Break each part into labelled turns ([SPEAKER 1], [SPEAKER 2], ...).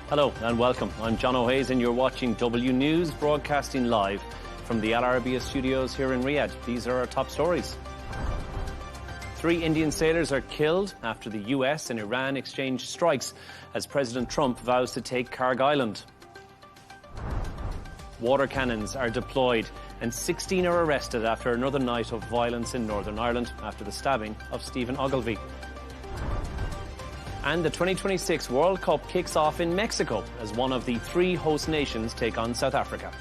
[SPEAKER 1] Hello and welcome. I'm John O'Hays and you're watching W News, broadcasting live from the Al Arabiya studios here in Riyadh. These are our top stories. 3 Indian sailors are killed after the US and Iran exchange strikes as President Trump vows to take Karg Island. Water cannons are deployed and 16 are arrested after another night of violence in Northern Ireland after the stabbing of Stephen Ogilvie. And the 2026 World Cup kicks off in Mexico as one of the 3 host nations take on South Africa.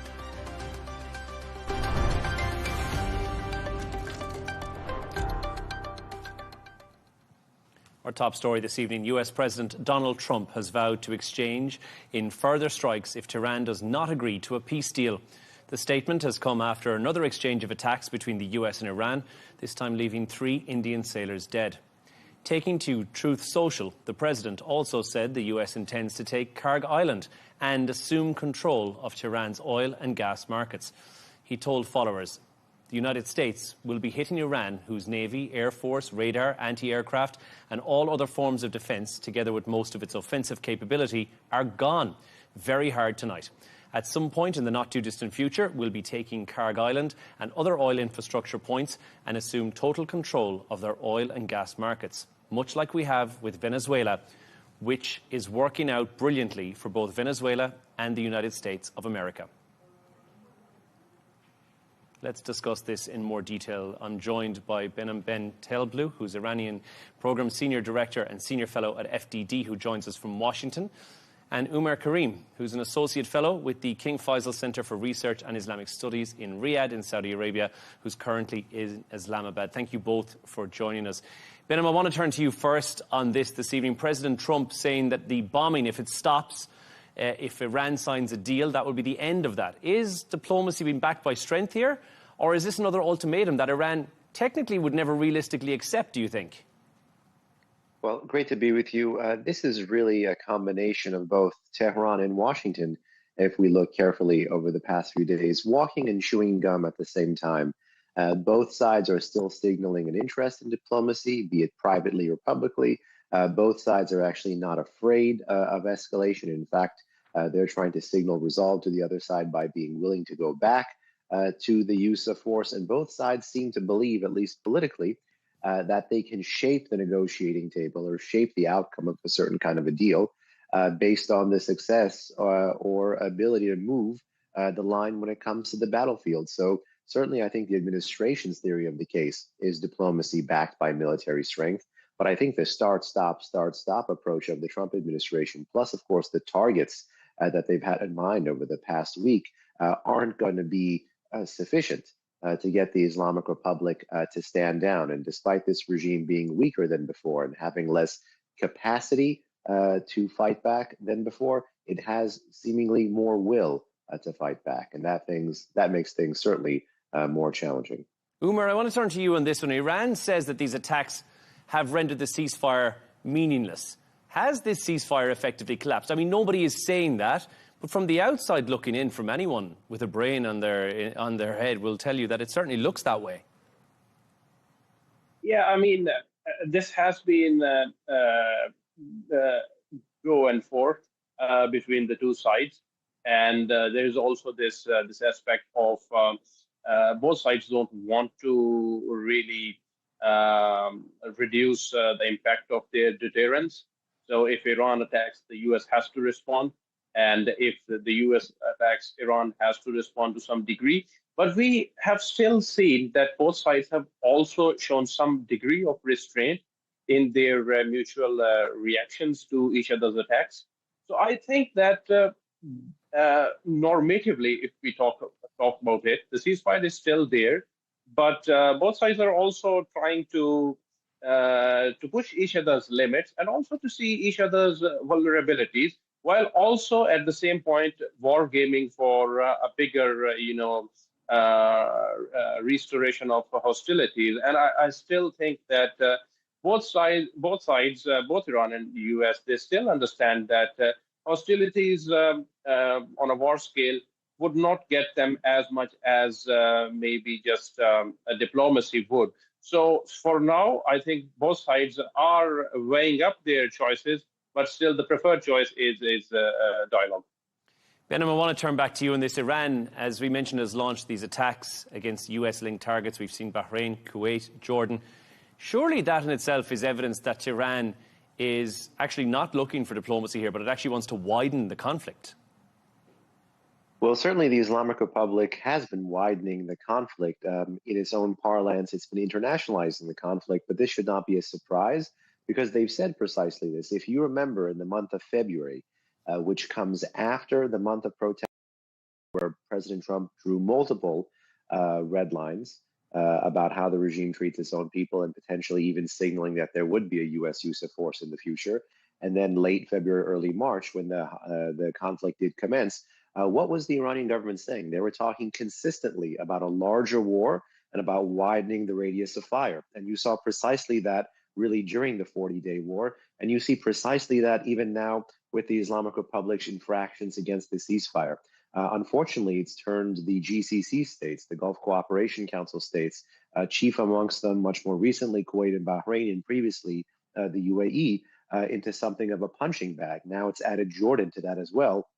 [SPEAKER 1] Our top story this evening, US President Donald Trump has vowed to exchange in further strikes if Tehran does not agree to a peace deal. The statement has come after another exchange of attacks between the US and Iran, this time leaving 3 Indian sailors dead. Taking to Truth Social, the president also said the US intends to take Karg Island and assume control of Tehran's oil and gas markets. He told followers, the United States will be hitting Iran, whose navy, air force, radar, anti-aircraft and all other forms of defence, together with most of its offensive capability, are gone very hard tonight. At some point in the not-too-distant future, we'll be taking Karg Island and other oil infrastructure points and assume total control of their oil and gas markets, much like we have with Venezuela, which is working out brilliantly for both Venezuela and the United States of America. Let's discuss this in more detail. I'm joined by Behnam Ben Telblou, who's Iranian Program Senior Director and Senior Fellow at FDD, who joins us from Washington, and Umar Karim, who's an Associate Fellow with the King Faisal Center for Research and Islamic Studies in Riyadh in Saudi Arabia, who's currently in Islamabad. Thank you both for joining us. Behnam, I want to turn to you first on this evening. President Trump saying that the bombing, if it stops, if Iran signs a deal, that will be the end of that. Is diplomacy being backed by strength here? Or is this another ultimatum that Iran technically would never realistically accept, do you think?
[SPEAKER 2] Well, great to be with you. This is really a combination of both Tehran and Washington, if we look carefully over the past few days, walking and chewing gum at the same time. Both sides are still signaling an interest in diplomacy, be it privately or publicly. Both sides are actually not afraid of escalation. In fact, they're trying to signal resolve to the other side by being willing to go back to the use of force. And both sides seem to believe, at least politically, that they can shape the negotiating table or shape the outcome of a certain kind of a deal based on the success or ability to move the line when it comes to the battlefield. So certainly I think the administration's theory of the case is diplomacy backed by military strength. But I think the start, stop approach of the Trump administration, plus, of course, the targets that they've had in mind over the past week aren't going to be sufficient to get the Islamic Republic to stand down. And despite this regime being weaker than before and having less capacity to fight back than before, it has seemingly more will to fight back. And that makes things certainly more challenging.
[SPEAKER 1] Umar, I want to turn to you on this one. Iran says that these attacks have rendered the ceasefire meaningless. Has this ceasefire effectively collapsed? I mean, nobody is saying that. But from the outside looking in, from anyone with a brain on their head will tell you that it certainly looks that way.
[SPEAKER 3] Yeah, I mean, this has been go and forth between the two sides. And there's also this aspect of both sides don't want to really reduce the impact of their deterrence. So if Iran attacks, the U.S. has to respond. And if the U.S. attacks, Iran has to respond to some degree. But we have still seen that both sides have also shown some degree of restraint in their mutual reactions to each other's attacks. So I think that normatively, if we talk about it, the ceasefire is still there. But both sides are also trying to push each other's limits and also to see each other's vulnerabilities, while also at the same point wargaming for a bigger, restoration of hostilities. And I still think that both sides, both Iran and the U.S., they still understand that hostilities on a war scale would not get them as much as maybe just a diplomacy would. So for now, I think both sides are weighing up their choices but still the preferred choice is dialogue.
[SPEAKER 1] Behnam, I want to turn back to you on this. Iran, as we mentioned, has launched these attacks against US-linked targets. We've seen Bahrain, Kuwait, Jordan. Surely that in itself is evidence that Tehran is actually not looking for diplomacy here, but it actually wants to widen the conflict.
[SPEAKER 2] Well, certainly the Islamic Republic has been widening the conflict. In its own parlance, it's been internationalizing the conflict, but this should not be a surprise because they've said precisely this. If you remember in the month of February, which comes after the month of protest, where President Trump drew multiple red lines about how the regime treats its own people and potentially even signaling that there would be a U.S. use of force in the future. And then late February, early March, when the conflict did commence, what was the Iranian government saying? They were talking consistently about a larger war and about widening the radius of fire. And you saw precisely that really during the 40-day war. And you see precisely that even now with the Islamic Republic's infractions against the ceasefire. Unfortunately, it's turned the GCC states, the Gulf Cooperation Council states, chief amongst them much more recently, Kuwait and Bahrain, and previously the UAE, into something of a punching bag. Now it's added Jordan to that as well.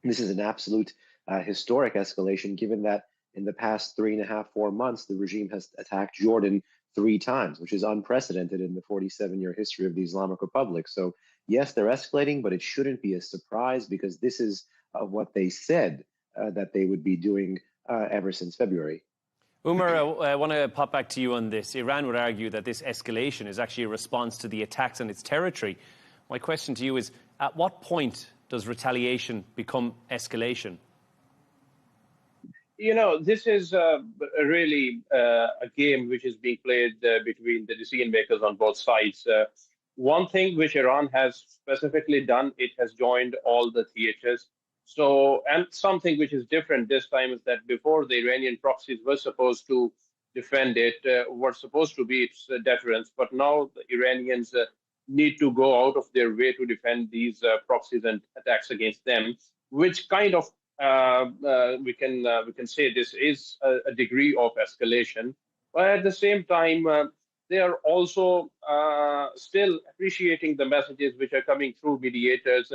[SPEAKER 2] This is an absolute historic escalation, given that in the past 3.5, 4 months, the regime has attacked Jordan 3 times, which is unprecedented in the 47-year history of the Islamic Republic. So yes, they're escalating, but it shouldn't be a surprise because this is what they said that they would be doing ever since February.
[SPEAKER 1] Umar, I want to pop back to you on this. Iran would argue that this escalation is actually a response to the attacks on its territory. My question to you is, at what point does retaliation become escalation?
[SPEAKER 3] You know, this is really a game which is being played between the decision makers on both sides. One thing which Iran has specifically done, it has joined all the theaters. So, and something which is different this time is that before the Iranian proxies were supposed to defend it, were supposed to be its deterrence, but now the Iranians need to go out of their way to defend these proxies and attacks against them, which kind of we can say this is a degree of escalation. But at the same time, they are also still appreciating the messages which are coming through mediators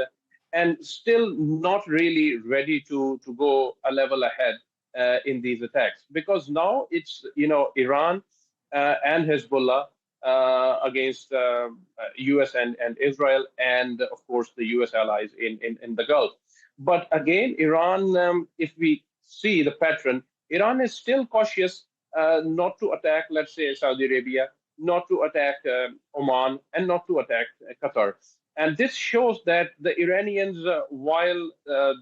[SPEAKER 3] and still not really ready to go a level ahead in these attacks. Because now it's, you know, Iran and Hezbollah against US and Israel and, of course, the US allies in the Gulf. But again, Iran, if we see the pattern, Iran is still cautious not to attack, let's say, Saudi Arabia, not to attack Oman, and not to attack Qatar. And this shows that the Iranians, while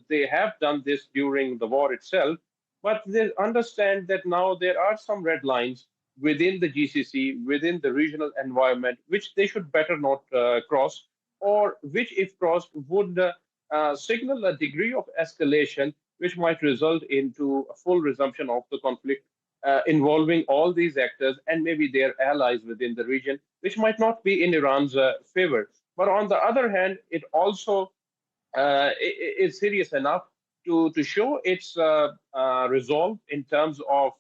[SPEAKER 3] they have done this during the war itself, but they understand that now there are some red lines within the GCC, within the regional environment, which they should better not cross, or which, if crossed, would signal a degree of escalation, which might result into a full resumption of the conflict involving all these actors and maybe their allies within the region, which might not be in Iran's favor. But on the other hand, it also is serious enough to show its resolve in terms of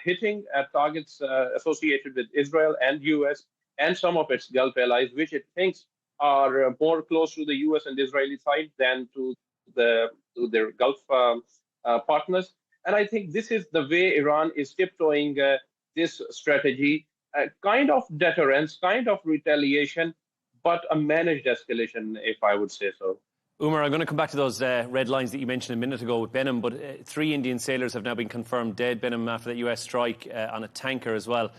[SPEAKER 3] hitting at targets associated with Israel and US and some of its Gulf allies, which it thinks are more close to the US and Israeli side than to their Gulf partners. And I think this is the way Iran is tiptoeing this strategy, kind of deterrence, kind of retaliation, but a managed escalation, if I would say so.
[SPEAKER 1] Umar, I'm going to come back to those red lines that you mentioned a minute ago with Behnam, but 3 Indian sailors have now been confirmed dead, Behnam, after that US strike on a tanker as well.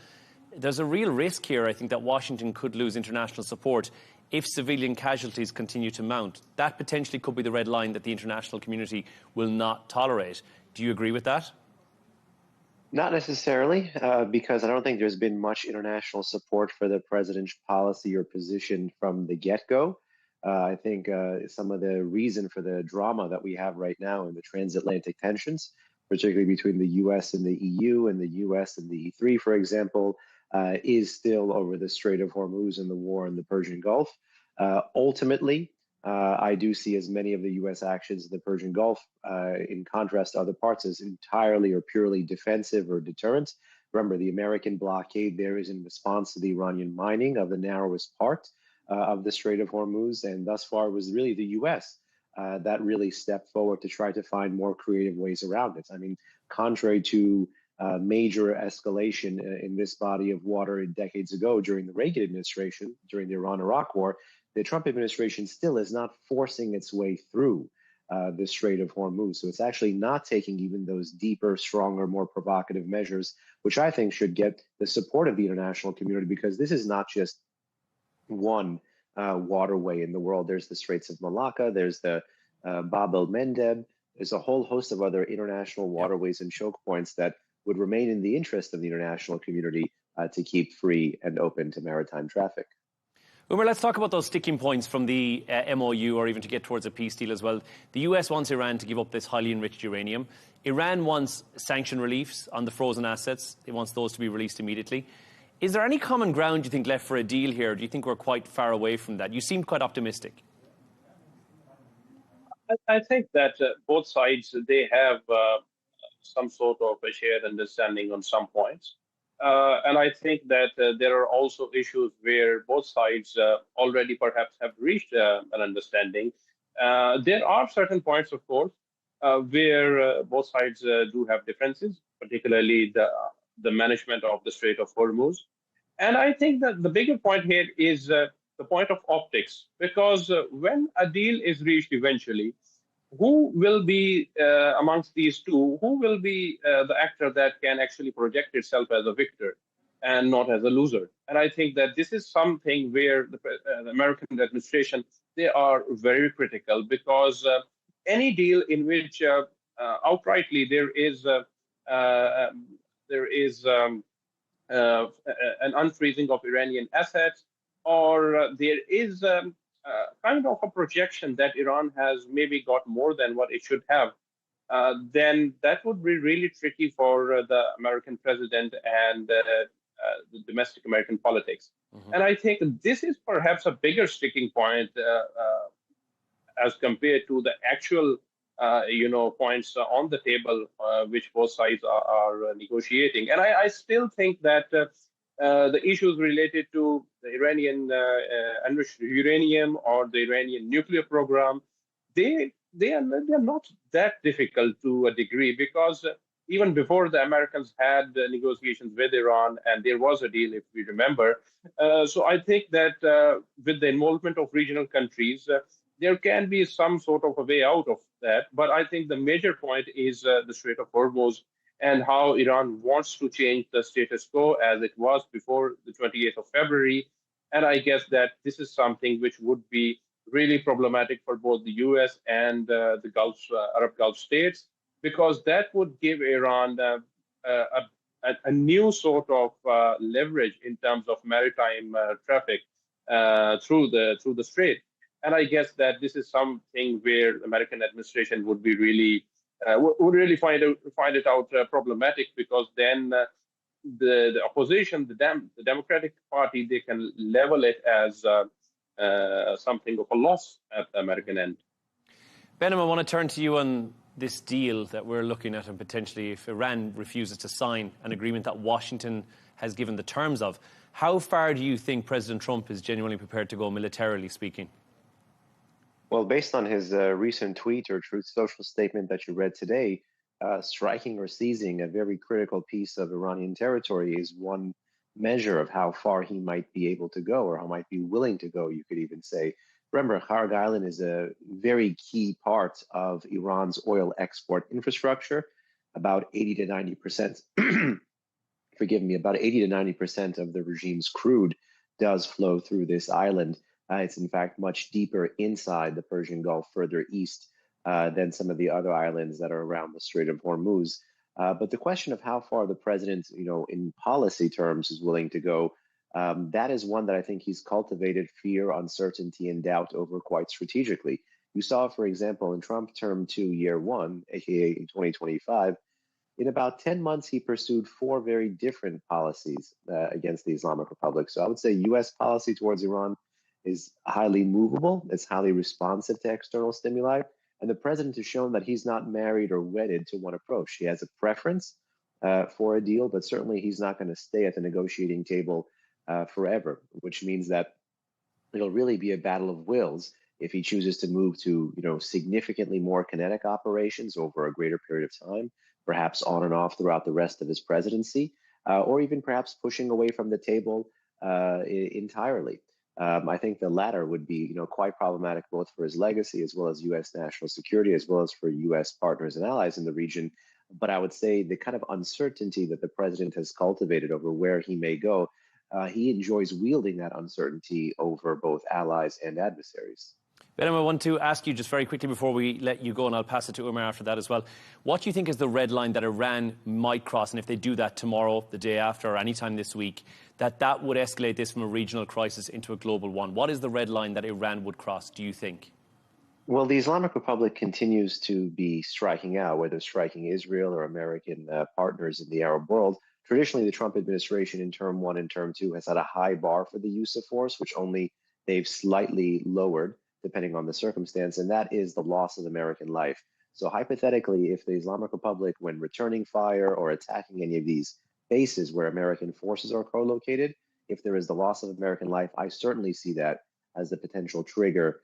[SPEAKER 1] There's a real risk here, I think, that Washington could lose international support if civilian casualties continue to mount. That potentially could be the red line that the international community will not tolerate. Do you agree with that?
[SPEAKER 2] Not necessarily, because I don't think there's been much international support for the president's policy or position from the get-go. I think some of the reason for the drama that we have right now in the transatlantic tensions, particularly between the U.S. and the EU and the U.S. and the E3, for example, is still over the Strait of Hormuz and the war in the Persian Gulf. Ultimately, I do see as many of the U.S. actions in the Persian Gulf, in contrast to other parts, as entirely or purely defensive or deterrent. Remember, the American blockade there is in response to the Iranian mining of the narrowest part of the Strait of Hormuz. And thus far, it was really the U.S. That really stepped forward to try to find more creative ways around it. I mean, contrary to major escalation in this body of water decades ago during the Reagan administration, during the Iran-Iraq War, the Trump administration still is not forcing its way through the Strait of Hormuz. So it's actually not taking even those deeper, stronger, more provocative measures, which I think should get the support of the international community, because this is not just one waterway in the world. There's the Straits of Malacca, there's the Bab el-Mandeb, there's a whole host of other international waterways and choke points that would remain in the interest of the international community to keep free and open to maritime traffic.
[SPEAKER 1] Umar, let's talk about those sticking points from the MOU, or even to get towards a peace deal as well. The US wants Iran to give up this highly enriched uranium. Iran wants sanction reliefs on the frozen assets. It wants those to be released immediately. Is there any common ground, you think, left for a deal here? Do you think we're quite far away from that? You seemed quite optimistic.
[SPEAKER 3] I think that both sides, they have some sort of a shared understanding on some points. And I think that there are also issues where both sides already perhaps have reached an understanding. There are certain points, of course, where both sides do have differences, particularly the management of the Strait of Hormuz. And I think that the bigger point here is the point of optics, because when a deal is reached eventually, who will be amongst these two, who will be the actor that can actually project itself as a victor and not as a loser? And I think that this is something where the American administration, they are very critical, because any deal in which outrightly there is an unfreezing of Iranian assets, or there is kind of a projection that Iran has maybe got more than what it should have, then that would be really tricky for the American president and the domestic American politics. Mm-hmm. And I think this is perhaps a bigger sticking point as compared to the actual points on the table which both sides are negotiating. And I still think that the issues related to the Iranian enriched uranium or the Iranian nuclear program, they are not that difficult to a degree, because even before the Americans had negotiations with Iran, and there was a deal, if we remember. So I think that with the involvement of regional countries, there can be some sort of a way out of that. But I think the major point is the Strait of Hormuz, and how Iran wants to change the status quo as it was before the 28th of February. And I guess that this is something which would be really problematic for both the US and the Arab Gulf states, because that would give Iran a new sort of leverage in terms of maritime traffic through the strait. And I guess that this is something where the American administration would be really find it out problematic, because then the opposition, the Democratic Party, they can level it as something of a loss at the American end.
[SPEAKER 1] Behnam, I want to turn to you on this deal that we're looking at, and potentially if Iran refuses to sign an agreement that Washington has given the terms of. How far do you think President Trump is genuinely prepared to go, militarily speaking?
[SPEAKER 2] Well, based on his recent tweet or Truth Social statement that you read today, striking or seizing a very critical piece of Iranian territory is one measure of how far he might be able to go, or how might be willing to go, you could even say. Remember, Kharg Island is a very key part of Iran's oil export infrastructure. About 80 to 90%, forgive me, about 80 to 90% of the regime's crude does flow through this island. It's in fact much deeper inside the Persian Gulf, further east than some of the other islands that are around the Strait of Hormuz. But the question of how far the president, in policy terms, is willing to go, that is one that I think he's cultivated fear, uncertainty, and doubt over quite strategically. You saw, for example, in Trump term 2, year 1, aka in 2025, in about 10 months, he pursued 4 very different policies against the Islamic Republic. So I would say U.S. policy towards Iran is highly movable, it's highly responsive to external stimuli, and the president has shown that he's not married or wedded to one approach. He has a preference for a deal, but certainly he's not going to stay at the negotiating table forever, which means that it'll really be a battle of wills if he chooses to move to, significantly more kinetic operations over a greater period of time, perhaps on and off throughout the rest of his presidency, or even perhaps pushing away from the table entirely. I think the latter would be, quite problematic both for his legacy as well as U.S. national security, as well as for U.S. partners and allies in the region. But I would say the kind of uncertainty that the president has cultivated over where he may go, he enjoys wielding that uncertainty over both allies and adversaries.
[SPEAKER 1] Ben, I want to ask you just very quickly before we let you go, and I'll pass it to Umar after that as well. What do you think is the red line that Iran might cross, and if they do that tomorrow, the day after, or any time this week, that would escalate this from a regional crisis into a global one? What is the red line that Iran would cross, do you think?
[SPEAKER 2] Well, the Islamic Republic continues to be striking out, whether striking Israel or American partners in the Arab world. Traditionally, the Trump administration in term one and term two has had a high bar for the use of force, which only they've slightly lowered, depending on the circumstance, and that is the loss of American life. So hypothetically, if the Islamic Republic, when returning fire or attacking any of these bases where American forces are co-located, if there is the loss of American life, I certainly see that as the potential trigger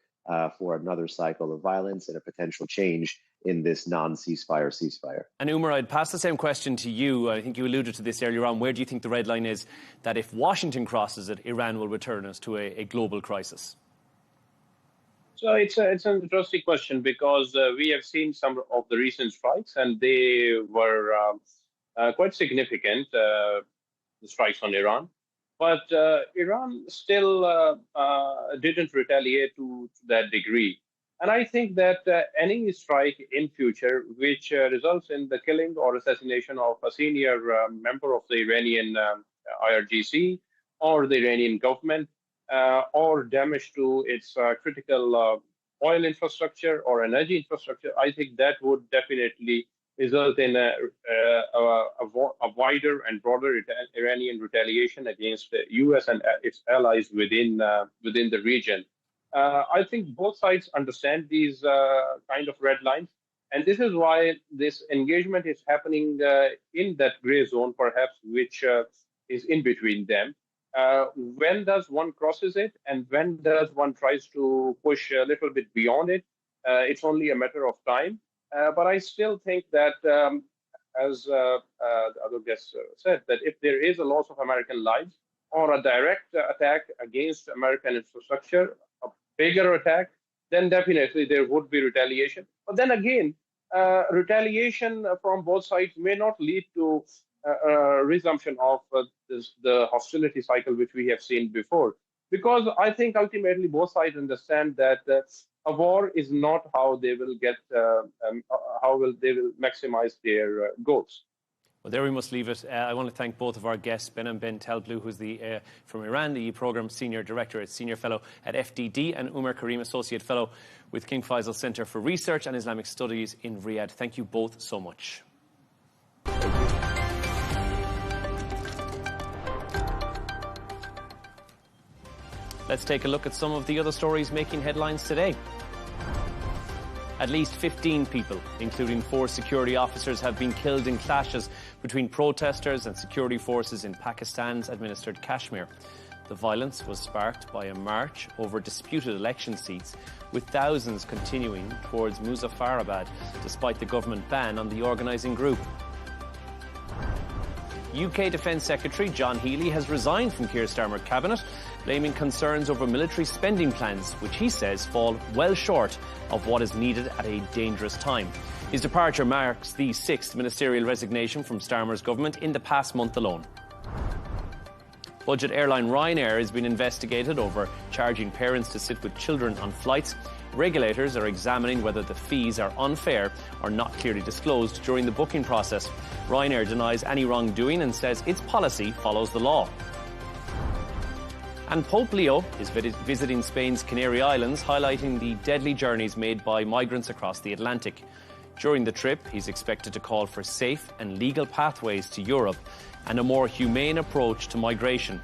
[SPEAKER 2] for another cycle of violence and a potential change in this ceasefire.
[SPEAKER 1] And Umar, I'd pass the same question to you. I think you alluded to this earlier on. Where do you think the red line is that if Washington crosses it, Iran will return us to a global crisis?
[SPEAKER 3] So it's an interesting question because we have seen some of the recent strikes and they were quite significant, the strikes on Iran. But Iran still didn't retaliate to that degree. And I think that any strike in future which results in the killing or assassination of a senior member of the Iranian IRGC or the Iranian government, or damage to its critical oil infrastructure or energy infrastructure, I think that would definitely result in a wider and broader Iranian retaliation against the U.S. and its allies within the region. I think both sides understand these kind of red lines, and this is why this engagement is happening in that gray zone, perhaps, which is in between them. When does one crosses it, and when does one tries to push a little bit beyond it? It's only a matter of time. But I still think that, as the other guests said, that if there is a loss of American lives or a direct attack against American infrastructure, a bigger attack, then definitely there would be retaliation. But then again, retaliation from both sides may not lead to a resumption of the hostility cycle which we have seen before. Because I think ultimately both sides understand that a war is not how they will get, they will maximize their goals.
[SPEAKER 1] Well, there we must leave it. I want to thank both of our guests, Ben Telblou, who's from Iran, the Programme Senior Director, Senior Fellow at FDD, and Umar Karim, Associate Fellow with King Faisal Centre for Research and Islamic Studies in Riyadh. Thank you both so much. Let's take a look at some of the other stories making headlines today. At least 15 people, including 4 security officers, have been killed in clashes between protesters and security forces in Pakistan's administered Kashmir. The violence was sparked by a march over disputed election seats, with thousands continuing towards Muzaffarabad, despite the government ban on the organising group. UK Defence Secretary John Healey has resigned from Keir Starmer cabinet, blaming concerns over military spending plans, which he says fall well short of what is needed at a dangerous time. His departure marks the 6th ministerial resignation from Starmer's government in the past month alone. Budget airline Ryanair has been investigated over charging parents to sit with children on flights. Regulators are examining whether the fees are unfair or not clearly disclosed during the booking process. Ryanair denies any wrongdoing and says its policy follows the law. And Pope Leo is visiting Spain's Canary Islands, highlighting the deadly journeys made by migrants across the Atlantic. During the trip, he's expected to call for safe and legal pathways to Europe and a more humane approach to migration.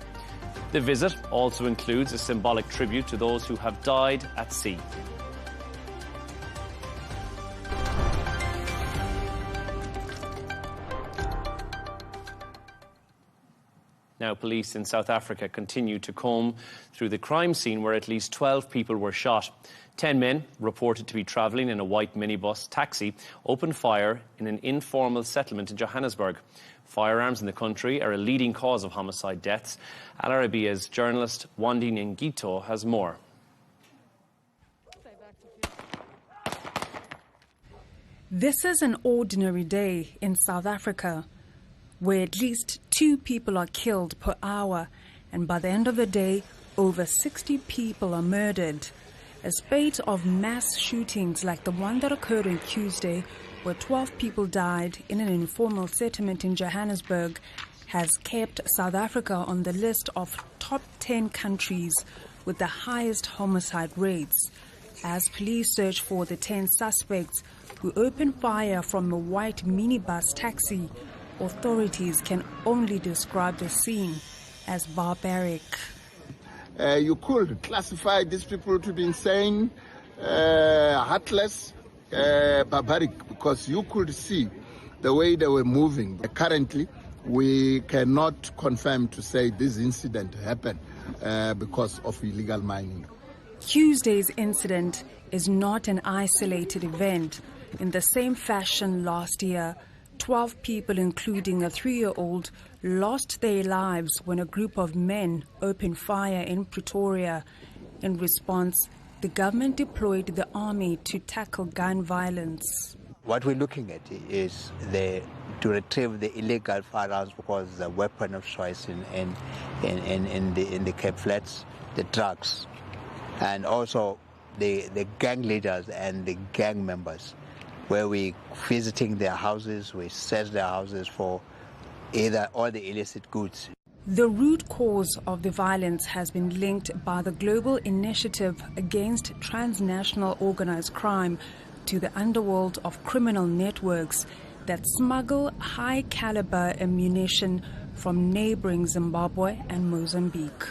[SPEAKER 1] The visit also includes a symbolic tribute to those who have died at sea. Now, police in South Africa continue to comb through the crime scene where at least 12 people were shot. 10 men, reported to be travelling in a white minibus taxi, opened fire in an informal settlement in Johannesburg. Firearms in the country are a leading cause of homicide deaths. Al Arabiya's journalist Wandi Ngito has more.
[SPEAKER 4] This is an ordinary day in South Africa, where at least 2 people are killed per hour, and by the end of the day, over 60 people are murdered. A spate of mass shootings like the one that occurred on Tuesday, where 12 people died in an informal settlement in Johannesburg, has kept South Africa on the list of top 10 countries with the highest homicide rates, as police search for the 10 suspects who opened fire from a white minibus taxi. Authorities can only describe the scene as barbaric.
[SPEAKER 5] You could classify these people to be insane, heartless, barbaric, because you could see the way they were moving. Currently, we cannot confirm to say this incident happened because of illegal mining.
[SPEAKER 4] Tuesday's incident is not an isolated event. In the same fashion last year, 12 people, including a 3-year-old, lost their lives when a group of men opened fire in Pretoria. In response, the government deployed the army to tackle gun violence.
[SPEAKER 6] What we're looking at is to retrieve the illegal firearms, because the weapon of choice in the Cape Flats, the drugs, and also the gang leaders and the gang members, where we visiting their houses, we search their houses for either all the illicit goods.
[SPEAKER 4] The root cause of the violence has been linked by the Global Initiative Against Transnational Organized Crime to the underworld of criminal networks that smuggle high-caliber ammunition from neighboring Zimbabwe and Mozambique.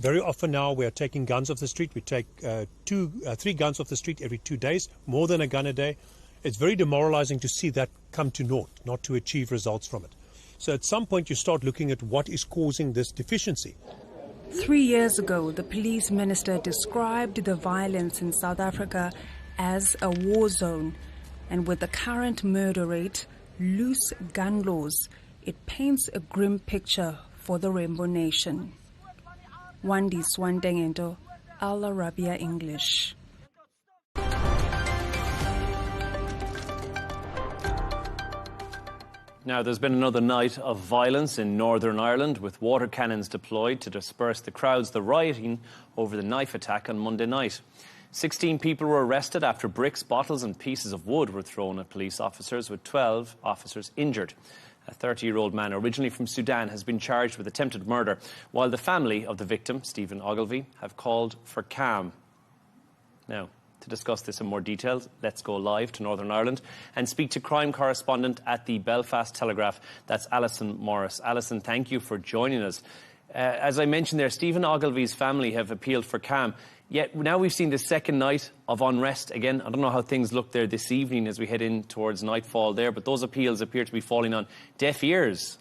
[SPEAKER 7] Very often now we are taking guns off the street. We take 3 guns off the street every 2 days, more than a gun a day. It's very demoralizing to see that come to naught, not to achieve results from it. So at some point you start looking at what is causing this deficiency.
[SPEAKER 4] 3 years ago, the police minister described the violence in South Africa as a war zone. And with the current murder rate, loose gun laws, it paints a grim picture for the Rainbow Nation. Wandi Swandengento, Al Arabiya English.
[SPEAKER 1] Now, there's been another night of violence in Northern Ireland, with water cannons deployed to disperse the crowds, the rioting over the knife attack on Monday night. 16 people were arrested after bricks, bottles and pieces of wood were thrown at police officers, with 12 officers injured. A 30-year-old man originally from Sudan has been charged with attempted murder, while the family of the victim, Stephen Ogilvie, have called for calm. Now, to discuss this in more detail, let's go live to Northern Ireland and speak to crime correspondent at the Belfast Telegraph. That's Alison Morris. Alison, thank you for joining us. As I mentioned there, Stephen Ogilvie's family have appealed for calm. Yet now we've seen the second night of unrest again. I don't know how things look there this evening as we head in towards nightfall there, but those appeals appear to be falling on deaf ears.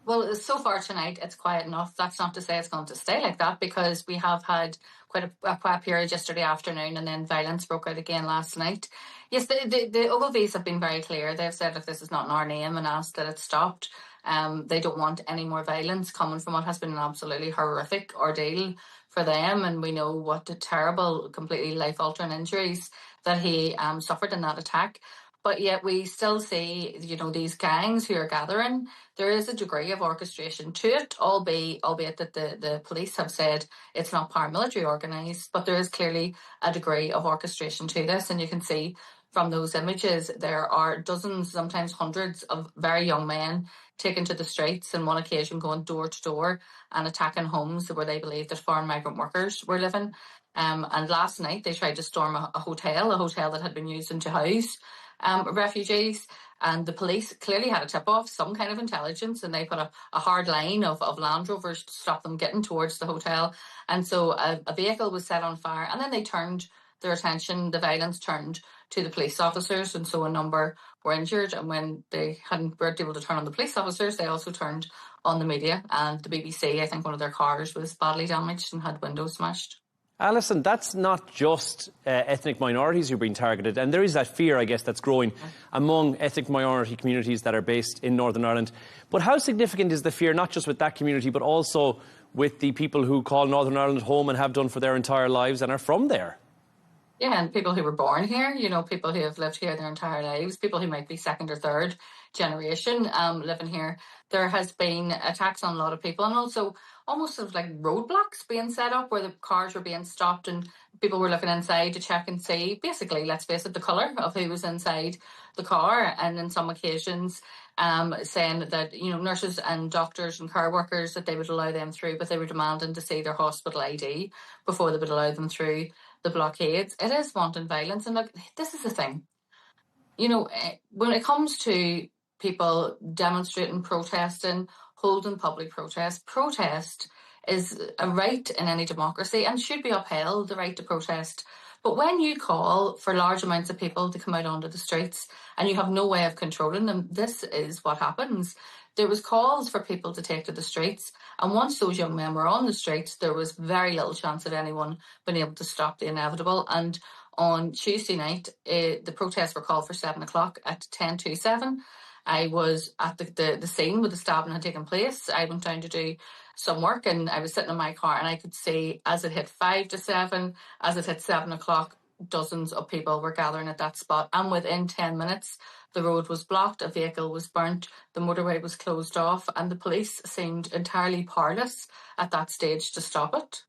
[SPEAKER 8] Well, so far tonight, it's quiet enough. That's not to say it's going to stay like that, because we have had quite a quiet period yesterday afternoon, and then violence broke out again last night. Yes, the Ogilvies have been very clear. They've said if this is not in our name and asked that it stopped. They don't want any more violence coming from what has been an absolutely horrific ordeal for them, and we know what the terrible, completely life-altering injuries that he suffered in that attack. But yet we still see, these gangs who are gathering. There is a degree of orchestration to it, albeit that the police have said it's not paramilitary organised, but there is clearly a degree of orchestration to this. And you can see from those images, there are dozens, sometimes hundreds of very young men taken to the streets, on one occasion going door to door and attacking homes where they believed that foreign migrant workers were living. And last night they tried to storm a hotel that had been used to house refugees, and the police clearly had a tip-off, some kind of intelligence, and they put a hard line of Land Rovers to stop them getting towards the hotel. And so a vehicle was set on fire, and then they turned their attention, the violence turned to the police officers, and so a number were injured. And when they weren't able to turn on the police officers, they also turned on the media. And the BBC, I think one of their cars was badly damaged and had windows smashed.
[SPEAKER 1] Alison, that's not just ethnic minorities who are being targeted, and there is that fear, I guess, that's growing among ethnic minority communities that are based in Northern Ireland. But how significant is the fear, not just with that community, but also with the people who call Northern Ireland home and have done for their entire lives and are from there?
[SPEAKER 8] Yeah, and people who were born here, people who have lived here their entire lives, people who might be second or third generation living here. There has been attacks on a lot of people, and also almost sort of like roadblocks being set up where the cars were being stopped and people were looking inside to check and see, basically, let's face it, the colour of who was inside the car. And in some occasions saying that, nurses and doctors and care workers, that they would allow them through, but they were demanding to see their hospital ID before they would allow them through the blockades. It is wanton violence. And look, this is the thing. When it comes to people demonstrating, protesting, holding public protest is a right in any democracy and should be upheld, the right to protest. But when you call for large amounts of people to come out onto the streets and you have no way of controlling them, this is what happens. There was calls for people to take to the streets, and once those young men were on the streets, there was very little chance of anyone being able to stop the inevitable. And on Tuesday night, the protests were called for 7 o'clock. At 10:07, I was at the scene where the stabbing had taken place. I went down to do some work, and I was sitting in my car, and I could see as it hit 5 to 7, as it hit 7 o'clock, dozens of people were gathering at that spot. And within 10 minutes, the road was blocked, a vehicle was burnt, the motorway was closed off, and the police seemed entirely powerless at that stage to stop it.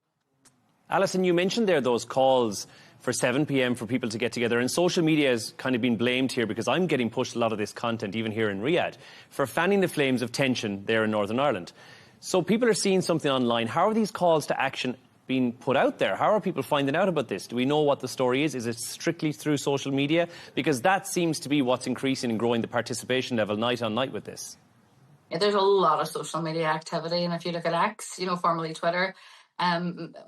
[SPEAKER 1] Alison, you mentioned there those calls for 7 p.m. for people to get together, and social media has kind of been blamed here, because I'm getting pushed a lot of this content, even here in Riyadh, for fanning the flames of tension there in Northern Ireland. So people are seeing something online. How are these calls to action being put out there? How are people finding out about this? Do we know what the story is? Is it strictly through social media? Because that seems to be what's increasing and growing the participation level night on night with this.
[SPEAKER 8] Yeah, there's a lot of social media activity, and if you look at X, formerly Twitter,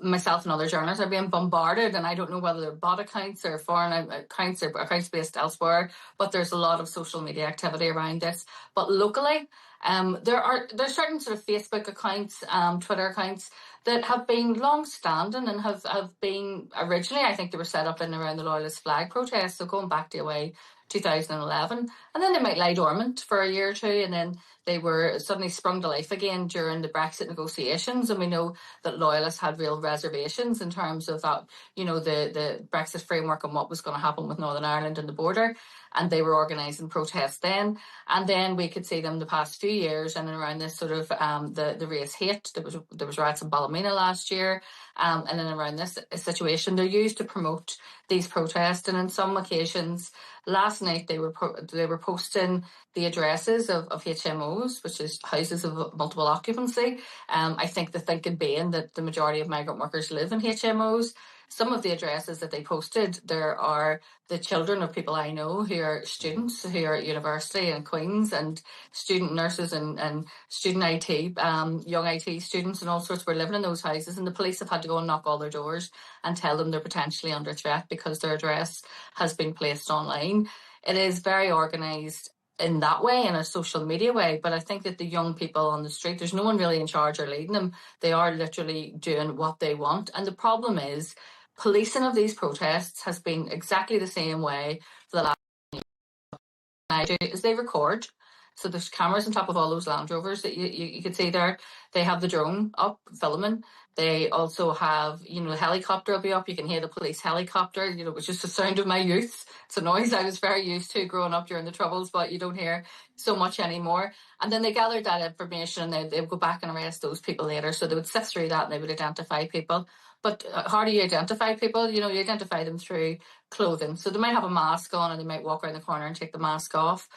[SPEAKER 8] myself and other journalists are being bombarded, and I don't know whether they're bot accounts or foreign accounts or accounts based elsewhere, but there's a lot of social media activity around this. But locally, there's certain sort of Facebook accounts, Twitter accounts that have been long-standing and have been originally, I think they were set up in around the Loyalist flag protest, so going back to away 2011, and then they might lie dormant for a year or two, and then they were suddenly sprung to life again during the Brexit negotiations. And we know that Loyalists had real reservations in terms of that, the Brexit framework and what was going to happen with Northern Ireland and the border, and they were organising protests then. And then we could see them the past few years, and around this sort of the race hate. There was riots in Ballymena last year, and then around this situation, they're used to promote these protests. And in some occasions, last night they were posting the addresses of HMOs, which is houses of multiple occupancy. I think the thinking being that the majority of migrant workers live in HMOs. Some of the addresses that they posted, there are the children of people I know who are students, who are at university in Queen's, and student nurses and student IT, young IT students and all sorts were living in those houses, and the police have had to go and knock all their doors and tell them they're potentially under threat because their address has been placed online. It is very organised in that way, in a social media way, but I think that the young people on the street, there's no one really in charge or leading them. They are literally doing what they want. And the problem is, policing of these protests has been exactly the same way for the last year. Is they record. So there's cameras on top of all those Land Rovers that you can see there. They have the drone up filming. They also have, the helicopter will be up. You can hear the police helicopter, which is the sound of my youth. It's a noise I was very used to growing up during the Troubles, but you don't hear so much anymore. And then they gathered that information and they would go back and arrest those people later. So they would sift through that and they would identify people. But how do you identify people? You identify them through clothing. So they might have a mask on and they might walk around the corner and take the mask off.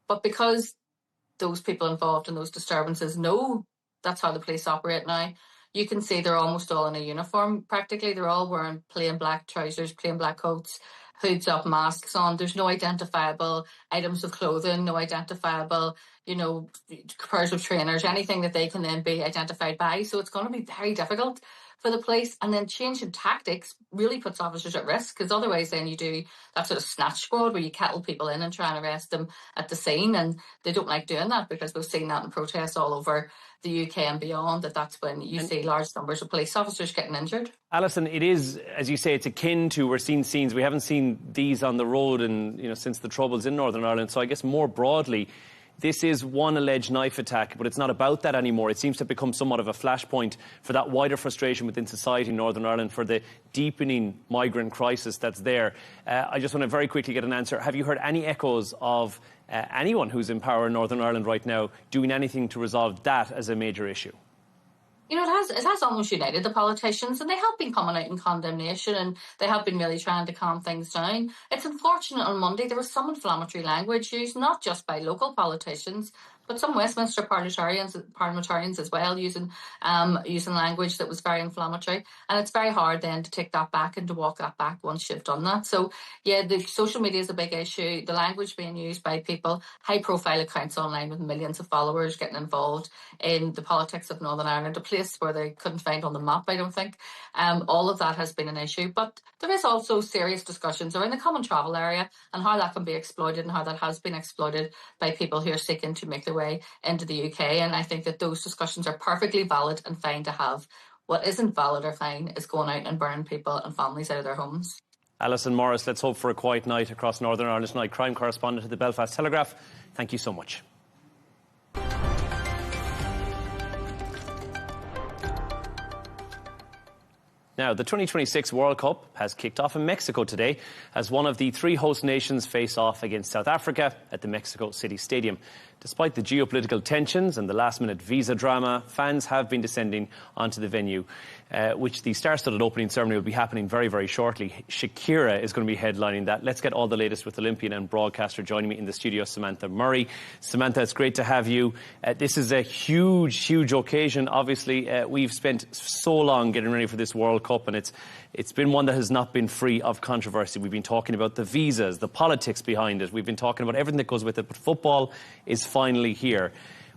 [SPEAKER 8] But because those people involved in those disturbances know that's how the police operate now, you can see they're almost all in a uniform practically. They're all wearing plain black trousers, plain black coats, hoods up, masks on. There's no identifiable items of clothing, no identifiable, pairs of trainers, anything that they can then be identified by. So it's going to be very difficult for the police, and then changing tactics really puts officers at risk, because otherwise then you do that sort of snatch squad where you kettle people in and try and arrest them at the scene, and they don't like doing that because we've seen that in protests all over the UK and beyond, that's when you see large numbers of police officers getting injured.
[SPEAKER 1] Alison, it is, as you say, it's akin to, we're seeing scenes, we haven't seen these on the road since the Troubles in Northern Ireland, so I guess more broadly, this is one alleged knife attack, but it's not about that anymore. It seems to have become somewhat of a flashpoint for that wider frustration within society in Northern Ireland, for the deepening migrant crisis that's there. I just want to very quickly get an answer. Have you heard any echoes of anyone who's in power in Northern Ireland right now doing anything to resolve that as a major issue?
[SPEAKER 8] You know, it has almost united the politicians, and they have been coming out in condemnation, and they have been really trying to calm things down. It's unfortunate on Monday there was some inflammatory language used, not just by local politicians, but some Westminster parliamentarians as well, using language that was very inflammatory. And it's very hard then to take that back and to walk that back once you've done that. So, yeah, the social media is a big issue. The language being used by people, high-profile accounts online with millions of followers getting involved in the politics of Northern Ireland, a place where they couldn't find on the map, I don't think. All of that has been an issue. But there is also serious discussions around the common travel area and how that can be exploited and how that has been exploited by people who are seeking to make their way into the UK. And I think that those discussions are perfectly valid and fine to have. What isn't valid or fine is going out and burning people and families out of their homes.
[SPEAKER 1] Alison Morris, let's hope for a quiet night across Northern Ireland tonight. Crime correspondent at the Belfast Telegraph, thank you so much. Now, the 2026 World Cup has kicked off in Mexico today as one of the three host nations face off against South Africa at the Mexico City Stadium. Despite the geopolitical tensions and the last-minute visa drama, fans have been descending onto the venue, which the star-studded opening ceremony will be happening very, very shortly. Shakira is going to be headlining that. Let's get all the latest with Olympian and broadcaster joining me in the studio, Samantha Murray. Samantha, it's great to have you. This is a huge, huge occasion. Obviously, we've spent so long getting ready for this World Cup, and it's been one that has not been free of controversy. We've been talking about the visas, the politics behind it. We've been talking about everything that goes with it, but football is finally here.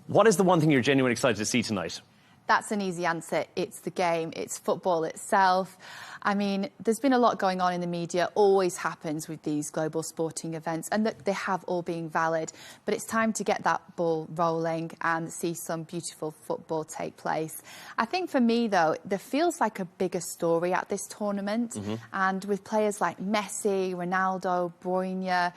[SPEAKER 1] What is the one thing you're genuinely excited to see tonight?
[SPEAKER 9] That's an easy answer. It's the game. It's football itself. I mean, there's been a lot going on in the media. Always happens with these global sporting events, and that they have all been valid. But it's time to get that ball rolling and see some beautiful football take place. I think for me, though, there feels like a bigger story at this tournament. And with players like Messi, Ronaldo, Bruyne,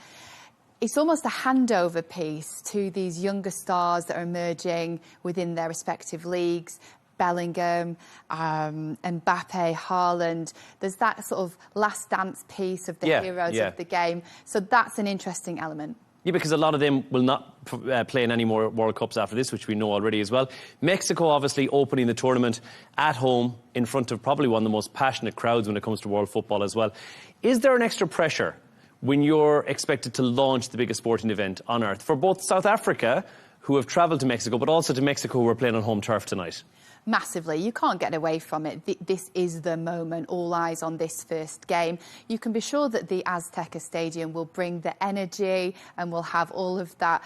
[SPEAKER 9] it's almost a handover piece to these younger stars that are emerging within their respective leagues. Bellingham, Mbappe, Haaland. There's that sort of last dance piece of the heroes of the game. So that's an interesting element.
[SPEAKER 1] Yeah, because a lot of them will not play in any more World Cups after this, which we know already as well. Mexico obviously opening the tournament at home in front of probably one of the most passionate crowds when it comes to world football as well. Is there an extra pressure when you're expected to launch the biggest sporting event on earth for both South Africa, who have travelled to Mexico, but also to Mexico, who are playing on home turf tonight?
[SPEAKER 9] Massively. You can't get away from it. This is the moment. All eyes on this first game. You can be sure that the Azteca Stadium will bring the energy and will have all of that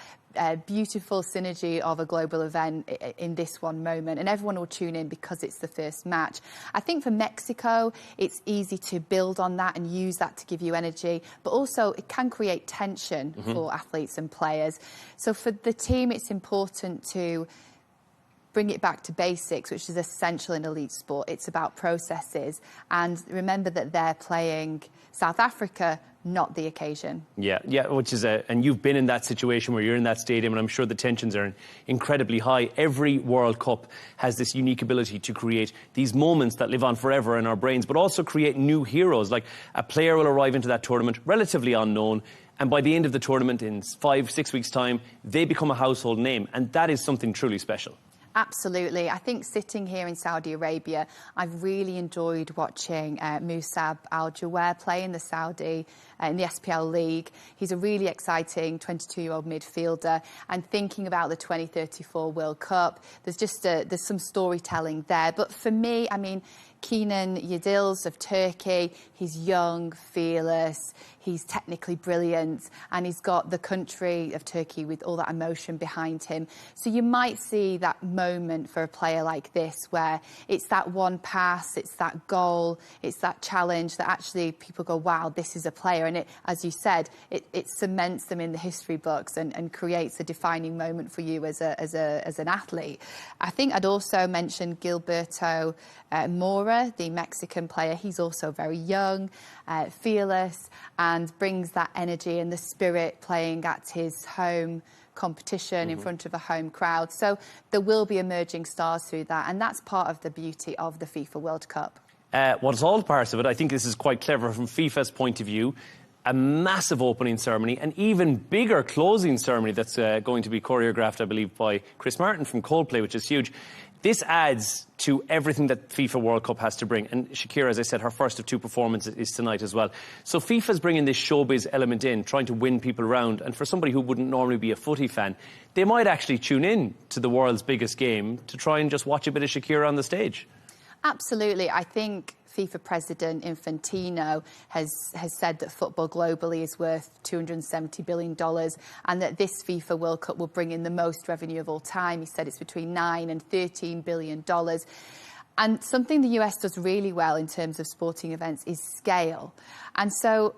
[SPEAKER 9] beautiful synergy of a global event in this one moment, and everyone will tune in because it's the first match. I think for Mexico, it's easy to build on that and use that to give you energy, but also it can create tension for athletes and players. So for the team, it's important to bring it back to basics, which is essential in elite sport. It's about processes, and remember that they're playing South Africa, not the occasion. Yeah,
[SPEAKER 1] which is and you've been in that situation where you're in that stadium, and I'm sure the tensions are incredibly high. Every World Cup has this unique ability to create these moments that live on forever in our brains, but also create new heroes. Like, a player will arrive into that tournament relatively unknown, and by the end of the tournament, in 5-6 weeks' time, they become a household name, and that is something truly special.
[SPEAKER 9] Absolutely. I think sitting here in Saudi Arabia, I've really enjoyed watching Musab Al-Jawer play in the SPL League. He's a really exciting 22-year-old midfielder, and thinking about the 2034 World Cup, there's some storytelling there. But for me, I mean, Kenan Yıldız of Turkey, he's young, fearless, he's technically brilliant, and he's got the country of Turkey with all that emotion behind him. So you might see that moment for a player like this where it's that one pass, it's that goal, it's that challenge that actually people go, wow, this is a player. And it, as you said, it cements them in the history books and creates a defining moment for you as an athlete. I think I'd also mention Gilberto Mora, the Mexican player. He's also very young, fearless, and brings that energy and the spirit playing at his home competition in front of a home crowd. So there will be emerging stars through that, and that's part of the beauty of the FIFA World Cup.
[SPEAKER 1] Well, it's all parts of it. I think this is quite clever from FIFA's point of view. A massive opening ceremony, an even bigger closing ceremony that's going to be choreographed, I believe, by Chris Martin from Coldplay, which is huge. This adds to everything that FIFA World Cup has to bring. And Shakira, as I said, her first of 2 performances is tonight as well. So FIFA's bringing this showbiz element in, trying to win people around. And for somebody who wouldn't normally be a footy fan, they might actually tune in to the world's biggest game to try and just watch a bit of Shakira on the stage.
[SPEAKER 9] Absolutely. I think FIFA President Infantino has said that football globally is worth $270 billion and that this FIFA World Cup will bring in the most revenue of all time. He said it's between $9 and $13 billion. And something the US does really well in terms of sporting events is scale. And so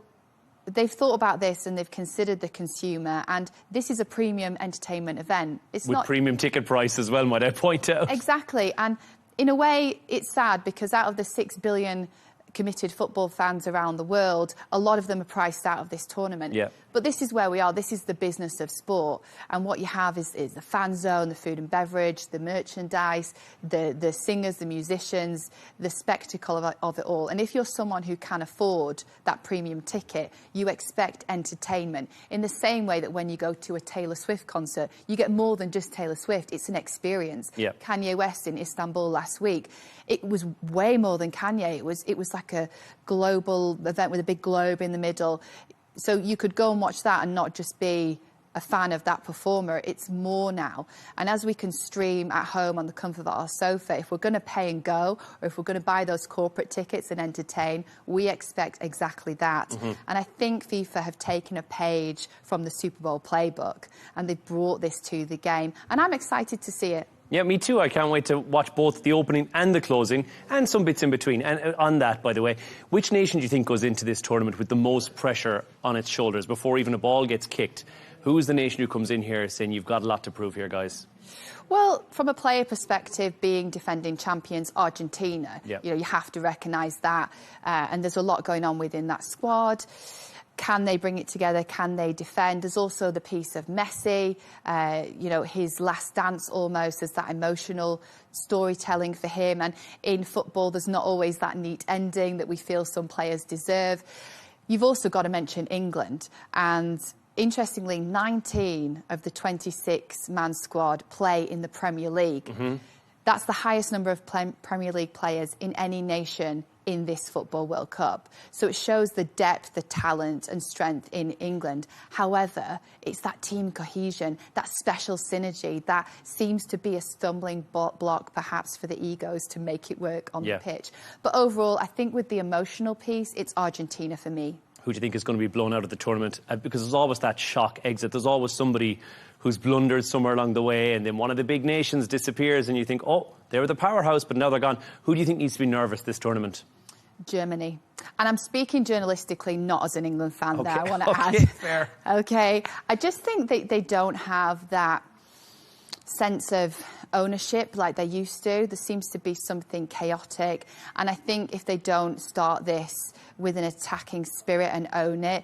[SPEAKER 9] they've thought about this and they've considered the consumer, and this is a premium entertainment event. It's
[SPEAKER 1] with
[SPEAKER 9] not
[SPEAKER 1] premium ticket price as well, might I point out.
[SPEAKER 9] Exactly. And in a way, it's sad because out of the 6 billion committed football fans around the world, a lot of them are priced out of this tournament.
[SPEAKER 1] Yeah.
[SPEAKER 9] But this is where we are. This is the business of sport. And what you have is the fan zone, the food and beverage, the merchandise, the singers, the musicians, the spectacle of it all. And if you're someone who can afford that premium ticket, you expect entertainment. In the same way that when you go to a Taylor Swift concert, you get more than just Taylor Swift. It's an experience.
[SPEAKER 1] Yeah.
[SPEAKER 9] Kanye West in Istanbul last week, it was way more than Kanye. It was like a global event with a big globe in the middle. So you could go and watch that and not just be a fan of that performer. It's more now. And as we can stream at home on the comfort of our sofa, if we're going to pay and go, or if we're going to buy those corporate tickets and entertain, we expect exactly that. And I think FIFA have taken a page from the Super Bowl playbook and they've brought this to the game. And I'm excited to see it.
[SPEAKER 1] Yeah, me too. I can't wait to watch both the opening and the closing, and some bits in between. And on that, by the way, which nation do you think goes into this tournament with the most pressure on its shoulders before even a ball gets kicked? Who's the nation who comes in here saying, you've got a lot to prove here, guys?
[SPEAKER 9] Well, from a player perspective, being defending champions, Argentina,
[SPEAKER 1] Yeah.
[SPEAKER 9] you have to recognise that. And there's a lot going on within that squad. Can they bring it together? Can they defend? There's also the piece of Messi, his last dance almost as that emotional storytelling for him. And in football, there's not always that neat ending that we feel some players deserve. You've also got to mention England. And interestingly, 19 of the 26-man squad play in the Premier League. That's the highest number of Premier League players in any nation in this Football World Cup. So it shows the depth, the talent and strength in England. However, it's that team cohesion, that special synergy that seems to be a stumbling block perhaps for the egos to make it work on the pitch. But overall, I think with the emotional piece, it's Argentina for me.
[SPEAKER 1] Who do you think is going to be blown out of the tournament? Because there's always that shock exit. There's always somebody who's blundered somewhere along the way, and then one of the big nations disappears and you think, oh, they were the powerhouse, but now they're gone. Who do you think needs to be nervous this tournament?
[SPEAKER 9] Germany. And I'm speaking journalistically, not as an England fan there, I want to add.
[SPEAKER 1] Fair.
[SPEAKER 9] Okay. I just think they don't have that sense of ownership like they used to. There seems to be something chaotic. And I think if they don't start this with an attacking spirit and own it,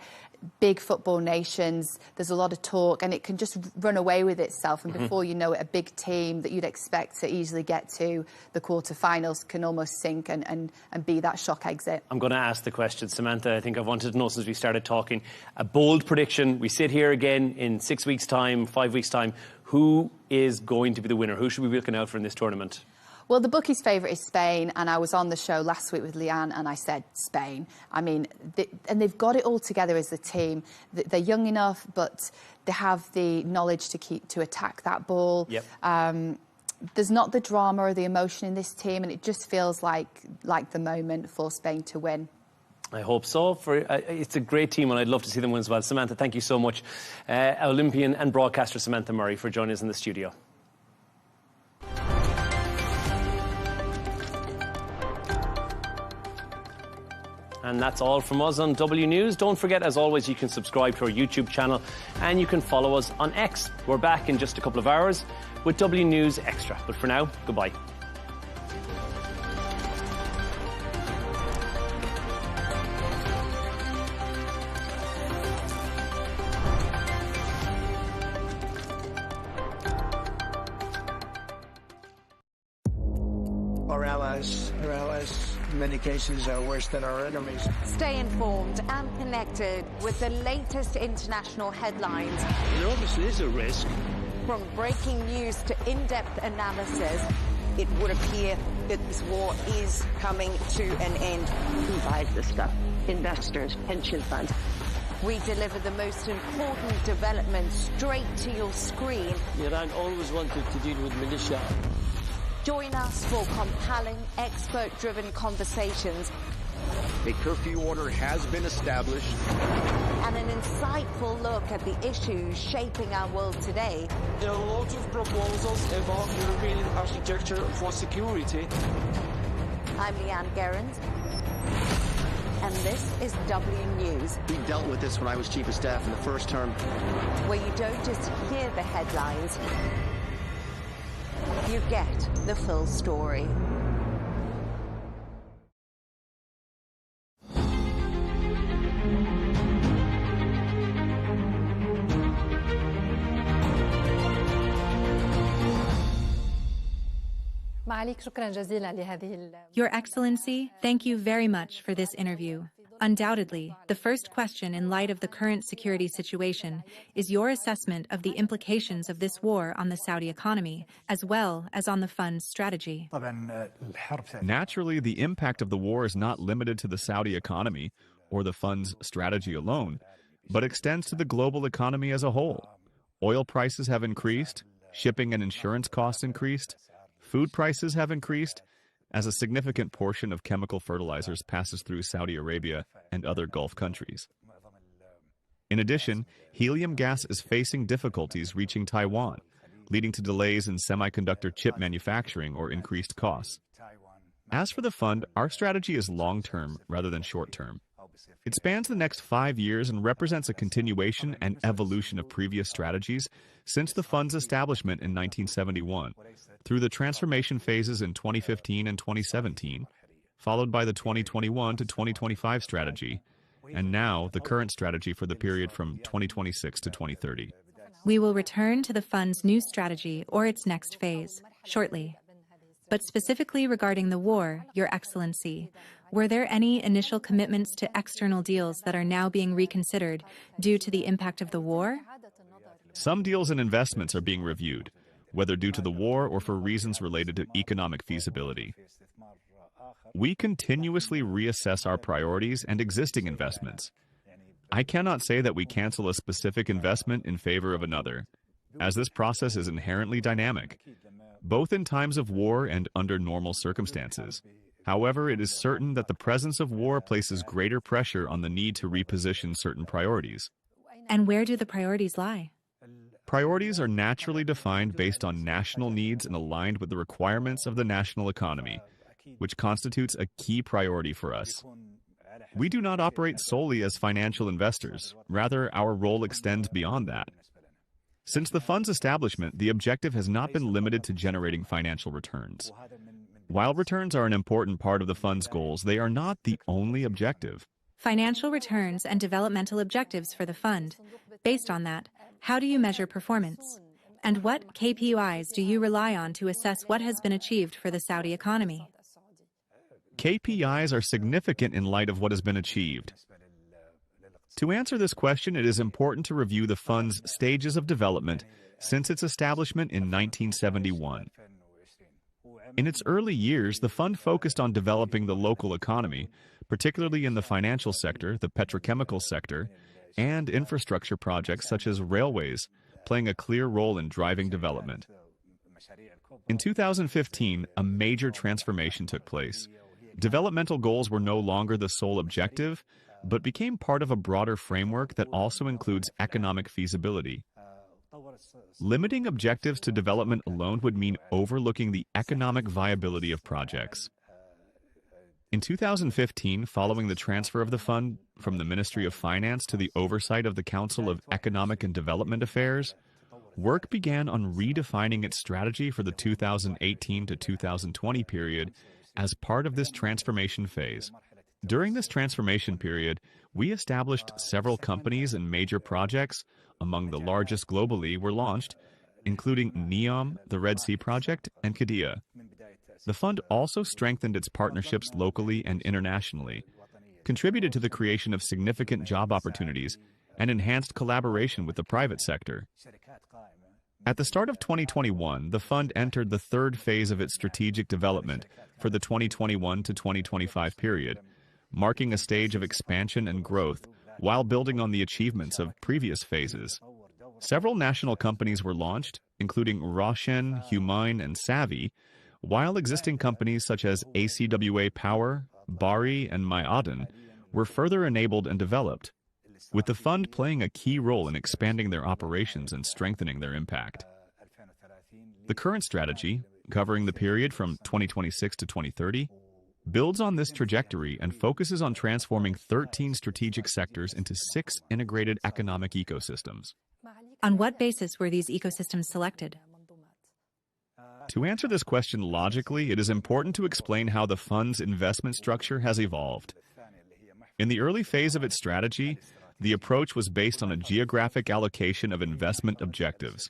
[SPEAKER 9] big football nations, there's a lot of talk and it can just run away with itself. And before you know it, a big team that you'd expect to easily get to the quarterfinals can almost sink and be that shock exit.
[SPEAKER 1] I'm going to ask the question, Samantha. I think I've wanted to know since we started talking. A bold prediction. We sit here again in 6 weeks' time, 5 weeks' time. Who is going to be the winner? Who should we be looking out for in this tournament?
[SPEAKER 9] Well, the bookies' favourite is Spain, and I was on the show last week with Leigh Ann, and I said Spain. I mean, they've got it all together as a team. They're young enough, but they have the knowledge to attack that ball.
[SPEAKER 1] Yep.
[SPEAKER 9] there's not the drama or the emotion in this team, and it just feels like the moment for Spain to win.
[SPEAKER 1] I hope so. It's a great team, and I'd love to see them win as well. Samantha, thank you so much. Olympian and broadcaster Samantha Murray for joining us in the studio. And that's all from us on W News. Don't forget, as always, you can subscribe to our YouTube channel and you can follow us on X. We're back in just a couple of hours with W News Extra. But for now, goodbye.
[SPEAKER 10] Our allies, in many cases, are worse than our enemies.
[SPEAKER 11] Stay informed and connected with the latest international headlines.
[SPEAKER 10] There obviously is a risk.
[SPEAKER 11] From breaking news to in-depth analysis.
[SPEAKER 12] It would appear that this war is coming to an end. Who buys this stuff? Investors, pension funds.
[SPEAKER 11] We deliver the most important developments straight to your screen.
[SPEAKER 10] Iran always wanted to deal with militia.
[SPEAKER 11] Join us for compelling, expert-driven conversations.
[SPEAKER 13] A curfew order has been established.
[SPEAKER 11] And an insightful look at the issues shaping our world today.
[SPEAKER 14] There are lots of proposals about European architecture for security.
[SPEAKER 11] I'm Leigh Ann Gerrans. And this is W News.
[SPEAKER 13] We dealt with this when I was Chief of Staff in the first term.
[SPEAKER 11] Where you don't just hear the headlines, you get the full story.
[SPEAKER 15] Your Excellency, thank you very much for this interview. Undoubtedly, the first question in light of the current security situation is your assessment of the implications of this war on the Saudi economy, as well as on the fund's strategy.
[SPEAKER 16] Naturally, the impact of the war is not limited to the Saudi economy or the fund's strategy alone, but extends to the global economy as a whole. Oil prices have increased, shipping and insurance costs increased, food prices have increased, as a significant portion of chemical fertilizers passes through Saudi Arabia and other Gulf countries. In addition, helium gas is facing difficulties reaching Taiwan, leading to delays in semiconductor chip manufacturing or increased costs. As for the fund, our strategy is long-term rather than short-term. It spans the next 5 years and represents a continuation and evolution of previous strategies since the fund's establishment in 1971, through the transformation phases in 2015 and 2017, followed by the 2021 to 2025 strategy, and now the current strategy for the period from 2026 to 2030.
[SPEAKER 15] We will return to the fund's new strategy or its next phase shortly. But specifically regarding the war, Your Excellency, were there any initial commitments to external deals that are now being reconsidered due to the impact of the war?
[SPEAKER 16] Some deals and investments are being reviewed, whether due to the war or for reasons related to economic feasibility. We continuously reassess our priorities and existing investments. I cannot say that we cancel a specific investment in favor of another, as this process is inherently dynamic, both in times of war and under normal circumstances. However, it is certain that the presence of war places greater pressure on the need to reposition certain priorities.
[SPEAKER 15] And where do the priorities lie?
[SPEAKER 16] Priorities are naturally defined based on national needs and aligned with the requirements of the national economy, which constitutes a key priority for us. We do not operate solely as financial investors. Rather, our role extends beyond that. Since the fund's establishment, the objective has not been limited to generating financial returns. While returns are an important part of the fund's goals, they are not the only objective.
[SPEAKER 15] Financial returns and developmental objectives for the fund. Based on that, how do you measure performance? And what KPIs do you rely on to assess what has been achieved for the Saudi economy?
[SPEAKER 16] KPIs are significant in light of what has been achieved. To answer this question, it is important to review the fund's stages of development since its establishment in 1971. In its early years, the fund focused on developing the local economy, particularly in the financial sector, the petrochemical sector, and infrastructure projects such as railways, playing a clear role in driving development. In 2015, a major transformation took place. Developmental goals were no longer the sole objective, but became part of a broader framework that also includes economic feasibility. Limiting objectives to development alone would mean overlooking the economic viability of projects. In 2015, following the transfer of the fund from the Ministry of Finance to the oversight of the Council of Economic and Development Affairs, work began on redefining its strategy for the 2018 to 2020 period as part of this transformation phase. During this transformation period, we established several companies and major projects. Among the largest globally were launched, including NEOM, the Red Sea Project, and Qiddiya. The fund also strengthened its partnerships locally and internationally, contributed to the creation of significant job opportunities, and enhanced collaboration with the private sector. At the start of 2021, the fund entered the third phase of its strategic development for the 2021 to 2025 period, marking a stage of expansion and growth while building on the achievements of previous phases. Several national companies were launched, including Roshen, Humine, and Savvy, while existing companies such as ACWA Power, Bari, and Ma'aden were further enabled and developed, with the fund playing a key role in expanding their operations and strengthening their impact. The current strategy, covering the period from 2026 to 2030, builds on this trajectory and focuses on transforming 13 strategic sectors into 6 integrated economic ecosystems.
[SPEAKER 15] On what basis were these ecosystems selected?
[SPEAKER 16] To answer this question logically, it is important to explain how the fund's investment structure has evolved. In the early phase of its strategy, the approach was based on a geographic allocation of investment objectives.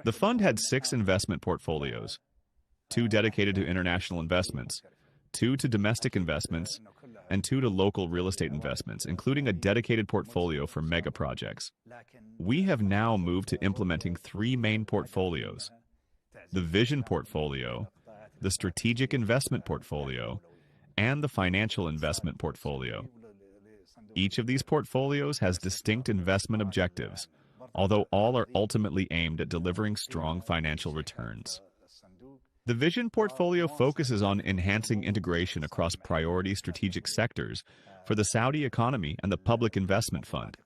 [SPEAKER 16] The fund had 6 investment portfolios, 2 dedicated to international investments, 2 to domestic investments, and 2 to local real estate investments, including a dedicated portfolio for mega projects. We have now moved to implementing 3 main portfolios: the Vision Portfolio, the Strategic Investment Portfolio, and the Financial Investment Portfolio. Each of these portfolios has distinct investment objectives, although all are ultimately aimed at delivering strong financial returns. The Vision Portfolio focuses on enhancing integration across priority strategic sectors for the Saudi economy and the Public Investment Fund.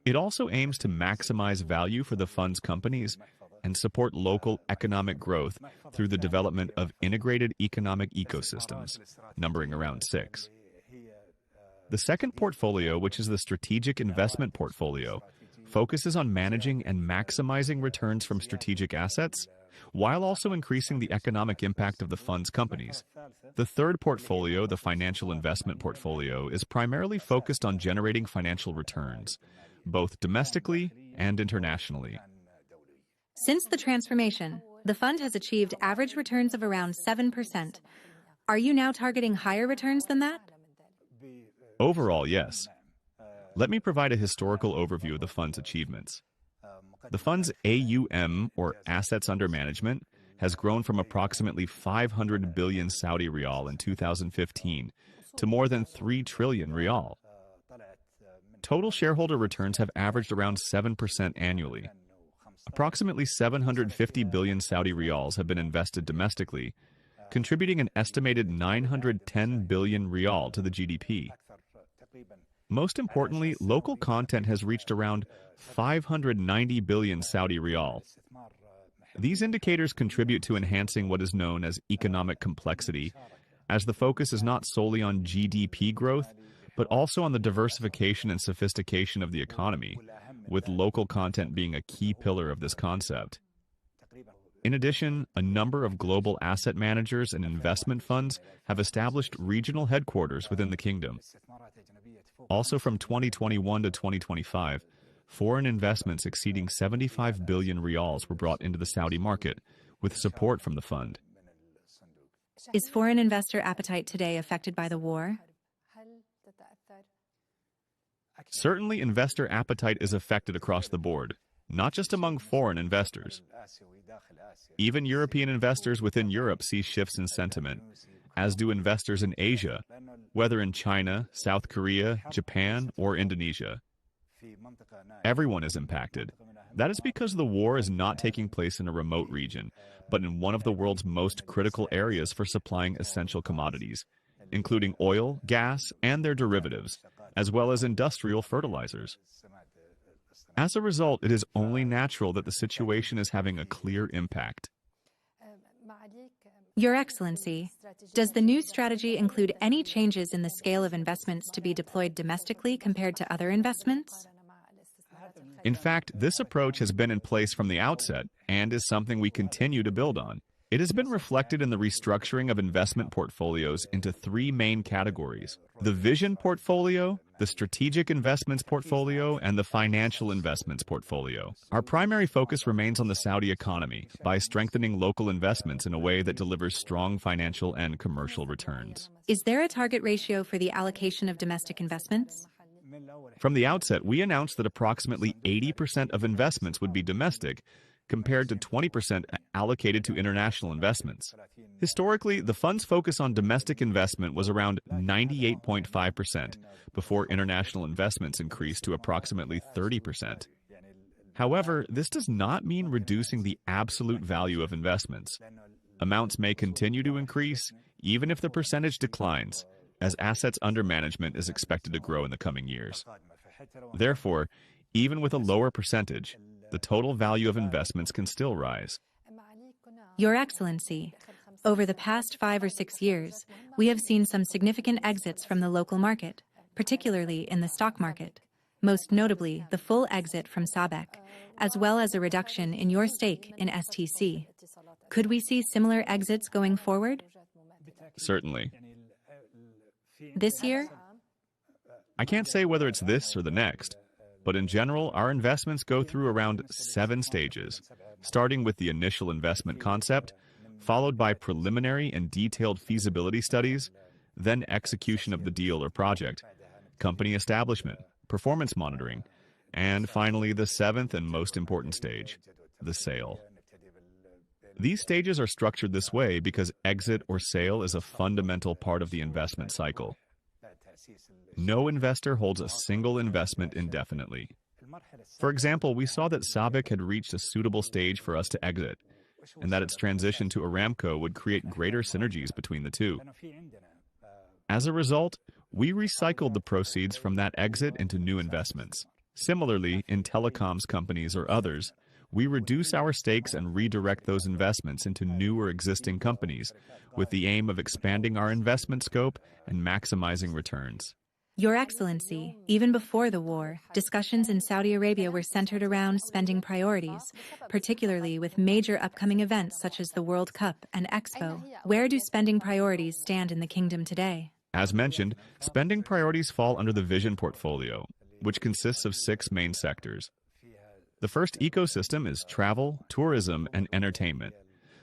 [SPEAKER 16] It also aims to maximize value for the fund's companies and support local economic growth through the development of integrated economic ecosystems, numbering around 6. The second portfolio, which is the Strategic Investment Portfolio, focuses on managing and maximizing returns from strategic assets, while also increasing the economic impact of the fund's companies. The third portfolio, the Financial Investment Portfolio, is primarily focused on generating financial returns, both domestically and internationally.
[SPEAKER 15] Since the transformation, the fund has achieved average returns of around 7%. Are you now targeting higher returns than that?
[SPEAKER 16] Overall, yes. Let me provide a historical overview of the fund's achievements. The fund's AUM, or Assets Under Management, has grown from approximately 500 billion Saudi riyal in 2015 to more than 3 trillion riyal. Total shareholder returns have averaged around 7% annually. Approximately 750 billion Saudi riyals have been invested domestically, contributing an estimated 910 billion riyal to the GDP. Most importantly, local content has reached around 590 billion Saudi riyal. These indicators contribute to enhancing what is known as economic complexity, as the focus is not solely on GDP growth, but also on the diversification and sophistication of the economy, with local content being a key pillar of this concept. In addition, a number of global asset managers and investment funds have established regional headquarters within the kingdom. Also, from 2021 to 2025, foreign investments exceeding 75 billion riyals were brought into the Saudi market, with support from the fund.
[SPEAKER 15] Is foreign investor appetite today affected by the war?
[SPEAKER 16] Certainly, investor appetite is affected across the board, not just among foreign investors. Even European investors within Europe see shifts in sentiment, as do investors in Asia, whether in China, South Korea, Japan, or Indonesia. Everyone is impacted. That is because the war is not taking place in a remote region, but in one of the world's most critical areas for supplying essential commodities, including oil, gas, and their derivatives, as well as industrial fertilizers. As a result, it is only natural that the situation is having a clear impact.
[SPEAKER 15] Your Excellency, does the new strategy include any changes in the scale of investments to be deployed domestically compared to other investments?
[SPEAKER 16] In fact, this approach has been in place from the outset and is something we continue to build on. It has been reflected in the restructuring of investment portfolios into three main categories: the Vision Portfolio, the Strategic Investments Portfolio, and the Financial Investments Portfolio. Our primary focus remains on the Saudi economy by strengthening local investments in a way that delivers strong financial and commercial returns.
[SPEAKER 15] Is there a target ratio for the allocation of domestic investments?
[SPEAKER 16] From the outset, we announced that approximately 80% of investments would be domestic, compared to 20% allocated to international investments. Historically, the fund's focus on domestic investment was around 98.5%, before international investments increased to approximately 30%. However, this does not mean reducing the absolute value of investments. Amounts may continue to increase, even if the percentage declines, as assets under management is expected to grow in the coming years. Therefore, even with a lower percentage, the total value of investments can still rise.
[SPEAKER 15] Your Excellency, over the past 5 or 6 years, we have seen some significant exits from the local market, particularly in the stock market, most notably the full exit from SABEC, as well as a reduction in your stake in STC. Could we see similar exits going forward?
[SPEAKER 16] Certainly.
[SPEAKER 15] This year?
[SPEAKER 16] I can't say whether it's this or the next, but in general, our investments go through around 7 stages, starting with the initial investment concept, followed by preliminary and detailed feasibility studies, then execution of the deal or project, company establishment, performance monitoring, and finally the 7th and most important stage, the sale. These stages are structured this way because exit or sale is a fundamental part of the investment cycle. No investor holds a single investment indefinitely. For example, we saw that SABEC had reached a suitable stage for us to exit, and that its transition to Aramco would create greater synergies between the two. As a result, we recycled the proceeds from that exit into new investments. Similarly, in telecoms companies or others, we reduce our stakes and redirect those investments into new or existing companies, with the aim of expanding our investment scope and maximizing returns.
[SPEAKER 15] Your Excellency, even before the war, discussions in Saudi Arabia were centered around spending priorities, particularly with major upcoming events such as the World Cup and Expo. Where do spending priorities stand in the kingdom today?
[SPEAKER 16] As mentioned, spending priorities fall under the Vision Portfolio, which consists of 6 main sectors. The first ecosystem is travel, tourism, and entertainment.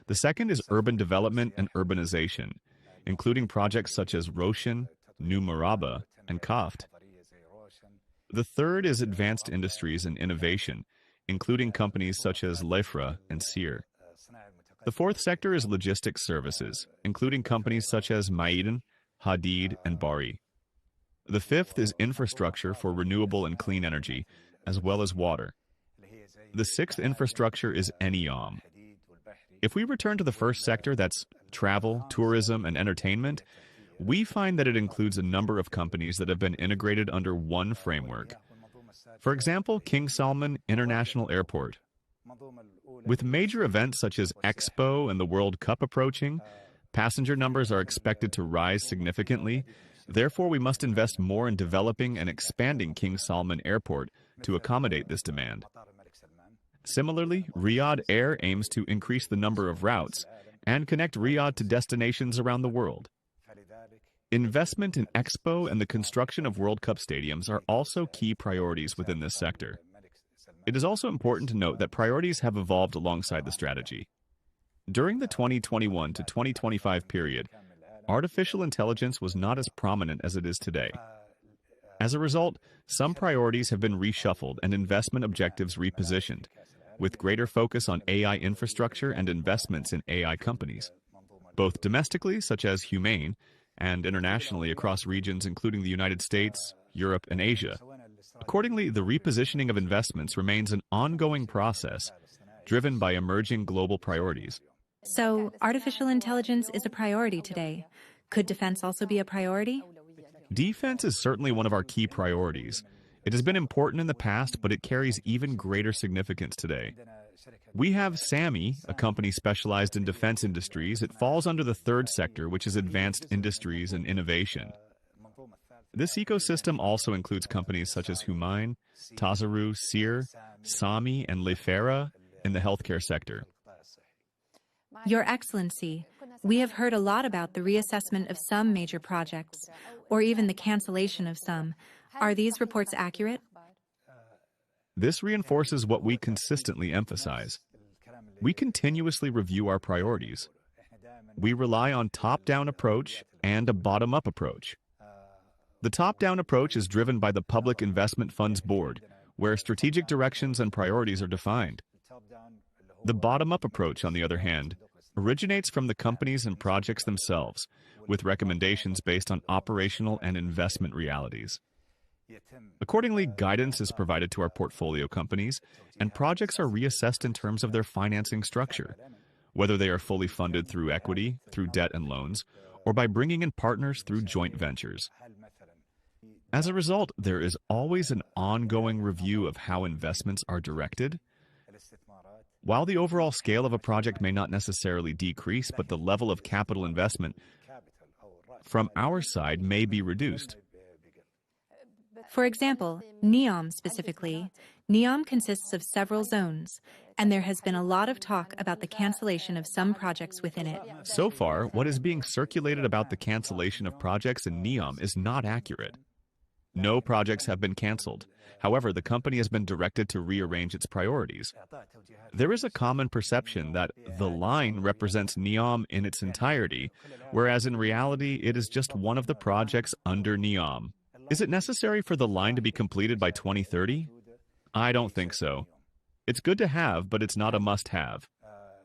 [SPEAKER 16] The second is urban development and urbanization, including projects such as Roshan, New Maraba, and Kaft. The third is advanced industries and innovation, including companies such as Lefra and Sear. The fourth sector is logistics services, including companies such as Maiden, Hadid, and Bari. The fifth is infrastructure for renewable and clean energy, as well as water. The sixth infrastructure is NEOM. If we return to the first sector, that's travel, tourism, and entertainment, we find that it includes a number of companies that have been integrated under one framework. For example, King Salman International Airport. With major events such as Expo and the World Cup approaching, passenger numbers are expected to rise significantly. Therefore, we must invest more in developing and expanding King Salman Airport to accommodate this demand. Similarly, Riyadh Air aims to increase the number of routes and connect Riyadh to destinations around the world. Investment in Expo and the construction of World Cup stadiums are also key priorities within this sector. It is also important to note that priorities have evolved alongside the strategy. During the 2021 to 2025 period, artificial intelligence was not as prominent as it is today. As a result, some priorities have been reshuffled and investment objectives repositioned, with greater focus on AI infrastructure and investments in AI companies, both domestically, such as Humane, and internationally across regions including the United States, Europe, and Asia. Accordingly, the repositioning of investments remains an ongoing process, driven by emerging global priorities.
[SPEAKER 15] So, artificial intelligence is a priority today. Could defense also be a priority?
[SPEAKER 16] Defense is certainly one of our key priorities. It has been important in the past, but it carries even greater significance today. We have SAMI, a company specialized in defense industries. It falls under the third sector, which is advanced industries and innovation. This ecosystem also includes companies such as Humain, Tazaru, Sear, SAMI, and Lefera in the healthcare sector.
[SPEAKER 15] Your Excellency, we have heard a lot about the reassessment of some major projects, or even the cancellation of some. Are these reports accurate?
[SPEAKER 16] This reinforces what we consistently emphasize. We continuously review our priorities. We rely on top-down approach and a bottom-up approach. The top-down approach is driven by the Public Investment Funds Board, where strategic directions and priorities are defined. The bottom-up approach, on the other hand, originates from the companies and projects themselves, with recommendations based on operational and investment realities. Accordingly, guidance is provided to our portfolio companies, and projects are reassessed in terms of their financing structure, whether they are fully funded through equity, through debt and loans, or by bringing in partners through joint ventures. As a result, there is always an ongoing review of how investments are directed. While the overall scale of a project may not necessarily decrease, but the level of capital investment from our side may be reduced.
[SPEAKER 15] For example, NEOM specifically. NEOM consists of several zones, and there has been a lot of talk about the cancellation of some projects within it.
[SPEAKER 16] So far, what is being circulated about the cancellation of projects in NEOM is not accurate. No projects have been canceled. However, the company has been directed to rearrange its priorities. There is a common perception that the line represents NEOM in its entirety, whereas in reality, it is just one of the projects under NEOM. Is it necessary for the line to be completed by 2030? I don't think so. It's good to have, but it's not a must-have.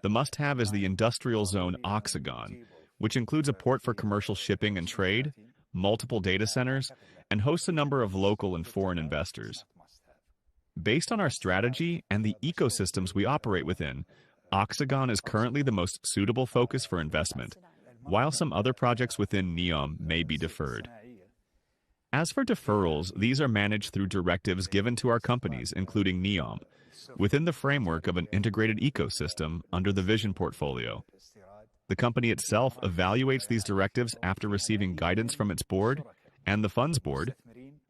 [SPEAKER 16] The must-have is the industrial zone Oxagon, which includes a port for commercial shipping and trade, multiple data centers, and hosts a number of local and foreign investors. Based on our strategy and the ecosystems we operate within, Oxagon is currently the most suitable focus for investment, while some other projects within NEOM may be deferred. As for deferrals, these are managed through directives given to our companies, including NEOM, within the framework of an integrated ecosystem under the Vision portfolio. The company itself evaluates these directives after receiving guidance from its board and the funds board,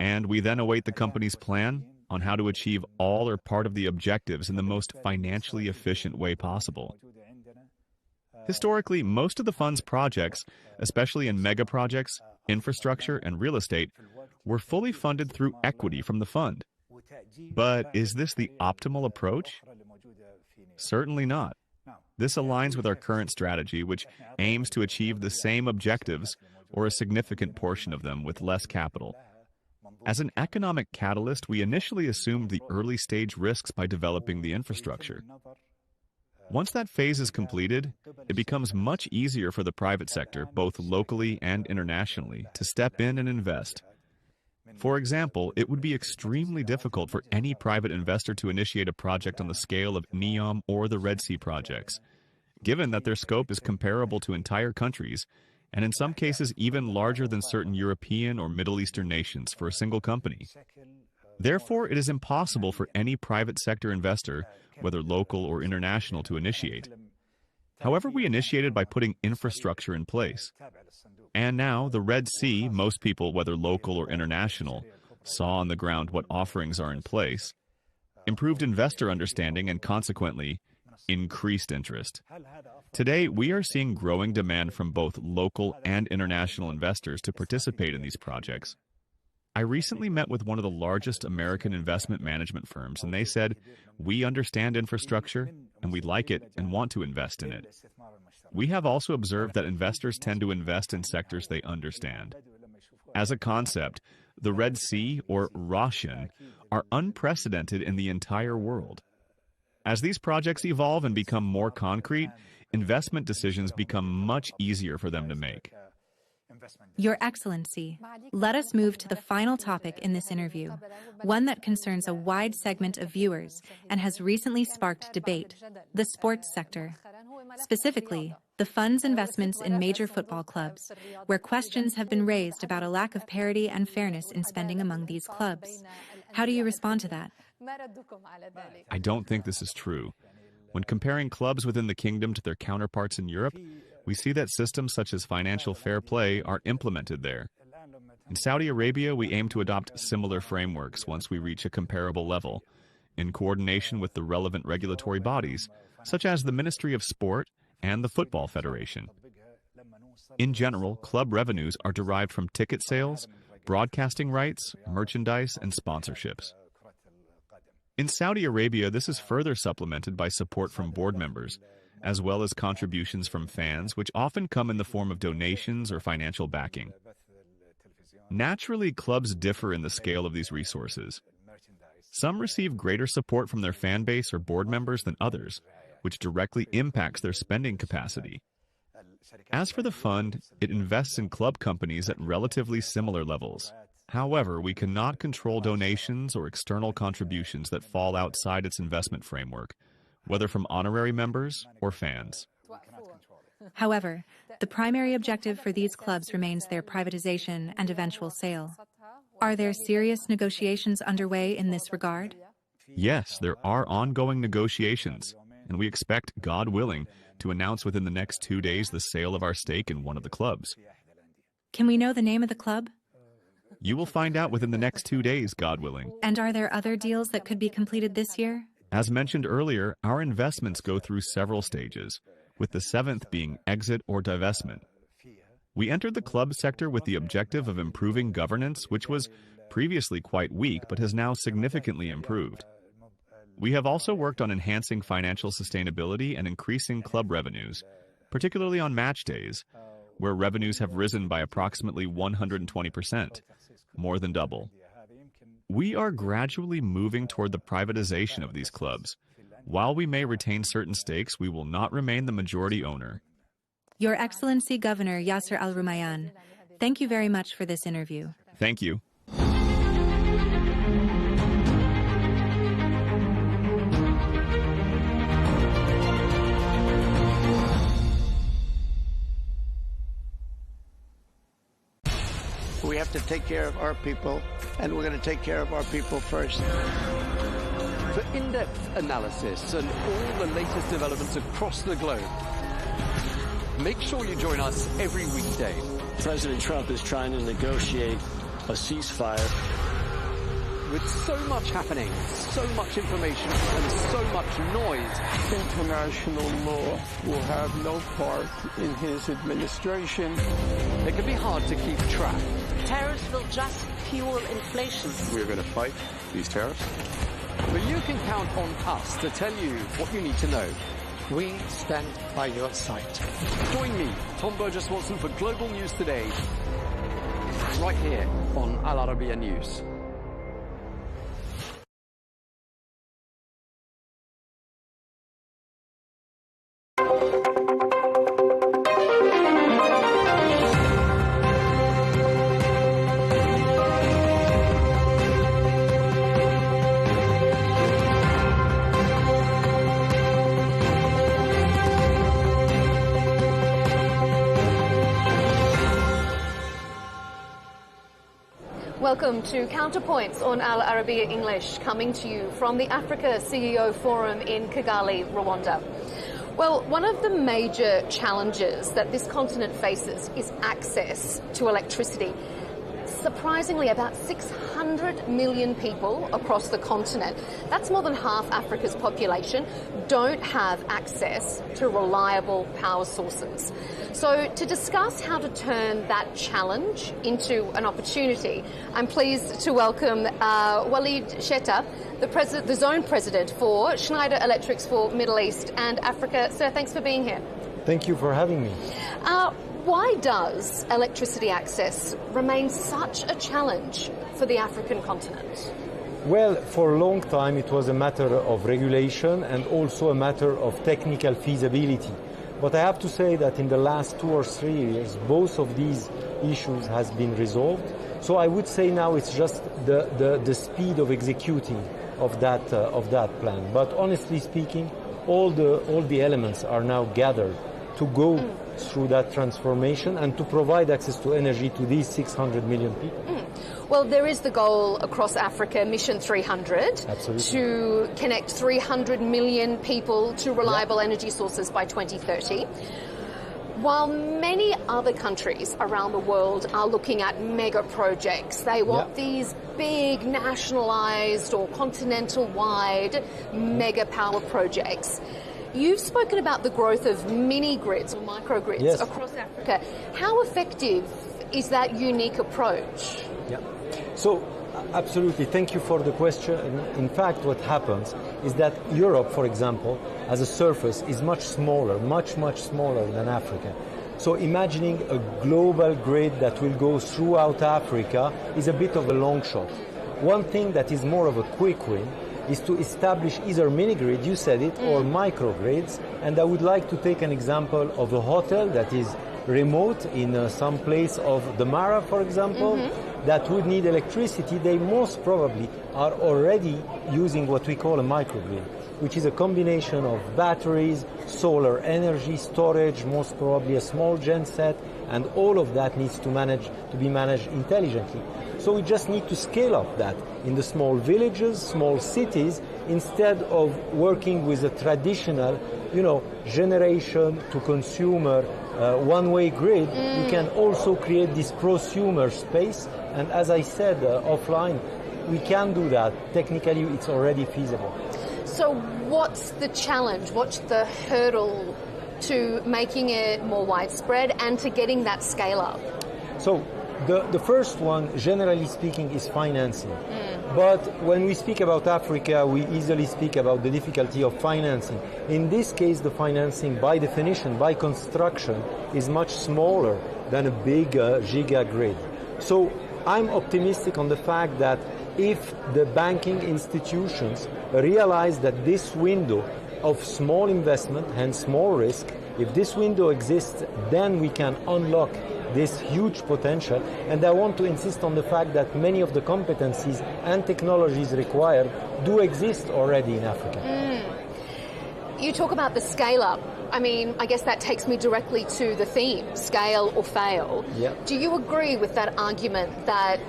[SPEAKER 16] and we then await the company's plan on how to achieve all or part of the objectives in the most financially efficient way possible. Historically, most of the fund's projects, especially in mega projects, infrastructure, and real estate, were fully funded through equity from the fund. But is this the optimal approach? Certainly not. This aligns with our current strategy, which aims to achieve the same objectives or a significant portion of them with less capital. As an economic catalyst, we initially assumed the early-stage risks by developing the infrastructure. Once that phase is completed, it becomes much easier for the private sector, both locally and internationally, to step in and invest. For example, it would be extremely difficult for any private investor to initiate a project on the scale of NEOM or the Red Sea projects, given that their scope is comparable to entire countries, and in some cases even larger than certain European or Middle Eastern nations for a single company. Therefore, it is impossible for any private sector investor, whether local or international, to initiate. However, we initiated by putting infrastructure in place. And now, the Red Sea, most people, whether local or international, saw on the ground what offerings are in place, improved investor understanding, and consequently, increased interest. Today, we are seeing growing demand from both local and international investors to participate in these projects. I recently met with one of the largest American investment management firms, and they said, "We understand infrastructure, and we like it and want to invest in it." We have also observed that investors tend to invest in sectors they understand. As a concept, the Red Sea, or Roshan, are unprecedented in the entire world. As these projects evolve and become more concrete, investment decisions become much easier for them to make.
[SPEAKER 15] Your Excellency, let us move to the final topic in this interview, one that concerns a wide segment of viewers and has recently sparked debate, the sports sector. Specifically, the fund's investments in major football clubs, where questions have been raised about a lack of parity and fairness in spending among these clubs. How do you respond to that?
[SPEAKER 16] I don't think this is true. When comparing clubs within the kingdom to their counterparts in Europe, we see that systems such as financial fair play are implemented there. In Saudi Arabia, we aim to adopt similar frameworks once we reach a comparable level, in coordination with the relevant regulatory bodies, such as the Ministry of Sport and the Football Federation. In general, club revenues are derived from ticket sales, broadcasting rights, merchandise, and sponsorships. In Saudi Arabia, this is further supplemented by support from board members, as well as contributions from fans, which often come in the form of donations or financial backing. Naturally, clubs differ in the scale of these resources. Some receive greater support from their fan base or board members than others, which directly impacts their spending capacity. As for the fund, it invests in club companies at relatively similar levels. However, we cannot control donations or external contributions that fall outside its investment framework, whether from honorary members or fans.
[SPEAKER 15] However, the primary objective for these clubs remains their privatization and eventual sale. Are there serious negotiations underway in this regard?
[SPEAKER 16] Yes, there are ongoing negotiations, and we expect, God willing, to announce within the next 2 days the sale of our stake in one of the clubs.
[SPEAKER 15] Can we know the name of the club?
[SPEAKER 16] You will find out within the next 2 days, God willing.
[SPEAKER 15] And are there other deals that could be completed this year?
[SPEAKER 16] As mentioned earlier, our investments go through several stages, with the 7th being exit or divestment. We entered the club sector with the objective of improving governance, which was previously quite weak but has now significantly improved. We have also worked on enhancing financial sustainability and increasing club revenues, particularly on match days, where revenues have risen by approximately 120%, more than double. We are gradually moving toward the privatization of these clubs. While we may retain certain stakes, we will not remain the majority owner.
[SPEAKER 15] Your Excellency Governor Yasser Al-Rumayyan, thank you very much for this interview.
[SPEAKER 16] Thank you.
[SPEAKER 10] We have to take care of our people, and we're going to take care of our people first.
[SPEAKER 13] For in-depth analysis and all the latest developments across the globe, make sure you join us every weekday.
[SPEAKER 17] President Trump is trying to negotiate a ceasefire.
[SPEAKER 13] With so much happening, so much information, and so much noise,
[SPEAKER 10] International law will have no part in his administration.
[SPEAKER 13] It can be hard to keep track.
[SPEAKER 18] Tariffs will just fuel inflation.
[SPEAKER 13] We're going to fight these tariffs. But you can count on us to tell you what you need to know.
[SPEAKER 10] We stand by your side.
[SPEAKER 13] Join me, Tom Burges Watson, for Global News Today, right here on Al Arabiya News.
[SPEAKER 19] Welcome to Counterpoints on Al Arabiya English, coming to you from the Africa CEO Forum in Kigali, Rwanda. Well, one of the major challenges that this continent faces is access to electricity. Surprisingly, about 600 million people across the continent, that's more than half Africa's population, don't have access to reliable power sources. So to discuss how to turn that challenge into an opportunity, I'm pleased to welcome Walid Sheta, the Zone President for Schneider Electrics for Middle East and Africa. Sir, thanks for being here.
[SPEAKER 20] Thank you for having me.
[SPEAKER 19] Why does electricity access remain such a challenge for the African continent?
[SPEAKER 20] Well, for a long time it was a matter of regulation and also a matter of technical feasibility. But I have to say that in the last 2 or 3 years, both of these issues has been resolved. So I would say now it's just the speed of executing of that plan. But honestly speaking, all the elements are now gathered to go through that transformation and to provide access to energy to these 600 million people.
[SPEAKER 19] Well, there is the goal across Africa, Mission 300,
[SPEAKER 20] Absolutely.
[SPEAKER 19] to connect 300 million people to reliable energy sources by 2030. While many other countries around the world are looking at mega projects, they want these big nationalised or continental-wide mega power projects. You've spoken about the growth of mini-grids or microgrids across Africa. How effective is that unique approach?
[SPEAKER 20] Yeah. So, absolutely. Thank you for the question. In fact, what happens is that Europe, for example, as a surface, is much smaller, much smaller than Africa. So imagining a global grid that will go throughout Africa is a bit of a long shot. One thing that is more of a quick win is to establish either mini-grid, you said it, or microgrids. And I would like to take an example of a hotel that is remote in some place of the Mara, for example, that would need electricity. They most probably are already using what we call a microgrid, which is a combination of batteries, solar energy, storage, most probably a small genset, and all of that needs to be managed intelligently. So we just need to scale up that in the small villages, small cities, instead of working with a traditional, generation to consumer one-way grid. You can also create this prosumer space. And as I said offline, we can do that. Technically, it's already feasible.
[SPEAKER 19] So what's the challenge? What's the hurdle to making it more widespread and to getting that scale up?
[SPEAKER 20] So the first one, generally speaking, is financing. But when we speak about Africa, we easily speak about the difficulty of financing. In this case, the financing, by definition, by construction, is much smaller than a big giga grid. So I'm optimistic on the fact that if the banking institutions realize that this window of small investment, hence small risk, if this window exists, then we can unlock this huge potential. And I want to insist on the fact that many of the competencies and technologies required do exist already in Africa.
[SPEAKER 19] You talk about the scale up. I mean, I guess that takes me directly to the theme, scale or fail. Do you agree with that argument that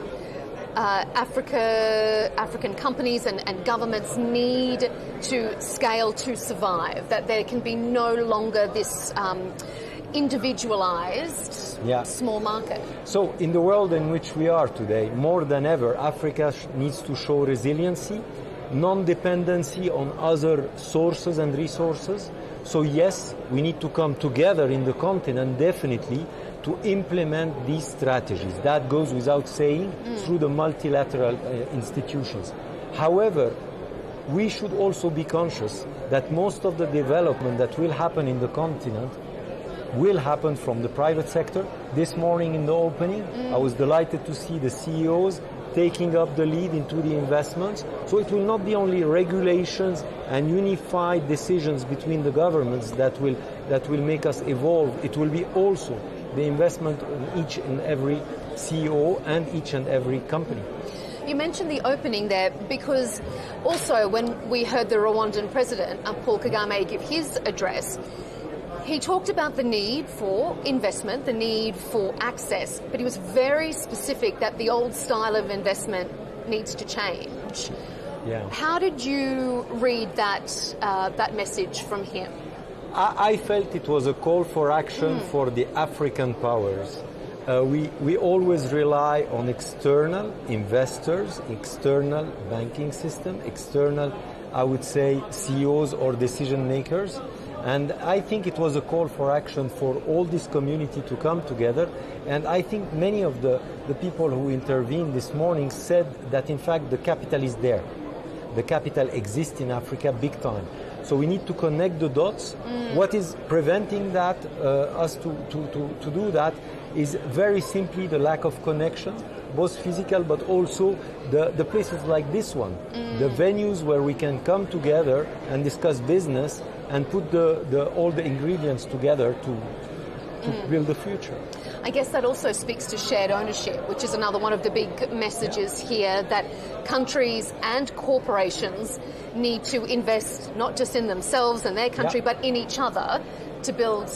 [SPEAKER 19] African companies and governments need to scale to survive, that there can be no longer this individualized small market?
[SPEAKER 20] So in the world in which we are today, more than ever, Africa needs to show resiliency, non-dependency on other sources and resources. So yes, we need to come together in the continent, definitely, to implement these strategies. That goes without saying through the multilateral institutions. However, we should also be conscious that most of the development that will happen in the continent will happen from the private sector. This morning in the opening, I was delighted to see the CEOs taking up the lead into the investments. So it will not be only regulations and unified decisions between the governments that will make us evolve. It will be also the investment in each and every CEO and each and every company.
[SPEAKER 19] You mentioned the opening there because also when we heard the Rwandan president, Paul Kagame, give his address, he talked about the need for investment, the need for access, but he was very specific that the old style of investment needs to change. How did you read that message from him?
[SPEAKER 20] I felt it was a call for action for the African powers. We always rely on external investors, external banking system, external, I would say, CEOs or decision makers. And I think it was a call for action for all this community to come together. And I think many of the people who intervened this morning said that, in fact, the capital is there. The capital exists in Africa big time. So we need to connect the dots. What is preventing that, us to do that, is very simply the lack of connection, both physical but also the places like this one, the venues where we can come together and discuss business and put all the ingredients together to build the future.
[SPEAKER 19] I guess that also speaks to shared ownership, which is another one of the big messages here, that countries and corporations need to invest not just in themselves and their country, but in each other to build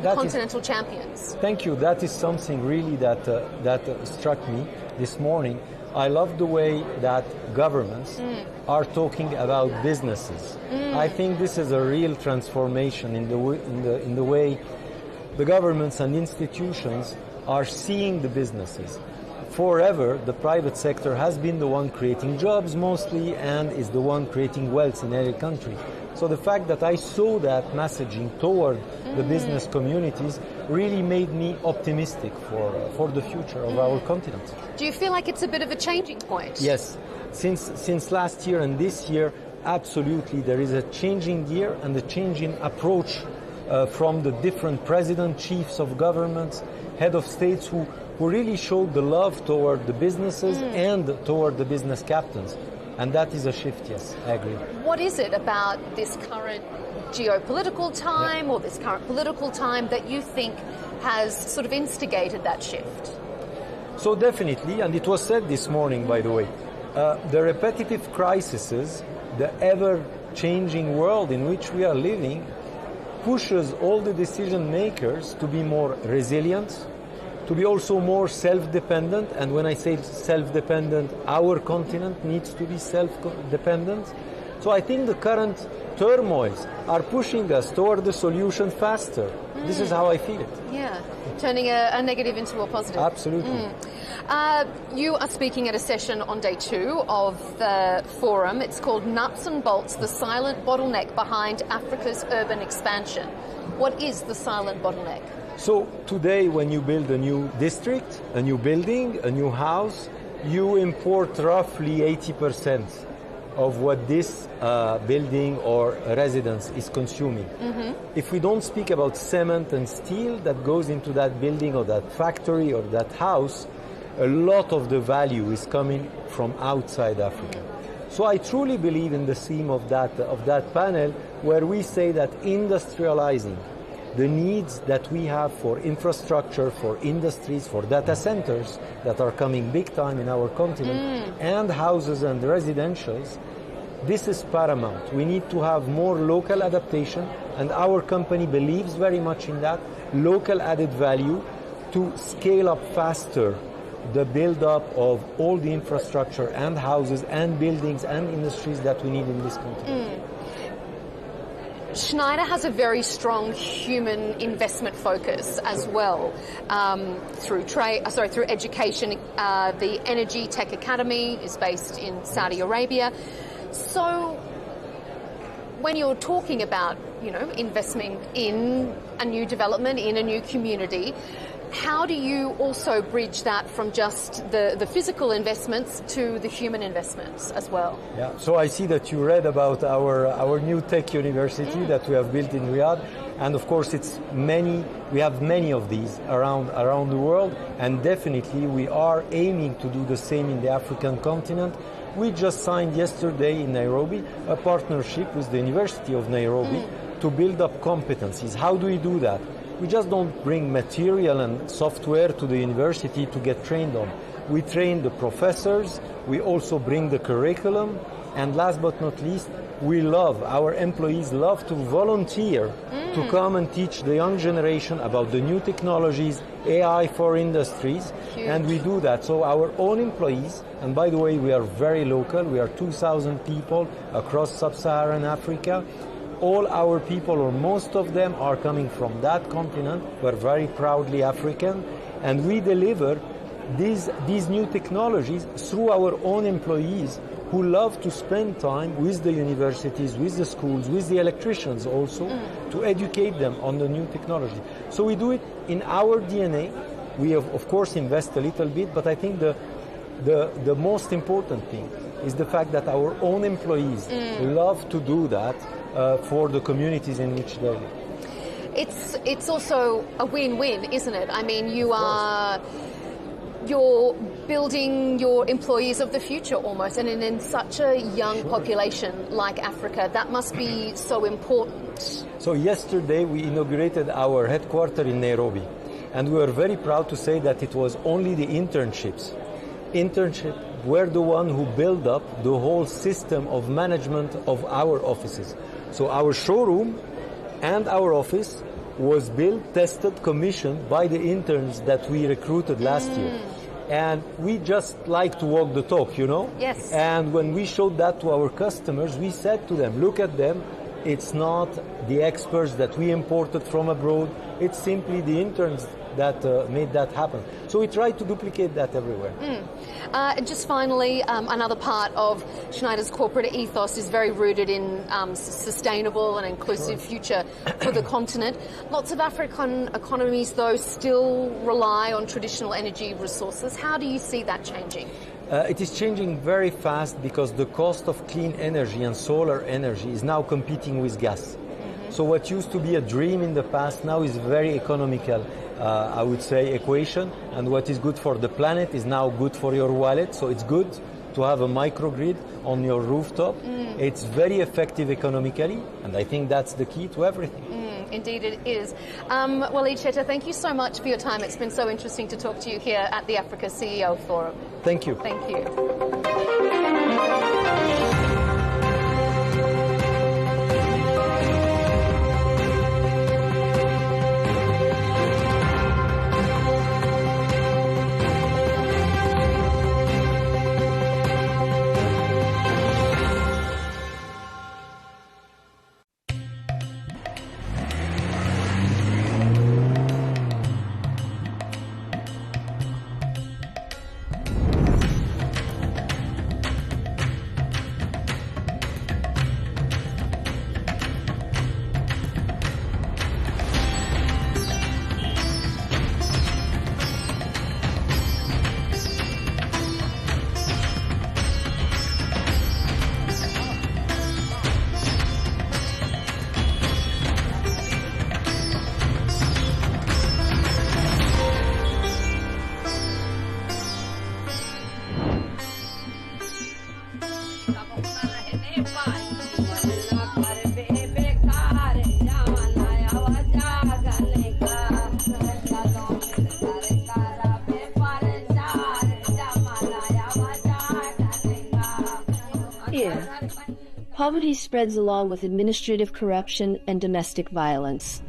[SPEAKER 19] continental champions.
[SPEAKER 20] Thank you. That is something really that struck me this morning. I love the way that governments are talking about businesses. I think this is a real transformation in the way the governments and institutions are seeing the businesses. Forever, the private sector has been the one creating jobs mostly and is the one creating wealth in every country. So the fact that I saw that messaging toward the business communities really made me optimistic for the future of our continent.
[SPEAKER 19] Do you feel like it's a bit of a changing point?
[SPEAKER 20] Yes. Since last year and this year, absolutely, there is a changing gear and a changing approach from the different president, chiefs of governments, head of states who really showed the love toward the businesses and toward the business captains. And that is a shift, yes, I agree.
[SPEAKER 19] What is it about this current geopolitical time or this current political time that you think has sort of instigated that shift?
[SPEAKER 20] So definitely, and it was said this morning, by the way, the repetitive crises, the ever-changing world in which we are living, pushes all the decision makers to be more resilient, to be also more self-dependent. And when I say self-dependent, our continent needs to be self-dependent. So I think the current turmoils are pushing us toward the solution faster. This is how I feel it.
[SPEAKER 19] Yeah, turning a negative into a positive.
[SPEAKER 20] Absolutely.
[SPEAKER 19] You are speaking at a session on day 2 of the forum. It's called Nuts and Bolts, the Silent Bottleneck Behind Africa's Urban Expansion. What is the silent bottleneck?
[SPEAKER 20] So today, when you build a new district, a new building, a new house, you import roughly 80% of what this building or residence is consuming. If we don't speak about cement and steel that goes into that building or that factory or that house, a lot of the value is coming from outside Africa. So I truly believe in the theme of that panel, where we say that industrializing the needs that we have for infrastructure, for industries, for data centers that are coming big time in our continent, and houses and residentials, this is paramount. We need to have more local adaptation, and our company believes very much in that, local added value to scale up faster the build-up of all the infrastructure and houses and buildings and industries that we need in this continent.
[SPEAKER 19] Schneider has a very strong human investment focus as well, through education. The Energy Tech Academy is based in Saudi Arabia. So when you're talking about, investing in a new development, in a new community, how do you also bridge that from just the physical investments to the human investments as well?
[SPEAKER 20] Yeah, so I see that you read about our new tech university that we have built in Riyadh, and of course we have many of these around the world, and definitely we are aiming to do the same in the African continent. We just signed yesterday in Nairobi a partnership with the University of Nairobi to build up competencies. How do we do that? We just don't bring material and software to the university to get trained on. We train the professors, we also bring the curriculum, and last but not least, our employees love to volunteer to come and teach the young generation about the new technologies, AI for industries, and we do that. So our own employees, and by the way, we are very local, we are 2,000 people across sub-Saharan Africa. All our people, or most of them, are coming from that continent. We're very proudly African, and we deliver these new technologies through our own employees who love to spend time with the universities, with the schools, with the electricians also, to educate them on the new technology. So we do it in our DNA. We of course invest a little bit, but I think the most important thing is the fact that our own employees love to do that for the communities in which they live.
[SPEAKER 19] It's also a win-win, isn't it? I mean, you're building your employees of the future almost, and in such a young population like Africa, that must be so important.
[SPEAKER 20] So yesterday we inaugurated our headquarters in Nairobi, And we were very proud to say that it was only the internships. Internship were the one who built up the whole system of management of our offices. So our showroom and our office was built, tested, commissioned by the interns that we recruited last year. And we just like to walk the talk, you know?
[SPEAKER 19] Yes.
[SPEAKER 20] And when we showed that to our customers, we said to them, look at them, it's not the experts that we imported from abroad, it's simply the interns that made that happen. So we try to duplicate that everywhere.
[SPEAKER 19] And just finally, another part of Schneider's corporate ethos is very rooted in sustainable and inclusive future for the continent. Lots of African economies, though, still rely on traditional energy resources. How do you see that changing?
[SPEAKER 20] It is changing very fast because the cost of clean energy and solar energy is now competing with gas. So what used to be a dream in the past now is very economical, I would say, equation. And what is good for the planet is now good for your wallet. So it's good to have a microgrid on your rooftop. It's very effective economically, and I think that's the key to everything.
[SPEAKER 19] Indeed it is. Walid Cheta, thank you so much for your time. It's been so interesting to talk to you here at the Africa CEO Forum.
[SPEAKER 20] Thank you.
[SPEAKER 19] Thank you.
[SPEAKER 21] Poverty spreads along with administrative corruption and domestic violence.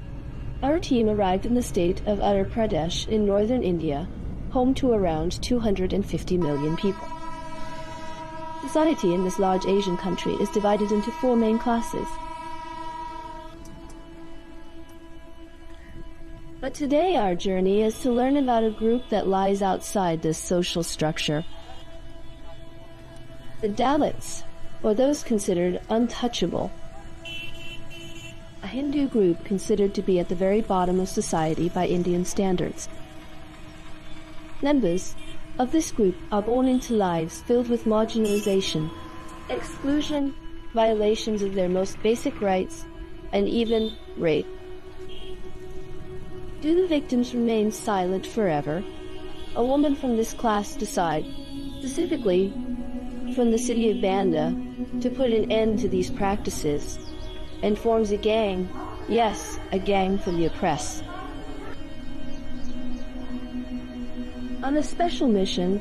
[SPEAKER 21] Our team arrived in the state of Uttar Pradesh in northern India, home to around 250 million people. Society in this large Asian country is divided into 4 main classes. But today our journey is to learn about a group that lies outside this social structure. The Dalits, or those considered untouchable. A Hindu group considered to be at the very bottom of society by Indian standards. Members of this group are born into lives filled with marginalization, exclusion, violations of their most basic rights, and even rape. Do the victims remain silent forever? A woman from this class decides, specifically from the city of Banda, to put an end to these practices, and forms a gang, yes, a gang for the oppressed. On a special mission,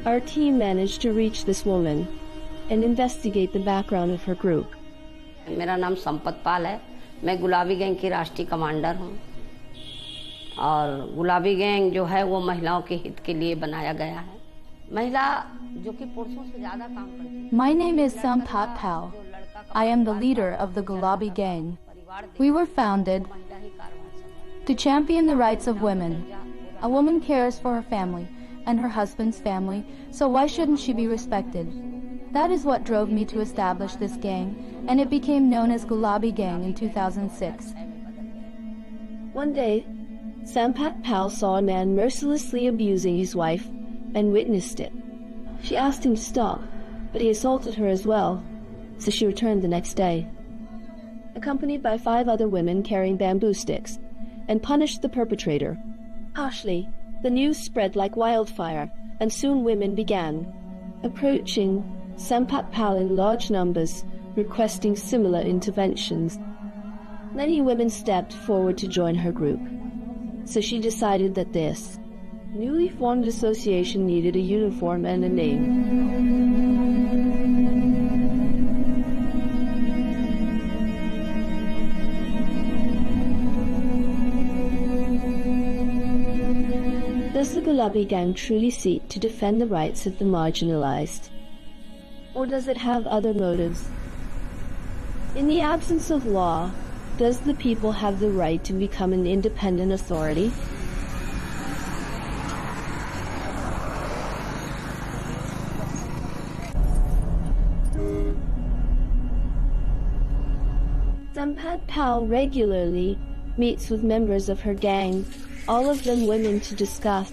[SPEAKER 21] our team managed to reach this woman and investigate the background of her group.
[SPEAKER 22] मेरा नाम संपत पाल है, मैं गुलाबी gang की राष्ट्रीय commander हूँ, और गुलाबी गैंग जो है वो महिलाओं के हित के लिए बनाया गया है. महिला जो कि पुरुषों से ज़्यादा काम करती है.
[SPEAKER 23] My name is Sampat Pal. I am the leader of the Gulabi gang. We were founded to champion the rights of women. A woman cares for her family and her husband's family, so why shouldn't she be respected? That is what drove me to establish this gang, and it became known as Gulabi Gang in 2006.
[SPEAKER 21] One day, Sampat Pal saw a man mercilessly abusing his wife and witnessed it. She asked him to stop, but he assaulted her as well, so she returned the next day, accompanied by 5 other women carrying bamboo sticks, and punished the perpetrator. Harshly, the news spread like wildfire, and soon women began approaching Sampat Pal in large numbers, requesting similar interventions. Many women stepped forward to join her group. So she decided that this newly formed association needed a uniform and a name. Does the Gulabi Gang truly seek to defend the rights of the marginalized? Or does it have other motives? In the absence of law, does the people have the right to become an independent authority? Sampat Pal regularly meets with members of her gang, all of them women, to discuss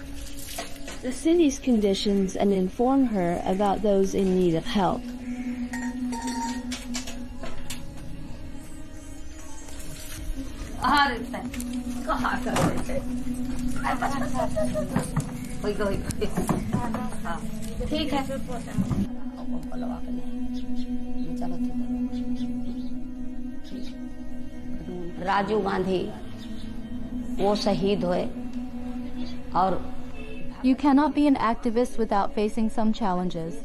[SPEAKER 21] the city's conditions and inform her about those in need of help.
[SPEAKER 22] Rajiv Gandhi वो शहीद हुए और
[SPEAKER 23] You cannot be an activist without facing some challenges.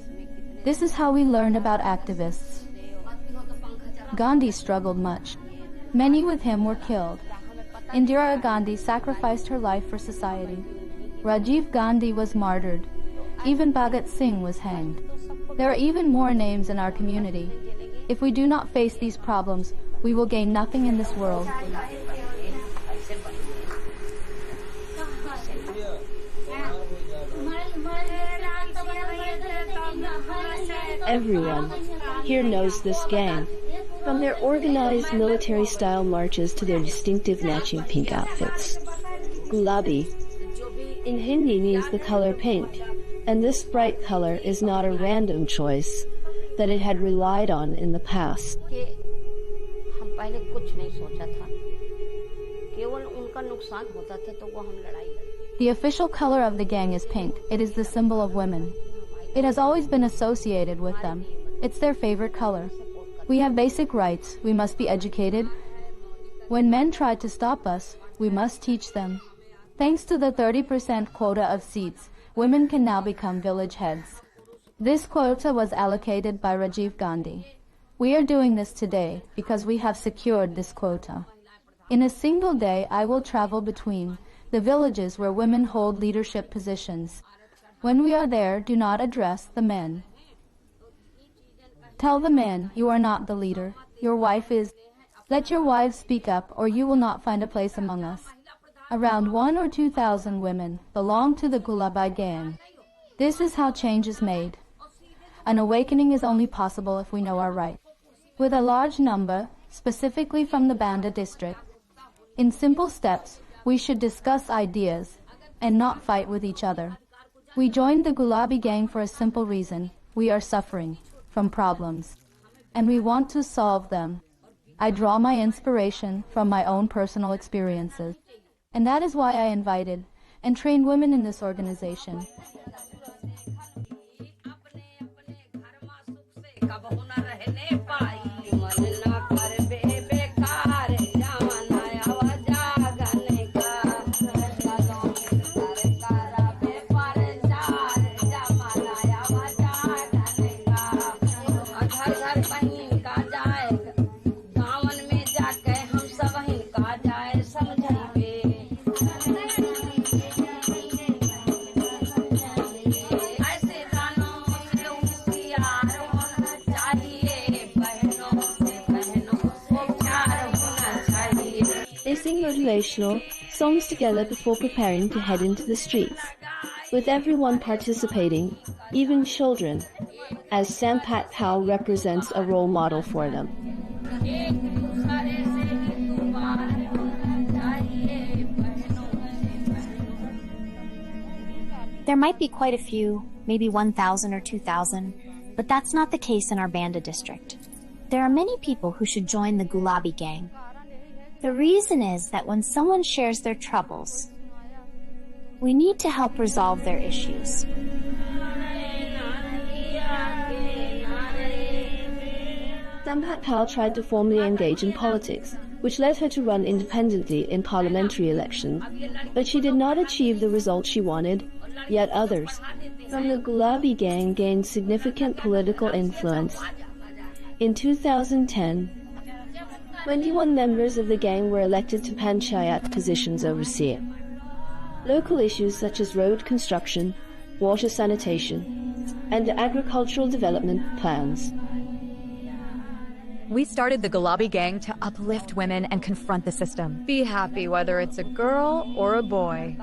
[SPEAKER 23] This is how we learned about activists. Gandhi struggled much. Many with him were killed. Indira Gandhi sacrificed her life for society. Rajiv Gandhi was martyred. Even Bhagat Singh was hanged. There are even more names in our community. If we do not face these problems, we will gain nothing in this world.
[SPEAKER 21] Everyone here knows this gang, from their organized military-style marches to their distinctive matching pink outfits. Gulabi in Hindi means the color pink, and this bright color is not a random choice that it had relied on in the past.
[SPEAKER 23] The official color of the gang is pink. It is the symbol of women. It has always been associated with them. It's their favorite color. We have basic rights. We must be educated. When men try to stop us, we must teach them. Thanks to the 30% quota of seats, women can now become village heads. This quota was allocated by Rajiv Gandhi. We are doing this today because we have secured this quota. In a single day, I will travel between the villages where women hold leadership positions. When we are there, do not address the men. Tell the men, you are not the leader. Your wife is. Let your wives speak up, or you will not find a place among us. Around 1,000 or 2,000 women belong to the Gulabi gang. This is how change is made. An awakening is only possible if we know our rights. With a large number, specifically from the Banda district, in simple steps, we should discuss ideas and not fight with each other. We joined the Gulabi gang for a simple reason. We are suffering from problems, and we want to solve them. I draw my inspiration from my own personal experiences, and that is why I invited and trained women in this organization.
[SPEAKER 21] They sing motivational songs together before preparing to head into the streets, with everyone participating, even children, as Sampat Pal represents a role model for them.
[SPEAKER 2] There might be quite a few, maybe 1,000 or 2,000, but that's not the case in our Banda district. There are many people who should join the Gulabi gang. The reason is that when someone shares their troubles, we need to help resolve their issues.
[SPEAKER 21] Sampat Pal tried to formally engage in politics, which led her to run independently in parliamentary elections, but she did not achieve the result she wanted, yet others from the Gulabi gang gained significant political influence. In 2010, 21 members of the gang were elected to panchayat positions overseas. Local issues such as road construction, water sanitation, and agricultural development plans.
[SPEAKER 3] We started the Gulabi gang to uplift women and confront the system. Be happy whether it's a girl or a boy.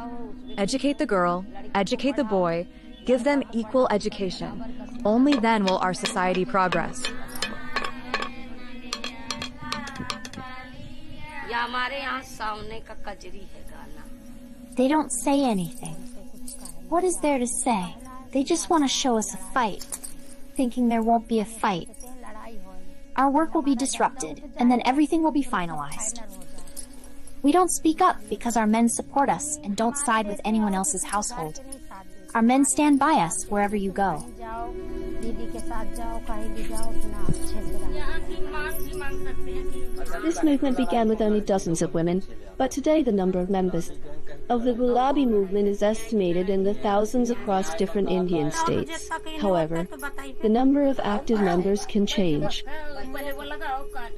[SPEAKER 3] Educate the girl, educate the boy, give them equal education. Only then will our society progress.
[SPEAKER 2] They don't say anything. What is there to say? They just want to show us a fight, thinking there won't be a fight. Our work will be disrupted, and then everything will be finalized. We don't speak up because our men support us and don't side with anyone else's household. Our men stand by us wherever you go.
[SPEAKER 21] This movement began with only dozens of women, but today the number of members of the Gulabi movement is estimated in the thousands across different Indian states. However, the number of active members can change.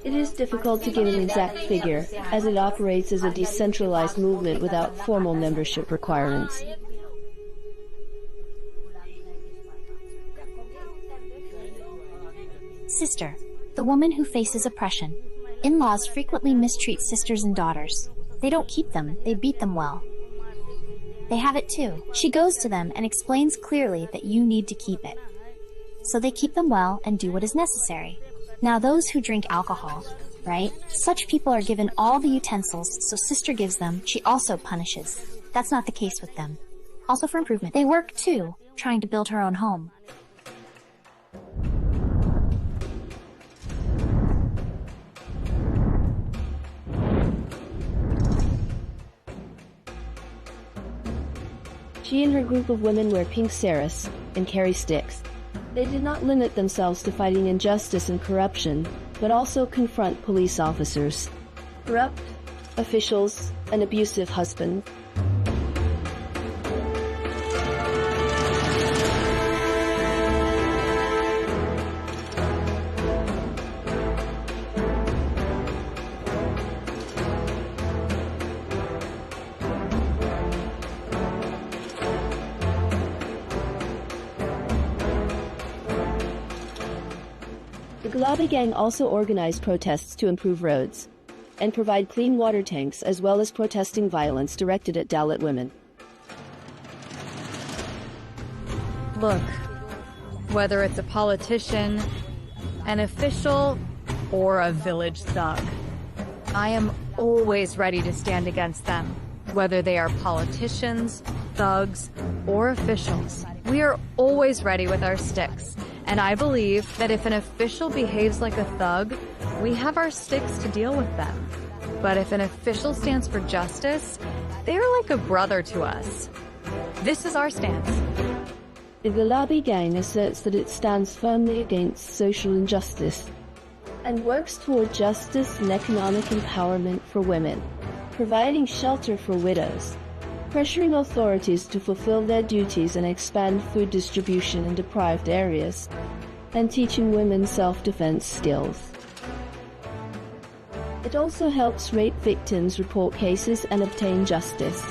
[SPEAKER 21] It is difficult to give an exact figure, as it operates as a decentralized movement without formal membership requirements.
[SPEAKER 2] Sister, the woman who faces oppression. In-laws frequently mistreat sisters and daughters. They don't keep them, they beat them well. They have it too. She goes to them and explains clearly that you need to keep it. So they keep them well and do what is necessary. Now those who drink alcohol, right? Such people are given all the utensils, so sister gives them, she also punishes. That's not the case with them. Also for improvement. They work too, trying to build her own home.
[SPEAKER 21] She and her group of women wear pink saris and carry sticks. They did not limit themselves to fighting injustice and corruption, but also confront police officers, corrupt officials, and abusive husbands. The Gulabi gang also organized protests to improve roads and provide clean water tanks, as well as protesting violence directed at Dalit women.
[SPEAKER 3] Look, whether it's a politician, an official, or a village thug, I am always ready to stand against them, whether they are politicians, thugs, or officials. We are always ready with our sticks. And I believe that if an official behaves like a thug, we have our sticks to deal with them. But if an official stands for justice, they are like a brother to us. This is our stance.
[SPEAKER 21] The Gulabi gang asserts that it stands firmly against social injustice and works toward justice and economic empowerment for women, providing shelter for widows, pressuring authorities to fulfill their duties and expand food distribution in deprived areas, and teaching women self-defense skills. It also helps rape victims report cases and obtain justice.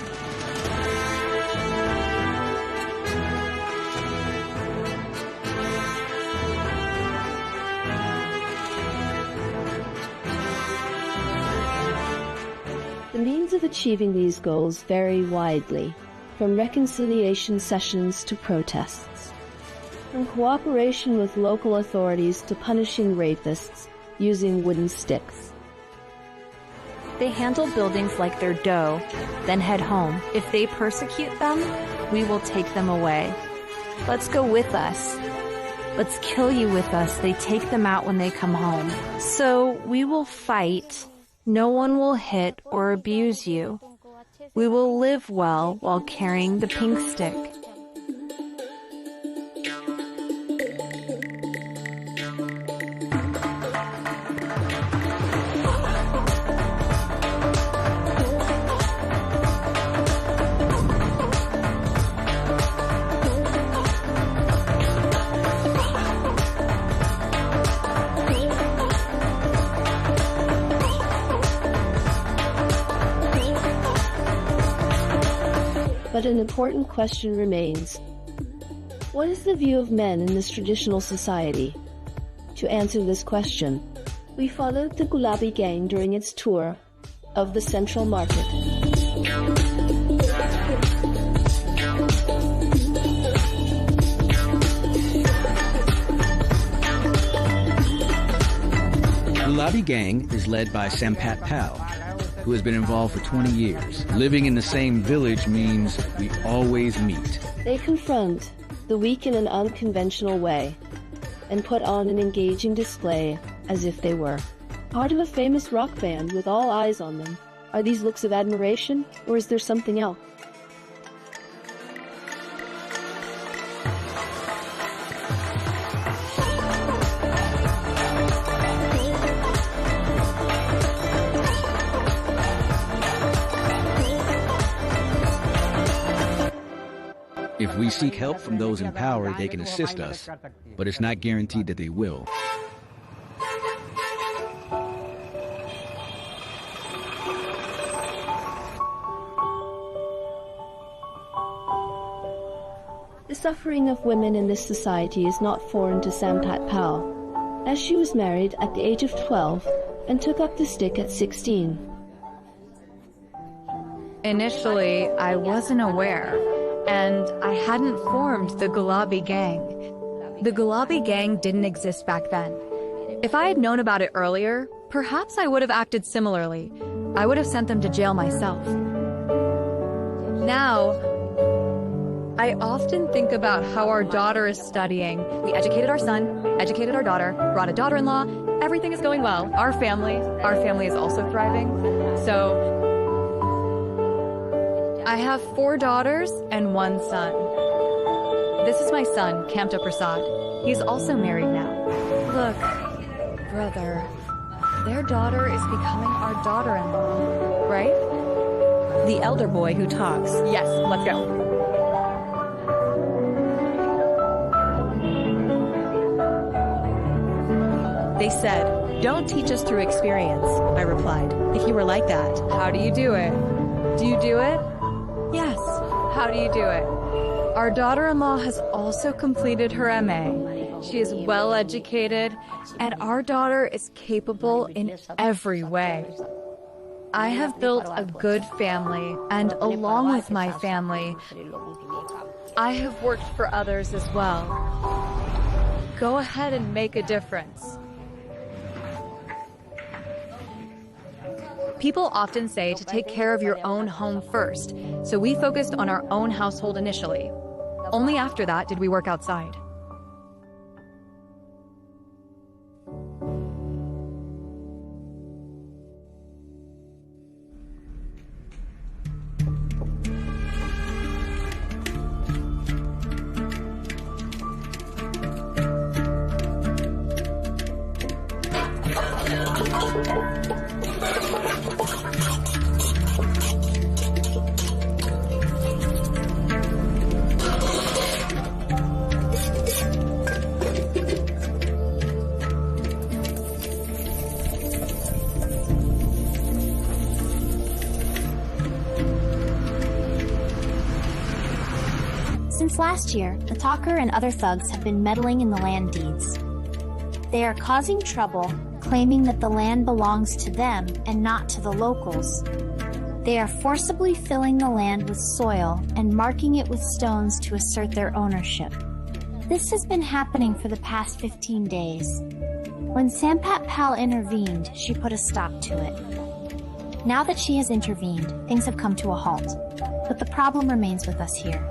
[SPEAKER 21] The means of achieving these goals vary widely, from reconciliation sessions to protests, from cooperation with local authorities to punishing rapists using wooden sticks.
[SPEAKER 3] They handle buildings like their dough, then head home. If they persecute them, we will take them away. Let's go with us. Let's kill you with us. They take them out when they come home. So we will fight. No one will hit or abuse you. We will live well while carrying the pink stick.
[SPEAKER 21] But an important question remains. What is the view of men in this traditional society? To answer this question, we followed the Gulabi gang during its tour of the Central Market.
[SPEAKER 5] Gulabi gang is led by Sampat Pal, who has been involved for 20 years. Living in the same village means we always meet.
[SPEAKER 21] They confront the weak in an unconventional way and put on an engaging display as if they were part of a famous rock band with all eyes on them. Are these looks of admiration, or is there something else?
[SPEAKER 5] If we seek help from those in power, they can assist us, but it's not guaranteed that they will.
[SPEAKER 21] The suffering of women in this society is not foreign to Sampat Pal, as she was married at the age of 12 and took up the stick at 16.
[SPEAKER 3] Initially, I wasn't aware, and I hadn't formed the Gulabi gang. The Gulabi gang didn't exist back then. If I had known about it earlier, perhaps I would have acted similarly. I would have sent them to jail myself. Now, I often think about how our daughter is studying. We educated our son, educated our daughter, brought a daughter-in-law. Everything is going well. Our family is also thriving. So I have 4 daughters and 1 son. This is my son, Kamta Prasad. He's also married now. Look, brother, their daughter is becoming our daughter-in-law, right?
[SPEAKER 15] The elder boy who talks.
[SPEAKER 3] Yes, let's go.
[SPEAKER 15] They said, "Don't teach us through experience," I replied. "If you were like that."
[SPEAKER 3] How do you do it? Do you do it?
[SPEAKER 15] Yes.
[SPEAKER 3] How do you do it? Our daughter-in-law has also completed her MA. She is well educated, and our daughter is capable in every way. I have built a good family, and along with my family, I have worked for others as well. Go ahead and make a difference. People often say to take care of your own home first, so we focused on our own household initially. Only after that did we work outside.
[SPEAKER 2] Since last year, the talker and other thugs have been meddling in the land deeds. They are causing trouble, claiming that the land belongs to them and not to the locals. They are forcibly filling the land with soil and marking it with stones to assert their ownership. This has been happening for the past 15 days. When Sampat Pal intervened, she put a stop to it. Now that she has intervened, things have come to a halt. But the problem remains with us here.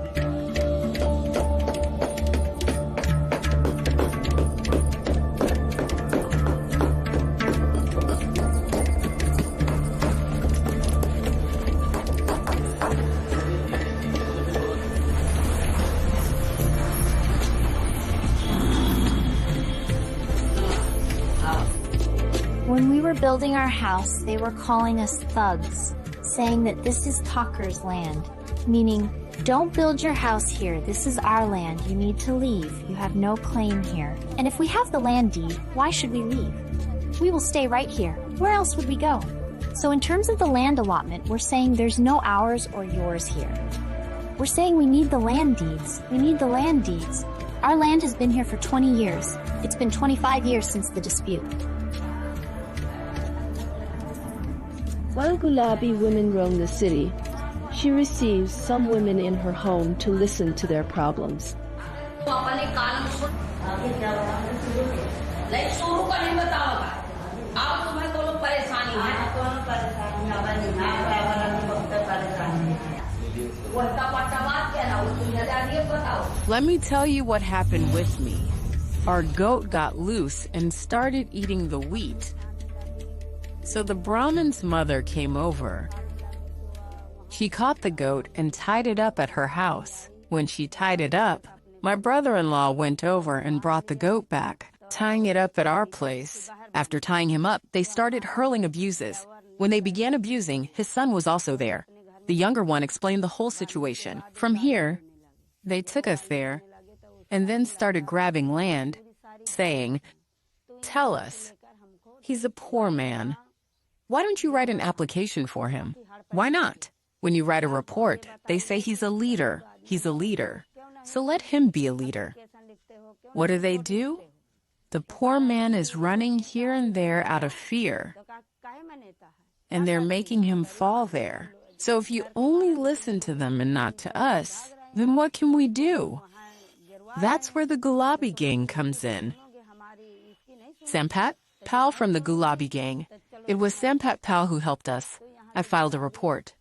[SPEAKER 2] When we were building our house, they were calling us thugs, saying that this is talker's land, meaning, don't build your house here, this is our land, you need to leave, you have no claim here. And if we have the land deed, why should we leave? We will stay right here, where else would we go? So in terms of the land allotment, we're saying there's no ours or yours here. We're saying we need the land deeds. We need the land deeds. Our land has been here for 20 years. It's been 25 years since the dispute.
[SPEAKER 21] While Gulabi women roam the city, she receives some women in her home to listen to their problems.
[SPEAKER 4] Let me tell you what happened with me. Our goat got loose and started eating the wheat. So the Brahmin's mother came over. She caught the goat and tied it up at her house. When she tied it up, my brother-in-law went over and brought the goat back, tying it up at our place. After tying him up, they started hurling abuses. When they began abusing, his son was also there. The younger one explained the whole situation. From here, they took us there and then started grabbing land, saying, "Tell us, he's a poor man. Why don't you write an application for him? Why not? When you write a report, they say he's a leader. He's a leader. So let him be a leader." What do? The poor man is running here and there out of fear, and they're making him fall there. So if you only listen to them and not to us, then what can we do? That's where the Gulabi gang comes in. Sampat Pal from the Gulabi gang. It was Sampat Pal who helped us. I filed a report.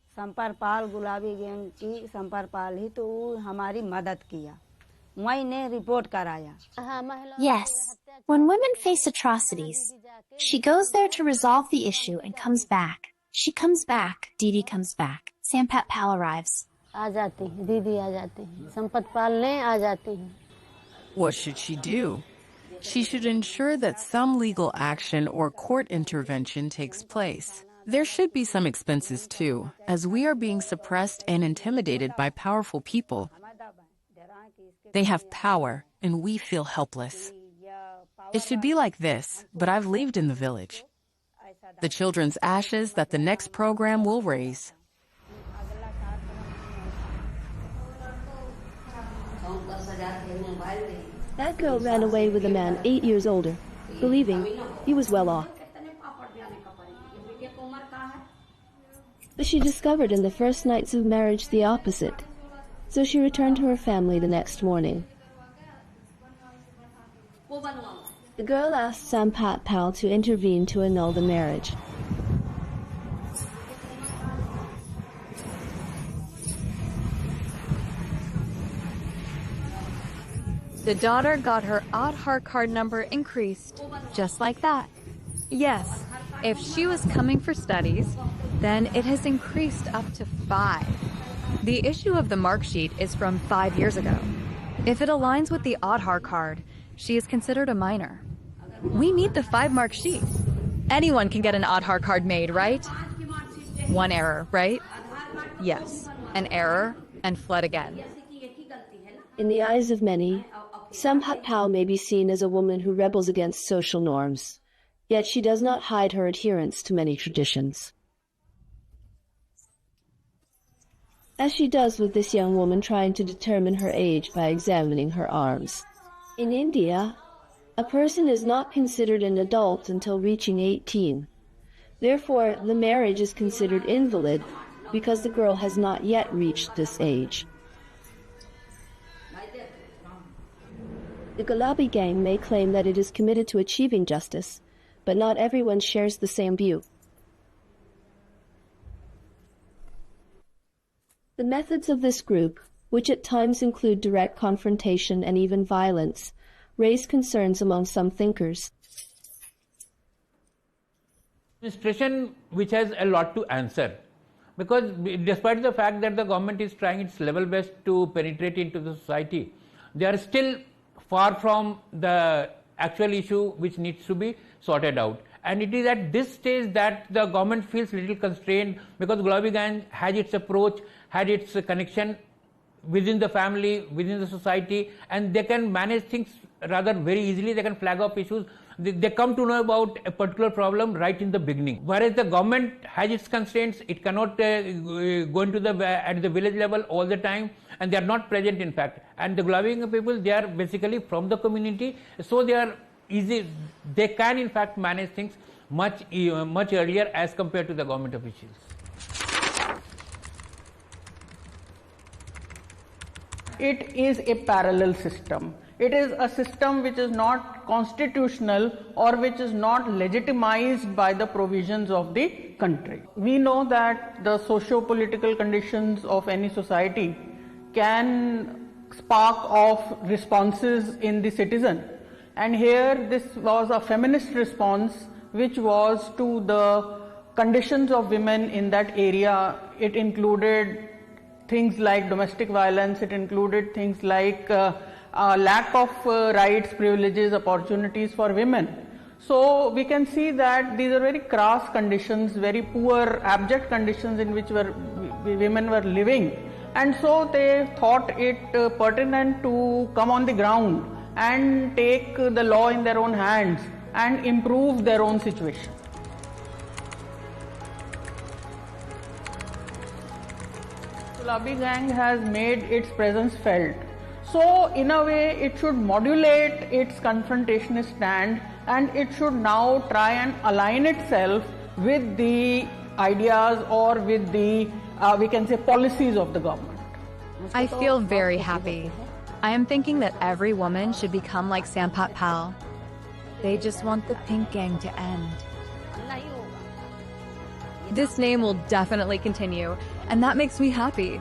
[SPEAKER 2] Yes, when women face atrocities, she goes there to resolve the issue and comes back. She comes back. Didi comes back. Sampat Pal arrives.
[SPEAKER 4] What should she do? She should ensure that some legal action or court intervention takes place. There should be some expenses too, as we are being suppressed and intimidated by powerful people. They have power, and we feel helpless. It should be like this, but I've lived in the village. The children's ashes that the next program will raise.
[SPEAKER 21] That girl ran away with a man 8 years older, believing he was well off. But she discovered in the first nights of marriage the opposite, so she returned to her family the next morning. The girl asked Sampat Pal to intervene to annul the marriage.
[SPEAKER 3] The daughter got her Aadhaar card number increased, just like that. Yes, if she was coming for studies, then it has increased up to 5. The issue of the mark sheet is from 5 years ago. If it aligns with the Aadhaar card, she is considered a minor. We need the 5 mark sheet. Anyone can get an Aadhaar card made, right? One error, right? Yes, an error, and fled again.
[SPEAKER 21] In the eyes of many, Sampat Pal may be seen as a woman who rebels against social norms, yet she does not hide her adherence to many traditions. As she does with this young woman trying to determine her age by examining her arms. In India, a person is not considered an adult until reaching 18. Therefore, the marriage is considered invalid because the girl has not yet reached this age. The Gulabi gang may claim that it is committed to achieving justice, but not everyone shares the same view. The methods of this group, which at times include direct confrontation and even violence, raise concerns among some thinkers.
[SPEAKER 6] Administration which has a lot to answer, because despite the fact that the government is trying its level best to penetrate into the society, they are still far from the actual issue which needs to be sorted out. And it is at this stage that the government feels little constrained, because Gulabi gang has its approach, had its connection within the family, within the society, and they can manage things rather very easily. They can flag off issues. They come to know about a particular problem right in the beginning. Whereas the government has its constraints, it cannot go into at the village level all the time, and they are not present in fact. And the Gulabi Gang people, they are basically from the community, so they are easy. They can in fact manage things much earlier as compared to the government officials.
[SPEAKER 7] It is a parallel system. It is a system which is not constitutional or which is not legitimized by the provisions of the country. We know that the socio-political conditions of any society can spark off responses in the citizen. And here this was a feminist response which was to the conditions of women in that area. It included things like domestic violence, it included things like lack of rights, privileges, opportunities for women. So we can see that these are very crass conditions, very poor, abject conditions in which women were living. And so they thought it pertinent to come on the ground and take the law in their own hands and improve their own situation. Gulabi Gang has made its presence felt. So in a way it should modulate its confrontationist stand, and it should now try and align itself with the ideas or with the, we can say, policies of the government.
[SPEAKER 3] I feel very happy. I am thinking that every woman should become like Sampat Pal. They just want the pink gang to end. This name will definitely continue, and that makes me happy.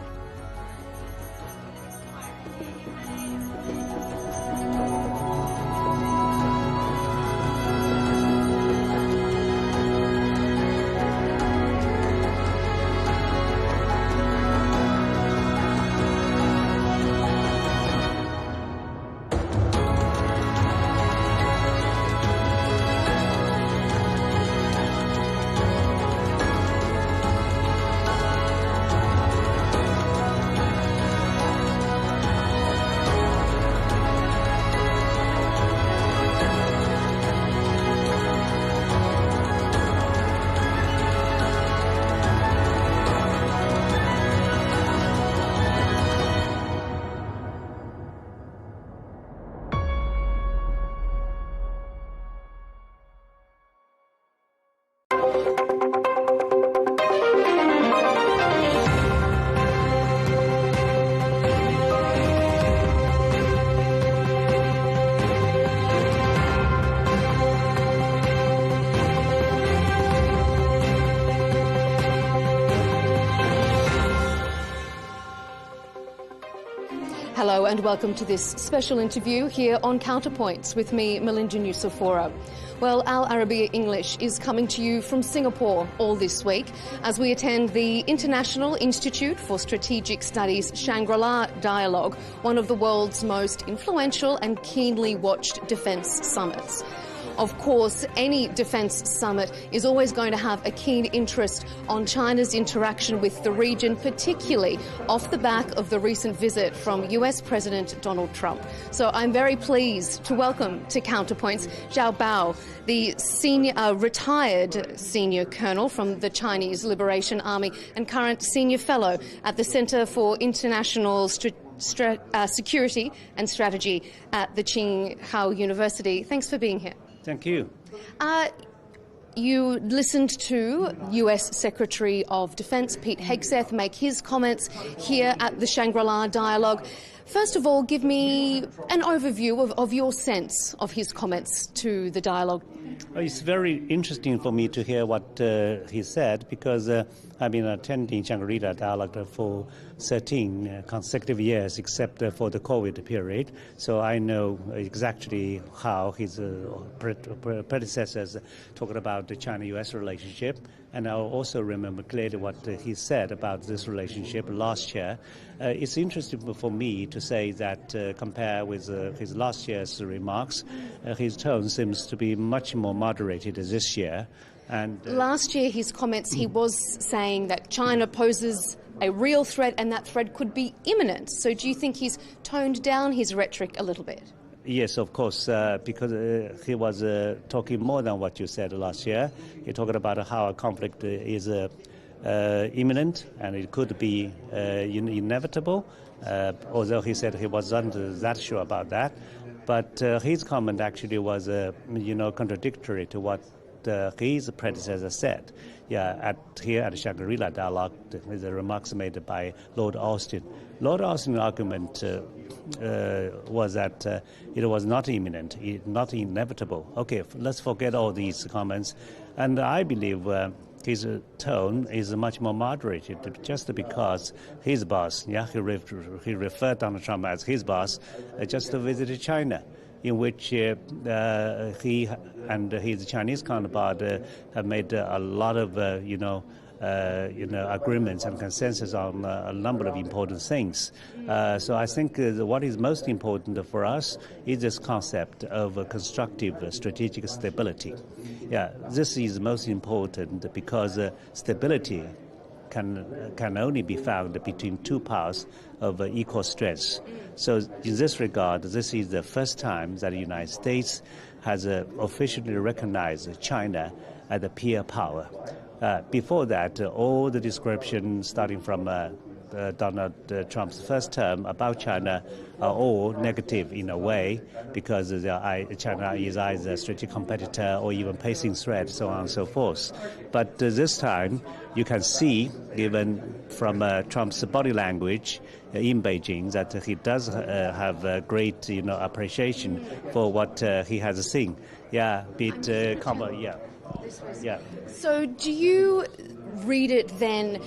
[SPEAKER 19] Hello and welcome to this special interview here on Counterpoints with me, Melinda Nucifora. Well, Al Arabiya English is coming to you from Singapore all this week as we attend the International Institute for Strategic Studies Shangri-La Dialogue, one of the world's most influential and keenly watched defence summits. Of course, any defence summit is always going to have a keen interest on China's interaction with the region, particularly off the back of the recent visit from US President Donald Trump. So I'm very pleased to welcome to Counterpoints Zhao Bao, the retired senior colonel from the Chinese Liberation Army and current senior fellow at the Center for International Security and Strategy at the Tsinghua University. Thanks for being here.
[SPEAKER 8] Thank you.
[SPEAKER 19] You listened to US Secretary of Defense Pete Hegseth make his comments here at the Shangri-La Dialogue. First of all, give me an overview of your sense of his comments to the dialogue.
[SPEAKER 8] It's very interesting for me to hear what he said, because I've been attending Shangri-La Dialogue for 13 consecutive years, except for the COVID period. So I know exactly how his predecessors talked about the China-US relationship. And I also remember clearly what he said about this relationship last year. It's interesting for me to say that compare with his last year's remarks, his tone seems to be much more moderated this year. And
[SPEAKER 19] last year, his comments, he was saying that China poses a real threat and that threat could be imminent. So do you think he's toned down his rhetoric a little bit?
[SPEAKER 8] Yes, of course, because he was talking more than what you said last year. He talked about how a conflict is imminent and it could be inevitable, although he said he wasn't that sure about that. But his comment actually was, contradictory to what his predecessor said. Here at Shangri-La Dialogue, with the remarks made by Lord Austin. Lord Austin's argument was that it was not imminent, not inevitable. Okay, let's forget all these comments. And I believe his tone is much more moderated just because his boss, he referred Donald Trump as his boss, just visited China, in which he and his Chinese counterpart have made a lot of, agreements and consensus on a number of important things. So I think what is most important for us is this concept of constructive strategic stability. This is most important because stability can only be found between two powers of equal strength. So in this regard, this is the first time that the United States has officially recognized China as a peer power. Before that, all the description starting from Donald Trump's first term about China are all negative in a way, because China is either a strategic competitor or even pacing threat, so on and so forth. But this time, you can see, even from Trump's body language in Beijing, that he does have a great, appreciation for what he has seen.
[SPEAKER 19] So do you read it then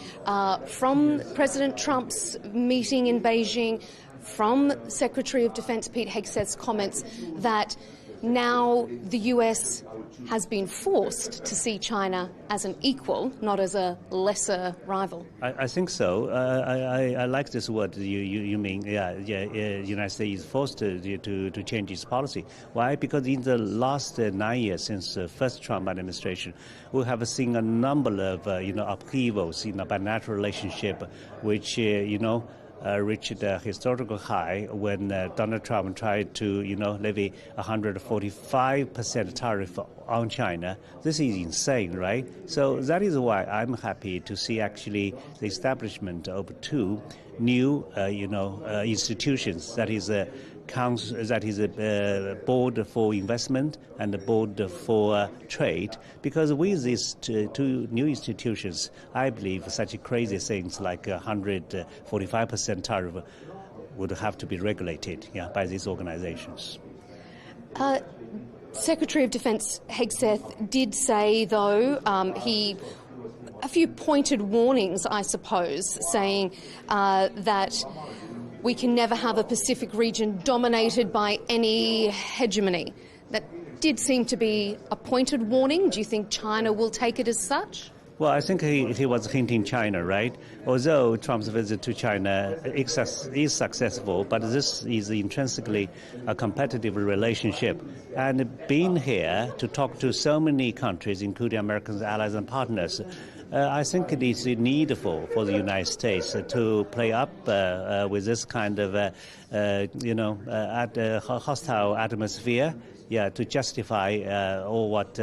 [SPEAKER 19] from President Trump's meeting in Beijing, from Secretary of Defense Pete Hegseth's comments, that now the US has been forced to see China as an equal, not as a lesser rival?
[SPEAKER 8] I think so. I like this word you mean. United States is forced to change its policy. Why? Because in the last 9 years since the first Trump administration, we have seen a number of upheavals in a bilateral relationship, which reached a historical high when Donald Trump tried to, levy 145% tariff on China. This is insane, right? So that is why I'm happy to see actually the establishment of two new, institutions. That is a board for investment and a board for trade. Because with these two new institutions, I believe such crazy things like 145% tariff would have to be regulated by these organizations.
[SPEAKER 19] Secretary of Defense Hegseth did say, though, a few pointed warnings, I suppose, saying that we can never have a Pacific region dominated by any hegemony. That did seem to be a pointed warning. Do you think China will take it as such?
[SPEAKER 8] Well, I think he was hinting China, right? Although Trump's visit to China is successful, but this is intrinsically a competitive relationship. And being here to talk to so many countries, including Americans, allies and partners, I think it is needful for the United States to play up with this kind of, hostile atmosphere, to justify all what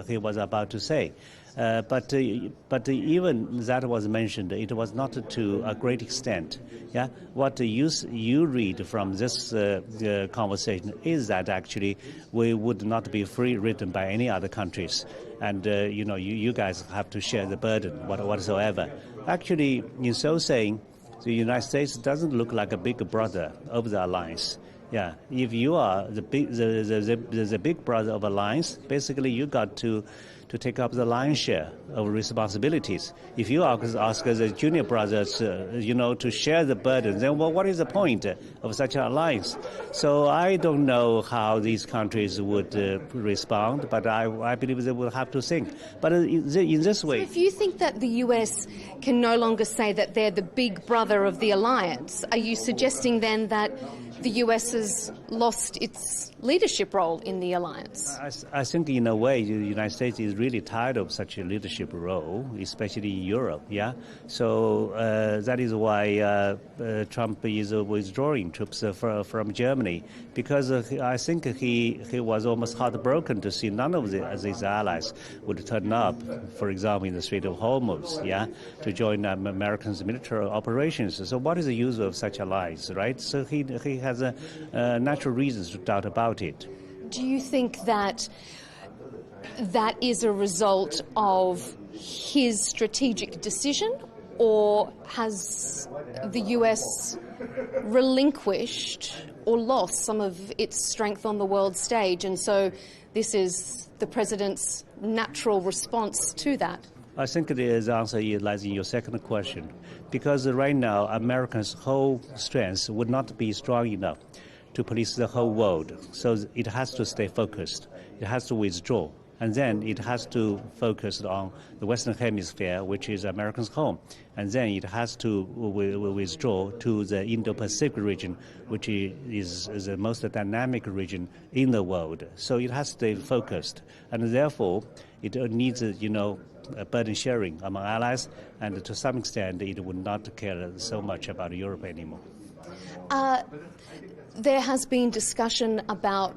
[SPEAKER 8] he was about to say. But even that was mentioned, it was not to a great extent. What you read from this conversation is that actually we would not be free ridden by any other countries, and you guys have to share the burden whatsoever. Actually, in so saying, the United States doesn't look like a big brother of the alliance. If you are the big brother of alliance, basically you got to take up the lion's share of responsibilities. If you ask the junior brothers, to share the burden, then what is the point of such an alliance? So I don't know how these countries would respond, but I believe they will have to think. But in this way...
[SPEAKER 19] So if you think that the US can no longer say that they're the big brother of the alliance, are you suggesting then that the US has lost its leadership role in the alliance?
[SPEAKER 8] I think in a way the United States is really tired of such a leadership leadership role, especially in Europe. Yeah, so that is why Trump is withdrawing troops from Germany, because I think he was almost heartbroken to see none of his allies would turn up, for example, in the Strait of Hormuz, yeah, to join Americans' military operations. So what is the use of such allies, right? So he has natural reasons to doubt about it.
[SPEAKER 19] Do you think that that is a result of his strategic decision, or has the US relinquished or lost some of its strength on the world stage, and so this is the president's natural response to that?
[SPEAKER 8] I think the answer lies in your second question, because right now America's whole strength would not be strong enough to police the whole world. So it has to stay focused. It has to withdraw. And then it has to focus on the Western Hemisphere, which is America's home. And then it has to withdraw to the Indo-Pacific region, which is the most dynamic region in the world. So it has to stay focused. And therefore, it needs, a burden sharing among allies. And to some extent, it would not care so much about Europe anymore.
[SPEAKER 19] There has been discussion about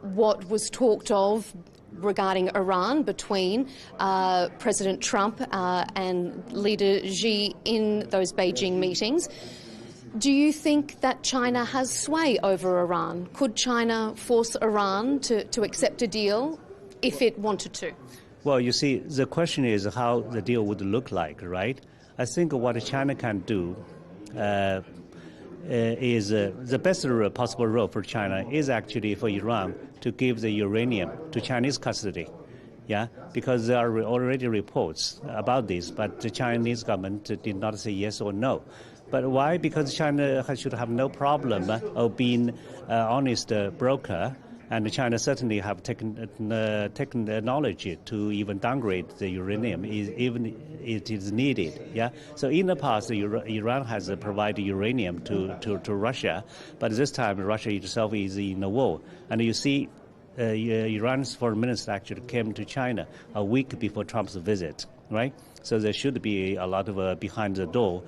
[SPEAKER 19] what was talked of regarding Iran between President Trump and leader Xi in those Beijing meetings. Do you think that China has sway over Iran? Could China force Iran to accept a deal if it wanted to?
[SPEAKER 8] Well, you see, the question is how the deal would look like, right? I think what China can do is the best possible role for China is actually for Iran to give the uranium to Chinese custody, yeah, because there are already reports about this, but the Chinese government did not say yes or no. But why? Because China should have no problem of being an honest broker, and China certainly have taken knowledge to even downgrade the uranium, even it is needed. Yeah. So in the past, Iran has provided uranium to Russia, but this time Russia itself is in a war, and you see. Iran's foreign minister actually came to China a week before Trump's visit, right? So there should be a lot of behind the door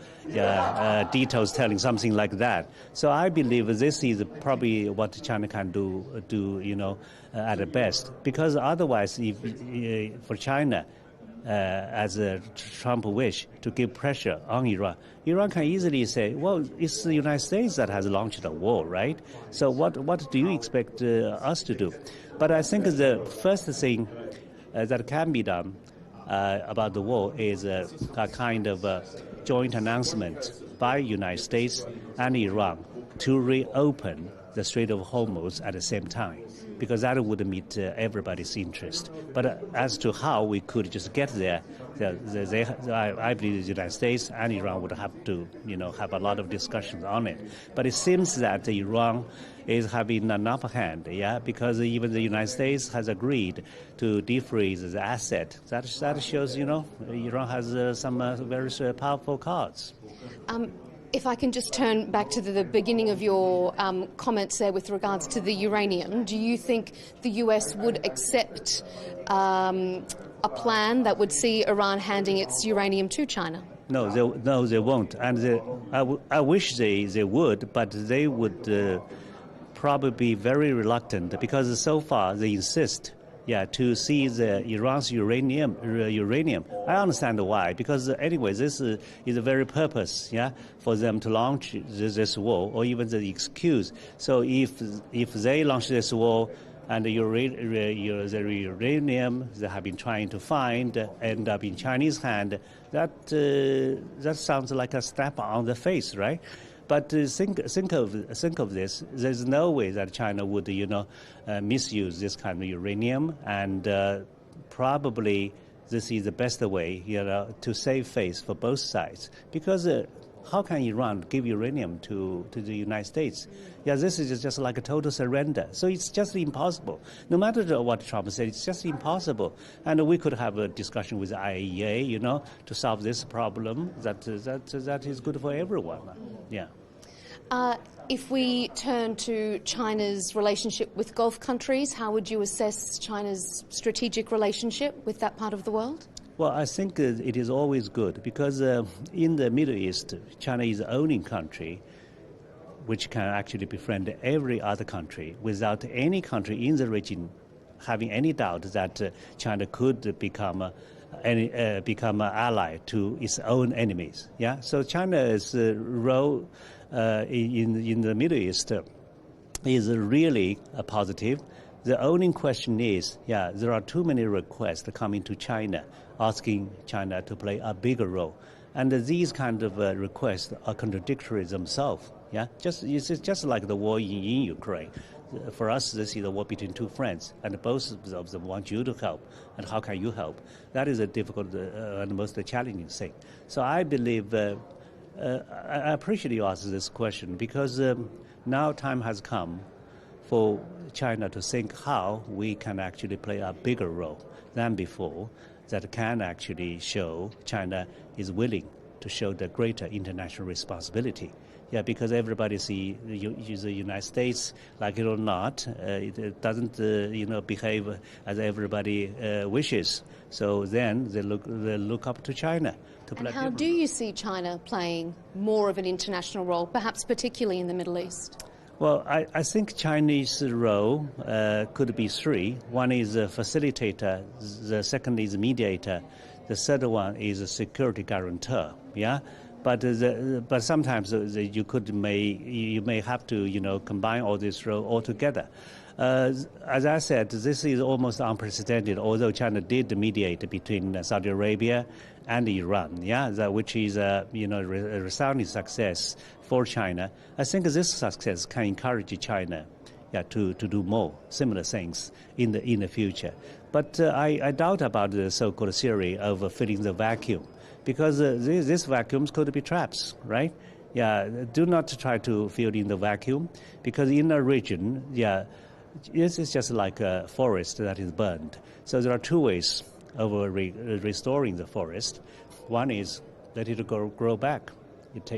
[SPEAKER 8] details telling something like that. So I believe this is probably what China can do at the best. Because otherwise, if for China, as Trump wish to give pressure on Iran, Iran can easily say, well, it's the United States that has launched a war, right? So what do you expect us to do? But I think the first thing that can be done about the war is a kind of joint announcement by United States and Iran to reopen the Strait of Hormuz at the same time, because that would meet everybody's interest. But as to how we could just get there, I believe the United States and Iran would have to, have a lot of discussions on it. But it seems that Iran is having an upper hand, yeah, because even the United States has agreed to defreeze the asset. That shows, Iran has some very powerful cards.
[SPEAKER 19] If I can just turn back to the beginning of your comments there with regards to the uranium, do you think the US would accept a plan that would see Iran handing its uranium to China?
[SPEAKER 8] No, they won't. And I wish they would, but they would probably be very reluctant, because so far they insist to see Iran's uranium. I understand why, because anyway, this is the very purpose, for them to launch this war, or even the excuse. So if they launch this war and the uranium they have been trying to find end up in Chinese hand, that sounds like a slap on the face, right? But think of this. There's no way that China would, misuse this kind of uranium, and probably this is the best way, to save face for both sides. Because how can Iran give uranium to the United States? This is just like a total surrender. So it's just impossible. No matter what Trump said, it's just impossible. And we could have a discussion with the IAEA, to solve this problem that is good for everyone. Yeah.
[SPEAKER 19] If we turn to China's relationship with Gulf countries, how would you assess China's strategic relationship with that part of the world?
[SPEAKER 8] Well, I think it is always good because in the Middle East, China is the only country which can actually befriend every other country without any country in the region having any doubt that China could become an ally to its own enemies. Yeah, so China's role in the Middle East is really positive. The only question is, there are too many requests coming to China, asking China to play a bigger role. And these kind of requests are contradictory themselves. Yeah, it's just like the war in Ukraine. For us, this is a war between two friends, and both of them want you to help. And how can you help? That is a difficult and most challenging thing. So I believe, I appreciate you ask this question because now time has come for China to think how we can actually play a bigger role than before that can actually show China is willing to show the greater international responsibility. Yeah, because everybody see the United States, like it or not, it doesn't behave as everybody wishes. So then they look up to China to play.
[SPEAKER 19] And how do you see China playing more of an international role, perhaps particularly in the Middle East?
[SPEAKER 8] Well, I think Chinese role could be three. One is a facilitator, the second is a mediator, the third one is a security guarantor. Yeah. But sometimes you may have to combine all this role all together. As I said, this is almost unprecedented. Although China did mediate between Saudi Arabia and Iran, which is a resounding success for China. I think this success can encourage China, to do more similar things in the future. But I doubt about the so-called theory of filling the vacuum. Because these vacuums could be traps, right? Yeah, do not try to fill in the vacuum, because in a region, this is just like a forest that is burned. So there are two ways of restoring the forest. One is let it grow back,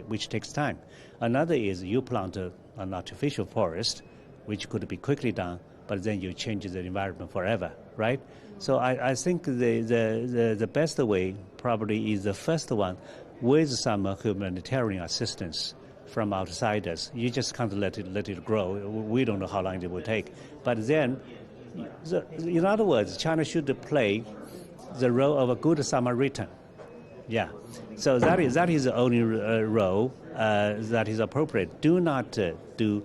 [SPEAKER 8] which takes time. Another is you plant an artificial forest, which could be quickly done, but then you change the environment forever, right? So I think the best way probably is the first one with some humanitarian assistance from outsiders. You just can't let it grow. We don't know how long it will take. But then, in other words, China should play the role of a good Samaritan. Yeah. So that is the only role that is appropriate. Do not do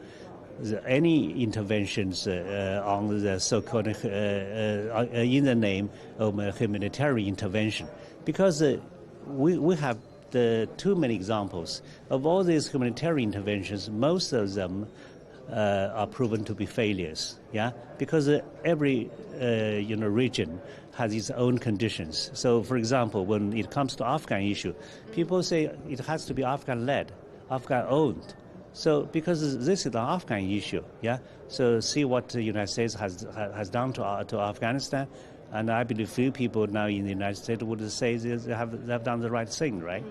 [SPEAKER 8] any interventions on the so-called in the name of humanitarian intervention, because we have too many examples of all these humanitarian interventions. Most of them are proven to be failures. Yeah, because every region has its own conditions. So, for example, when it comes to Afghan issue, people say it has to be Afghan-led, Afghan-owned. So, because this is an Afghan issue, so see what the United States has done to Afghanistan, and I believe few people now in the United States would say they have done the right thing, right?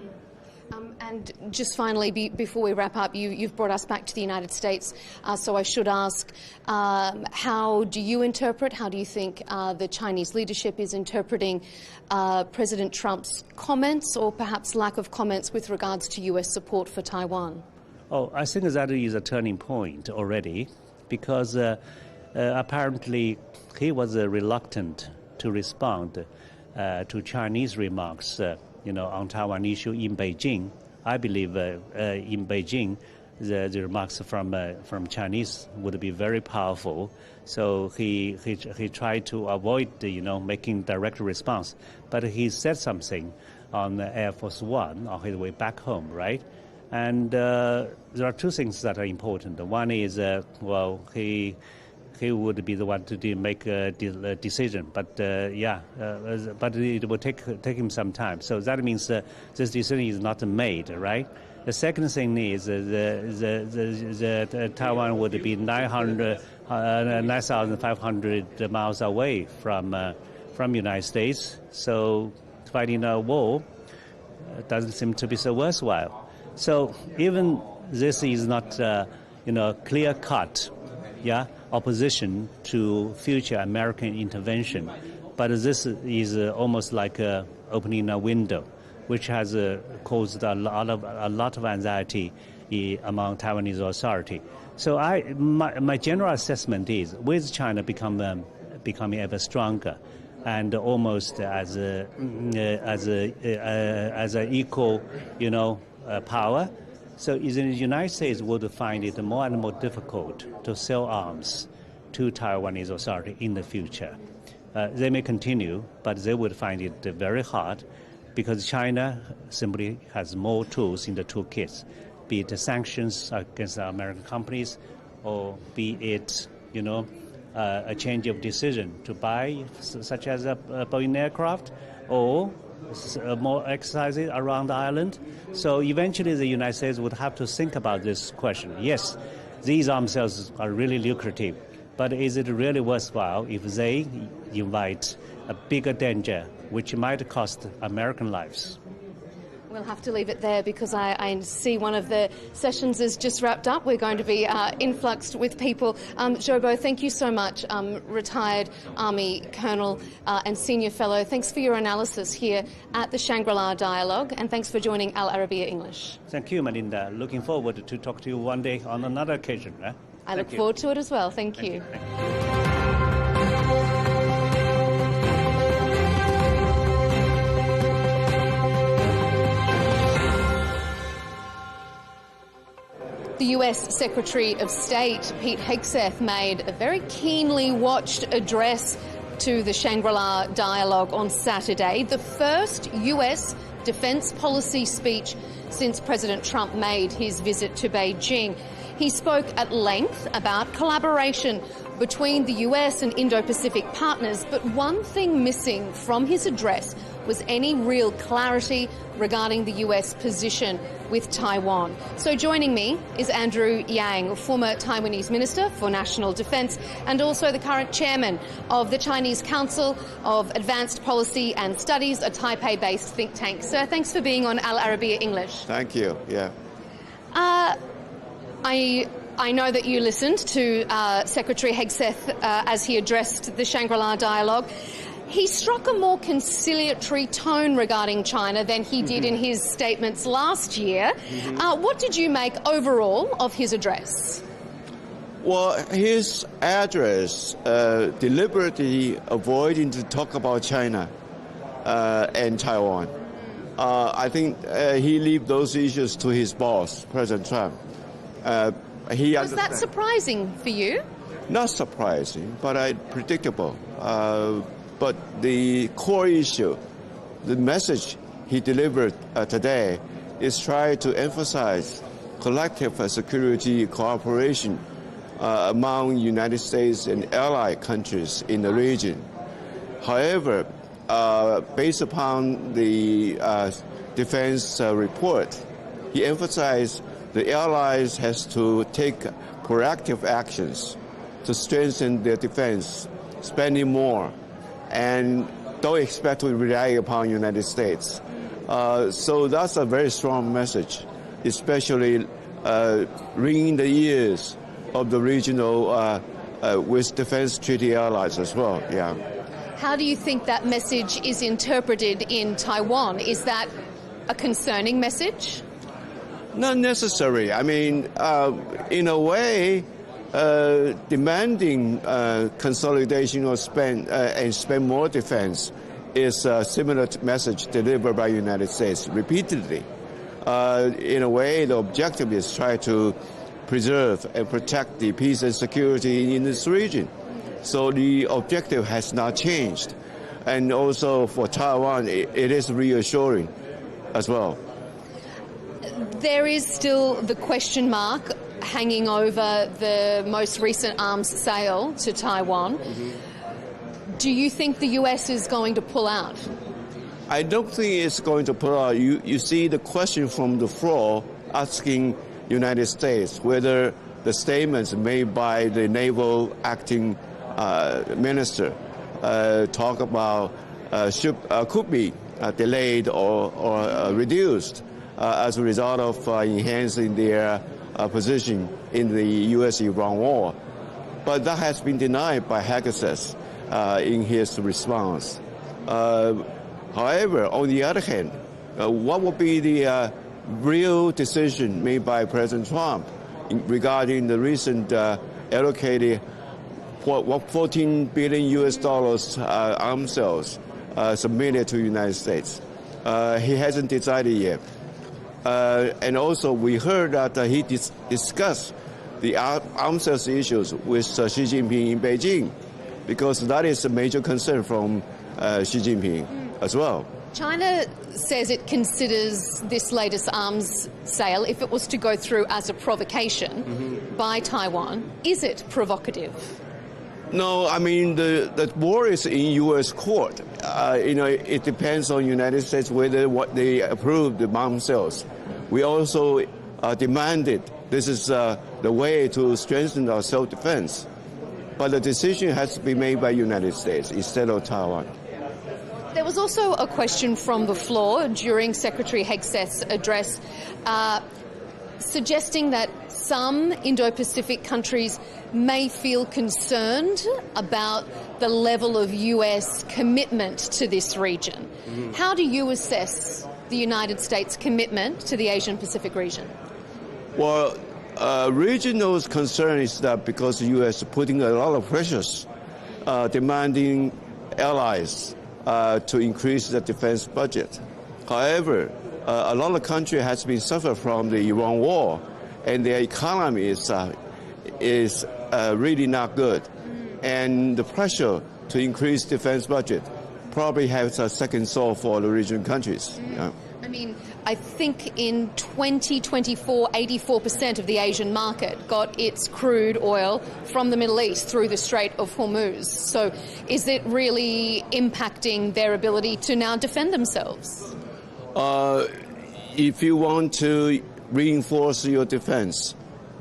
[SPEAKER 19] And just finally, before we wrap up, you've brought us back to the United States, so I should ask, how do you interpret, how do you think the Chinese leadership is interpreting President Trump's comments, or perhaps lack of comments with regards to U.S. support for Taiwan?
[SPEAKER 8] Oh, I think that is a turning point already, because apparently he was reluctant to respond to Chinese remarks, on Taiwan issue in Beijing. I believe in Beijing, the remarks from Chinese would be very powerful. So he tried to avoid, making direct response. But he said something on Air Force One on his way back home, right? And there are two things that are important. One is, he would be the one to make a decision, but but it will take him some time. So that means this decision is not made, right? The second thing is the Taiwan would be 9,500 miles away from United States. So fighting a war doesn't seem to be so worthwhile. So even this is not, clear-cut, opposition to future American intervention, but this is almost like opening a window, which has caused a lot of anxiety among Taiwanese authority. So my general assessment is, with China becoming ever stronger, and almost as an equal, power. So the United States would find it more and more difficult to sell arms to Taiwanese authority in the future. They may continue, but they would find it very hard because China simply has more tools in the toolkit, be it sanctions against American companies, or be it, a change of decision to buy, such as a Boeing aircraft, or more exercises around the island. So eventually the United States would have to think about this question. Yes, these arms sales are really lucrative, but is it really worthwhile if they invite a bigger danger, which might cost American lives?
[SPEAKER 19] We'll have to leave it there because I see one of the sessions is just wrapped up. We're going to be influxed with people. Zhoubo, thank you so much, retired Army Colonel and Senior Fellow. Thanks for your analysis here at the Shangri-La Dialogue, and thanks for joining Al Arabiya English.
[SPEAKER 8] Thank you, Melinda. Looking forward to talk to you one day on another occasion.
[SPEAKER 19] I look forward to it as well. Thank you. The US Secretary of State, Pete Hegseth, made a very keenly watched address to the Shangri-La Dialogue on Saturday, the first US defense policy speech since President Trump made his visit to Beijing. He spoke at length about collaboration between the US and Indo-Pacific partners, but one thing missing from his address was any real clarity regarding the US position with Taiwan. So joining me is Andrew Yang, former Taiwanese Minister for National Defense and also the current chairman of the Chinese Council of Advanced Policy and Studies, a Taipei-based think tank. Sir, thanks for being on Al Arabiya English.
[SPEAKER 1] Thank you. Yeah.
[SPEAKER 19] I know that you listened to Secretary Hegseth as he addressed the Shangri-La Dialogue. He struck a more conciliatory tone regarding China than he did in his statements last year. What did you make overall of his address?
[SPEAKER 1] Well, his address deliberately avoiding to talk about China and Taiwan. I think he left those issues to his boss, President Trump.
[SPEAKER 19] Was that surprising for you?
[SPEAKER 1] Not surprising, but predictable. But the core issue, the message he delivered today, is try to emphasize collective security cooperation among United States and allied countries in the region. However, based upon the defense report, he emphasized the allies has to take proactive actions to strengthen their defense, spending more, and don't expect to rely upon United States. So that's a very strong message, especially ringing the ears of the regional with defense treaty allies as well. Yeah.
[SPEAKER 19] How do you think that message is interpreted in Taiwan? Is that a concerning message?
[SPEAKER 1] Not necessary. I mean, in a way, demanding consolidation or spend more defense is a similar message delivered by the United States repeatedly. In a way, the objective is try to preserve and protect the peace and security in this region. So the objective has not changed. And also for Taiwan, it is reassuring as well.
[SPEAKER 19] There is still the question mark hanging over the most recent arms sale to Taiwan. Do you think the US is going to pull out?
[SPEAKER 1] I don't think it's going to pull out. You see the question from the floor asking United States whether the statements made by the naval acting minister talk about could be delayed or reduced as a result of enhancing their position in the U.S.-Iran war. But that has been denied by Hegseth in his response. However, on the other hand, what would be the real decision made by President Trump regarding the recent allocated $14 billion arms sales submitted to the United States? He hasn't decided yet. And also, we heard that he discussed the arms sales issues with Xi Jinping in Beijing, because that is a major concern from Xi Jinping as well.
[SPEAKER 19] China says it considers this latest arms sale, if it was to go through as a provocation by Taiwan, is it provocative?
[SPEAKER 1] No, I mean, the war is in U.S. court. It depends on the United States whether what they approve the arms sales. We also demanded this is the way to strengthen our self-defense. But the decision has to be made by the United States instead of Taiwan.
[SPEAKER 19] There was also a question from the floor during Secretary Hegseth's address suggesting that some Indo-Pacific countries may feel concerned about the level of US commitment to this region. How do you assess the United States' commitment to the Asian-Pacific region?
[SPEAKER 1] Well, regional concern is that because the U.S. is putting a lot of pressures, demanding allies to increase the defense budget. However, a lot of countries has been suffered from the Iran war, and their economy is really not good. And the pressure to increase defense budget probably has a second thought for the regional countries. Yeah.
[SPEAKER 19] I mean, I think in 2024, 84% of the Asian market got its crude oil from the Middle East through the Strait of Hormuz. So is it really impacting their ability to now defend themselves?
[SPEAKER 1] If you want to reinforce your defense,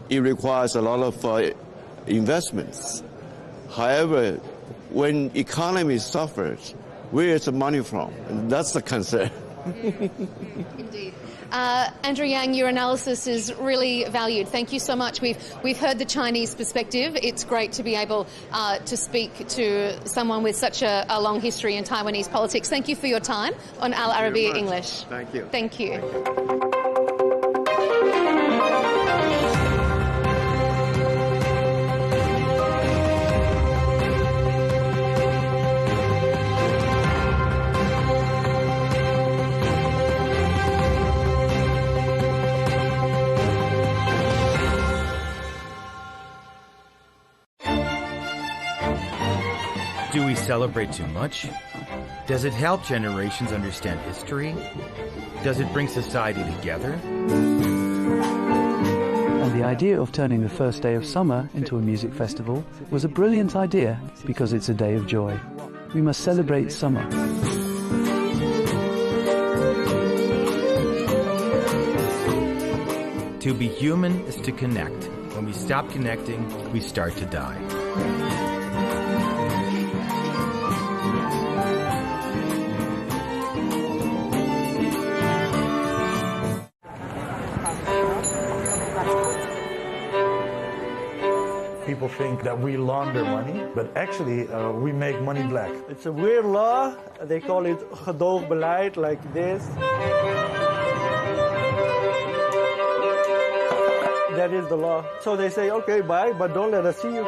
[SPEAKER 1] it requires a lot of investments. However, when economy suffers, where is the money from? And that's the concern.
[SPEAKER 19] Indeed. Andrew Yang, your analysis is really valued. Thank you so much. We've heard the Chinese perspective. It's great to be able to speak to someone with such a long history in Taiwanese politics. Thank you for your time on Al Arabiya English.
[SPEAKER 1] Thank you.
[SPEAKER 19] Thank you.
[SPEAKER 9] Do we celebrate too much? Does it help generations understand history? Does it bring society together?
[SPEAKER 12] And the idea of turning the first day of summer into a music festival was a brilliant idea because it's a day of joy. We must celebrate summer.
[SPEAKER 9] To be human is to connect. When we stop connecting, we start to die.
[SPEAKER 14] People think that we launder money, but actually we make money black.
[SPEAKER 24] It's a weird law. They call it gedoogbeleid, like this. That is the law. So they say, okay, bye, but don't let us see you.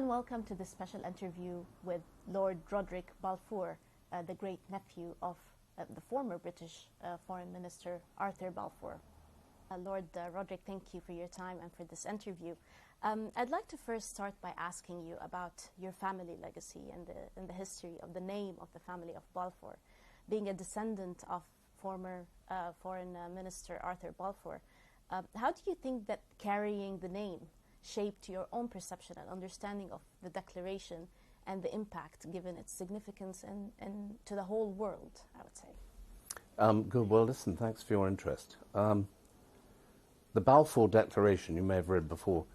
[SPEAKER 23] Welcome to this special interview with Lord Roderick Balfour, the great nephew of the former British Foreign Minister Arthur Balfour. Lord Roderick, thank you for your time and for this interview. I'd like to first start by asking you about your family legacy and the history of the name of the family of Balfour. Being a descendant of former Foreign Minister Arthur Balfour, how do you think that carrying the name shaped your own perception and understanding of the Declaration and the impact, given its significance and to the whole world, I would say.
[SPEAKER 11] Good. Well, listen, thanks for your interest. The Balfour Declaration, you may have read before,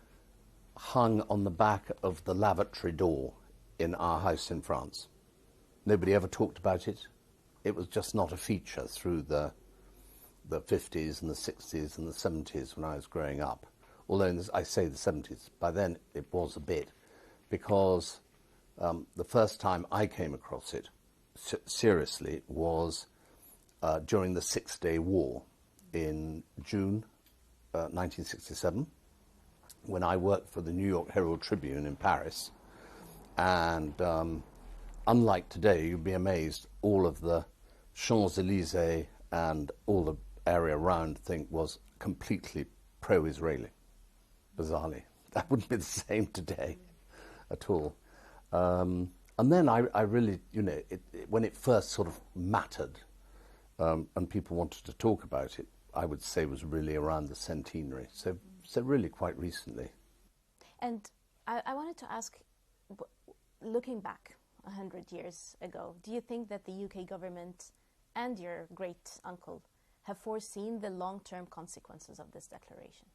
[SPEAKER 11] hung on the back of the lavatory door in our house in France. Nobody ever talked about it. It was just not a feature through the 50s and the 60s and the 70s when I was growing up. Although I say the 70s, by then it was a bit, because the first time I came across it seriously was during the Six-Day War in June 1967, when I worked for the New York Herald Tribune in Paris. And unlike today, you'd be amazed, all of the Champs-Élysées and all the area around was completely pro-Israeli, bizarrely. That wouldn't be the same today at all. And then I really, when it first sort of mattered and people wanted to talk about it, I would say was really around the centenary. So really quite recently.
[SPEAKER 23] And I wanted to ask, looking back 100 years ago, do you think that the UK government and your great uncle have foreseen the long-term consequences of this declaration?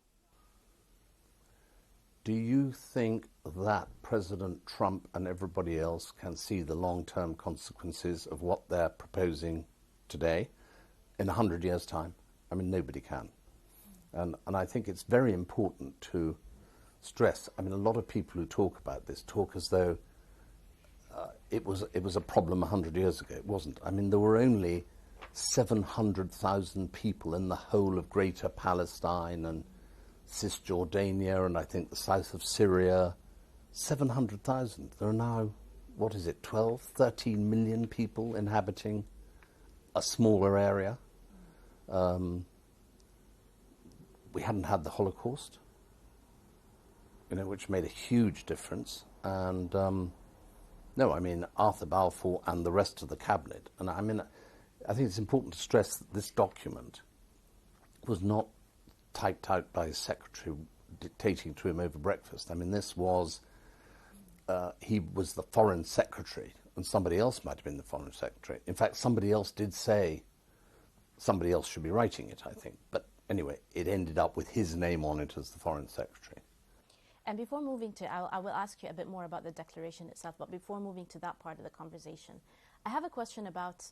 [SPEAKER 11] Do you think that President Trump and everybody else can see the long-term consequences of what they're proposing today in 100 years' time? I mean, nobody can. And I think it's very important to stress, I mean, a lot of people who talk about this talk as though it was a problem 100 years ago. It wasn't. I mean, there were only 700,000 people in the whole of Greater Palestine and Cisjordania and I think the south of Syria. 700,000. There are now, 12, 13 million people inhabiting a smaller area. We hadn't had the Holocaust, which made a huge difference. And no, I mean, Arthur Balfour and the rest of the cabinet. And I mean, I think it's important to stress that this document was not typed out by his secretary dictating to him over breakfast. I mean, this was, he was the foreign secretary, and somebody else might have been the foreign secretary. In fact, somebody else did say somebody else should be writing it, I think. But anyway, it ended up with his name on it as the foreign secretary.
[SPEAKER 23] And before moving to, I will ask you a bit more about the declaration itself, but before moving to that part of the conversation, I have a question about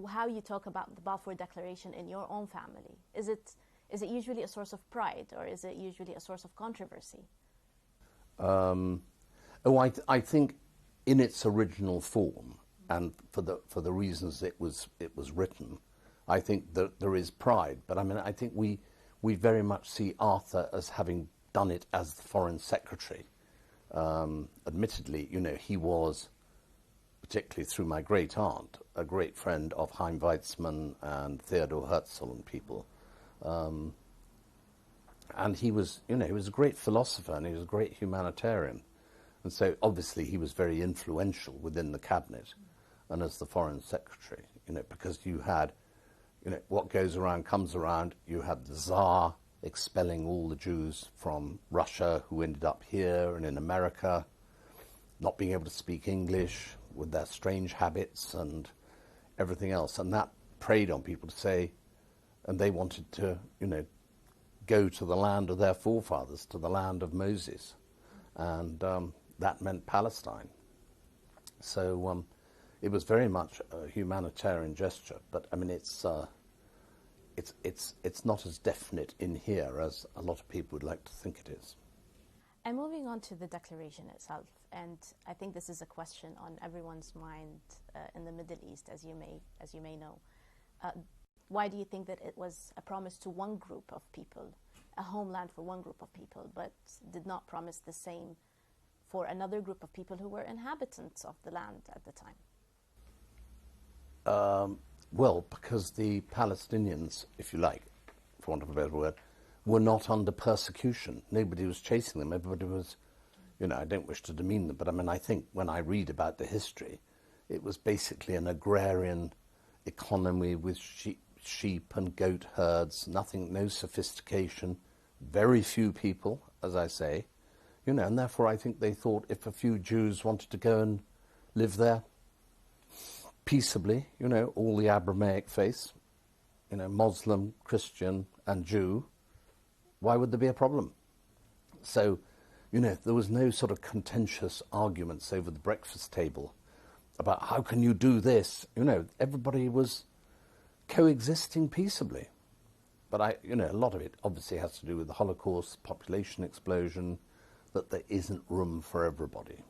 [SPEAKER 23] how you talk about the Balfour Declaration in your own family. Is it usually a source of pride, or is it usually a source of controversy?
[SPEAKER 11] I think in its original form, and for the reasons it was written, I think that there is pride. But I mean, I think we very much see Arthur as having done it as the foreign secretary. Admittedly, he was, particularly through my great aunt, a great friend of Chaim Weizmann and Theodor Herzl and people. And he was, he was a great philosopher and he was a great humanitarian. And so obviously he was very influential within the cabinet and as the foreign secretary, because you had, what goes around comes around. You had the Tsar expelling all the Jews from Russia who ended up here and in America, not being able to speak English, with their strange habits and everything else. And that preyed on people to say, and they wanted to, go to the land of their forefathers, to the land of Moses. And that meant Palestine. So it was very much a humanitarian gesture, but I mean, it's not as definite in here as a lot of people would like to think it is.
[SPEAKER 23] And moving on to the declaration itself, and I think this is a question on everyone's mind in the Middle East, as you may know. Why do you think that it was a promise to one group of people, a homeland for one group of people, but did not promise the same for another group of people who were inhabitants of the land at the time?
[SPEAKER 11] Well, because the Palestinians, if you like, for want of a better word, were not under persecution. Nobody was chasing them. Everybody was, I don't wish to demean them, but I mean, I think when I read about the history, it was basically an agrarian economy with sheep and goat herds, no sophistication, very few people, as I say, You know, and therefore I think they thought if a few Jews wanted to go and live there peaceably, you know, all the Abrahamic faiths, you know, Muslim, Christian and Jew, why would there be a problem? So, you know, there was no sort of contentious arguments over the breakfast table about how can you do this? You know, everybody was coexisting peaceably. But you know, a lot of it obviously has to do with the Holocaust, population explosion, that there isn't room for everybody.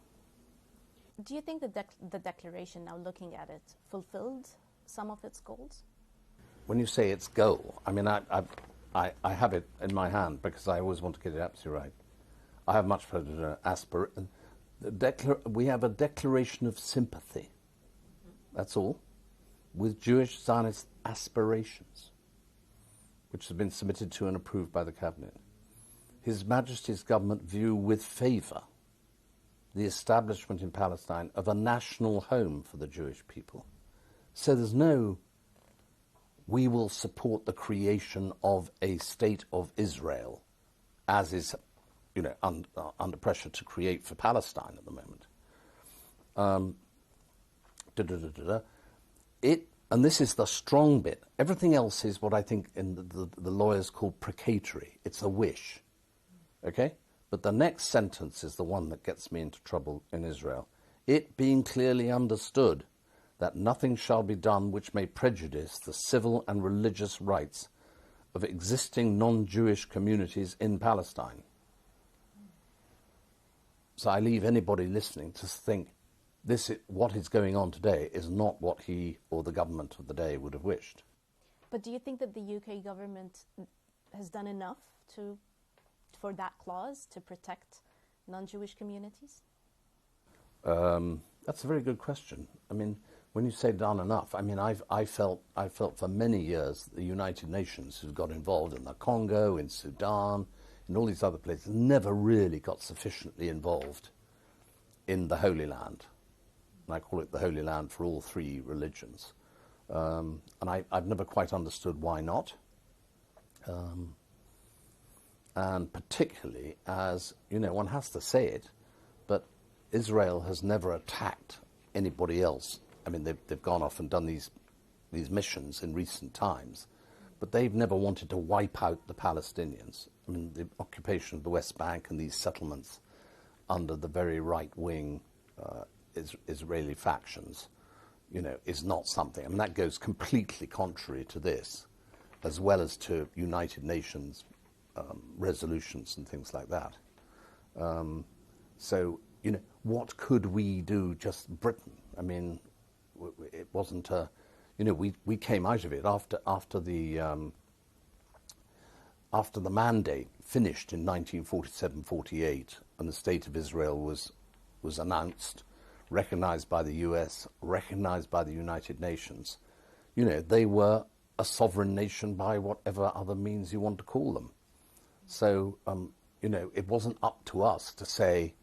[SPEAKER 10] Do you think the declaration, now looking at it, fulfilled some of its goals?
[SPEAKER 11] When you say its goal, I mean, I have it in my hand because I always want to get it absolutely right. I have much further we have a declaration of sympathy, that's all, with Jewish Zionist aspirations, which has been submitted to and approved by the Cabinet. His Majesty's government view with favour the establishment in Palestine of a national home for the Jewish people. So there's no, we will support the creation of a state of Israel, as is, you know, under pressure to create for Palestine at the moment. And this is the strong bit. Everything else is what I think in the lawyers call precatory. It's a wish. Okay? But the next sentence is the one that gets me into trouble in Israel. It being clearly understood that nothing shall be done which may prejudice the civil and religious rights of existing non-Jewish communities in Palestine. So I leave anybody listening to think what is going on today is not what he or the government of the day would have wished.
[SPEAKER 10] But do you think that the UK government has done enough for that clause to protect non-Jewish communities?
[SPEAKER 11] That's a very good question. I mean, when you say done enough, I mean, I felt for many years the United Nations, who got involved in the Congo, in Sudan, in all these other places, never really got sufficiently involved in the Holy Land. And I call it the Holy Land for all three religions. And I've never quite understood why not. And particularly as, you know, one has to say it, but Israel has never attacked anybody else. I mean, they've gone off and done these missions in recent times, but they've never wanted to wipe out the Palestinians. I mean, the occupation of the West Bank and these settlements under the very right-wing Israeli factions, you know, is not something. I mean, that goes completely contrary to this, as well as to United Nations resolutions and things like that. So, you know, what could we do, just Britain? I mean, it wasn't a, you know, we came out of it after the mandate finished in 1947-48 and the State of Israel was announced, recognized by the US, recognized by the United Nations. You know, they were a sovereign nation by whatever other means you want to call them. So, you know, it wasn't up to us to say,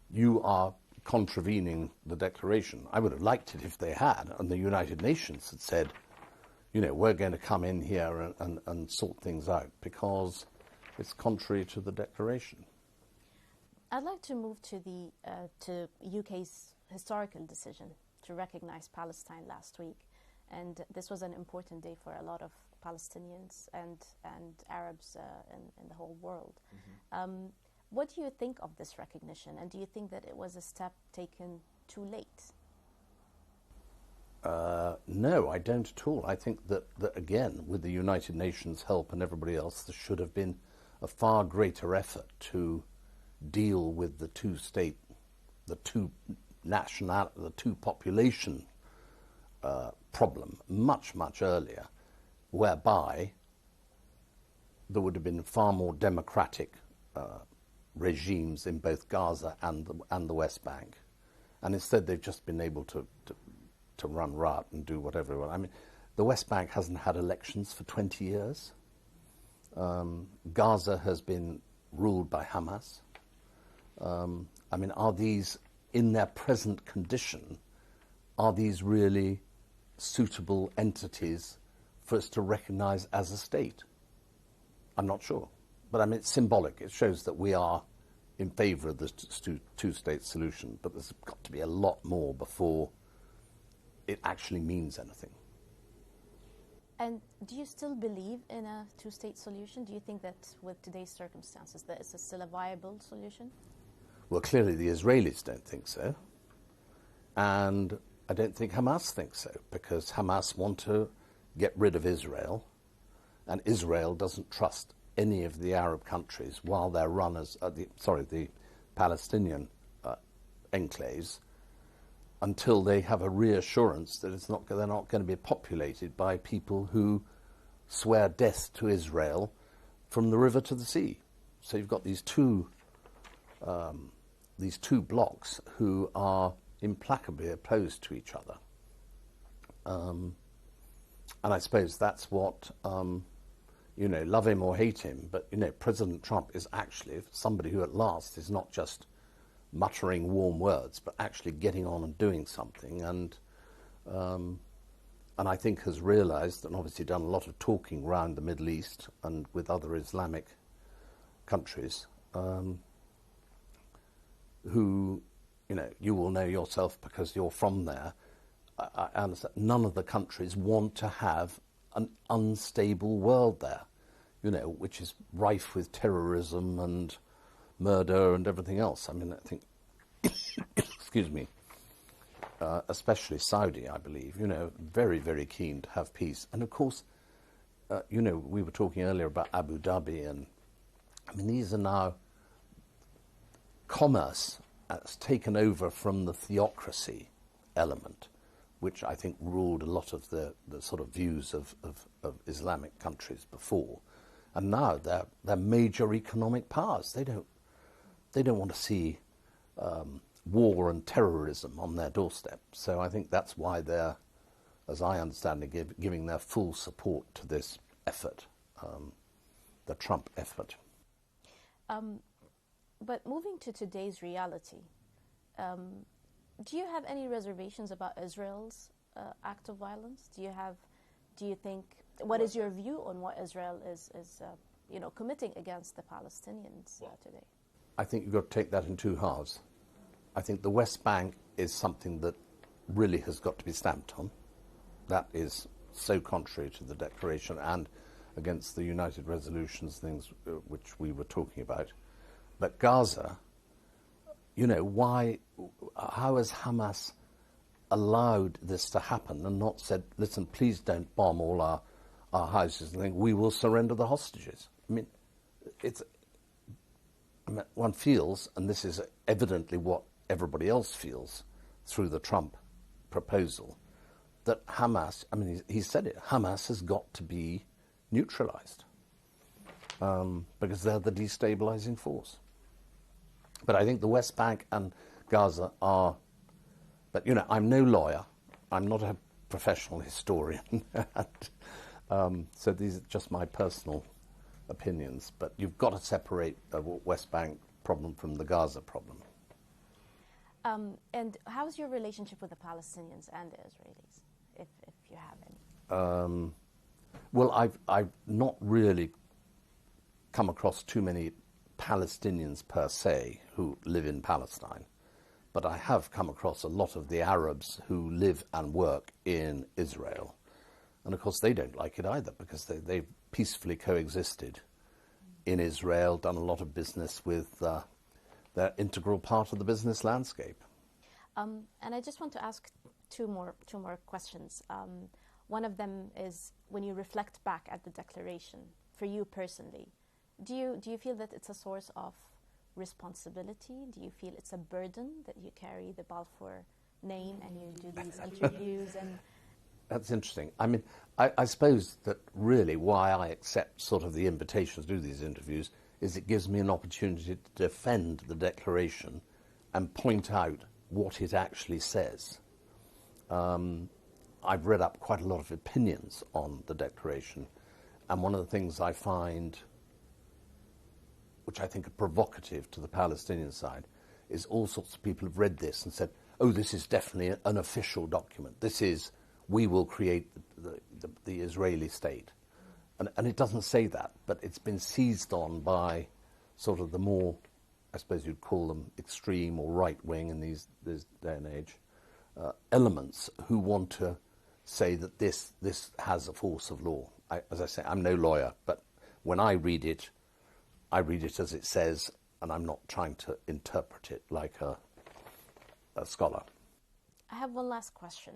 [SPEAKER 11] you are contravening the declaration. I would have liked it if they had, and the United Nations had said, you know, we're going to come in here and sort things out, because it's contrary to the declaration.
[SPEAKER 10] I'd like to move to the to UK's historical decision to recognize Palestine last week, and this was an important day for a lot of Palestinians and Arabs in the whole world. Mm-hmm. What do you think of this recognition, and do you think that it was a step taken too late? No, I don't at all. I think that again, with the United Nations help and everybody else, there should have been a far greater effort to deal with the two-state, the two population problem much earlier, whereby there would have been far more democratic regimes in both Gaza and the West Bank, and instead they've just been able to run riot and do whatever. I mean, the West Bank hasn't had elections for 20 years. Gaza has been ruled by Hamas. I mean, are these, in their present condition, are these really suitable entities for us to recognize as a state? I'm not sure. But I mean, it's symbolic. It shows that we are in favour of the two-state solution, but there's got to be a lot more before it actually means anything.
[SPEAKER 13] And do you still believe in a two-state solution? Do you think that with today's circumstances that it's still a viable solution?
[SPEAKER 10] Well, clearly the Israelis don't think so. And I don't think Hamas thinks so, because Hamas want to get rid of Israel, and Israel doesn't trust any of the Arab countries while they're run as, the Palestinian enclaves, until they have a reassurance that they're not going to be populated by people who swear death to Israel from the river to the sea. So you've got these two blocks who are implacably opposed to each other. And I suppose that's what, love him or hate him, but, President Trump is actually somebody who at last is not just muttering warm words, but actually getting on and doing something, and I think has realised, and obviously done a lot of talking around the Middle East and with other Islamic countries, who, you will know yourself because you're from there. I understand none of the countries want to have an unstable world there, which is rife with terrorism and murder and everything else. I mean, I think, excuse me, especially Saudi, I believe, very, very keen to have peace. And of course, we were talking earlier about Abu Dhabi, and I mean, these are now commerce has taken over from the theocracy element, which I think ruled a lot of the sort of views of Islamic countries before. And now they're major economic powers. They don't want to see war and terrorism on their doorstep. So I think that's why they're, as I understand it, giving their full support to this effort, the Trump effort.
[SPEAKER 13] But moving to today's reality, do you have any reservations about Israel's act of violence? Do you think, what is your view on what Israel is committing against the Palestinians today?
[SPEAKER 10] I think you've got to take that in two halves. I think the West Bank is something that really has got to be stamped on. That is so contrary to the declaration and against the United Resolutions, things which we were talking about. But Gaza, how has Hamas allowed this to happen and not said, listen, please don't bomb all our houses and think we will surrender the hostages? I mean, one feels, and this is evidently what everybody else feels through the Trump proposal, that Hamas, I mean, he said it, Hamas has got to be neutralized because they're the destabilizing force. But I think the West Bank and Gaza are, but I'm no lawyer, I'm not a professional historian, so these are just my personal opinions, but you've got to separate the West Bank problem from the Gaza problem.
[SPEAKER 13] And how's your relationship with the Palestinians and the Israelis, if you have any?
[SPEAKER 10] Well, I've not really come across too many Palestinians per se who live in Palestine, but I have come across a lot of the Arabs who live and work in Israel. And of course they don't like it either, because they've peacefully coexisted in Israel, done a lot of business with they're integral part of the business landscape.
[SPEAKER 13] And I just want to ask two more questions. One of them is, when you reflect back at the declaration, for you personally, do you feel that it's a source of responsibility? Do you feel it's a burden that you carry the Balfour name and you do these interviews? And
[SPEAKER 10] that's interesting. I mean, I suppose that really why I accept sort of the invitation to do these interviews is it gives me an opportunity to defend the declaration and point out what it actually says. I've read up quite a lot of opinions on the declaration, and one of the things I find, which I think are provocative to the Palestinian side, is all sorts of people have read this and said, oh, this is definitely an official document. This is, we will create the Israeli state. And it doesn't say that, but it's been seized on by sort of the more I suppose you'd call them extreme or right-wing in this day and age, elements who want to say that this has a force of law. As I say, I'm no lawyer, but when I read it as it says, and I'm not trying to interpret it like a scholar.
[SPEAKER 13] I have one last question,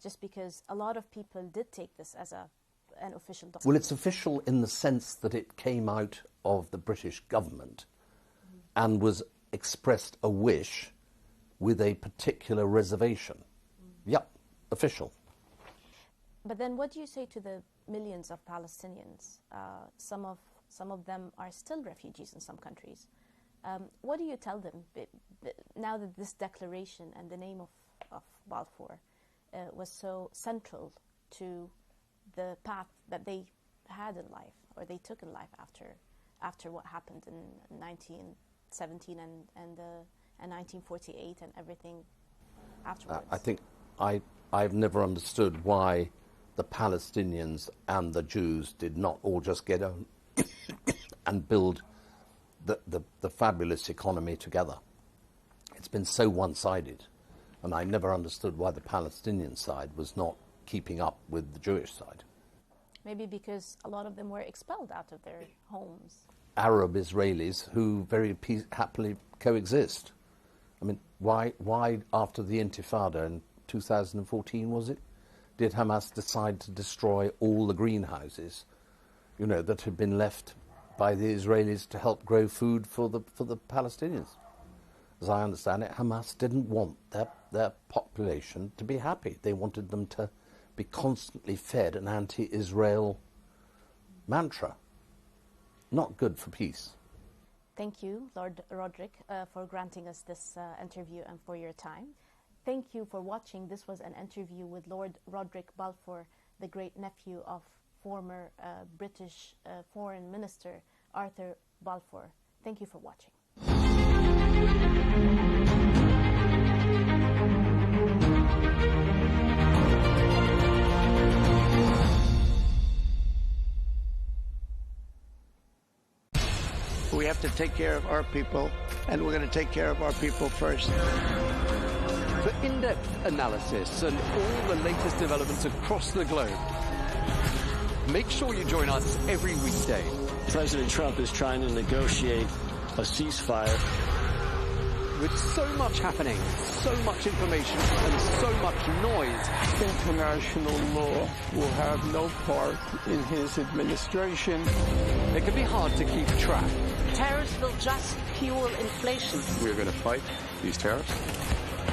[SPEAKER 13] just because a lot of people did take this as an official document.
[SPEAKER 10] Well, it's official in the sense that it came out of the British government and was expressed a wish with a particular reservation. Yep, official.
[SPEAKER 13] But then what do you say to the millions of Palestinians? Some of them are still refugees in some countries. What do you tell them now that this declaration and the name of Balfour was so central to the path that they had in life, or they took in life after what happened in 1917 and 1948 and everything afterwards?
[SPEAKER 10] I think I've never understood why the Palestinians and the Jews did not all just get on and build the fabulous economy together. It's been so one-sided, and I never understood why the Palestinian side was not keeping up with the Jewish side.
[SPEAKER 13] Maybe because a lot of them were expelled out of their homes.
[SPEAKER 10] Arab Israelis who very happily coexist. I mean, why after the Intifada in 2014, was it, did Hamas decide to destroy all the greenhouses, you know, that had been left by the Israelis to help grow food for the Palestinians? As I understand it, Hamas didn't want their population to be happy. They wanted them to be constantly fed an anti-Israel mantra. Not good for peace.
[SPEAKER 13] Thank you, Lord Roderick, for granting us this interview and for your time. Thank you for watching. This was an interview with Lord Roderick Balfour, the great-nephew of former British Foreign Minister Arthur Balfour. Thank you for watching.
[SPEAKER 16] We have to take care of our people, and we're going to take care of our people first.
[SPEAKER 17] For in-depth analysis and all the latest developments across the globe, make sure you join us every weekday.
[SPEAKER 16] President Trump is trying to negotiate a ceasefire.
[SPEAKER 17] With so much happening, so much information, and so much noise,
[SPEAKER 16] international law will have no part in his administration.
[SPEAKER 17] It can be hard to keep track.
[SPEAKER 18] Tariffs will just fuel inflation.
[SPEAKER 17] We're going to fight these tariffs.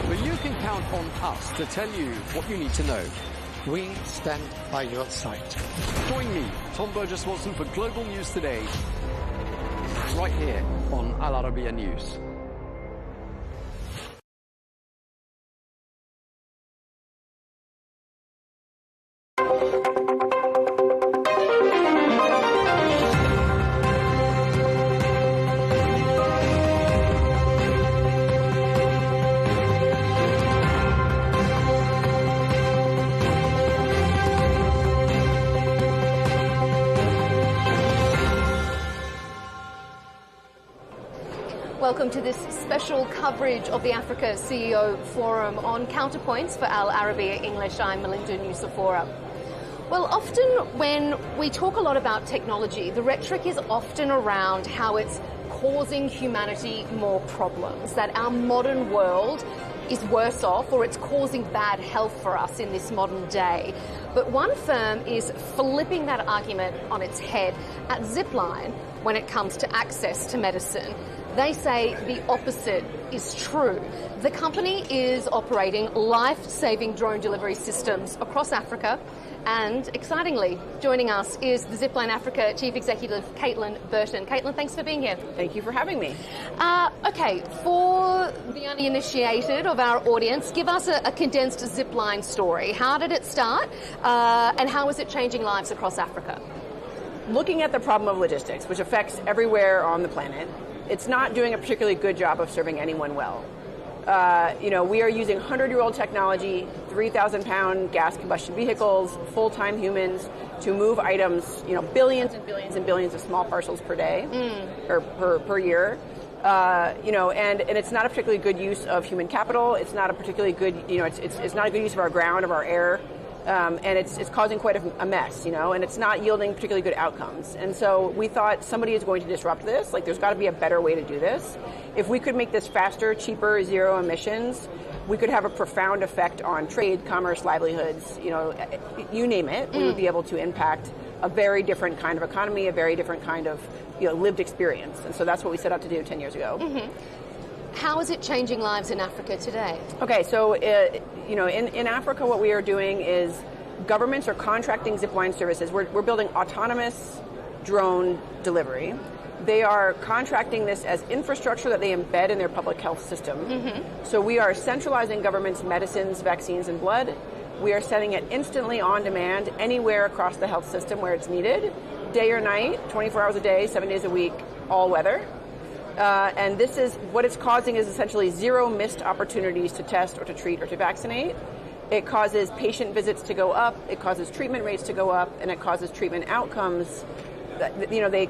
[SPEAKER 17] But you can count on us to tell you what you need to know.
[SPEAKER 16] We stand by your side.
[SPEAKER 17] Join me, Tom Burges Watson, for Global News Today, right here on Al Arabiya News.
[SPEAKER 19] Welcome to this special coverage of the Africa CEO Forum on Counterpoints for Al Arabiya English. I'm Melinda Nucifora. Well, often when we talk a lot about technology, the rhetoric is often around how it's causing humanity more problems, that our modern world is worse off or it's causing bad health for us in this modern day. But one firm is flipping that argument on its head at Zipline when it comes to access to medicine. They say the opposite is true. The company is operating life-saving drone delivery systems across Africa, and excitingly, joining us is the Zipline Africa Chief Executive, Caitlin Burton. Caitlin, thanks for being here.
[SPEAKER 20] Thank you for having me.
[SPEAKER 19] Okay, for the uninitiated of our audience, give us a condensed Zipline story. How did it start, and how is it changing lives across Africa?
[SPEAKER 20] Looking at the problem of logistics, which affects everywhere on the planet, it's not doing a particularly good job of serving anyone well. We are using 100-year-old technology, 3,000-pound gas combustion vehicles, full-time humans to move items, billions and billions and billions of small parcels per day or per year. And it's not a particularly good use of human capital. It's not a particularly good, it's not a good use of our ground, of our air. And it's causing quite a mess, and it's not yielding particularly good outcomes. And so we thought somebody is going to disrupt this. Like, there's got to be a better way to do this. If we could make this faster, cheaper, zero emissions, we could have a profound effect on trade, commerce, livelihoods, you name it. We would be able to impact a very different kind of economy, a very different kind of lived experience. And so that's what we set out to do 10 years ago.
[SPEAKER 19] Mm-hmm. How is it changing lives in Africa today?
[SPEAKER 20] Okay, so in Africa, what we are doing is governments are contracting zipline services. We're building autonomous drone delivery. They are contracting this as infrastructure that they embed in their public health system. Mm-hmm. So we are centralizing government's medicines, vaccines, and blood. We are sending it instantly on demand anywhere across the health system where it's needed, day or night, 24 hours a day, 7 days a week, all weather. And this is what it's causing is essentially zero missed opportunities to test or to treat or to vaccinate. It causes patient visits to go up, it causes treatment rates to go up, and it causes treatment outcomes. They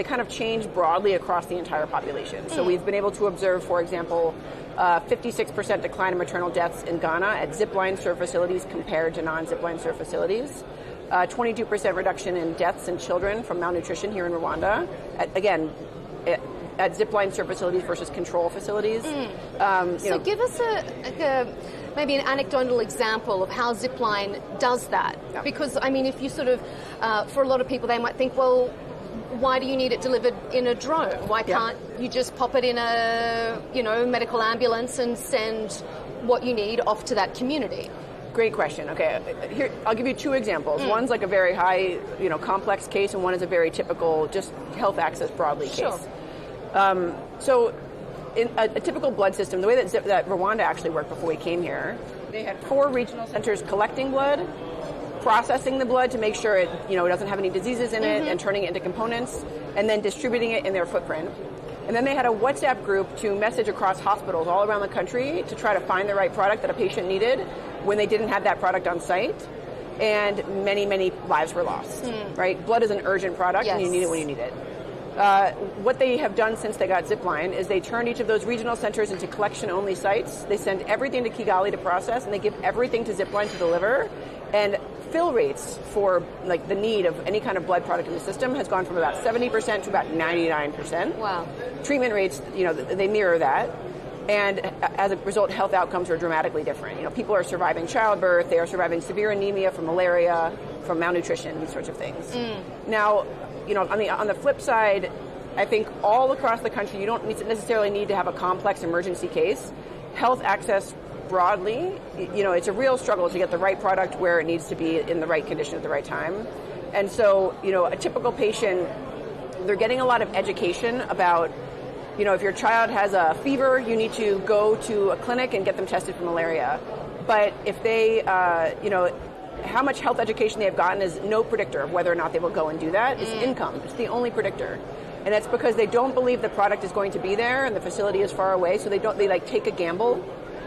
[SPEAKER 20] kind of change broadly across the entire population. So we've been able to observe, for example, 56% decline in maternal deaths in Ghana at zipline served facilities compared to non-zipline served facilities. 22% reduction in deaths in children from malnutrition here in Rwanda. At zipline served facilities versus control facilities.
[SPEAKER 19] So give us maybe an anecdotal example of how zipline does that. Yeah. Because, if you sort of, for a lot of people, they might think, well, why do you need it delivered in a drone? Why can't you just pop it in a, medical ambulance and send what you need off to that community?
[SPEAKER 20] Great question. Okay, here I'll give you two examples. One's like a very high, complex case, and one is a very typical, just health access broadly case.
[SPEAKER 19] Sure.
[SPEAKER 20] So in a typical blood system, the way that Rwanda actually worked before we came here, they had 4 regional centers collecting blood, processing the blood to make sure it doesn't have any diseases in it, and turning it into components, and then distributing it in their footprint. And then they had a WhatsApp group to message across hospitals all around the country to try to find the right product that a patient needed when they didn't have that product on site. And many, many lives were lost, right? Blood is an urgent product, and you need it when you need it. What they have done since they got Zipline is they turned each of those regional centers into collection-only sites. They send everything to Kigali to process, and they give everything to Zipline to deliver. And fill rates for the need of any kind of blood product in the system has gone from about 70% to about 99%.
[SPEAKER 19] Wow.
[SPEAKER 20] Treatment rates, they mirror that. And as a result, health outcomes are dramatically different. People are surviving childbirth, they are surviving severe anemia from malaria, from malnutrition, these sorts of things. Now, on the flip side, I think all across the country, you don't necessarily need to have a complex emergency case. Health access broadly, it's a real struggle to get the right product where it needs to be in the right condition at the right time. And so, a typical patient, they're getting a lot of education about, if your child has a fever, you need to go to a clinic and get them tested for malaria. But if they, how much health education they have gotten is no predictor of whether or not they will go and do that. It's income. It's the only predictor. And that's because they don't believe the product is going to be there and the facility is far away, so they take a gamble.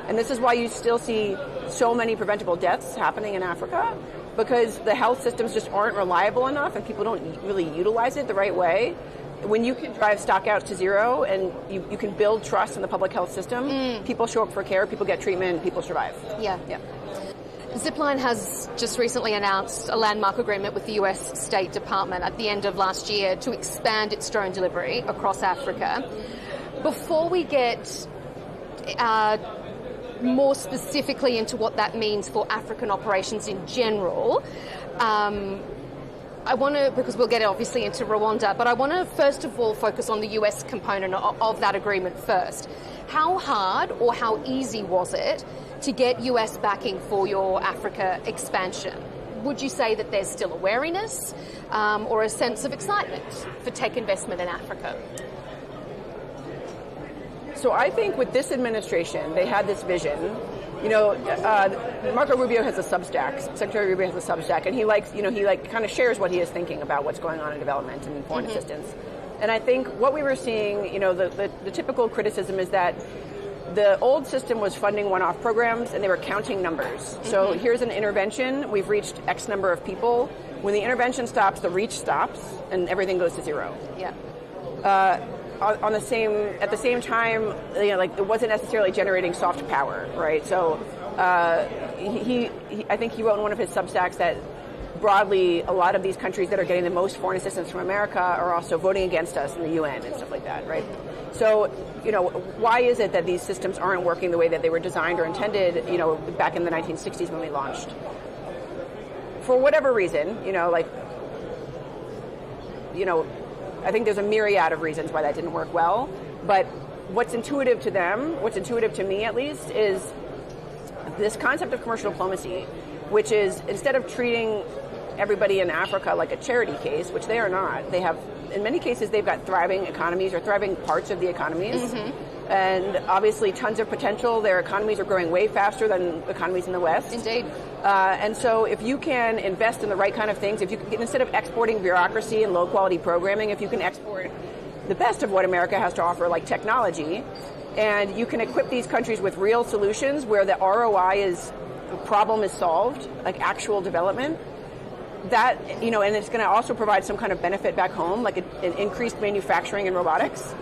[SPEAKER 20] And this is why you still see so many preventable deaths happening in Africa, because the health systems just aren't reliable enough and people don't really utilize it the right way. When you can drive stockouts to zero and you can build trust in the public health system, people show up for care, people get treatment, people survive.
[SPEAKER 19] Yeah. Zipline has just recently announced a landmark agreement with the US State Department at the end of last year to expand its drone delivery across Africa. Before we get more specifically into what that means for African operations in general, I want to, because we'll get obviously into Rwanda, but I want to first of all focus on the US component of that agreement first. How hard or how easy was it to get US backing for your Africa expansion? Would you say that there's still a wariness or a sense of excitement for tech investment in Africa?
[SPEAKER 20] So I think with this administration, they had this vision. Marco Rubio has a Substack. Secretary Rubio has a Substack, and he kind of shares what he is thinking about what's going on in development and foreign assistance. And I think what we were seeing, the typical criticism is that the old system was funding one-off programs, and they were counting numbers. So here's an intervention. We've reached X number of people. When the intervention stops, the reach stops, and everything goes to zero.
[SPEAKER 19] Yeah.
[SPEAKER 20] at the same time, like it wasn't necessarily generating soft power, right? So I think he wrote in one of his Substacks that broadly, a lot of these countries that are getting the most foreign assistance from America are also voting against us in the UN and stuff like that, right? So, why is it that these systems aren't working the way that they were designed or intended, back in the 1960s when we launched? For whatever reason, I think there's a myriad of reasons why that didn't work well. But what's intuitive to them, what's intuitive to me at least, is this concept of commercial diplomacy, which is instead of treating everybody in Africa like a charity case, which they are not, they have, in many cases, they've got thriving economies or thriving parts of the economies. And obviously tons of potential. Their economies are growing way faster than economies in the West.
[SPEAKER 19] Indeed.
[SPEAKER 20] And so if you can invest in the right kind of things, if you can, instead of exporting bureaucracy and low quality programming, if you can export the best of what America has to offer, like technology, and you can equip these countries with real solutions where the ROI is, the problem is solved, like actual development, that, and it's going to also provide some kind of benefit back home, like an increased manufacturing and robotics.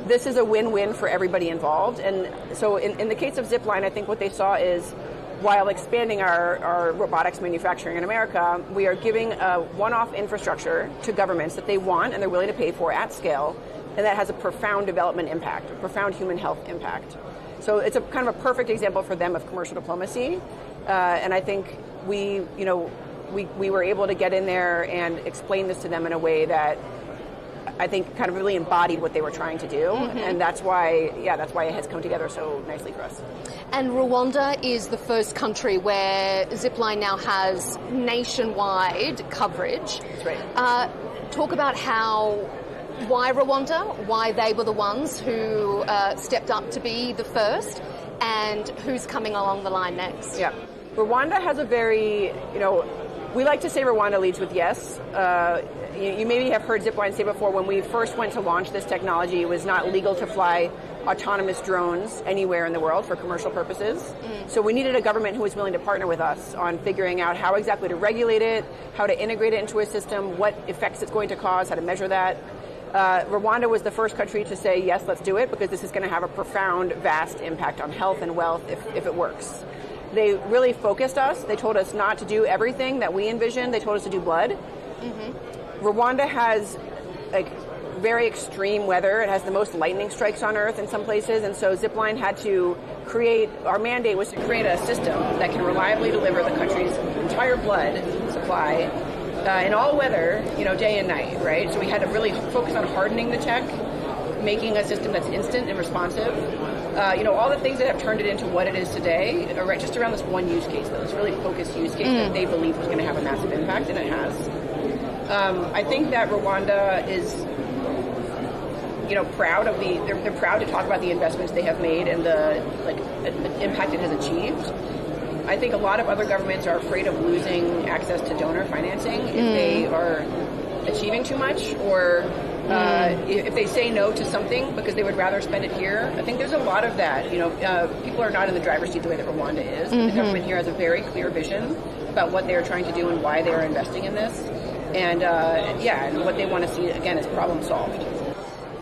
[SPEAKER 20] This is a win-win for everybody involved. And so in the case of Zipline, I think what they saw is, while expanding our robotics manufacturing in America, we are giving a one-off infrastructure to governments that they want and they're willing to pay for at scale, and that has a profound development impact, a profound human health impact. So it's a kind of a perfect example for them of commercial diplomacy. And I think we were able to get in there and explain this to them in a way that I think kind of really embodied what they were trying to do. And that's why it has come together so nicely for us.
[SPEAKER 19] And Rwanda is the first country where Zipline now has nationwide coverage.
[SPEAKER 20] That's right.
[SPEAKER 19] Talk about why Rwanda, why they were the ones who stepped up to be the first, and who's coming along the line next.
[SPEAKER 20] Yeah. Rwanda has a very, we like to say Rwanda leads with yes. You maybe have heard Zipline say before, when we first went to launch this technology, it was not legal to fly autonomous drones anywhere in the world for commercial purposes. So we needed a government who was willing to partner with us on figuring out how exactly to regulate it, how to integrate it into a system, what effects it's going to cause, how to measure that. Rwanda was the first country to say, yes, let's do it, because this is going to have a profound, vast impact on health and wealth if it works. They really focused us. They told us not to do everything that we envisioned. They told us to do blood. Rwanda has very extreme weather. It has the most lightning strikes on Earth in some places, and so Zipline had to our mandate was to create a system that can reliably deliver the country's entire blood supply in all weather, day and night, right? So we had to really focus on hardening the tech, making a system that's instant and responsive. All the things that have turned it into what it is today are right just around this one use case, though, this really focused use case that they believed was going to have a massive impact, and it has. I think that Rwanda is, proud of they're proud to talk about the investments they have made and the impact it has achieved. I think a lot of other governments are afraid of losing access to donor financing if they are achieving too much, or if they say no to something because they would rather spend it here. I think there's a lot of that. People are not in the driver's seat the way that Rwanda is. The government here has a very clear vision about what they're trying to do and why they're investing in this. And and what they want to see, again, is problem solved.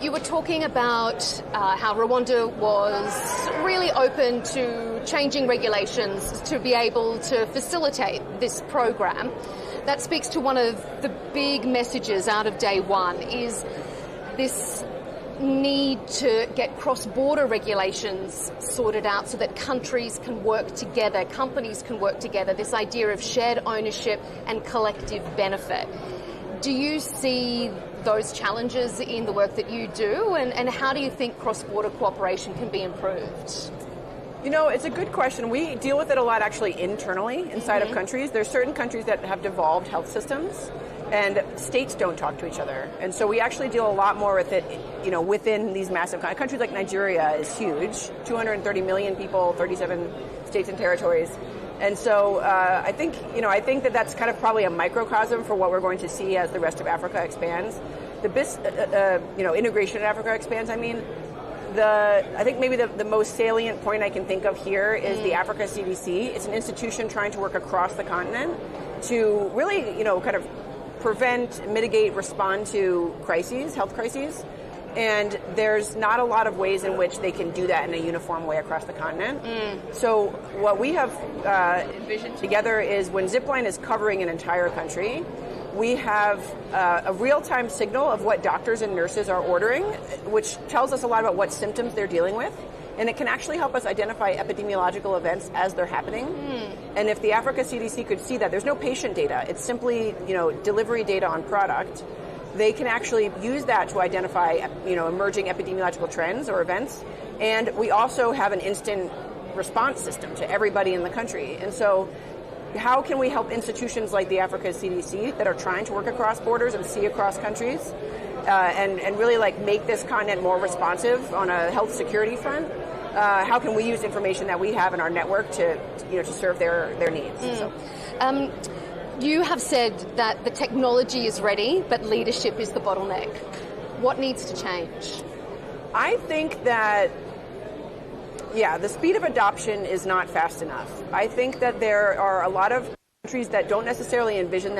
[SPEAKER 19] You were talking about how Rwanda was really open to changing regulations to be able to facilitate this program. That speaks to one of the big messages out of day one, is this need to get cross-border regulations sorted out so that countries can work together, companies can work together, this idea of shared ownership and collective benefit. Do you see those challenges in the work that you do, and how do you think cross-border cooperation can be improved?
[SPEAKER 20] It's a good question. We deal with it a lot actually internally inside of countries. There's certain countries that have devolved health systems, and states don't talk to each other. And so we actually deal a lot more with it, within these massive countries. Like Nigeria is huge, 230 million people, 37 states and territories. And so I think that that's kind of probably a microcosm for what we're going to see as the rest of Africa expands. Integration in Africa expands. I think maybe the most salient point I can think of here is the Africa CDC. It's an institution trying to work across the continent to really, kind of prevent, mitigate, respond to crises, health crises. And there's not a lot of ways in which they can do that in a uniform way across the continent. So what we have envisioned together is when Zipline is covering an entire country, we have a real-time signal of what doctors and nurses are ordering, which tells us a lot about what symptoms they're dealing with. And it can actually help us identify epidemiological events as they're happening. And if the Africa CDC could see that, there's no patient data. It's simply, delivery data on product. They can actually use that to identify, emerging epidemiological trends or events. And we also have an instant response system to everybody in the country. And so how can we help institutions like the Africa CDC that are trying to work across borders and see across countries and really make this continent more responsive on a health security front? How can we use information that we have in our network to serve their needs? So.
[SPEAKER 19] You have said that the technology is ready, but leadership is the bottleneck. What needs to change?
[SPEAKER 20] I think that, the speed of adoption is not fast enough. I think that there are a lot of countries that don't necessarily envision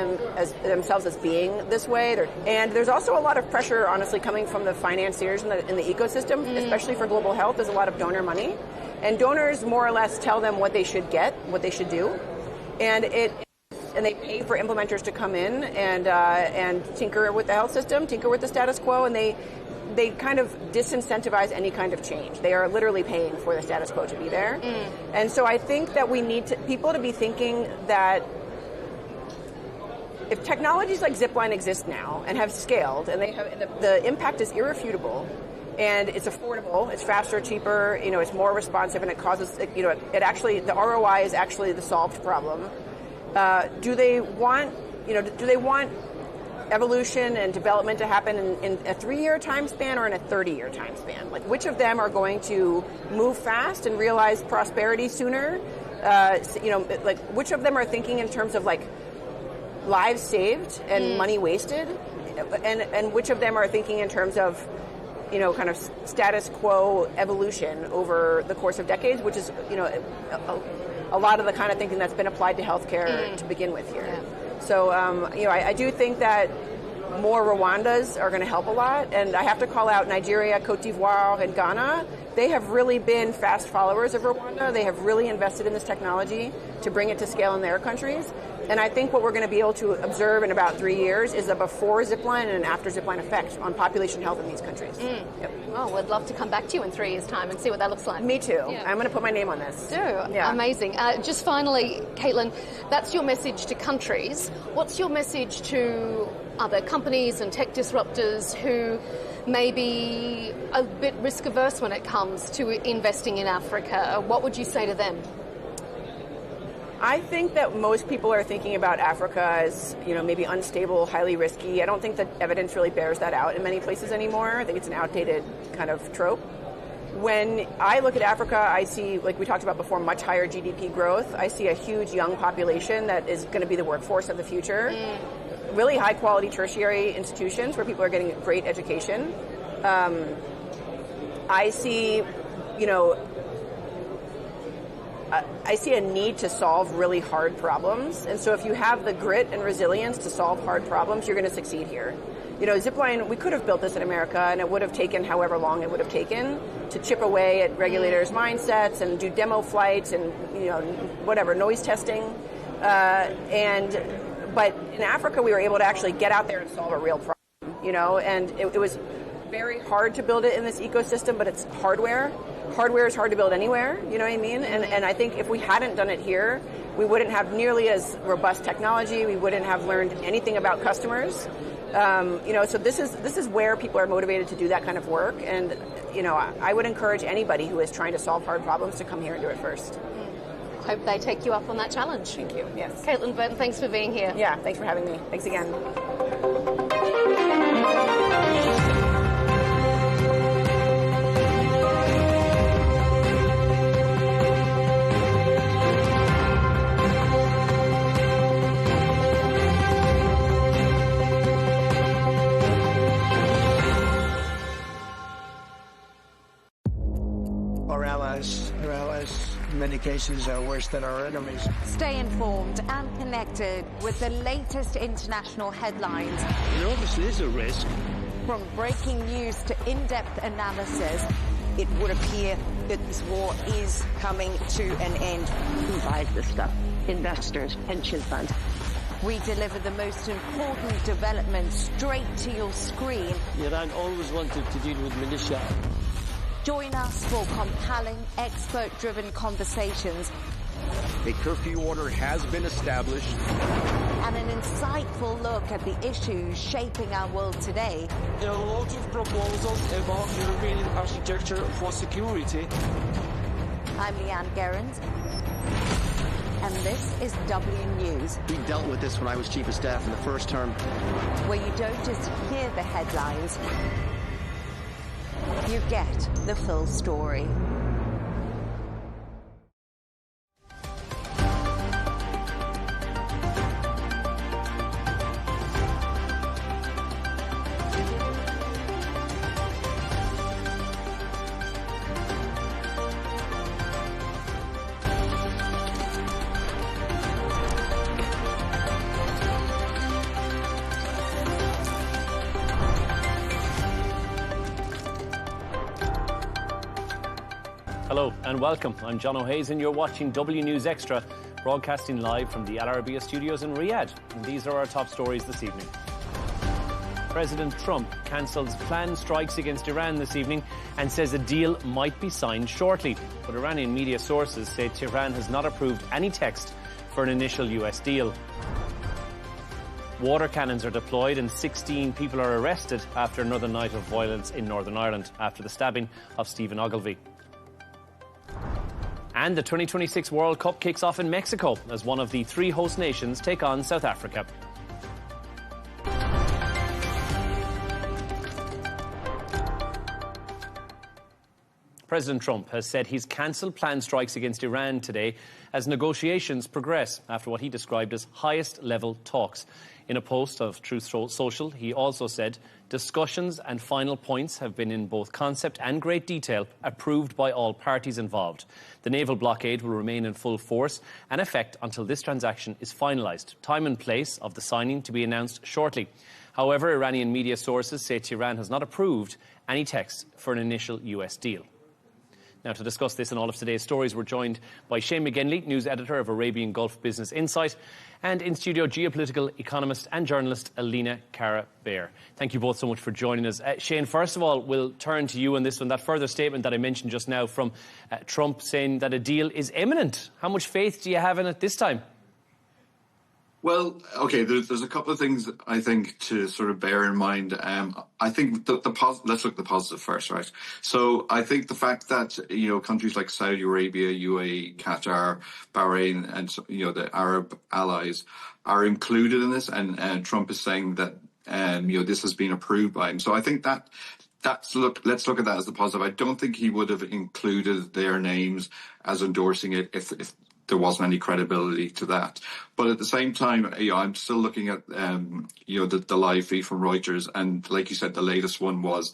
[SPEAKER 20] themselves as being this way. And there's also a lot of pressure, honestly, coming from the financiers in the ecosystem, especially for global health. There's a lot of donor money. And donors more or less tell them what they should get, what they should do. And they pay for implementers to come in and tinker with the health system, tinker with the status quo, and they kind of disincentivize any kind of change. They are literally paying for the status quo to be there. And so I think that we need people to be thinking that if technologies like Zipline exist now and have scaled, and the impact is irrefutable, and it's affordable, it's faster, cheaper, it's more responsive, and it causes, it actually, the ROI is actually the solved problem. Do they want evolution and development to happen in a 3-year time span or in a 30-year time span? Which of them are going to move fast and realize prosperity sooner? Which of them are thinking in terms of lives saved and money wasted? And which of them are thinking in terms of kind of status quo evolution over the course of decades, which is, a lot of the kind of thinking that's been applied to healthcare to begin with here. So, I do think that more Rwandas are going to help a lot. And I have to call out Nigeria, Cote d'Ivoire, and Ghana. They have really been fast followers of Rwanda. They have really invested in this technology to bring it to scale in their countries. And I think what we're going to be able to observe in about 3 years is a before Zipline and an after Zipline effect on population health in these countries. Yep.
[SPEAKER 19] Oh, we'd love to come back to you in 3 years' time and see what that looks like.
[SPEAKER 20] Me too. Yeah. I'm going to put my name on this.
[SPEAKER 19] Amazing. Just finally, Caitlin, that's your message to countries. What's your message to other companies and tech disruptors who may be a bit risk averse when it comes to investing in Africa? What would you say to them?
[SPEAKER 20] I think that most people are thinking about Africa as, maybe unstable, highly risky. I don't think that evidence really bears that out in many places anymore. I think it's an outdated kind of trope. When I look at Africa, I see, like we talked about before, much higher GDP growth. I see a huge young population that is going to be the workforce of the future. Really high quality tertiary institutions where people are getting great education. I see, I see a need to solve really hard problems. And so if you have the grit and resilience to solve hard problems, you're going to succeed here. Zipline, we could have built this in America, and it would have taken however long it would have taken to chip away at regulators' mindsets and do demo flights and, noise testing. But in Africa, we were able to actually get out there and solve a real problem, and it was very hard to build it in this ecosystem, but it's hardware. Hardware is hard to build anywhere, you know what I mean? And I think if we hadn't done it here, we wouldn't have nearly as robust technology. We wouldn't have learned anything about customers. So this is where people are motivated to do that kind of work. And, I would encourage anybody who is trying to solve hard problems to come here and do it first.
[SPEAKER 19] Hope they take you up on that challenge.
[SPEAKER 20] Thank you. Yes.
[SPEAKER 19] Caitlin Burton, thanks for being here.
[SPEAKER 20] Yeah, thanks for having me. Thanks again.
[SPEAKER 16] Our allies, in many cases, are worse than our enemies.
[SPEAKER 2] Stay informed and connected with the latest international headlines.
[SPEAKER 5] There obviously is a risk
[SPEAKER 2] From breaking news to in-depth analysis,
[SPEAKER 18] it would appear that this war is coming to an end.
[SPEAKER 4] Who buys this stuff? Investors, pension funds.
[SPEAKER 2] we deliver the most important developments straight to your screen.
[SPEAKER 5] Iran always wanted to deal with militia.
[SPEAKER 2] Join us for compelling, expert-driven conversations.
[SPEAKER 15] A curfew order has been established.
[SPEAKER 2] And an insightful look at the issues shaping our world today.
[SPEAKER 22] There are a lot of proposals about European architecture for security.
[SPEAKER 2] I'm Leigh Ann Gerrans, and this is W News.
[SPEAKER 25] We dealt with this when I was Chief of Staff in the first term.
[SPEAKER 2] Where you don't just hear the headlines, you get the full story.
[SPEAKER 26] Hello and welcome. I'm John O'Hays and you're watching W News Extra, broadcasting live from the Al Arabiya studios in Riyadh. And these are our top stories this evening. President Trump cancels planned strikes against Iran this evening and says a deal might be signed shortly. But Iranian media sources say Tehran has not approved any text for an initial US deal. Water cannons are deployed and 16 people are arrested after another night of violence in Northern Ireland after the stabbing of Stephen Ogilvie. And the 2026 World Cup kicks off in Mexico as one of the three host nations take on South Africa. President Trump has said he's cancelled planned strikes against Iran today as negotiations progress after what he described as highest-level talks. In a post of Truth Social, he also said discussions and final points have been in both concept and great detail approved by all parties involved. The naval blockade will remain in full force and effect until this transaction is finalised. Time and place of the signing to be announced shortly. However, Iranian media sources say Tehran has not approved any text for an initial US deal. Now, to discuss this and all of today's stories, we're joined by Shane McGinley, news editor of Arabian Gulf Business Insight, and in-studio geopolitical economist and journalist Alina Cara-Bear. Thank you both so much for joining us. Shane, first of all, we'll turn to you on this one. That further statement that I mentioned just now from Trump saying that a deal is imminent. How much faith do you have in it this time?
[SPEAKER 27] Well, OK, there's a couple of things I think to sort of bear in mind. I think let's look at the positive first, right? So I think the fact that, you know, countries like Saudi Arabia, UAE, Qatar, Bahrain, and, you know, the Arab allies are included in this, and Trump is saying that, you know, this has been approved by him. So I think let's look at that as the positive. I don't think he would have included their names as endorsing it if there wasn't any credibility to that. But at the same time, you know, I'm still looking at, you know, the live feed from Reuters. And like you said, the latest one was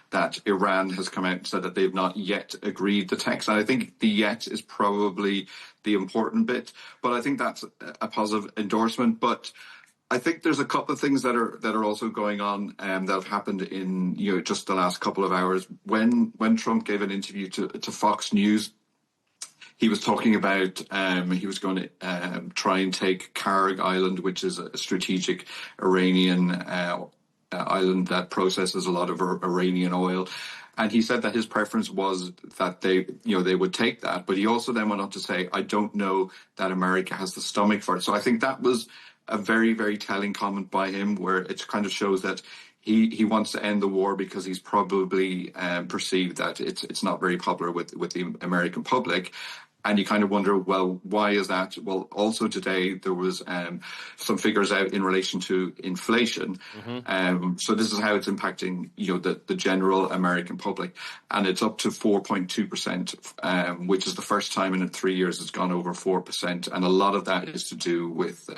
[SPEAKER 27] that Iran has come out and said that they've not yet agreed the text. And I think the yet is probably the important bit. But I think that's a positive endorsement. But I think there's a couple of things that are also going on that have happened in, you know, just the last couple of hours. When Trump gave an interview to Fox News, he was talking about he was going to try and take Karg Island, which is a strategic Iranian island that processes a lot of Iranian oil. And he said that his preference was that they would take that. But he also then went on to say, I don't know that America has the stomach for it. So I think that was a very, very telling comment by him, where it kind of shows that he wants to end the war because he's probably perceived that it's not very popular with the American public. And you kind of wonder, well, why is that? Well, also today there was some figures out in relation to inflation. Mm-hmm. So this is how it's impacting, you know, the general American public, and it's up to 4.2%, which is the first time in 3 years it's gone over 4%, and a lot of that is to do with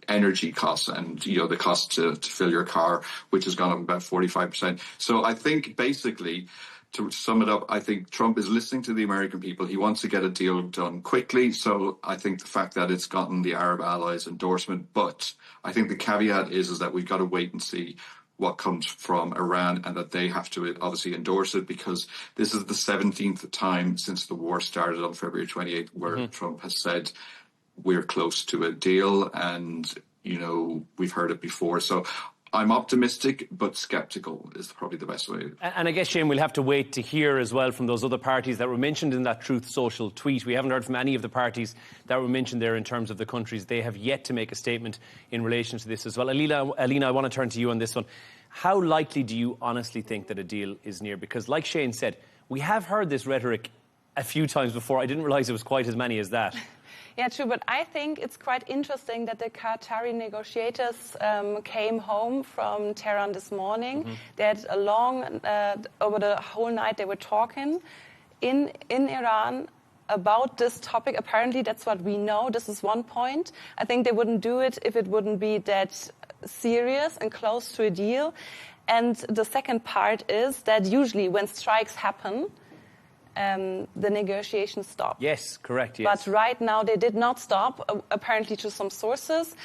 [SPEAKER 27] energy costs and, you know, the cost to fill your car, which has gone up about 45%. So I think basically, to sum it up, I think Trump is listening to the American people. He wants to get a deal done quickly. So I think the fact that it's gotten the Arab allies' endorsement, but I think the caveat is that we've got to wait and see what comes from Iran, and that they have to obviously endorse it, because this is the 17th time since the war started on February 28th where Trump has said we're close to a deal, and, you know, we've heard it before. So I'm optimistic, but sceptical is probably the best way.
[SPEAKER 26] And I guess, Shane, we'll have to wait to hear as well from those other parties that were mentioned in that Truth Social tweet. We haven't heard from any of the parties that were mentioned there in terms of the countries. They have yet to make a statement in relation to this as well. Alina, I want to turn to you on this one. How likely do you honestly think that a deal is near? Because, like Shane said, we have heard this rhetoric a few times before. I didn't realise it was quite as many as that.
[SPEAKER 1] Yeah, true, but I think it's quite interesting that the Qatari negotiators came home from Tehran this morning. They had a long, over the whole night they were talking in Iran about this topic. Apparently that's what we know. This is one point. I think they wouldn't do it if it wouldn't be that serious and close to a deal. And the second part is that usually when strikes happen, the negotiations stop.
[SPEAKER 26] Yes, correct, yes.
[SPEAKER 1] But right now they did not stop, apparently to some sources.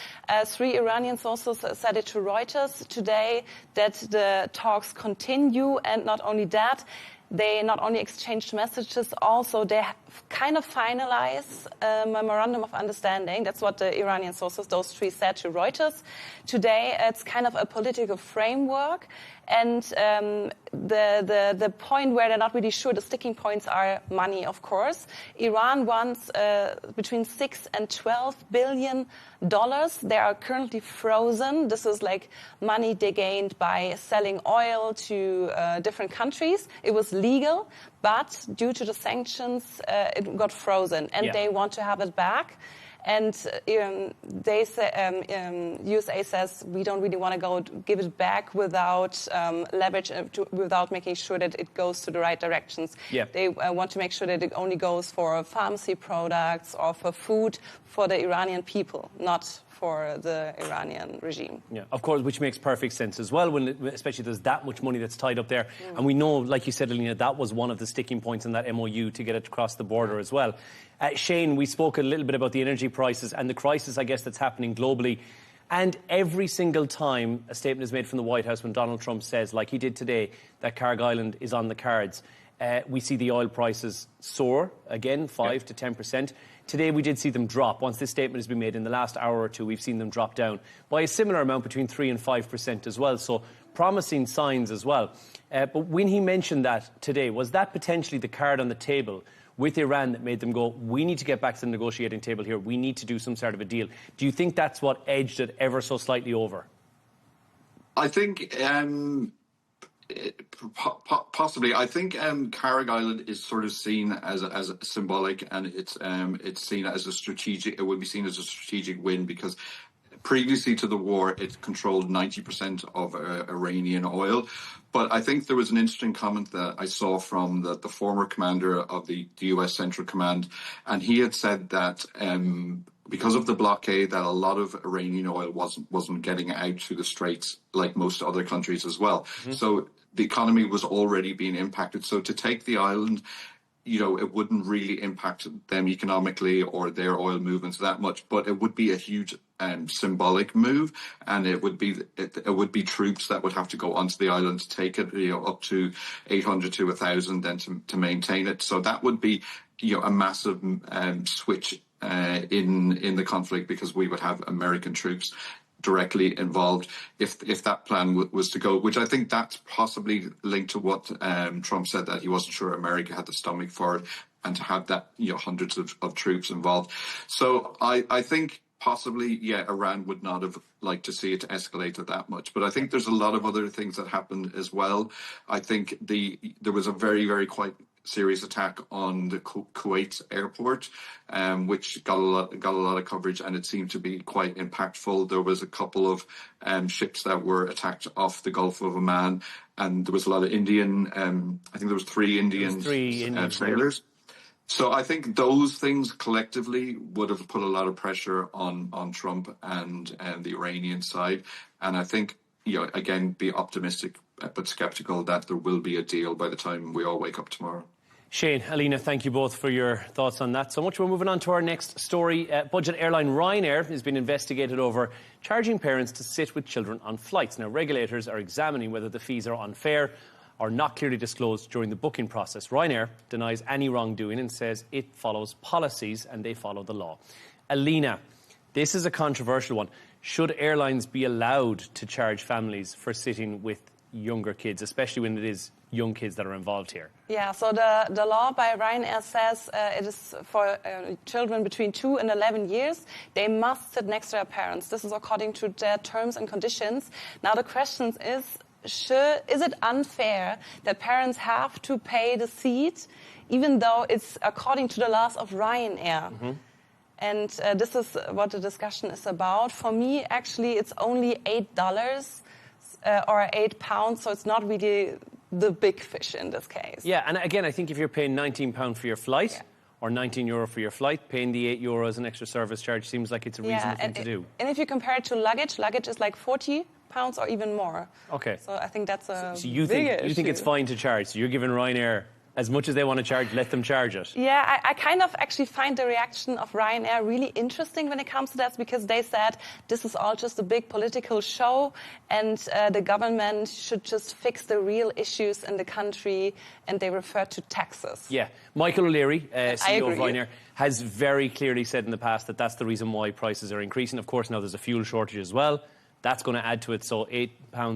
[SPEAKER 1] 3 Iranian sources said it to Reuters today that the talks continue, and not only that, they not only exchanged messages, also they kind of finalize a memorandum of understanding. That's what the Iranian sources, those 3, said to Reuters today. It's kind of a political framework. And the point where they're not really sure, the sticking points are money, of course. Iran wants between $6 and $12 billion. They are currently frozen. This is like money they gained by selling oil to different countries. It was legal, but due to the sanctions, it got frozen, and they want to have it back. And they say, USA says we don't really want to go give it back without leverage, without making sure that it goes to the right directions.
[SPEAKER 26] Yeah.
[SPEAKER 1] They want to make sure that it only goes for pharmacy products or for food for the Iranian people, not for the Iranian regime.
[SPEAKER 26] Yeah, of course, which makes perfect sense as well, when especially there's that much money that's tied up there. And we know, like you said, Alina, that was one of the sticking points in that MOU to get it across the border as well. Shane, we spoke a little bit about the energy prices and the crisis, I guess, that's happening globally. And every single time a statement is made from the White House when Donald Trump says, like he did today, that Carrick Island is on the cards, we see the oil prices soar again, 5 to 10%. Today we did see them drop. Once this statement has been made in the last hour or two, we've seen them drop down by a similar amount, between 3 and 5% as well. So promising signs as well. But when he mentioned that today, was that potentially the card on the table with Iran that made them go, we need to get back to the negotiating table here, we need to do some sort of a deal? Do you think that's what edged it ever so slightly over?
[SPEAKER 27] I think possibly. I think Carrick Island is sort of seen as a symbolic, and it's seen as a strategic. It would be seen as a strategic win, because previously to the war, it controlled 90% of Iranian oil. But I think there was an interesting comment that I saw from the former commander of the U.S. Central Command, and he had said that because of the blockade, that a lot of Iranian oil wasn't getting out through the Straits like most other countries as well. So the economy was already being impacted. So to take the island, you know, it wouldn't really impact them economically or their oil movements that much, but it would be a huge symbolic move, and it would be troops that would have to go onto the island to take it, you know, up to 800 to 1,000 then to maintain it. So that would be, you know, a massive switch in the conflict, because we would have American troops directly involved if that plan was to go, which I think that's possibly linked to what Trump said, that he wasn't sure America had the stomach for it, and to have that, you know, hundreds of troops involved. So I think possibly, yeah, Iran would not have liked to see it escalate that much. But I think there's a lot of other things that happened as well. I think there was a very, very quite serious attack on the Kuwait airport, which got a lot of coverage, and it seemed to be quite impactful. There was a couple of ships that were attacked off the Gulf of Oman, and there was a lot of Indian. I think there was 3 Indian sailors. So I think those things collectively would have put a lot of pressure on Trump and the Iranian side. And I think, you know, again, be optimistic but skeptical that there will be a deal by the time we all wake up tomorrow.
[SPEAKER 26] Shane, Alina, thank you both for your thoughts on that so much. We're moving on to our next story. Budget airline Ryanair has been investigated over charging parents to sit with children on flights. Now, regulators are examining whether the fees are unfair or not clearly disclosed during the booking process. Ryanair denies any wrongdoing and says it follows policies and they follow the law. Alina, this is a controversial one. Should airlines be allowed to charge families for sitting with younger kids, especially when it is young kids that are involved here?
[SPEAKER 1] Yeah, so the law by Ryanair says it is for children between 2 and 11 years. They must sit next to their parents. This is according to their terms and conditions. Now the question is it unfair that parents have to pay the seat, even though it's according to the laws of Ryanair? Mm-hmm. And this is what the discussion is about. For me, actually, it's only $8 or £8, so it's not really the big fish in this case.
[SPEAKER 26] Yeah, and again, I think if you're paying £19 for your flight, or €19 for your flight, paying the €8 as an extra service charge seems like it's a reasonable thing to do.
[SPEAKER 1] And if you compare it to luggage is like £40 or even more.
[SPEAKER 26] Okay.
[SPEAKER 1] So I think that's a
[SPEAKER 26] so you think it's fine to charge? So you're giving Ryanair as much as they want to charge, let them charge it?
[SPEAKER 1] Yeah, I kind of actually find the reaction of Ryanair really interesting when it comes to that, because they said this is all just a big political show and the government should just fix the real issues in the country, and they refer to taxes.
[SPEAKER 26] Yeah. Michael O'Leary, CEO of Ryanair, has very clearly said in the past that that's the reason why prices are increasing. Of course, now there's a fuel shortage as well. That's going to add to it, so £8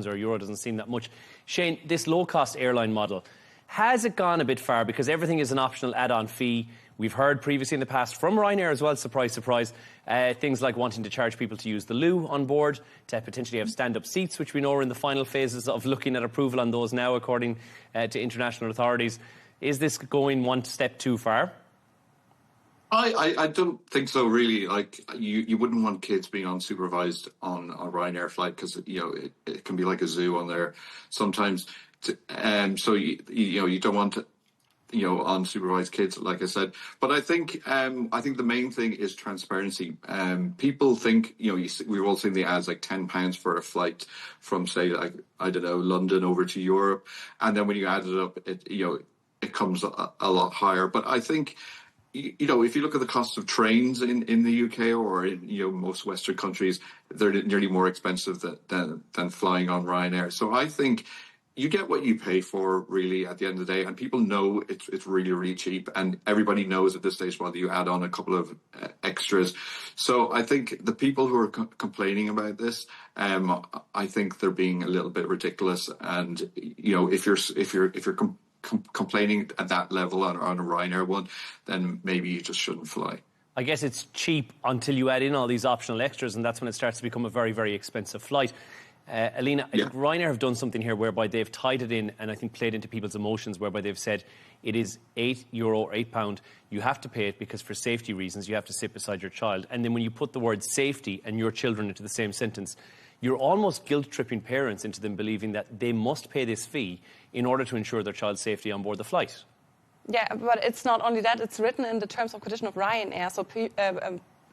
[SPEAKER 26] or €1 doesn't seem that much. Shane, this low-cost airline model, has it gone a bit far? Because everything is an optional add-on fee. We've heard previously in the past from Ryanair as well, surprise, surprise, things like wanting to charge people to use the loo on board, to potentially have stand-up seats, which we know are in the final phases of looking at approval on those now, according to international authorities. Is this going one step too far?
[SPEAKER 27] I don't think so, really. Like, you wouldn't want kids being unsupervised on a Ryanair flight, because it can be like a zoo on there sometimes. So you don't want unsupervised kids, like I said. But I think the main thing is transparency. People think we've all seen the ads, like £10 for a flight from, say, like, I don't know, London over to Europe, and then when you add it up, it comes a lot higher. But I think, if you look at the cost of trains in the UK or in most Western countries, they're nearly more expensive than flying on Ryanair. So I think you get what you pay for, really, at the end of the day, and people know it's really, really cheap, and everybody knows at this stage whether you add on a couple of extras. So I think the people who are complaining about this, I think they're being a little bit ridiculous. And if you're complaining at that level on a Ryanair one, then maybe you just shouldn't fly.
[SPEAKER 26] I guess it's cheap until you add in all these optional extras, and that's when it starts to become a very, very expensive flight. Alina, I think Ryanair have done something here whereby they've tied it in and I think played into people's emotions, whereby they've said it is €8 or £8. You have to pay it because for safety reasons you have to sit beside your child. And then when you put the word safety and your children into the same sentence, you're almost guilt-tripping parents into them believing that they must pay this fee in order to ensure their child's safety on board the flight.
[SPEAKER 1] Yeah, but it's not only that, it's written in the terms of condition of Ryanair, so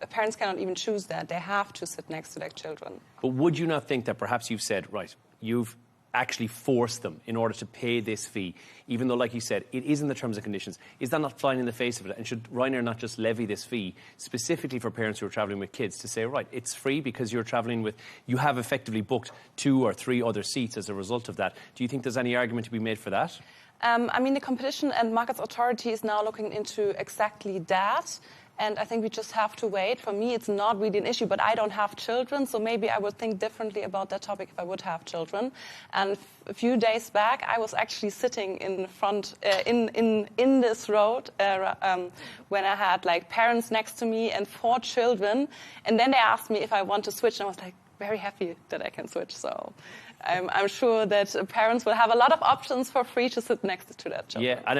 [SPEAKER 1] parents cannot even choose that. They have to sit next to their children.
[SPEAKER 26] But would you not think that perhaps you've said, right, you've actually forced them in order to pay this fee, even though, like you said, it is in the terms and conditions? Is that not flying in the face of it? And should Ryanair not just levy this fee specifically for parents who are travelling with kids to say, right, it's free because you're travelling with, you have effectively booked 2 or 3 other seats as a result of that? Do you think there's any argument to be made for that?
[SPEAKER 1] The Competition and Markets Authority is now looking into exactly that. And I think we just have to wait. For me, it's not really an issue, but I don't have children, so maybe I would think differently about that topic if I would have children. And a few days back, I was actually sitting in front, in this road, when I had like parents next to me and 4 children. And then they asked me if I want to switch, and I was like, very happy that I can switch. So I'm sure that parents will have a lot of options for free to sit next to their children.
[SPEAKER 26] Yeah, and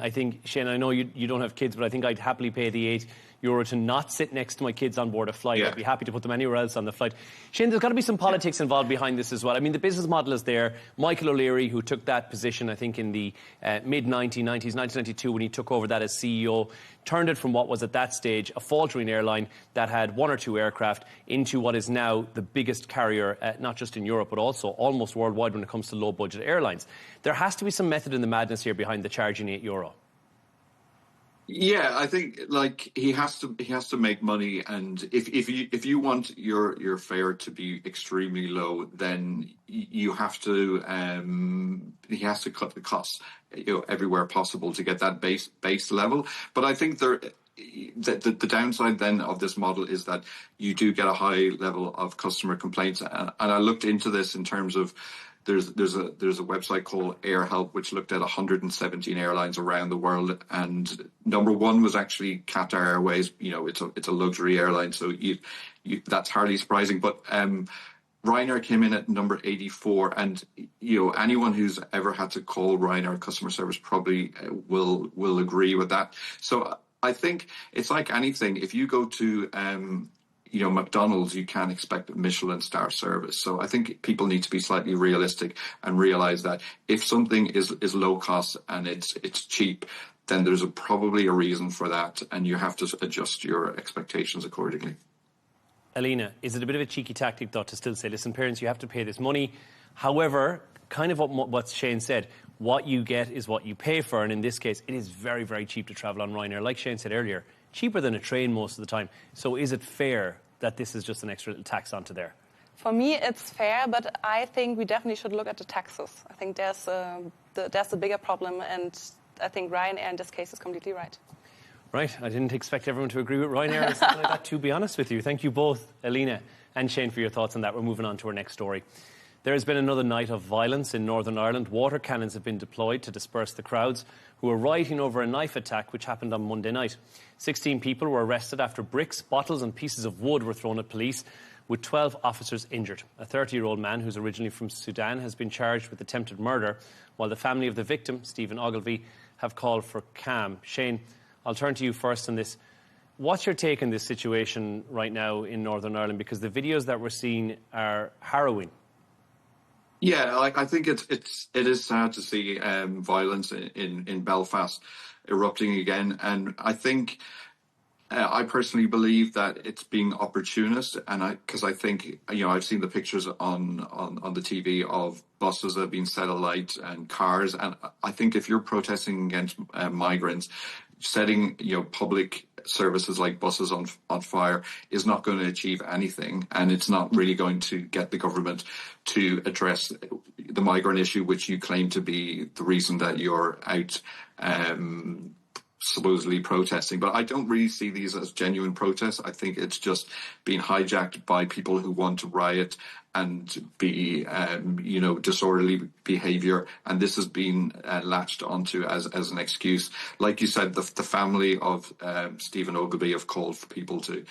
[SPEAKER 26] I think, Shane, I know you don't have kids, but I think I'd happily pay the €8 to not sit next to my kids on board a flight. Yeah. I'd be happy to put them anywhere else on the flight. Shane, there's got to be some politics involved behind this as well. I mean, the business model is there. Michael O'Leary, who took that position, I think, in the mid-1990s, 1992, when he took over that as CEO, turned it from what was at that stage a faltering airline that had 1 or 2 aircraft into what is now the biggest carrier, not just in Europe, but also almost worldwide when it comes to low-budget airlines. There has to be some method in the madness here behind the charging €8.
[SPEAKER 27] Yeah, I think like he has to make money, and if you want your fare to be extremely low, then you have to he has to cut the costs, everywhere possible to get that base level. But I think the downside then of this model is that you do get a high level of customer complaints, and I looked into this in terms of. There's a website called Air Help which looked at 117 airlines around the world, and number one was actually Qatar Airways. It's a luxury airline, so that's hardly surprising. But Ryanair came in at number 84, and anyone who's ever had to call Ryanair customer service probably will agree with that. So I think it's like anything. If you go to McDonald's, you can't expect a Michelin star service. So I think people need to be slightly realistic and realize that if something is low cost and it's cheap, then there's probably a reason for that, and you have to adjust your expectations accordingly.
[SPEAKER 26] Alina, is it a bit of a cheeky tactic, though, to still say, listen, parents, you have to pay this money? However, kind of what Shane said, what you get is what you pay for, and in this case, it is very, very cheap to travel on Ryanair. Like Shane said earlier, cheaper than a train most of the time. So is it fair that this is just an extra little tax onto there?
[SPEAKER 1] For me, it's fair, but I think we definitely should look at the taxes. I think there's a bigger problem, and I think Ryanair in this case is completely right.
[SPEAKER 26] Right. I didn't expect everyone to agree with Ryanair or something like that, to be honest with you. Thank you both, Alina and Shane, for your thoughts on that. We're moving on to our next story. There has been another night of violence in Northern Ireland. Water cannons have been deployed to disperse the crowds who were rioting over a knife attack which happened on Monday night. 16 people were arrested after bricks, bottles and pieces of wood were thrown at police, with 12 officers injured. A 30-year-old man who's originally from Sudan has been charged with attempted murder, while the family of the victim, Stephen Ogilvie, have called for calm. Shane, I'll turn to you first on this. What's your take on this situation right now in Northern Ireland? Because the videos that we're seeing are harrowing.
[SPEAKER 27] Yeah, I think it is sad to see violence in Belfast erupting again, and I think I personally believe that it's being opportunist, and because I think I've seen the pictures on the TV of buses that have been set alight and cars, and I think if you're protesting against migrants, setting public services like buses on fire is not going to achieve anything, and it's not really going to get the government to address the migrant issue, which you claim to be the reason that you're out supposedly protesting. But I don't really see these as genuine protests. I think it's just being hijacked by people who want to riot and be, disorderly behaviour, and this has been latched onto as an excuse. Like you said, the family of Stephen Ogilvie have called for people to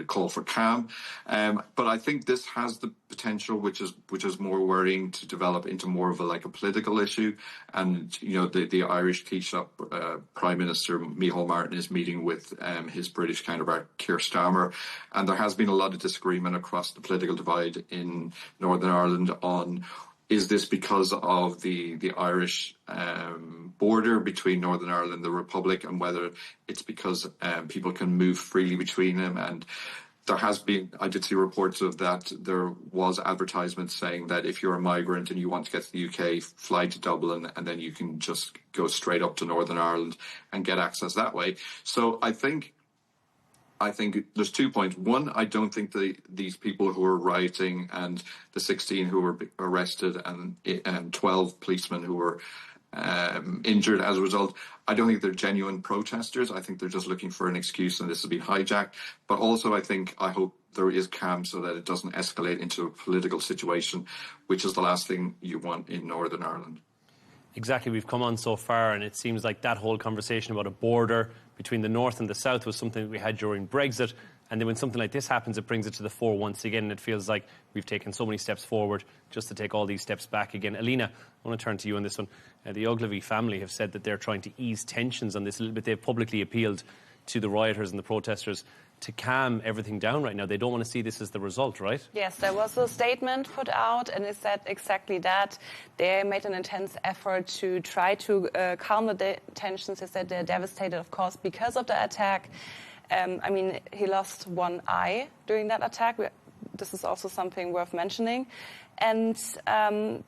[SPEAKER 27] call for calm, but I think this has the potential, which is more worrying, to develop into more of a political issue. And the Irish Taoiseach Prime Minister Micheál Martin is meeting with his British counterpart Keir Starmer, and there has been a lot of disagreement across the political divide in Northern Ireland on, is this because of the Irish border between Northern Ireland and the Republic, and whether it's because people can move freely between them. And there has been, I did see reports of that, there was advertisements saying that if you're a migrant and you want to get to the UK, fly to Dublin, and then you can just go straight up to Northern Ireland and get access that way. So I think there's 2 points. One, I don't think these people who are rioting, and the 16 who were arrested and 12 policemen who were injured as a result, I don't think they're genuine protesters. I think they're just looking for an excuse, and this has been hijacked. But also I hope there is calm so that it doesn't escalate into a political situation, which is the last thing you want in Northern Ireland.
[SPEAKER 26] Exactly. We've come on so far, and it seems like that whole conversation about a border between the north and the south was something that we had during Brexit, and then when something like this happens, it brings it to the fore once again, and it feels like we've taken so many steps forward just to take all these steps back again. Alina, I want to turn to you on this one. The Ogilvie family have said that they're trying to ease tensions on this a little bit. They've publicly appealed to the rioters and the protesters to calm everything down right now. They don't want to see this as the result, right?
[SPEAKER 1] Yes, there was a statement put out, and it said exactly that. They made an intense effort to try to calm the tensions. They said they're devastated, of course, because of the attack. He lost one eye during that attack. this is also something worth mentioning. And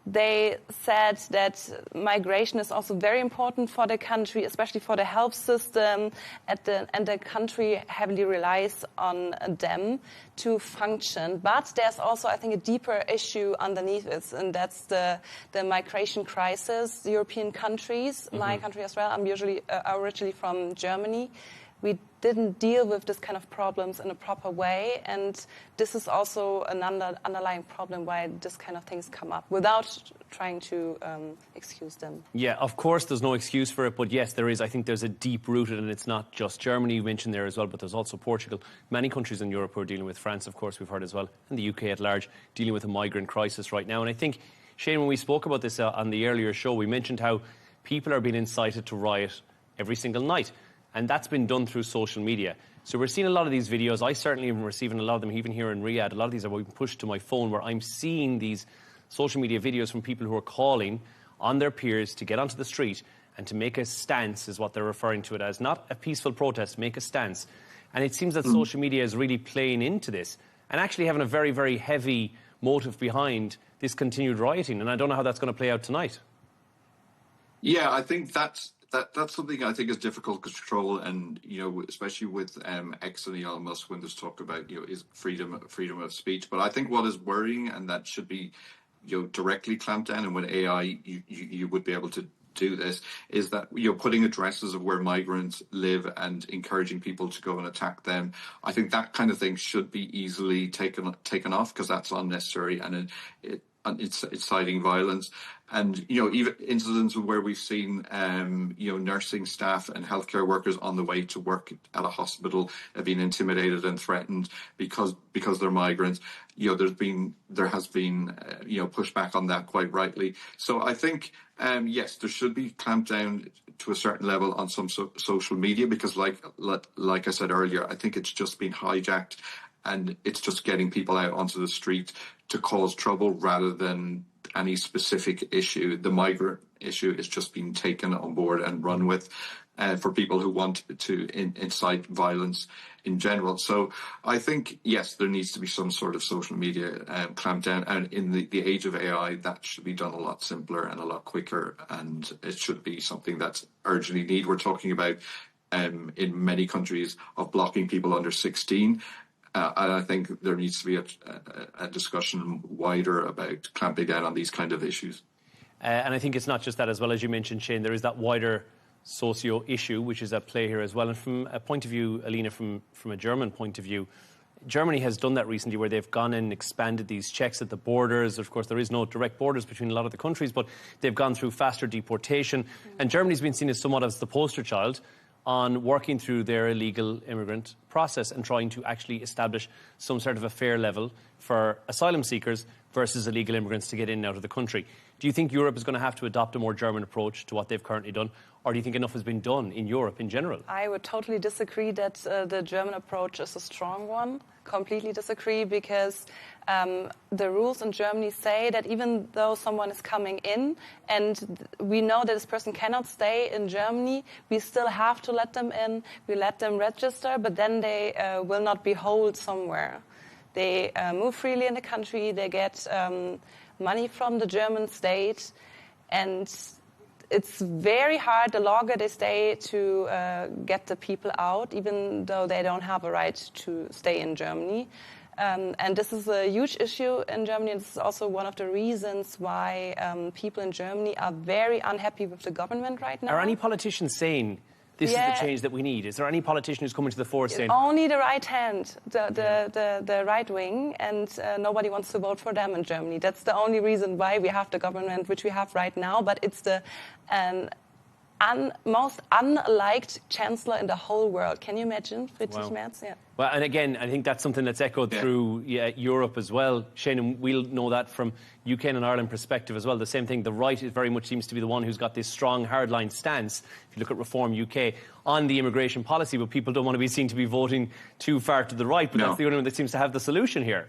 [SPEAKER 1] they said that migration is also very important for the country, especially for the health system, and the country heavily relies on them to function. But there's also, I think, a deeper issue underneath it, and that's the migration crisis. The European countries, my country as well, I'm originally from Germany. We didn't deal with this kind of problems in a proper way, and this is also an underlying problem why this kind of things come up, without trying to excuse them.
[SPEAKER 26] Yeah, of course there's no excuse for it, but yes, there is. I think there's a deep-rooted, and it's not just Germany you mentioned there as well, but there's also Portugal. Many countries in Europe who are dealing with, France, of course, we've heard as well, and the UK at large, dealing with a migrant crisis right now. And I think, Shane, when we spoke about this on the earlier show, we mentioned how people are being incited to riot every single night. And that's been done through social media. So we're seeing a lot of these videos. I certainly am receiving a lot of them, even here in Riyadh. A lot of these are being pushed to my phone, where I'm seeing these social media videos from people who are calling on their peers to get onto the street and to make a stance, is what they're referring to it as. Not a peaceful protest, make a stance. And it seems that social media is really playing into this and actually having a very, very heavy motive behind this continued rioting. And I don't know how that's going to play out tonight.
[SPEAKER 27] Yeah, I think that's something I think is difficult to control, and especially with X and Elon Musk, when there's talk about is freedom of speech. But I think what is worrying, and that should be directly clamped down, and with AI you would be able to do this, is that putting addresses of where migrants live and encouraging people to go and attack them. I think that kind of thing should be easily taken off, because that's unnecessary, and it's inciting violence. And even incidents where we've seen nursing staff and healthcare workers on the way to work at a hospital have been intimidated and threatened because they're migrants. There has been pushback on that, quite rightly. So I think yes, there should be clamped down to a certain level on some social media, because like I said earlier, I think it's just been hijacked, and it's just getting people out onto the street to cause trouble rather than any specific issue. The migrant issue is just being taken on board and run with for people who want to incite violence in general. So I think, yes, there needs to be some sort of social media clamp down. And in the age of AI, that should be done a lot simpler and a lot quicker. And it should be something that's urgently needed. We're talking about, in many countries, of blocking people under 16. And I think there needs to be a discussion wider about clamping down on these kind of issues.
[SPEAKER 26] And I think it's not just that, as well, as you mentioned, Shane, there is that wider socio issue which is at play here as well. And from a point of view, Alina, from a German point of view, Germany has done that recently, where they've gone and expanded these checks at the borders. Of course, there is no direct borders between a lot of the countries, but they've gone through faster deportation. And Germany's been seen as somewhat as the poster child on working through their illegal immigrant process and trying to actually establish some sort of a fair level for asylum seekers versus illegal immigrants to get in and out of the country. Do you think Europe is going to have to adopt a more German approach to what they've currently done, or do you think enough has been done in Europe in general?
[SPEAKER 1] I would totally disagree that the German approach is a strong one. Completely disagree, because the rules in Germany say that even though someone is coming in and we know that this person cannot stay in Germany, we still have to let them in. We let them register, but then they will not be held somewhere. They move freely in the country. They get money from the German state, and it's very hard, the longer they stay, to get the people out, even though they don't have a right to stay in Germany. And this is a huge issue in Germany. And this is also one of the reasons why people in Germany are very unhappy with the government right now.
[SPEAKER 26] Are any politicians saying this is the change that we need? Is there any politician who's coming to the fore saying...
[SPEAKER 1] Only the right hand, the right wing, and nobody wants to vote for them in Germany. That's the only reason why we have the government which we have right now, but it's the most unliked chancellor in the whole world. Can you imagine, Friedrich Merz? Yeah.
[SPEAKER 26] Well, and again, I think that's something that's echoed through Europe as well. Shane, and we'll know that from UK and Ireland perspective as well. The same thing, the right is very much seems to be the one who's got this strong hardline stance, if you look at Reform UK, on the immigration policy, but people don't want to be seen to be voting too far to the right, but that's the only one that seems to have the solution here.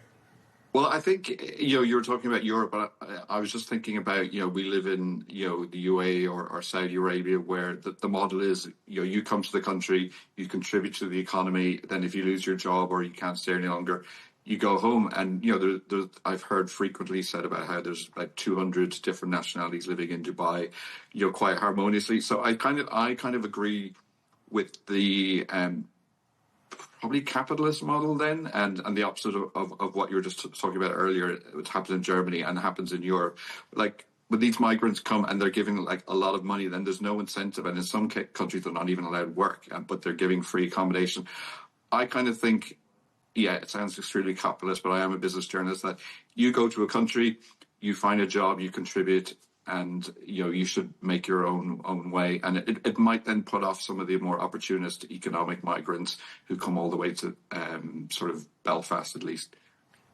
[SPEAKER 27] Well, I think, you were talking about Europe, but I was just thinking about, we live in, the UAE or Saudi Arabia, where the model is, you come to the country, you contribute to the economy, then if you lose your job or you can't stay any longer, you go home and, you know, I've heard frequently said about how there's like 200 different nationalities living in Dubai, you know, quite harmoniously. So I kind of agree with the probably capitalist model then, and the opposite of what you were just talking about earlier, which happens in Germany and happens in Europe. Like, when these migrants come and they're giving like a lot of money, then there's no incentive, and in some countries they're not even allowed work, but they're giving free accommodation. I kind of think, yeah, it sounds extremely capitalist, but I am a business journalist, that you go to a country, you find a job, you contribute, and you know, you should make your own way. And it might then put off some of the more opportunist economic migrants who come all the way to sort of Belfast, at least.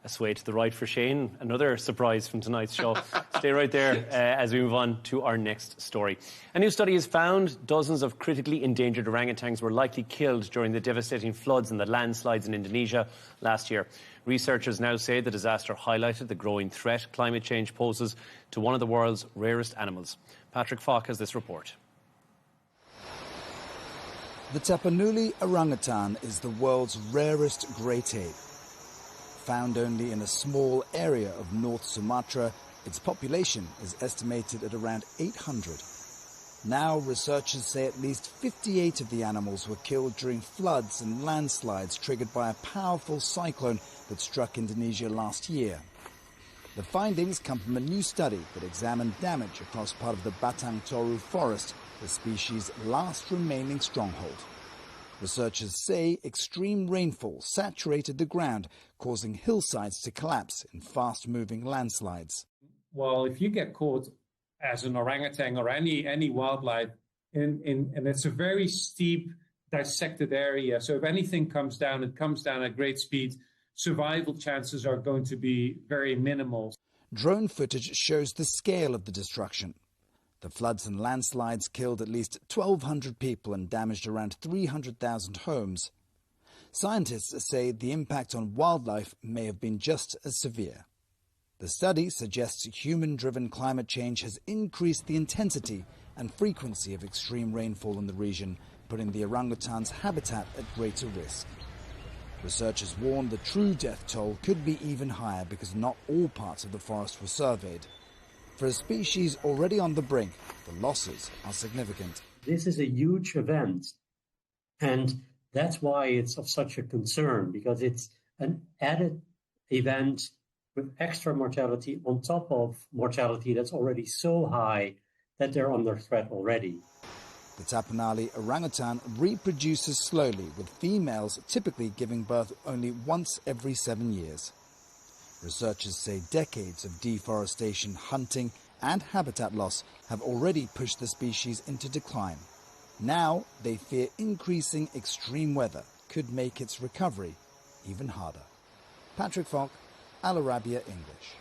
[SPEAKER 26] A sway to the right for Shane. Another surprise from tonight's show. Stay right there as we move on to our next story. A new study has found dozens of critically endangered orangutans were likely killed during the devastating floods and the landslides in Indonesia last year. Researchers now say the disaster highlighted the growing threat climate change poses to one of the world's rarest animals. Patrick Falk has this report.
[SPEAKER 3] The Tapanuli orangutan is the world's rarest great ape. Found only in a small area of North Sumatra, its population is estimated at around 800. Now, researchers say at least 58 of the animals were killed during floods and landslides triggered by a powerful cyclone that struck Indonesia last year. The findings come from a new study that examined damage across part of the Batang Toru forest, the species' last remaining stronghold. Researchers say extreme rainfall saturated the ground, causing hillsides to collapse in fast-moving landslides.
[SPEAKER 6] Well, if you get caught as an orangutan or any wildlife, and it's a very steep, dissected area, so if anything comes down, it comes down at great speed, survival chances are going to be very minimal.
[SPEAKER 3] Drone footage shows the scale of the destruction. The floods and landslides killed at least 1,200 people and damaged around 300,000 homes. Scientists say the impact on wildlife may have been just as severe. The study suggests human-driven climate change has increased the intensity and frequency of extreme rainfall in the region, putting the orangutan's habitat at greater risk. Researchers warn the true death toll could be even higher because not all parts of the forest were surveyed. For a species already on the brink, the losses are significant.
[SPEAKER 7] This is a huge event, and that's why it's of such a concern, because it's an added event with extra mortality on top of mortality that's already so high that they're under threat already.
[SPEAKER 3] The Tapanuli orangutan reproduces slowly, with females typically giving birth only once every 7 years. Researchers say decades of deforestation, hunting and habitat loss have already pushed the species into decline. Now they fear increasing extreme weather could make its recovery even harder. Patrick Falk, Al Arabiya English.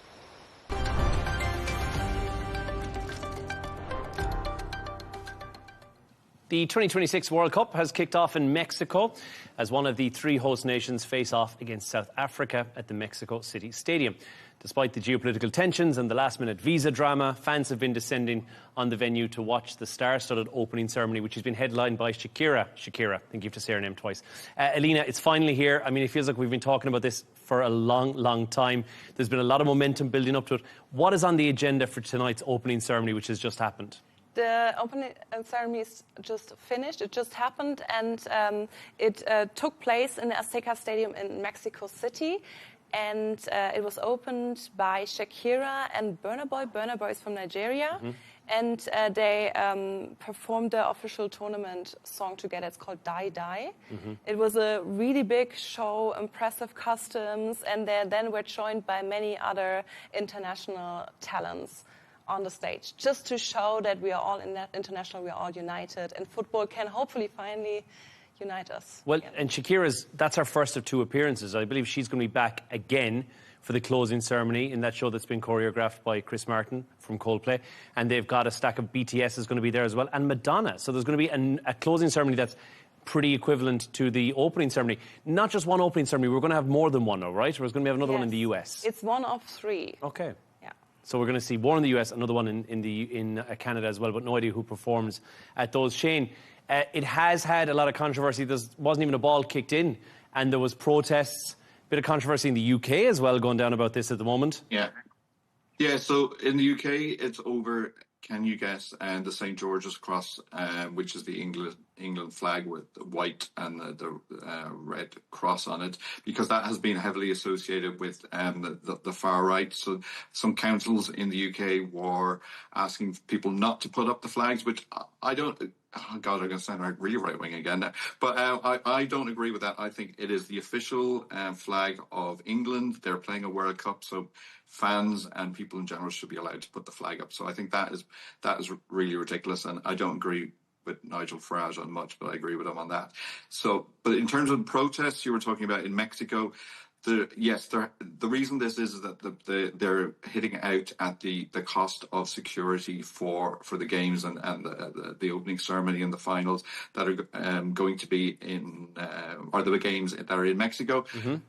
[SPEAKER 26] The 2026 World Cup has kicked off in Mexico as one of the three host nations face off against South Africa at the Mexico City Stadium. Despite the geopolitical tensions and the last-minute visa drama, fans have been descending on the venue to watch the star-studded opening ceremony, which has been headlined by Shakira. Shakira, thank you for saying her name twice. Alina, it's finally here. I mean, it feels like we've been talking about this for a long, long time. There's been a lot of momentum building up to it. What is on the agenda for tonight's opening ceremony, which has just happened?
[SPEAKER 1] The opening ceremony is just finished. It just happened, and it took place in the Azteca Stadium in Mexico City. And it was opened by Shakira and Burna Boy. Burna Boy is from Nigeria. Mm-hmm. And they performed the official tournament song together. It's called Die Die. Mm-hmm. It was a really big show, impressive customs, and they then were joined by many other international talents on the stage, just to show that we are all international, we are all united, and football can hopefully finally unite us.
[SPEAKER 26] Well, and Shakira's, that's her first of two appearances. I believe she's going to be back again for the closing ceremony in that show that's been choreographed by Chris Martin from Coldplay. And they've got a stack of BTS is going to be there as well, and Madonna. So there's going to be a closing ceremony that's pretty equivalent to the opening ceremony. Not just one opening ceremony, we're going to have more than one, all right? We're going to have another one in the US.
[SPEAKER 1] It's one of three.
[SPEAKER 26] Okay. So we're going to see one in the US, another one in Canada as well, but no idea who performs at those. Shane, it has had a lot of controversy. There wasn't even a ball kicked in, and there was protests Bit of controversy in the UK as well going down about this at the moment.
[SPEAKER 27] Yeah. Yeah, so in the UK, it's over, can you guess, and the St. George's Cross, which is the England flag with the white and the red cross on it, because that has been heavily associated with the far right. So some councils in the UK were asking people not to put up the flags, which I don't... Oh God, I'm going to sound really right-wing again now. But I don't agree with that. I think it is the official flag of England. They're playing a World Cup, so fans and people in general should be allowed to put the flag up. So I think that is really ridiculous, and I don't agree with Nigel Farage on much, but I agree with him on that. So, but in terms of protests you were talking about in Mexico, the reason this is that they're hitting out at the cost of security for the games and the opening ceremony and the finals that are going to be in or the games that are in Mexico.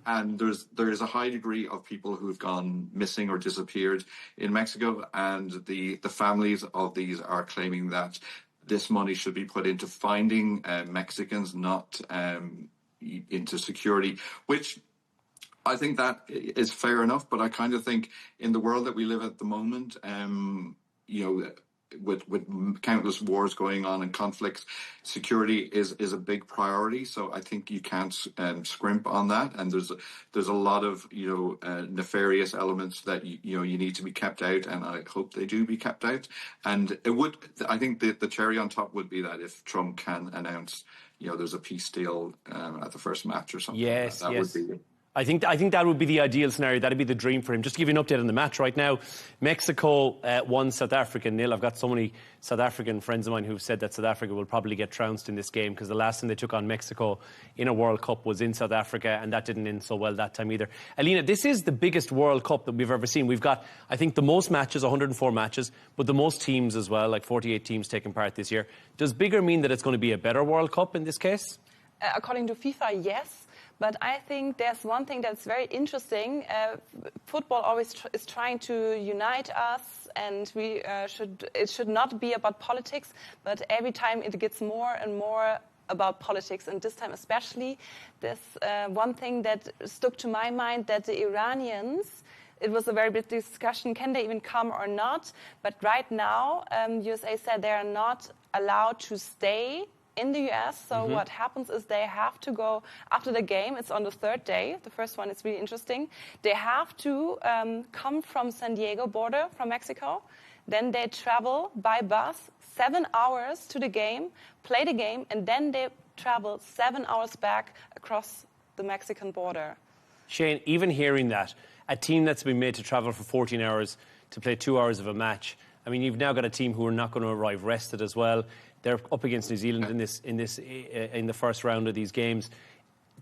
[SPEAKER 27] And there is a high degree of people who've gone missing or disappeared in Mexico, and the families of these are claiming that this money should be put into finding Mexicans, not into security, which I think that is fair enough, but I kind of think in the world that we live at the moment, with countless wars going on and conflicts, security is a big priority. So I think you can't scrimp on that. And there's a lot of nefarious elements that you need to be kept out, and I hope they do be kept out. And I think the cherry on top would be that if Trump can announce there's a peace deal at the first match or something.
[SPEAKER 26] Yes,
[SPEAKER 27] that
[SPEAKER 26] yes.
[SPEAKER 27] would be.
[SPEAKER 26] I think that would be the ideal scenario. That'd be the dream for him. Just to give you an update on the match right now, Mexico won, South Africa 0. I've got so many South African friends of mine who've said that South Africa will probably get trounced in this game, because the last time they took on Mexico in a World Cup was in South Africa, and that didn't end so well that time either. Alina, this is the biggest World Cup that we've ever seen. We've got, I think, the most matches, 104 matches, but the most teams as well, like 48 teams taking part this year. Does bigger mean that it's going to be a better World Cup in this case?
[SPEAKER 1] According to FIFA, yes. But I think there's one thing that's very interesting. Football always is trying to unite us, and it should not be about politics. But every time it gets more and more about politics, and this time especially, there's one thing that stuck to my mind, that the Iranians, it was a very big discussion, can they even come or not? But right now, USA said they are not allowed to stay in the US. So what happens is they have to go after the game. It's on the third day. The first one is really interesting. They have to come from San Diego border, from Mexico. Then they travel by bus 7 hours to the game, play the game, and then they travel 7 hours back across the Mexican border.
[SPEAKER 26] Shane, even hearing that, a team that's been made to travel for 14 hours to play 2 hours of a match, I mean, you've now got a team who are not going to arrive rested as well. They're up against New Zealand in the first round of these games.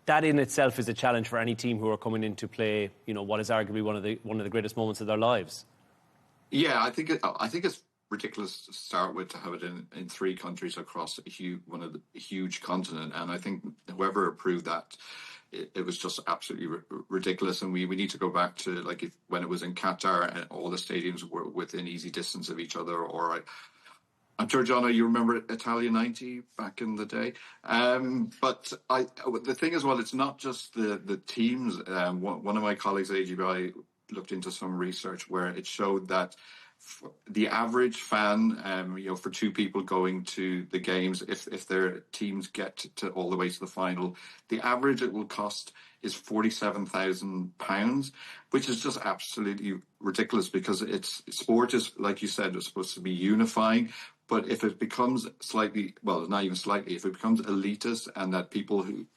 [SPEAKER 26] That in itself is a challenge for any team who are coming in to play, what is arguably one of the greatest moments of their lives. Yeah,
[SPEAKER 27] I think it's ridiculous to start with, to have it in 3 countries across one of the huge continent, and I think whoever approved that, it was just absolutely ridiculous. And we need to go back to when it was in Qatar and all the stadiums were within easy distance of each other. Or I'm sure, John, you remember Italia 90 back in the day. But the thing is, well, it's not just the teams. One of my colleagues at AGBI looked into some research where it showed that the average fan, for 2 people going to the games, if their teams get to all the way to the final, the average it will cost is £47,000, which is just absolutely ridiculous, because sport is, like you said, it's supposed to be unifying. But if it becomes not even slightly, if it becomes elitist and that people who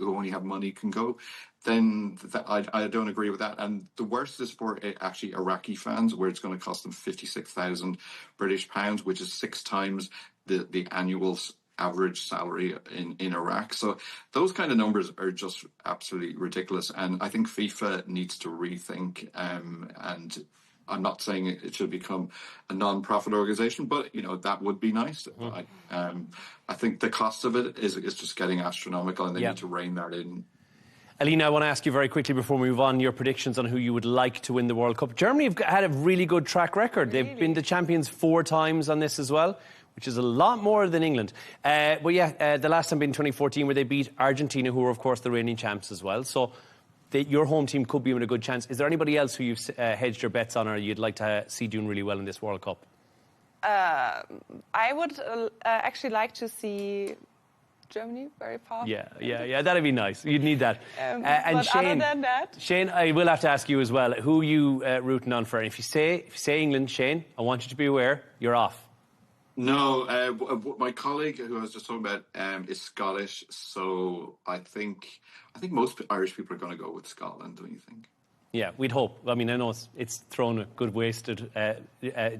[SPEAKER 27] only have money can go, then I don't agree with that. And the worst is for actually Iraqi fans, where it's going to cost them 56,000 British pounds, which is 6 times the annual average salary in Iraq. So those kind of numbers are just absolutely ridiculous. And I think FIFA needs to rethink, and I'm not saying it should become a non-profit organization, but that would be nice. I think the cost of it is just getting astronomical, and they need to rein that in.
[SPEAKER 26] Alina, I want to ask you very quickly before we move on, your predictions on who you would like to win the World Cup. Germany have had a really good track record. They've been the champions 4 times on this as well, which is a lot more than England. The last time being 2014, where they beat Argentina, who were, of course, the reigning champs as well. So your home team could be in a good chance. Is there anybody else who you've hedged your bets on or you'd like to see doing really well in this World Cup?
[SPEAKER 1] I would actually like to see Germany very powerful.
[SPEAKER 26] Yeah, that'd be nice. You'd need that.
[SPEAKER 1] And
[SPEAKER 26] Shane,
[SPEAKER 1] other than that,
[SPEAKER 26] Shane, I will have to ask you as well. Who are you rooting on for? And if you say England, Shane, I want you to be aware you're off.
[SPEAKER 27] No, my colleague who I was just talking about is Scottish, so I think most Irish people are going to go with Scotland. Don't you think?
[SPEAKER 26] Yeah, we'd hope. I mean, I know it's thrown a good wasted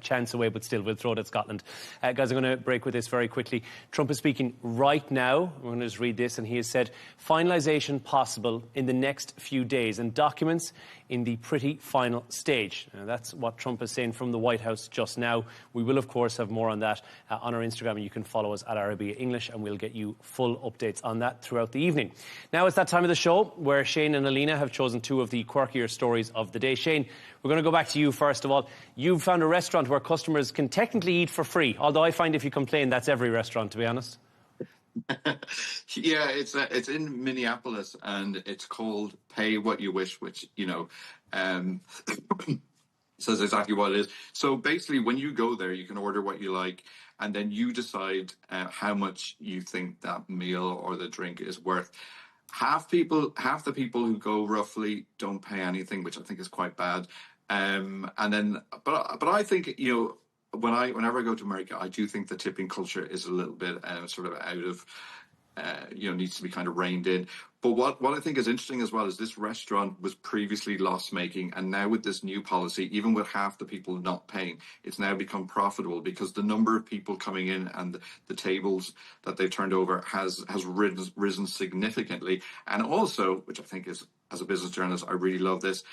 [SPEAKER 26] chance away, but still, we'll throw it at Scotland. Guys, I'm going to break with this very quickly. Trump is speaking right now. I'm going to just read this, and he has said, finalisation possible in the next few days, and documents in the pretty final stage. Now, that's what Trump is saying from the White House just now. We will, of course, have more on that on our Instagram, and you can follow us at Arabiya English, and we'll get you full updates on that throughout the evening. Now it's that time of the show where Shane and Alina have chosen two of the quirkier stories of the day. Shane, we're going to go back to you first of all. You've found a restaurant where customers can technically eat for free, although I find if you complain, that's every restaurant, to be honest.
[SPEAKER 27] Yeah, it's in Minneapolis, and it's called Pay What You Wish, which, says exactly what it is. So basically, when you go there, you can order what you like, and then you decide how much you think that meal or the drink is worth. Half the people who go roughly don't pay anything, which I think is quite bad. But I think, whenever I go to America, I do think the tipping culture is a little bit sort of out of, needs to be kind of reined in. But what I think is interesting as well is this restaurant was previously loss-making, and now with this new policy, even with half the people not paying, it's now become profitable because the number of people coming in and the tables that they've turned over has risen significantly. And also, which I think is, as a business journalist, I really love this,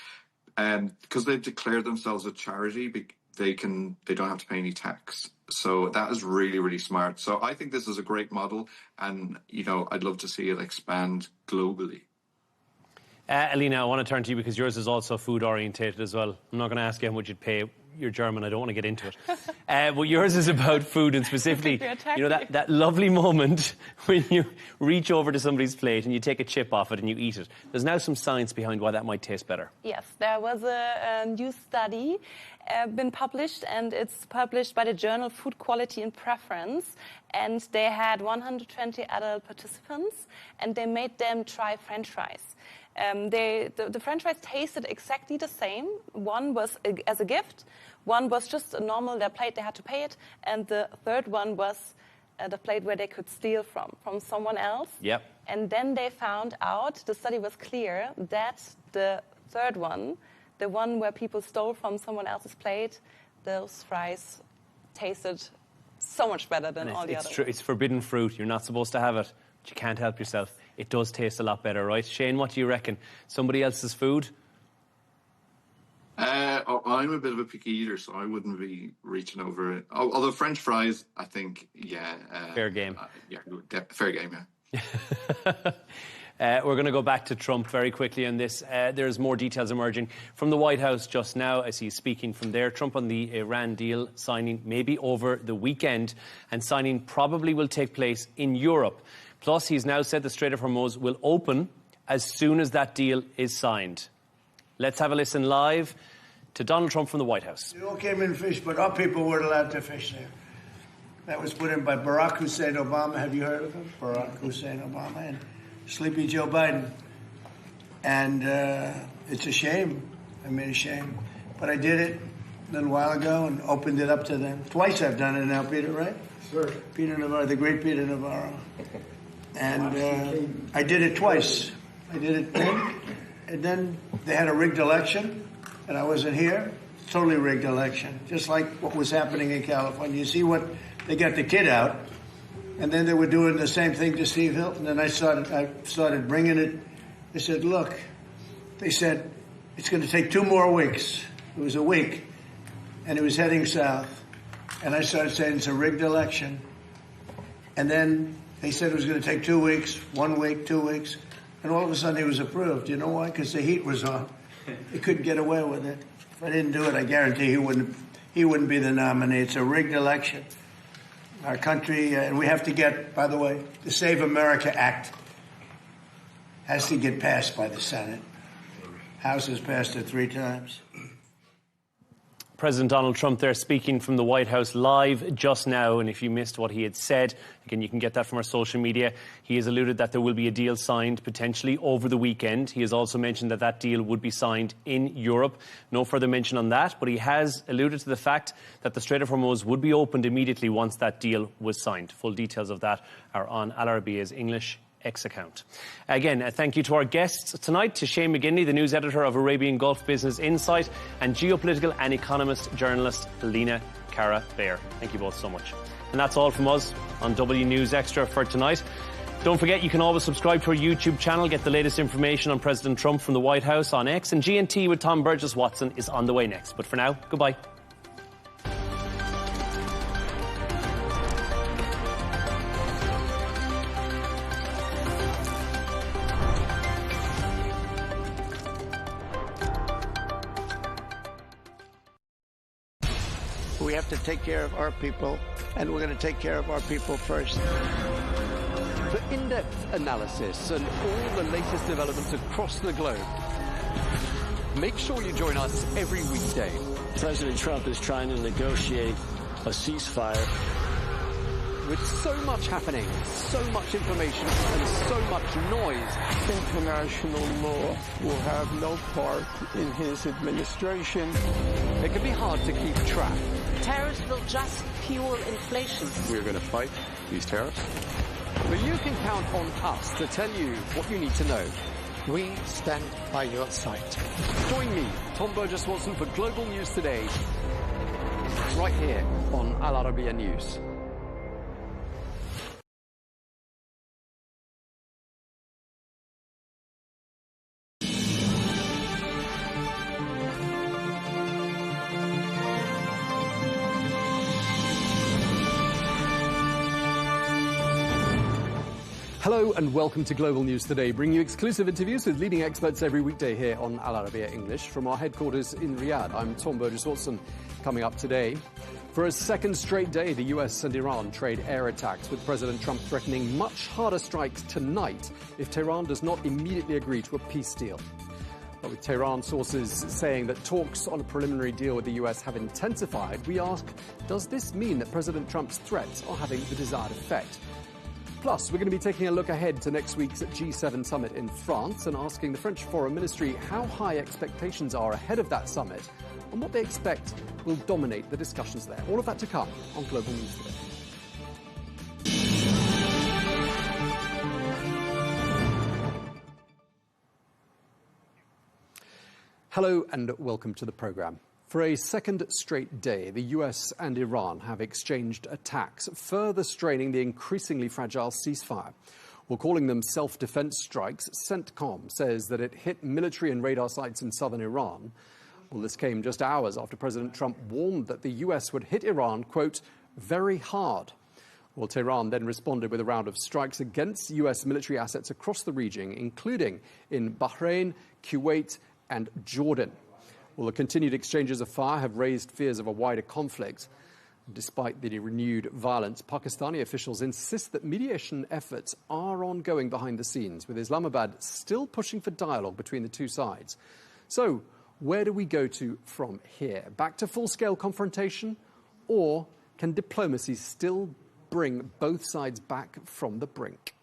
[SPEAKER 27] because they've declared themselves a charity, they don't have to pay any tax. So that is really, really smart. So I think this is a great model, and I'd love to see it expand globally.
[SPEAKER 26] Alina, I want to turn to you because yours is also food orientated as well. I'm not going to ask you how much you'd pay. You're German. I don't want to get into it. But yours is about food, and specifically, that lovely moment when you reach over to somebody's plate and you take a chip off it and you eat it. There's now some science behind why that might taste better.
[SPEAKER 1] Yes, there was a new study been published, and it's published by the journal Food Quality and Preference, and they had 120 adult participants, and they made them try French fries. The French fries tasted exactly the same. One was as a gift, one was just a normal, their plate, they had to pay it, and the third one was the plate where they could steal from someone else.
[SPEAKER 26] Yep.
[SPEAKER 1] And then they found out, the study was clear, that the third one, the one where people stole from someone else's plate, those fries tasted so much better than all the others.
[SPEAKER 26] It's true. It's forbidden fruit. You're not supposed to have it, but you can't help yourself. It does taste a lot better, right? Shane, what do you reckon? Somebody else's food?
[SPEAKER 27] I'm a bit of a picky eater, so I wouldn't be reaching over it. Although French fries, I think,
[SPEAKER 26] fair game.
[SPEAKER 27] Fair game, yeah.
[SPEAKER 26] We're going to go back to Trump very quickly on this. There's more details emerging from the White House just now as he's speaking from there. Trump on the Iran deal signing maybe over the weekend, and signing probably will take place in Europe. Plus, he's now said the Strait of Hormuz will open as soon as that deal is signed. Let's have a listen live to Donald Trump from the White House.
[SPEAKER 8] They all came in and fished, but our people weren't allowed to fish there. That was put in by Barack Hussein Obama. Have you heard of him? Barack Hussein Obama and Sleepy Joe Biden. And it's a shame. I mean, a shame. But I did it a little while ago and opened it up to them. Twice I've done it now, Peter, right? Sure. Peter Navarro, the great Peter Navarro. And I did it twice. I did it then, and then they had a rigged election, and I wasn't here. Totally rigged election, just like what was happening in California. You see what, they got the kid out, and then they were doing the same thing to Steve Hilton, and I started bringing it. They said, look, they said, it's going to take 2 more weeks. It was a week, and it was heading south. And I started saying it's a rigged election. And then they said it was going to take 2 weeks, 1 week, 2 weeks. And all of a sudden he was approved. You know why? Because the heat was on. He couldn't get away with it. If I didn't do it, I guarantee he wouldn't be the nominee. It's a rigged election. Our country, and we have to get, by the way, the Save America Act has to get passed by the Senate. House has passed it 3 times.
[SPEAKER 26] President Donald Trump there speaking from the White House live just now, and if you missed what he had said, again, you can get that from our social media. He has alluded that there will be a deal signed potentially over the weekend. He has also mentioned that that deal would be signed in Europe. No further mention on that, but he has alluded to the fact that the Strait of Hormuz would be opened immediately once that deal was signed. Full details of that are on Al Arabiya's English X account. Again, thank you to our guests tonight, to Shane McGinley, the news editor of Arabian Gulf Business Insight, and geopolitical and economist journalist Helena Cara-Bear. Thank you both so much. And that's all from us on W News Extra for tonight. Don't forget, you can always subscribe to our YouTube channel, get the latest information on President Trump from the White House on X, and G&T with Tom Burges Watson is on the way next. But for now, goodbye.
[SPEAKER 16] We have to take care of our people, and we're going to take care of our people first.
[SPEAKER 17] For in-depth analysis and all the latest developments across the globe, make sure you join us every weekday.
[SPEAKER 5] President Trump is trying to negotiate a ceasefire.
[SPEAKER 17] With so much happening, so much information, and so much noise,
[SPEAKER 9] international law will have no part in his administration.
[SPEAKER 17] It can be hard to keep track.
[SPEAKER 11] Tariffs will just fuel inflation.
[SPEAKER 17] We're going to fight these tariffs. But you can count on us to tell you what you need to know.
[SPEAKER 9] We stand by your side.
[SPEAKER 17] Join me, Tom Burges Watson, for Global News Today, right here on Al Arabiya News. Hello and welcome to Global News Today, bringing you exclusive interviews with leading experts every weekday here on Al Arabiya English from our headquarters in Riyadh. I'm Tom Burges Watson. Coming up today, for a second straight day, the US and Iran trade air attacks, with President Trump threatening much harder strikes tonight if Tehran does not immediately agree to a peace deal. But with Tehran sources saying that talks on a preliminary deal with the US have intensified, we ask, does this mean that President Trump's threats are having the desired effect? Plus, we're going to be taking a look ahead to next week's G7 summit in France and asking the French Foreign Ministry how high expectations are ahead of that summit and what they expect will dominate the discussions there. All of that to come on Global News Today. Hello and welcome to the programme. For a second straight day, the US and Iran have exchanged attacks, further straining the increasingly fragile ceasefire. While calling them self-defense strikes, CENTCOM says that it hit military and radar sites in southern Iran. Well, this came just hours after President Trump warned that the US would hit Iran, quote, very hard. Well, Tehran then responded with a round of strikes against US military assets across the region, including in Bahrain, Kuwait, and Jordan. Well, the continued exchanges of fire have raised fears of a wider conflict. Despite the renewed violence, Pakistani officials insist that mediation efforts are ongoing behind the scenes, with Islamabad still pushing for dialogue between the two sides. So, where do we go to from here? Back to full-scale confrontation? Or can diplomacy still bring both sides back from the brink?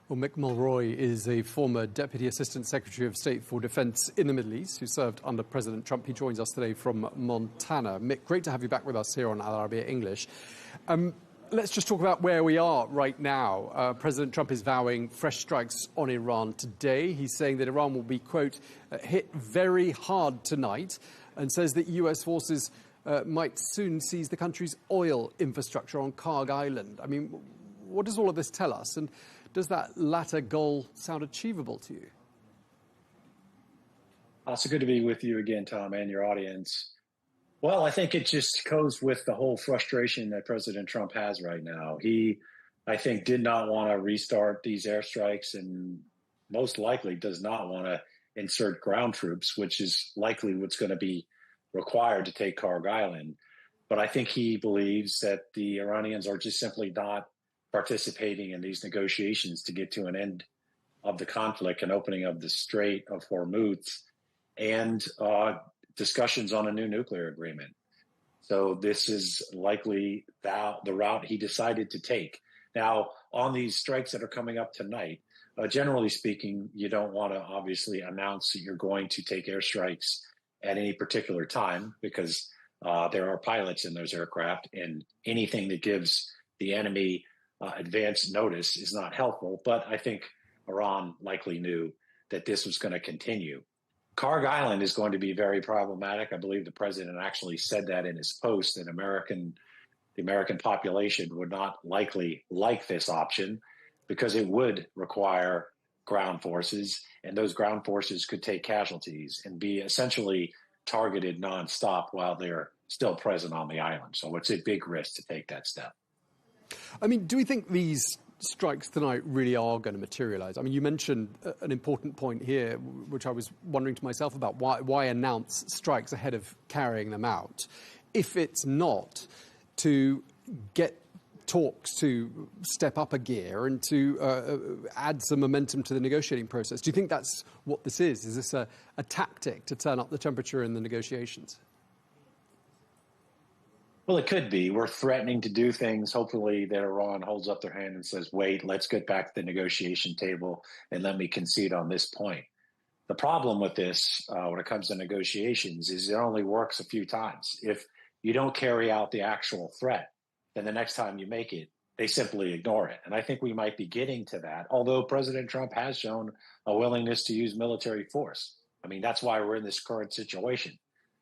[SPEAKER 17] Well, Mick Mulroy is a former Deputy Assistant Secretary of State for Defense in the Middle East who served under President Trump. He joins us today from Montana. Mick, great to have you back with us here on Al Arabiya English. Let's just talk about where we are right now. President Trump is vowing fresh strikes on Iran today. He's saying that Iran will be, quote, hit very hard tonight, and says that US forces might soon seize the country's oil infrastructure on Karg Island. I mean, what does all of this tell us? And does that latter goal sound achievable to you?
[SPEAKER 12] So good to be with you again, Tom, and your audience. Well, I think it just goes with the whole frustration that President Trump has right now. He, I think, did not want to restart these airstrikes and most likely does not want to insert ground troops, which is likely what's going to be required to take Karg Island. But I think he believes that the Iranians are just simply not participating in these negotiations to get to an end of the conflict and opening of the Strait of Hormuz and discussions on a new nuclear agreement. So this is likely the route he decided to take. Now, on these strikes that are coming up tonight, generally speaking, you don't want to obviously announce that you're going to take airstrikes at any particular time because there are pilots in those aircraft, and anything that gives the enemy advance notice is not helpful. But I think Iran likely knew that this was going to continue. Karg Island is going to be very problematic. I believe the president actually said that in his post, that the American population would not likely like this option because it would require ground forces, and those ground forces could take casualties and be essentially targeted nonstop while they're still present on the island. So it's a big risk to take that step.
[SPEAKER 17] I mean, do we think these strikes tonight really are going to materialize? I mean, you mentioned an important point here, which I was wondering to myself about. Why announce strikes ahead of carrying them out? If it's not to get talks to step up a gear and to add some momentum to the negotiating process. Do you think that's what this is? Is this a tactic to turn up the temperature in the negotiations?
[SPEAKER 12] Well, it could be. We're threatening to do things. Hopefully that Iran holds up their hand and says, wait, let's get back to the negotiation table and let me concede on this point. The problem with this, when it comes to negotiations, is it only works a few times. If you don't carry out the actual threat, then the next time you make it, they simply ignore it. And I think we might be getting to that, although President Trump has shown a willingness to use military force. I mean, that's why we're in this current situation.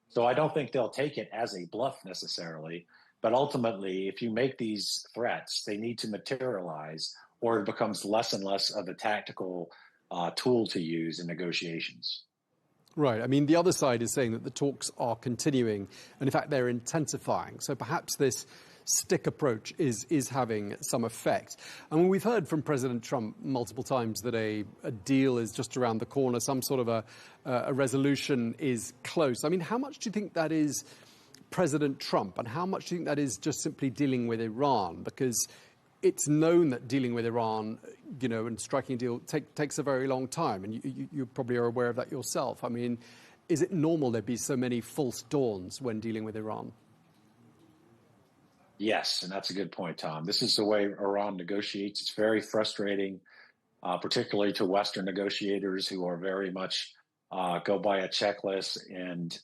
[SPEAKER 12] So I don't think they'll take it as a bluff necessarily. But ultimately, if you make these threats, they need to materialize, or it becomes less and less of a tactical tool to use in negotiations.
[SPEAKER 17] Right. I mean, the other side is saying that the talks are continuing, and in fact, they're intensifying. So perhaps this stick approach is having some effect. I mean, we've heard from President Trump multiple times that a deal is just around the corner, some sort of a resolution is close. I mean, how much do you think that is President Trump, and how much do you think that is just simply dealing with Iran? Because it's known that dealing with Iran, you know, and striking a deal takes a very long time, and you probably are aware of that yourself. I mean, is it normal there be so many false dawns when dealing with Iran?
[SPEAKER 12] Yes, and that's a good point, Tom. This is the way Iran negotiates. It's very frustrating, particularly to Western negotiators who are very much go by a checklist, and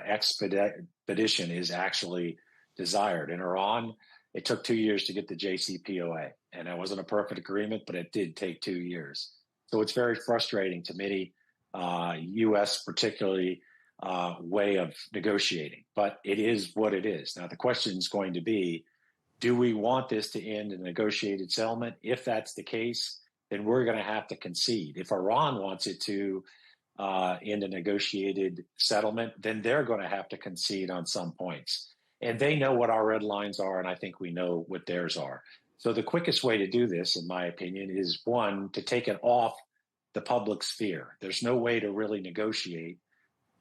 [SPEAKER 12] expedition is actually desired. In Iran, it took 2 years to get the JCPOA, and it wasn't a perfect agreement, but it did take 2 years. So it's very frustrating to many U.S. particularly way of negotiating, but it is what it is. Now, the question is going to be, do we want this to end in a negotiated settlement? If that's the case, then we're going to have to concede. If Iran wants it to end a negotiated settlement, then they're going to have to concede on some points. And they know what our red lines are, and I think we know what theirs are. So the quickest way to do this, in my opinion, is one, to take it off the public sphere. There's no way to really negotiate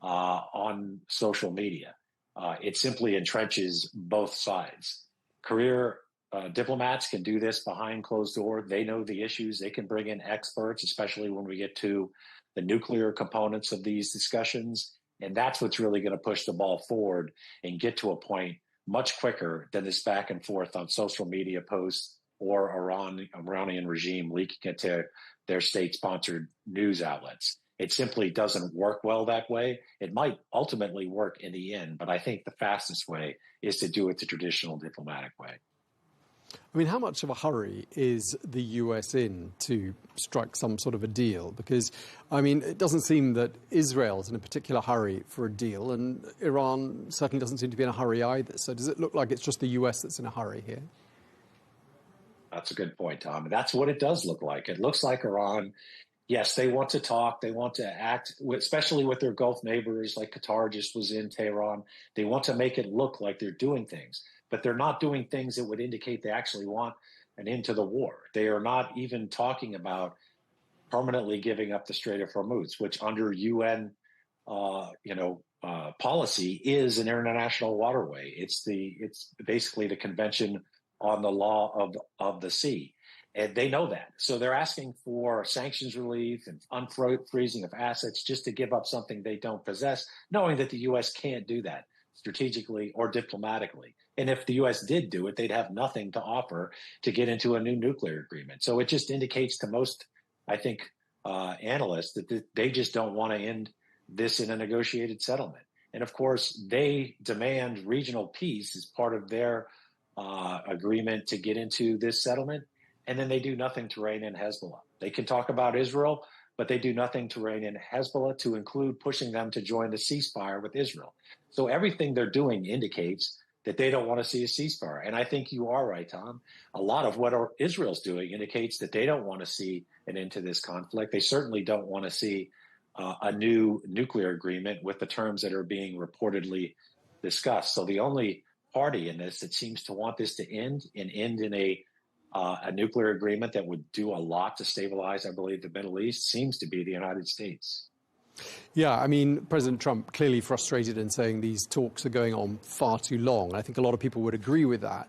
[SPEAKER 12] on social media. It simply entrenches both sides. Career diplomats can do this behind closed door. They know the issues. They can bring in experts, especially when we get to the nuclear components of these discussions. And that's what's really going to push the ball forward and get to a point much quicker than this back and forth on social media posts or Iranian regime leaking it to their state-sponsored news outlets. It simply doesn't work well that way. It might ultimately work in the end, but I think the fastest way is to do it the traditional diplomatic way.
[SPEAKER 17] I mean, how much of a hurry is the US in to strike some sort of a deal? Because, I mean, it doesn't seem that Israel's in a particular hurry for a deal, and Iran certainly doesn't seem to be in a hurry either. So does it look like it's just the US that's in a hurry here?
[SPEAKER 12] That's a good point, Tom. That's what it does look like. It looks like Iran, yes, they want to talk. They want to act, especially with their Gulf neighbors, like Qatar just was in Tehran. They want to make it look like they're doing things, but they're not doing things that would indicate they actually want an end to the war. They are not even talking about permanently giving up the Strait of Hormuz, which under UN, policy is an international waterway. It's basically the Convention on the Law of the Sea. And they know that. So they're asking for sanctions relief and unfreezing of assets just to give up something they don't possess, knowing that the U.S. can't do that strategically or diplomatically. And if the U.S. did do it, they'd have nothing to offer to get into a new nuclear agreement. So it just indicates to most, I think, analysts that they just don't want to end this in a negotiated settlement. And of course, they demand regional peace as part of their agreement to get into this settlement. And then they do nothing to rein in Hezbollah. They can talk about Israel, but they do nothing to rein in Hezbollah, to include pushing them to join the ceasefire with Israel. So everything they're doing indicates that they don't want to see a ceasefire. And I think you are right, Tom. A lot of what Israel's doing indicates that they don't want to see an end to this conflict. They certainly don't want to see a new nuclear agreement with the terms that are being reportedly discussed. So the only party in this that seems to want this to end and end in a nuclear agreement that would do a lot to stabilize, I believe, the Middle East seems to be the United States.
[SPEAKER 17] Yeah, I mean, President Trump clearly frustrated in saying these talks are going on far too long. I think a lot of people would agree with that.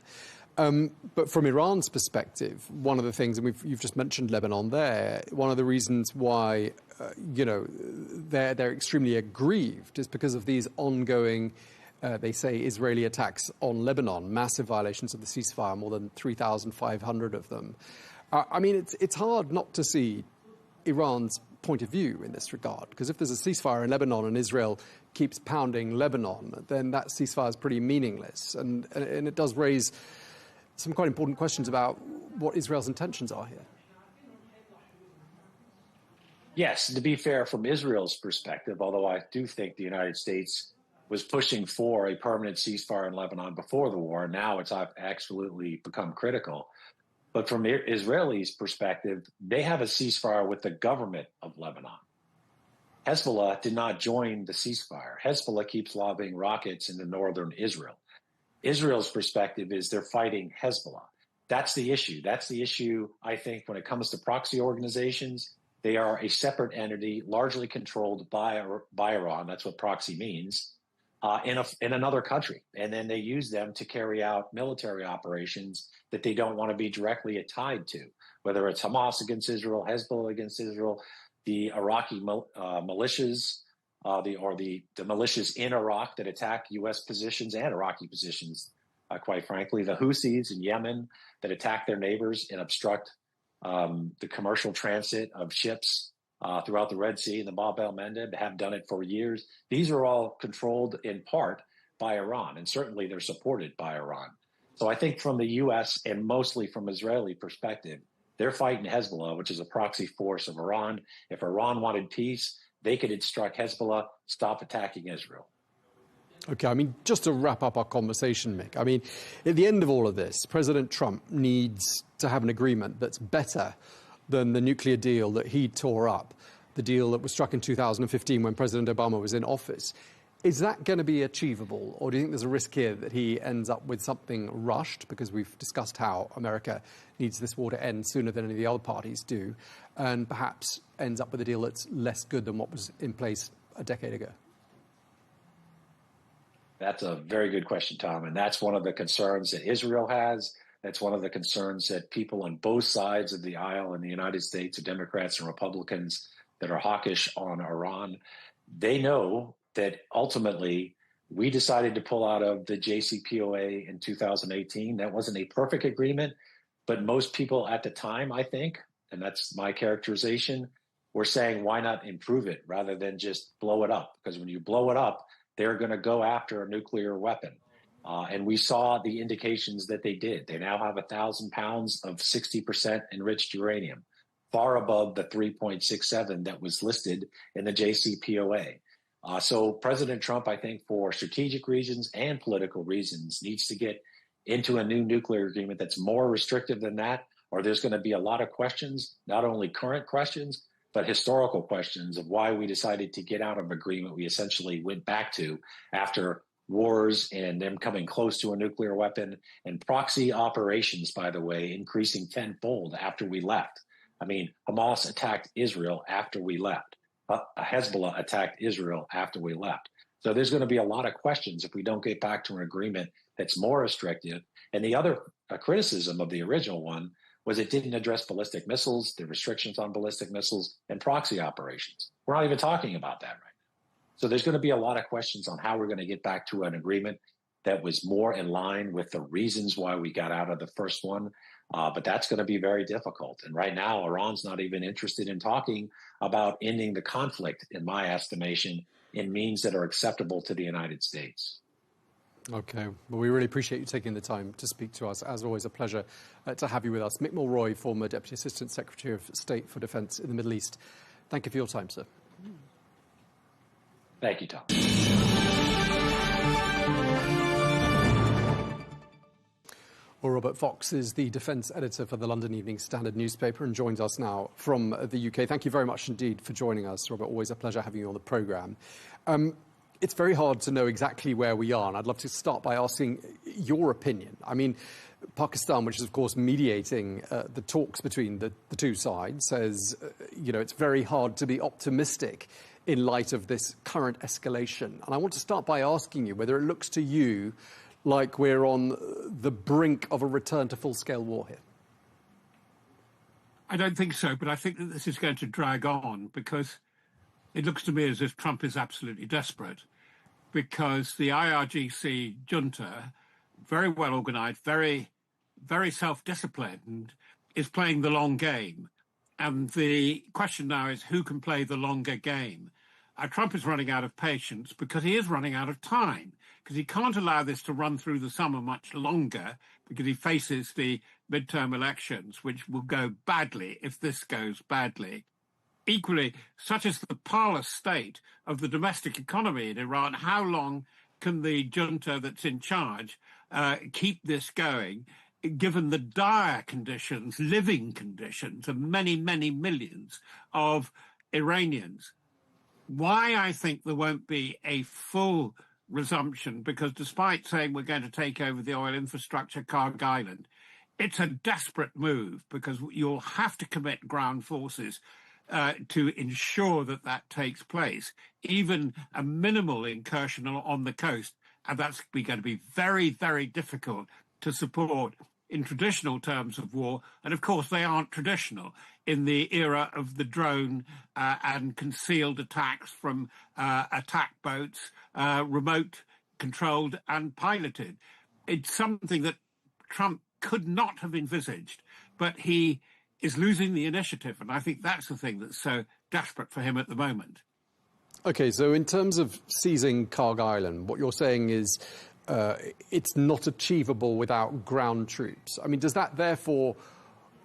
[SPEAKER 17] But from Iran's perspective, one of the things, and you've just mentioned Lebanon there, one of the reasons why, they're extremely aggrieved is because of these ongoing, they say, Israeli attacks on Lebanon, massive violations of the ceasefire, more than 3,500 of them. I mean, it's hard not to see Iran's point of view in this regard, because if there's a ceasefire in Lebanon and Israel keeps pounding Lebanon, then that ceasefire is pretty meaningless. And it does raise some quite important questions about what Israel's intentions are here.
[SPEAKER 12] Yes, to be fair, from Israel's perspective, although I do think the United States was pushing for a permanent ceasefire in Lebanon before the war, now it's absolutely become critical. But from Israelis' perspective, they have a ceasefire with the government of Lebanon. Hezbollah did not join the ceasefire. Hezbollah keeps lobbing rockets into northern Israel. Israel's perspective is they're fighting Hezbollah. That's the issue. That's the issue, I think, when it comes to proxy organizations. They are a separate entity, largely controlled by Iran. That's what proxy means, in another country. And then they use them to carry out military operations that they don't want to be directly tied to, whether it's Hamas against Israel, Hezbollah against Israel, the Iraqi militias, the militias in Iraq that attack U.S. positions and Iraqi positions, quite frankly, the Houthis in Yemen that attack their neighbors and obstruct the commercial transit of ships throughout the Red Sea and the Bab el-Mandeb, have done it for years. These are all controlled in part by Iran, and certainly they're supported by Iran. So I think from the U.S. and mostly from Israeli perspective, they're fighting Hezbollah, which is a proxy force of Iran. If Iran wanted peace, they could instruct Hezbollah, stop attacking Israel.
[SPEAKER 17] Okay, I mean, just to wrap up our conversation, Mick, I mean, at the end of all of this, President Trump needs to have an agreement that's better than the nuclear deal that he tore up, the deal that was struck in 2015 when President Obama was in office. Is that going to be achievable, or do you think there's a risk here that he ends up with something rushed, because we've discussed how America needs this war to end sooner than any of the other parties do, and perhaps ends up with a deal that's less good than what was in place a decade ago?
[SPEAKER 12] That's a very good question, Tom. And that's one of the concerns that Israel has. That's one of the concerns that people on both sides of the aisle in the United States, the Democrats and Republicans that are hawkish on Iran, they know that ultimately we decided to pull out of the JCPOA in 2018. That wasn't a perfect agreement, but most people at the time, I think, and that's my characterization, were saying, why not improve it rather than just blow it up? Because when you blow it up, they're going to go after a nuclear weapon. And we saw the indications that they did. They now have 1,000 pounds of 60% enriched uranium, far above the 3.67 that was listed in the JCPOA. So President Trump, I think, for strategic reasons and political reasons, needs to get into a new nuclear agreement that's more restrictive than that, or there's going to be a lot of questions, not only current questions, but historical questions of why we decided to get out of agreement we essentially went back to after wars and them coming close to a nuclear weapon and proxy operations, by the way, increasing tenfold after we left. I mean, Hamas attacked Israel after we left. Hezbollah attacked Israel after we left. So there's going to be a lot of questions if we don't get back to an agreement that's more restrictive. And the other criticism of the original one
[SPEAKER 10] was it didn't address ballistic missiles, the restrictions on ballistic missiles, and proxy operations. We're not even talking about that right now. So there's going to be a lot of questions on how we're going to get back to an agreement that was more in line with the reasons why we got out of the first one. But that's going to be very difficult. And right now, Iran's not even interested in talking about ending the conflict, in my estimation, in means that are acceptable to the United States.
[SPEAKER 17] Okay. Well, we really appreciate you taking the time to speak to us. As always, a pleasure to have you with us. Mick Mulroy, former Deputy Assistant Secretary of State for Defence in the Middle East. Thank you for your time, sir.
[SPEAKER 10] Thank you, Tom.
[SPEAKER 17] Well, Robert Fox is the defence editor for the London Evening Standard newspaper and joins us now from the UK. Thank you very much indeed for joining us, Robert. Always a pleasure having you on the programme. It's very hard to know exactly where we are, and I'd love to start by asking your opinion. I mean, Pakistan, which is, of course, mediating the talks between the two sides, says, it's very hard to be optimistic in light of this current escalation. And I want to start by asking you whether it looks to you like we're on the brink of a return to full-scale war here.
[SPEAKER 13] I don't think so, but I think that this is going to drag on because it looks to me as if Trump is absolutely desperate, because the IRGC junta, very well organised, very, very self-disciplined, is playing the long game. And the question now is who can play the longer game? Trump is running out of patience because he is running out of time, because he can't allow this to run through the summer much longer because he faces the midterm elections, which will go badly if this goes badly. Equally, such is the parlous state of the domestic economy in Iran, how long can the junta that's in charge keep this going, given the dire conditions, living conditions of many, many millions of Iranians? Why I think there won't be a full resumption, because despite saying we're going to take over the oil infrastructure, Karg Island, it's a desperate move because you'll have to commit ground forces to ensure that that takes place, even a minimal incursion on the coast. And that's going to be very, very difficult to support in traditional terms of war. And of course, they aren't traditional in the era of the drone and concealed attacks from attack boats, remote controlled and piloted. It's something that Trump could not have envisaged, but he is losing the initiative. And I think that's the thing that's so desperate for him at the moment.
[SPEAKER 17] OK, so in terms of seizing Karg Island, what you're saying is it's not achievable without ground troops. I mean, does that therefore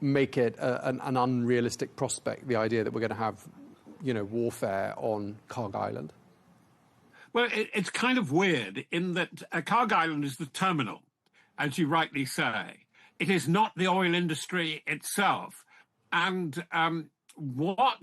[SPEAKER 17] make it an unrealistic prospect, the idea that we're going to have, warfare on Karg Island?
[SPEAKER 13] Well, it's kind of weird in that Karg Island is the terminal, as you rightly say. It is not the oil industry itself. And what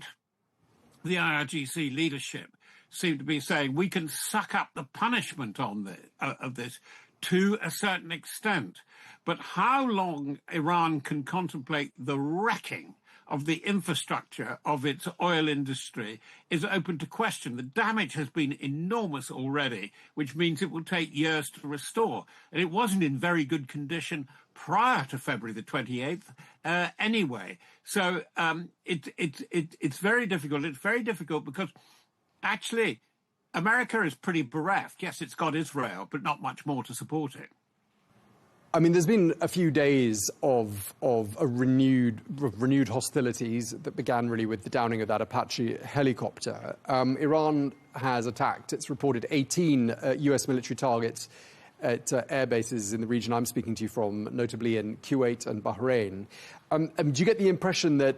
[SPEAKER 13] the IRGC leadership seem to be saying, we can suck up the punishment on of this to a certain extent. But how long Iran can contemplate the wrecking of the infrastructure of its oil industry is open to question. The damage has been enormous already, which means it will take years to restore. And it wasn't in very good condition prior to February the 28th anyway. So it's very difficult. It's very difficult because actually America is pretty bereft. Yes, it's got Israel, but not much more to support it.
[SPEAKER 17] I mean, there's been a few days of renewed hostilities that began really with the downing of that Apache helicopter. Iran has attacked, it's reported, 18 US military targets at air bases in the region I'm speaking to you from, notably in Kuwait and Bahrain. Do you get the impression that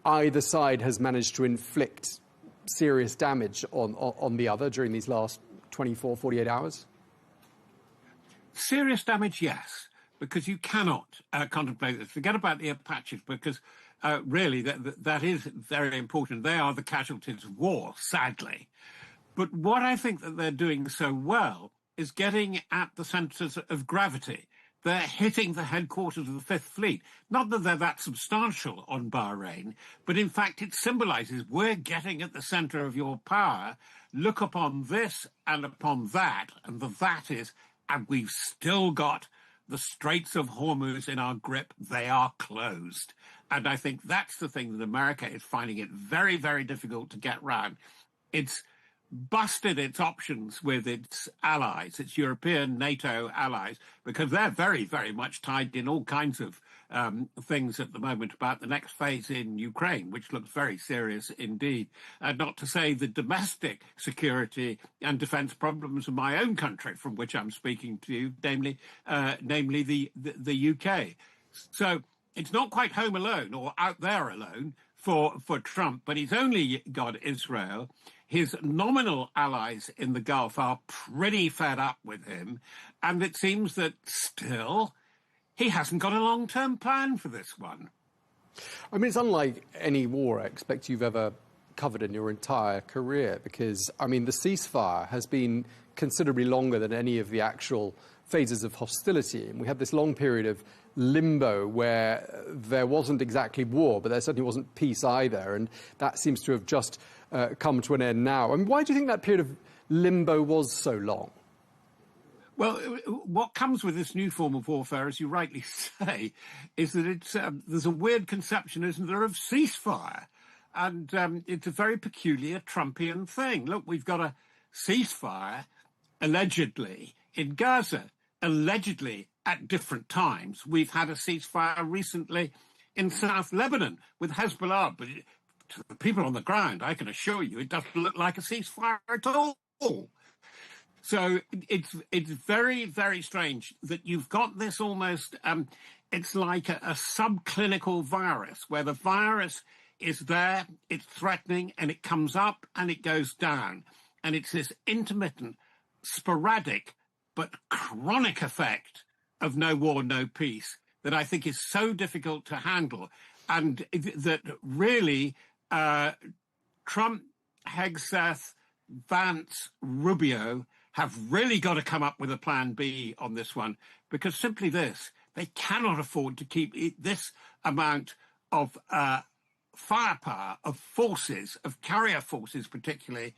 [SPEAKER 17] either side has managed to inflict serious damage on the other during these last 24, 48 hours?
[SPEAKER 13] Serious damage, yes. Because you cannot contemplate this. Forget about the Apaches, because really that is very important. They are the casualties of war, sadly. But what I think that they're doing so well is getting at the centres of gravity. They're hitting the headquarters of the Fifth Fleet. Not that they're that substantial on Bahrain, but in fact it symbolises we're getting at the centre of your power. Look upon this and upon that, and the that is, and we've still got the Straits of Hormuz in our grip, they are closed. And I think that's the thing that America is finding it very, very difficult to get round. It's busted its options with its allies, its European NATO allies, because they're very, very much tied in all kinds of things at the moment about the next phase in Ukraine, which looks very serious indeed. Not to say the domestic security and defence problems of my own country, from which I'm speaking to you, namely the UK. So it's not quite home alone or out there alone for Trump, but he's only got Israel. His nominal allies in the Gulf are pretty fed up with him, and it seems that still he hasn't got a long-term plan for this one.
[SPEAKER 17] I mean, it's unlike any war I expect you've ever covered in your entire career, because, I mean, the ceasefire has been considerably longer than any of the actual phases of hostility. And we had this long period of limbo where there wasn't exactly war, but there certainly wasn't peace either. And that seems to have just come to an end now. I mean, why do you think that period of limbo was so long?
[SPEAKER 13] Well, what comes with this new form of warfare, as you rightly say, is that it's there's a weird conception, isn't there, of ceasefire. And it's a very peculiar Trumpian thing. Look, we've got a ceasefire, allegedly, in Gaza, allegedly at different times. We've had a ceasefire recently in South Lebanon with Hezbollah, but to the people on the ground, I can assure you, it doesn't look like a ceasefire at all. So it's very, very strange that you've got this almost, it's like a subclinical virus, where the virus is there, it's threatening, and it comes up and it goes down. And it's this intermittent, sporadic, but chronic effect of no war, no peace that I think is so difficult to handle. And that really Trump, Hegseth, Vance, Rubio have really got to come up with a plan B on this one, because simply this, they cannot afford to keep this amount of firepower, of forces, of carrier forces particularly,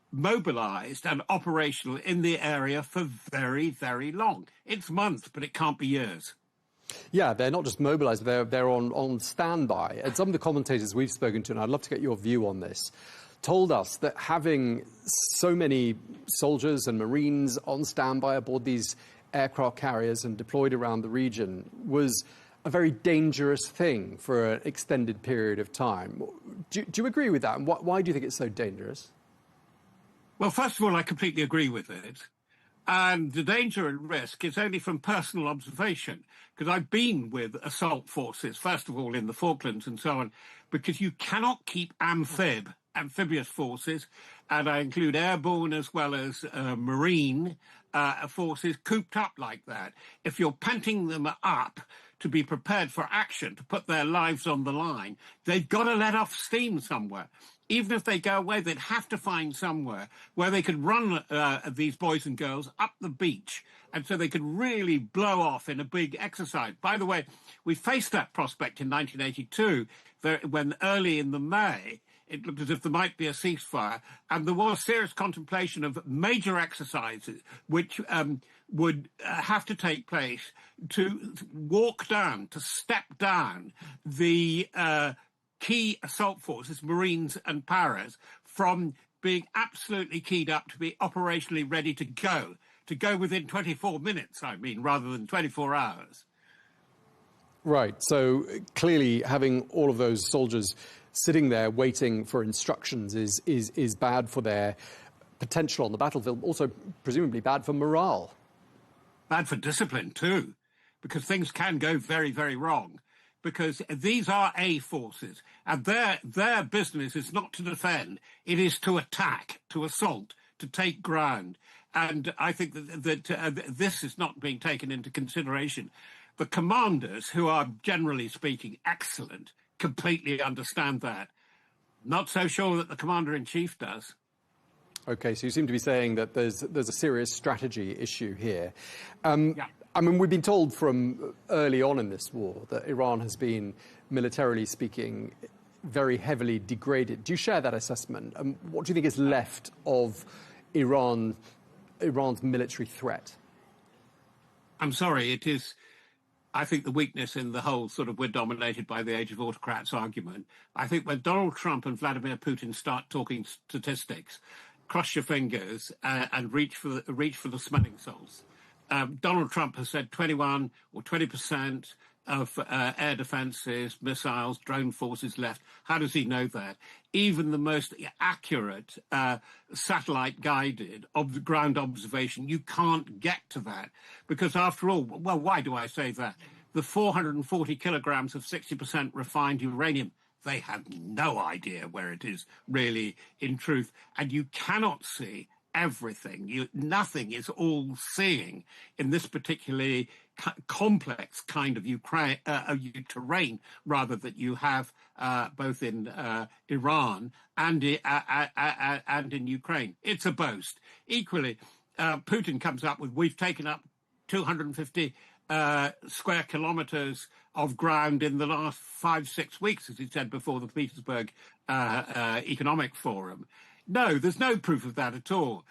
[SPEAKER 13] mobilized and operational in the area for very, very long. It's months, but it can't be years.
[SPEAKER 17] Yeah, they're not just mobilized, they're on standby. And some of the commentators we've spoken to, and I'd love to get your view on this, told us that having so many soldiers and Marines on standby aboard these aircraft carriers and deployed around the region was a very dangerous thing for an extended period of time. Do you agree with that? And why do you think it's so dangerous?
[SPEAKER 13] Well, first of all, I completely agree with it. And the danger and risk is only from personal observation, because I've been with assault forces, first of all in the Falklands and so on, because you cannot keep amphibious forces, and I include airborne as well as marine forces, cooped up like that. If you're panting them up to be prepared for action, to put their lives on the line, they've got to let off steam somewhere. Even if they go away, they'd have to find somewhere where they could run these boys and girls up the beach, and so they could really blow off in a big exercise. By the way, we faced that prospect in 1982, when early in the May, it looked as if there might be a ceasefire, and there was serious contemplation of major exercises which would have to take place to step down the key assault forces, Marines and Paras, from being absolutely keyed up to be operationally ready to go within 24 minutes, I mean, rather than 24 hours.
[SPEAKER 17] Right, so clearly having all of those soldiers sitting there waiting for instructions is bad for their potential on the battlefield, also presumably bad for morale.
[SPEAKER 13] Bad for discipline too, because things can go very, very wrong, because these are A forces, and their business is not to defend, it is to attack, to assault, to take ground. And I think that this is not being taken into consideration. The commanders, who are generally speaking excellent, completely understand that. Not so sure that the commander-in-chief does.
[SPEAKER 17] Okay, so you seem to be saying that there's a serious strategy issue here. Yeah. I mean, we've been told from early on in this war that Iran has been, militarily speaking, very heavily degraded. Do you share that assessment? What do you think is left of Iran's military threat?
[SPEAKER 13] I'm sorry, it is, I think, the weakness in the whole sort of we're dominated by the age of autocrats argument. I think when Donald Trump and Vladimir Putin start talking statistics, cross your fingers and reach for the smelling salts. Donald Trump has said 21 or 20% of air defences, missiles, drone forces left. How does he know that? Even the most accurate satellite-guided ground observation, you can't get to that. Because after all, well, why do I say that? The 440 kilograms of 60% refined uranium, they have no idea where it is really in truth. And you cannot see everything. Nothing is all seeing in this particularly complex kind of terrain, rather, that you have both in Iran and in Ukraine. It's a boast. Equally, Putin comes up with, we've taken up 250 square kilometers of ground in the last 5-6 weeks, as he said before the Petersburg Economic Forum. No, there's no proof of that at all.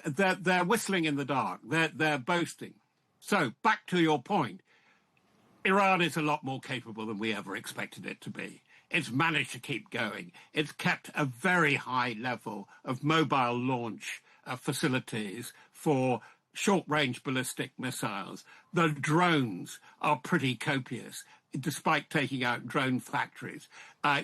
[SPEAKER 13] They're whistling in the dark. They're boasting. So, back to your point, Iran is a lot more capable than we ever expected it to be. It's managed to keep going. It's kept a very high level of mobile launch facilities for short-range ballistic missiles. The drones are pretty copious, despite taking out drone factories.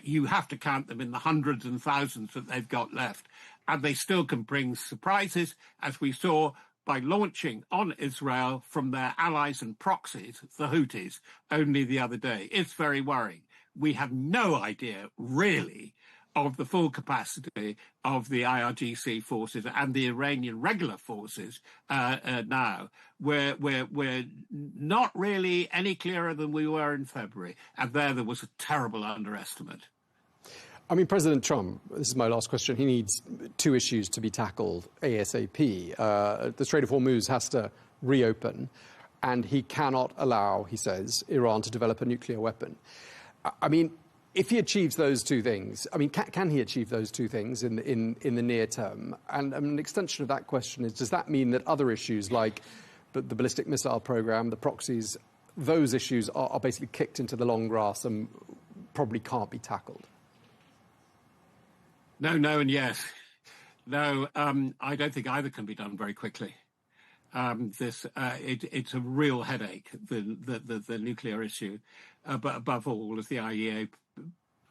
[SPEAKER 13] You have to count them in the hundreds and thousands that they've got left. And they still can bring surprises, as we saw by launching on Israel from their allies and proxies, the Houthis, only the other day. It's very worrying. We have no idea, really, of the full capacity of the IRGC forces and the Iranian regular forces now. We're not really any clearer than we were in February. And there was a terrible underestimate.
[SPEAKER 17] I mean, President Trump, this is my last question, he needs 2 issues to be tackled ASAP. The Strait of Hormuz has to reopen, and he cannot allow, he says, Iran to develop a nuclear weapon. I mean, if he achieves those 2 things, I mean, can he achieve those 2 things in the near term? And an extension of that question is, does that mean that other issues like the ballistic missile program, the proxies, those issues are basically kicked into the long grass and probably can't be tackled?
[SPEAKER 13] No, and yes. No, I don't think either can be done very quickly. It's a real headache, the nuclear issue. But above all, as the IEA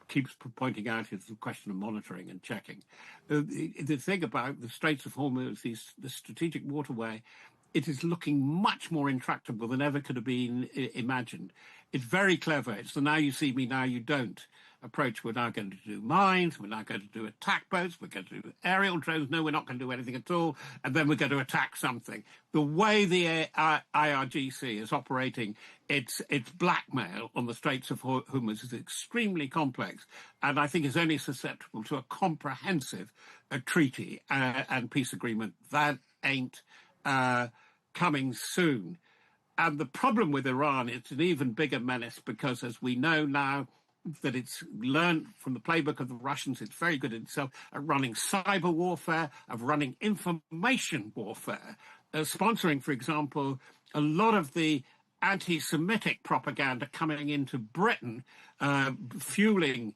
[SPEAKER 13] keeps pointing out, is the question of monitoring and checking. The thing about the Straits of Hormuz, the strategic waterway, it is looking much more intractable than ever could have been imagined. It's very clever. It's the now you see me, now you don't approach. We're now going to do mines, we're now going to do attack boats, we're going to do aerial drones. No, we're not going to do anything at all. And then we're going to attack something. The way the IRGC is operating its blackmail on the Straits of Hormuz is extremely complex, and I think is only susceptible to a comprehensive treaty and peace agreement. That ain't coming soon. And the problem with Iran, it's an even bigger menace because, as we know now, that it's learned from the playbook of the Russians, it's very good itself at running cyber warfare, of running information warfare, sponsoring, for example, a lot of the anti-Semitic propaganda coming into Britain, fueling,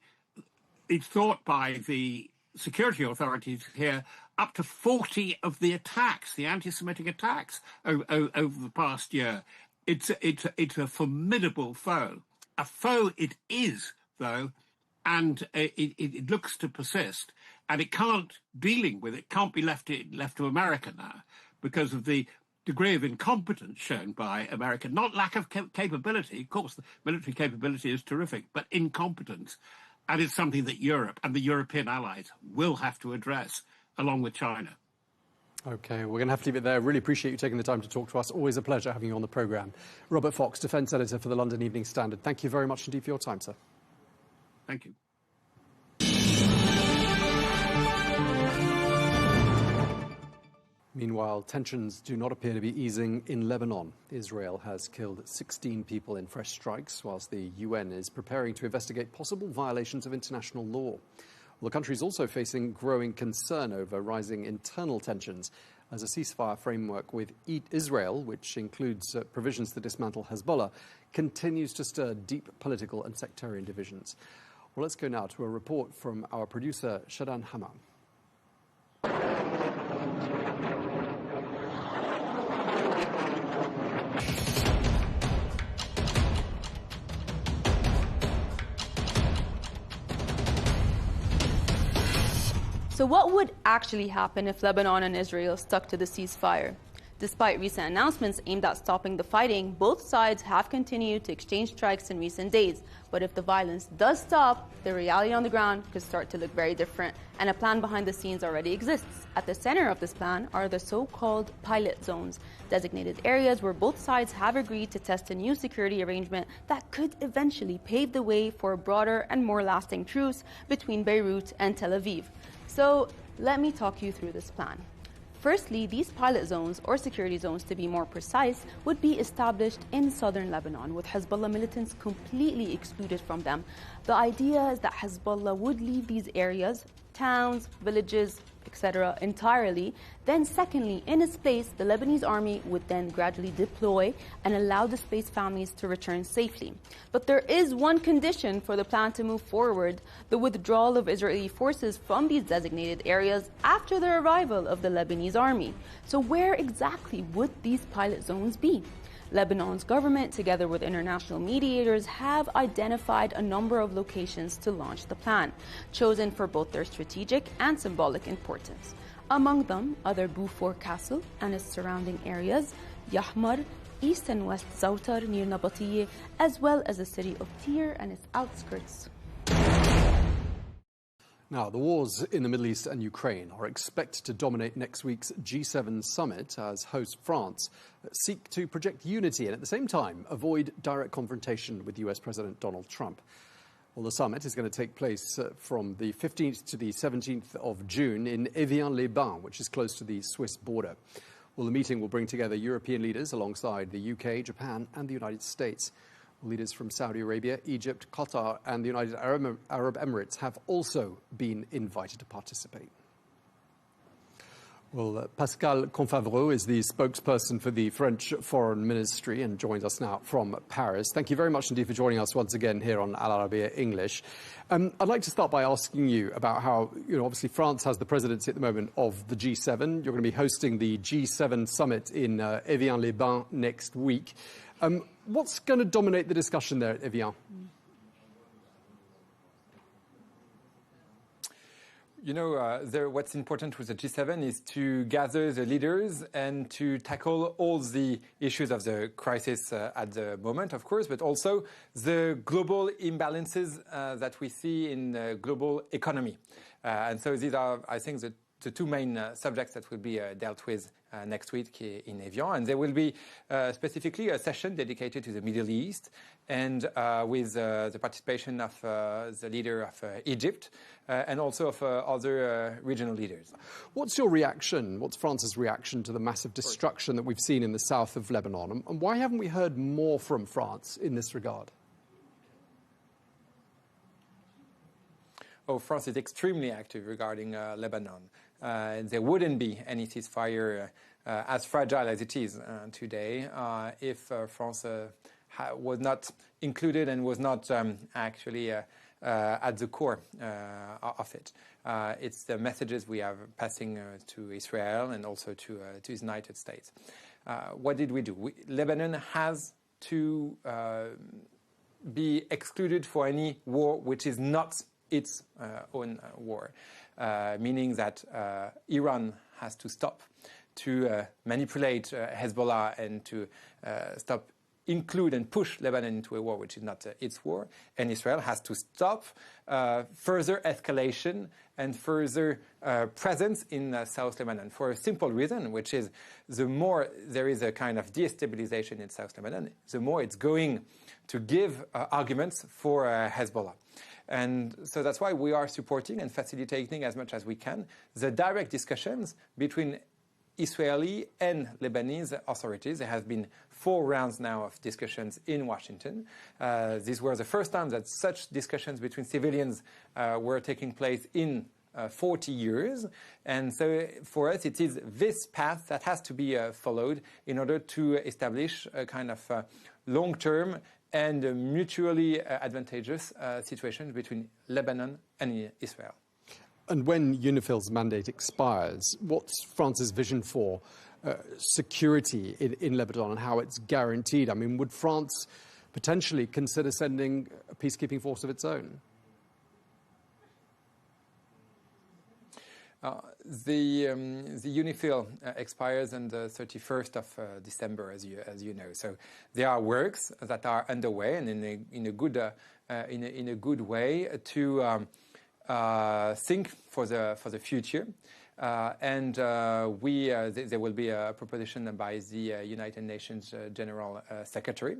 [SPEAKER 13] it's thought by the security authorities here, up to 40 of the attacks, the anti-Semitic attacks over the past year. It's a formidable foe. A foe it is, though, and it looks to persist. And it can't, dealing with it, can't be left to America now because of the degree of incompetence shown by America. Not lack of capability. Of course, the military capability is terrific, but incompetence. And it's something that Europe and the European allies will have to address, along with China.
[SPEAKER 17] OK, we're going to have to leave it there. Really appreciate you taking the time to talk to us. Always a pleasure having you on the programme. Robert Fox, Defence Editor for the London Evening Standard. Thank you very much indeed for your time, sir.
[SPEAKER 13] Thank you.
[SPEAKER 17] Meanwhile, tensions do not appear to be easing in Lebanon. Israel has killed 16 people in fresh strikes, whilst the UN is preparing to investigate possible violations of international law. Well, the country is also facing growing concern over rising internal tensions as a ceasefire framework with Israel, which includes provisions to dismantle Hezbollah, continues to stir deep political and sectarian divisions. Well, let's go now to a report from our producer, Shadan Hamam.
[SPEAKER 14] So what would actually happen if Lebanon and Israel stuck to the ceasefire? Despite recent announcements aimed at stopping the fighting, both sides have continued to exchange strikes in recent days. But if the violence does stop, the reality on the ground could start to look very different, and a plan behind the scenes already exists. At the center of this plan are the so-called pilot zones, designated areas where both sides have agreed to test a new security arrangement that could eventually pave the way for a broader and more lasting truce between Beirut and Tel Aviv. So let me talk you through this plan. Firstly, these pilot zones, or security zones to be more precise, would be established in southern Lebanon, with Hezbollah militants completely excluded from them. The idea is that Hezbollah would leave these areas, towns, villages, etc. entirely. Then secondly, in its place, the Lebanese army would then gradually deploy and allow displaced families to return safely. But there is one condition for the plan to move forward: the withdrawal of Israeli forces from these designated areas after the arrival of the Lebanese army. So where exactly would these pilot zones be? Lebanon's government, together with international mediators, have identified a number of locations to launch the plan, chosen for both their strategic and symbolic importance. Among them are the Beaufort Castle and its surrounding areas, Yahmar, east and west Zautar near Nabatieh, as well as the city of Tyre and its outskirts.
[SPEAKER 17] Now, the wars in the Middle East and Ukraine are expected to dominate next week's G7 summit as host France seek to project unity and at the same time avoid direct confrontation with US President Donald Trump. Well, the summit is going to take place from the 15th to the 17th of June in Évian-les-Bains, which is close to the Swiss border. Well, the meeting will bring together European leaders alongside the UK, Japan and the United States. Leaders from Saudi Arabia, Egypt, Qatar and the United Arab Emirates have also been invited to participate. Well, Pascal Confavreau is the spokesperson for the French Foreign Ministry and joins us now from Paris. Thank you very much indeed for joining us once again here on Arabiya English. I'd like to start by asking you about how, obviously France has the presidency at the moment of the G7. You're going to be hosting the G7 summit in Évian-les-Bains next week. What's going to dominate the discussion there at Évian?
[SPEAKER 18] What's important with the G7 is to gather the leaders and to tackle all the issues of the crisis at the moment, of course, but also the global imbalances that we see in the global economy. And so these are, I think, the two main subjects that will be dealt with next week in Évian. And there will be specifically a session dedicated to the Middle East and with the participation of the leader of Egypt and also of other regional leaders.
[SPEAKER 17] What's your reaction? What's France's reaction to the massive destruction that we've seen in the south of Lebanon? And why haven't we heard more from France in this regard?
[SPEAKER 18] France is extremely active regarding Lebanon. There wouldn't be any ceasefire as fragile as it is today if France was not included and was not actually at the core of it. It's the messages we are passing to Israel and also to the United States. What did we do? Lebanon has to be excluded for any war which is not its own war, meaning that Iran has to stop to manipulate Hezbollah and to stop, include and push Lebanon into a war which is not its war, and Israel has to stop further escalation and further presence in South Lebanon for a simple reason, which is the more there is a kind of destabilization in South Lebanon, the more it's going to give arguments for Hezbollah. And so that's why we are supporting and facilitating as much as we can the direct discussions between Israeli and Lebanese authorities. There have been 4 rounds now of discussions in Washington. These were the first time that such discussions between civilians were taking place in 40 years. And so for us, it is this path that has to be followed in order to establish a kind of long-term and mutually advantageous situation between Lebanon and Israel.
[SPEAKER 17] And when UNIFIL's mandate expires, what's France's vision for security in Lebanon and how it's guaranteed? I mean, would France potentially consider sending a peacekeeping force of its own?
[SPEAKER 18] The UNIFIL expires on the 31st of December, as you know. So there are works that are underway and in a good way to think for the future. And there will be a proposition by the United Nations General Secretary.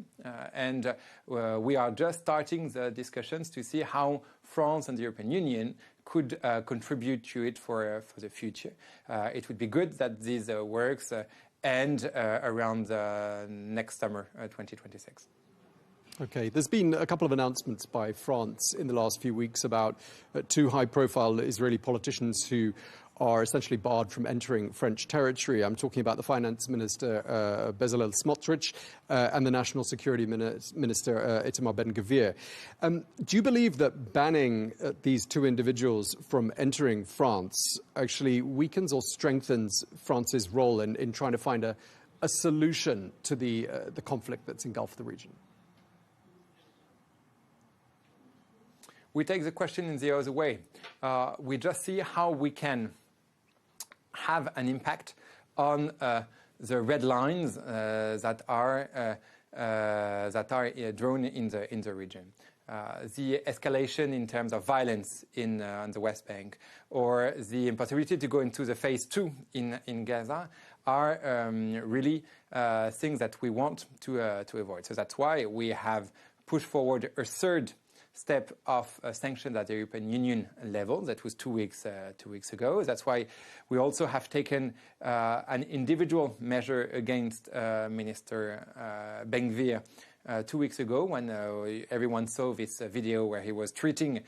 [SPEAKER 18] And we are just starting the discussions to see how France and the European Union could contribute to it for the future. It would be good that these works end around next summer, 2026.
[SPEAKER 17] Okay, there's been a couple of announcements by France in the last few weeks about two high-profile Israeli politicians who are essentially barred from entering French territory. I'm talking about the Finance Minister Bezalel Smotrich and the National Security Minister Itamar Ben-Gvir. Do you believe that banning these two individuals from entering France actually weakens or strengthens France's role in trying to find a solution to the conflict that's engulfed the region?
[SPEAKER 18] We take the question in the other way. We just see how we can have an impact on the red lines that are drawn in the region. The escalation in terms of violence on the West Bank, or the impossibility to go into the phase 2 in Gaza, are really things that we want to avoid. So that's why we have pushed forward a third step of sanctions at the European Union level. That was 2 weeks ago. That's why we also have taken an individual measure against Minister Ben-Gvir 2 weeks ago, when everyone saw this video where he was treating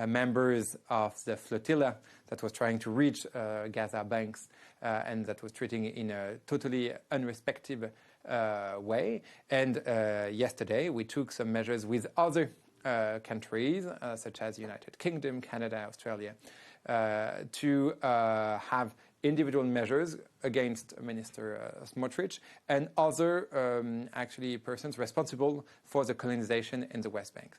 [SPEAKER 18] members of the flotilla that was trying to reach Gaza banks and that was treating in a totally unrespectful way. And yesterday we took some measures with other countries such as United Kingdom, Canada, Australia, to have individual measures against Minister Smotrich and other actually persons responsible for the colonization in the West Bank.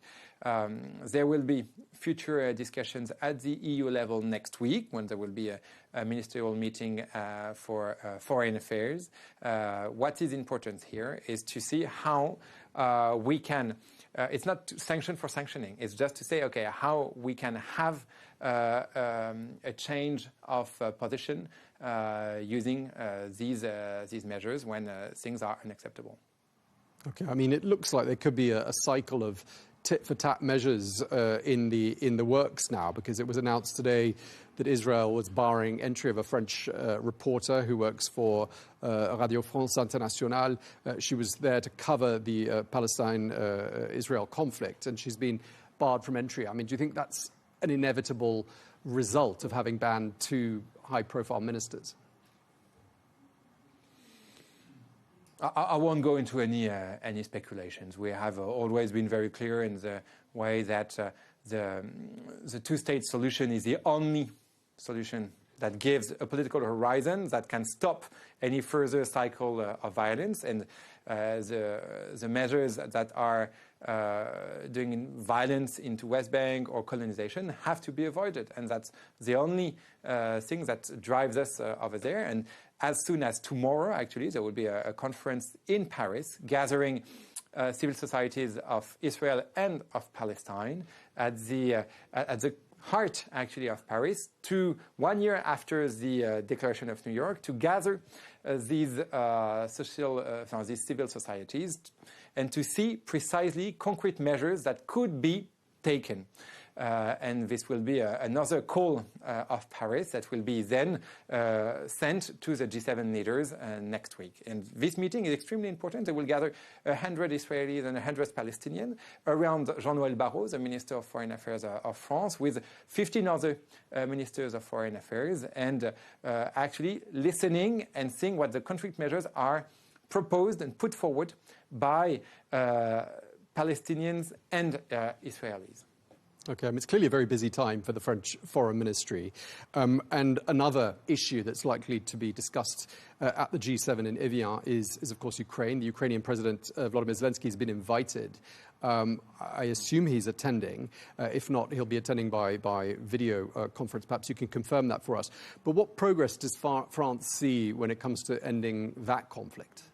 [SPEAKER 18] There will be future discussions at the EU level next week, when there will be a ministerial meeting for foreign affairs. What is important here is to see how we can it's not sanction for sanctioning. It's just to say, okay, how we can have a change of position using these measures when things are unacceptable.
[SPEAKER 17] Okay, I mean, it looks like there could be a cycle of tit-for-tat measures in the works now, because it was announced today that Israel was barring entry of a French reporter who works for Radio France Internationale. She was there to cover the Palestine-Israel conflict, and she's been barred from entry. I mean, do you think that's an inevitable result of having banned two high-profile ministers?
[SPEAKER 18] I won't go into any speculations. We have always been very clear in the way that the two-state solution is the only solution that gives a political horizon that can stop any further cycle of violence, and the measures that are doing violence into West Bank or colonization have to be avoided, and that's the only thing that drives us over there. And as soon as tomorrow, actually, there will be a conference in Paris gathering civil societies of Israel and of Palestine at the heart, actually, of Paris, 1 year after the Declaration of New York, to gather these civil societies and to see precisely concrete measures that could be taken. and this will be another call of Paris that will be then sent to the G7 leaders next week. And this meeting is extremely important. They will gather 100 Israelis and 100 Palestinians around Jean-Noël Barrot, the Minister of Foreign Affairs of France, with 15 other ministers of foreign affairs, and actually listening and seeing what the concrete measures are proposed and put forward by Palestinians and Israelis.
[SPEAKER 17] Okay, it's clearly a very busy time for the French Foreign Ministry. And another issue that's likely to be discussed at the G7 in Evian is of course, Ukraine. The Ukrainian President Volodymyr Zelensky has been invited. I assume he's attending. If not, he'll be attending by video conference. Perhaps you can confirm that for us. But what progress does France see when it comes to ending that conflict?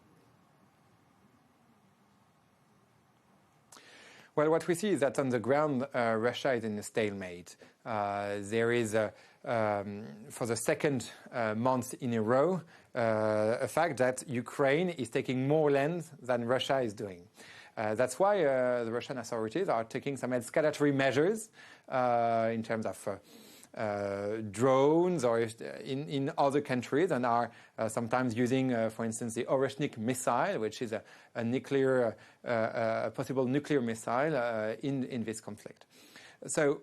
[SPEAKER 18] Well, what we see is that on the ground, Russia is in a stalemate. There is, for the second month in a row, a fact that Ukraine is taking more land than Russia is doing. That's why the Russian authorities are taking some escalatory measures in terms of drones or in other countries, and are sometimes using, for instance, the Oreshnik missile, which is a nuclear, possible nuclear missile in this conflict. So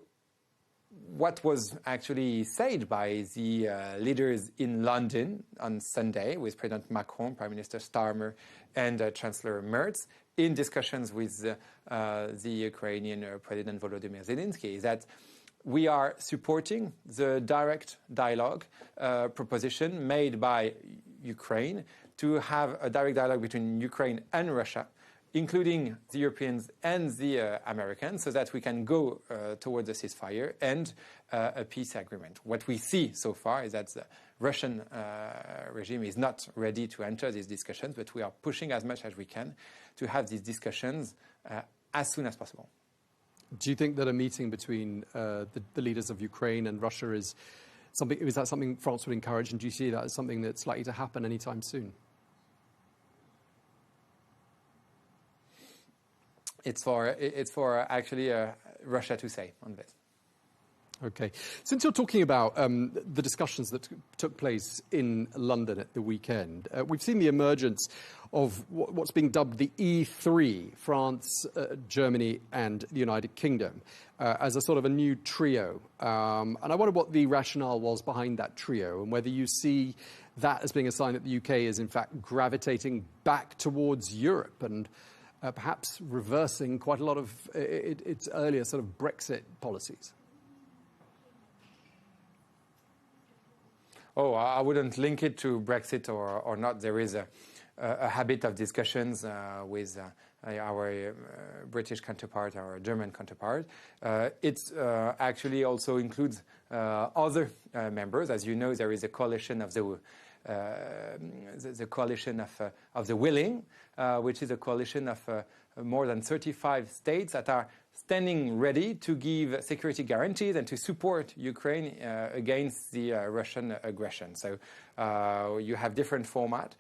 [SPEAKER 18] what was actually said by the leaders in London on Sunday with President Macron, Prime Minister Starmer, and Chancellor Merz in discussions with the Ukrainian President Volodymyr Zelensky is that we are supporting the direct dialogue proposition made by Ukraine to have a direct dialogue between Ukraine and Russia, including the Europeans and the Americans, so that we can go towards a ceasefire and a peace agreement. What we see so far is that the Russian regime is not ready to enter these discussions, but we are pushing as much as we can to have these discussions as soon as possible.
[SPEAKER 17] Do you think that a meeting between the leaders of Ukraine and Russia is that something France would encourage, and do you see that as something that's likely to happen anytime soon?
[SPEAKER 18] It's for actually Russia to say on this.
[SPEAKER 17] Okay. Since you're talking about the discussions that took place in London at the weekend, we've seen the emergence of what's being dubbed the E3, France, Germany and the United Kingdom, as a sort of a new trio. And I wonder what the rationale was behind that trio, and whether you see that as being a sign that the UK is in fact gravitating back towards Europe and perhaps reversing quite a lot of its earlier sort of Brexit policies.
[SPEAKER 18] Oh, I wouldn't link it to Brexit or not. There is a habit of discussions with our British counterpart, our German counterpart. It actually also includes other members. As you know, there is a coalition of the coalition of the willing, which is a coalition of more than 35 states that are standing ready to give security guarantees and to support Ukraine against the Russian aggression. So you have different formats,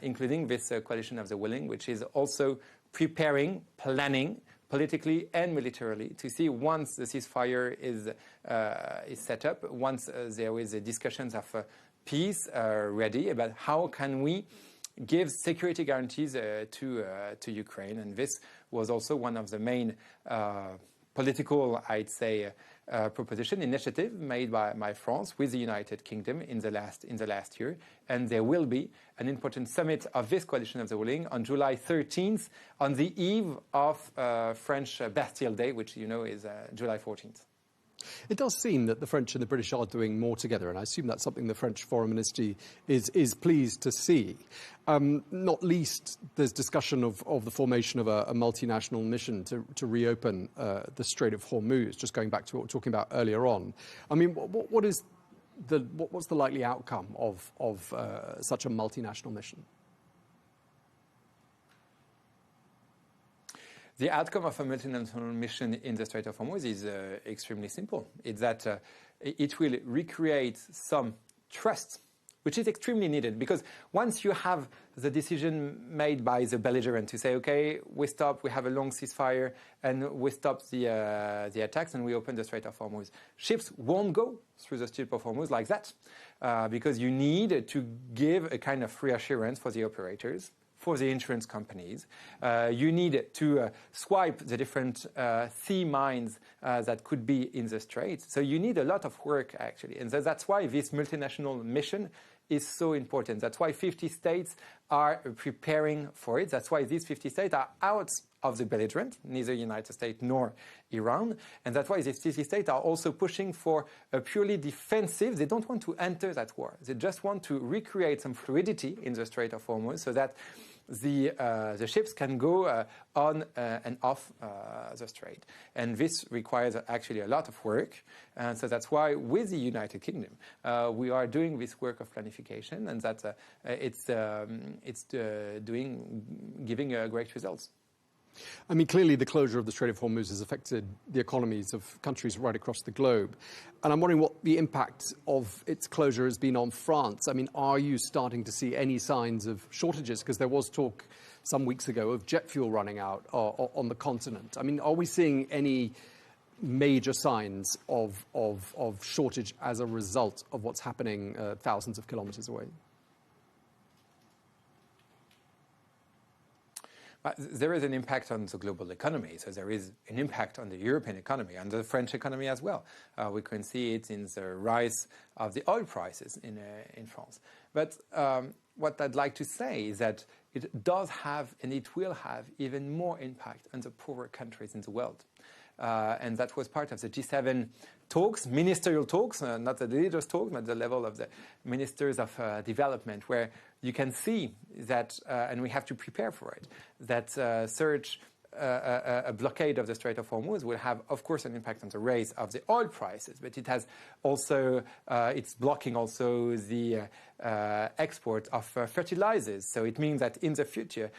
[SPEAKER 18] including this coalition of the willing, which is also preparing, planning politically and militarily to see once the ceasefire is set up, once there is a discussions of peace ready, about how can we give security guarantees to Ukraine. And this was also one of the main political, I'd say, proposition initiative made by France with the United Kingdom in the last year. And there will be an important summit of this coalition of the willing on July 13th, on the eve of French Bastille Day, which you know is July 14th.
[SPEAKER 17] It does seem that the French and the British are doing more together, and I assume that's something the French Foreign Ministry is pleased to see. Not least, there's discussion of the formation of a multinational mission to reopen the Strait of Hormuz, just going back to what we were talking about earlier on. I mean, what's the likely outcome of such a multinational mission?
[SPEAKER 18] The outcome of a multinational mission in the Strait of Hormuz is extremely simple. It's that it will recreate some trust which is extremely needed, because once you have the decision made by the belligerent to say, okay, we stop, we have a long ceasefire, and we stop the attacks and we open the Strait of Hormuz, ships won't go through the Strait of Hormuz like that, because you need to give a kind of reassurance for the operators, for the insurance companies. You need to swipe the different sea mines that could be in the strait. So you need a lot of work, actually. And that's why this multinational mission is so important. That's why 50 states are preparing for it. That's why these 50 states are out of the belligerent, neither United States nor Iran. And that's why these 50 states are also pushing for a purely defensive. They don't want to enter that war. They just want to recreate some fluidity in the Strait of Hormuz so that the ships can go on and off the strait. And this requires actually a lot of work. And so that's why with the United Kingdom, we are doing this work of planification, and that it's giving great results.
[SPEAKER 17] I mean, clearly the closure of the Strait of Hormuz has affected the economies of countries right across the globe. And I'm wondering what the impact of its closure has been on France. I mean, are you starting to see any signs of shortages? Because there was talk some weeks ago of jet fuel running out on the continent. I mean, are we seeing any major signs of shortage as a result of what's happening thousands of kilometers away?
[SPEAKER 18] There is an impact on the global economy, so there is an impact on the European economy and the French economy as well. We can see it in the rise of the oil prices in France. But what I'd like to say is that it does have, and it will have, even more impact on the poorer countries in the world. And that was part of the G7 talks, ministerial talks, not the leaders' talks, but the level of the ministers of development, where you can see that, and we have to prepare for it, that a blockade of the Strait of Hormuz will have, of course, an impact on the rise of the oil prices, but it has also, it's blocking also the export of fertilizers. So it means that in the future,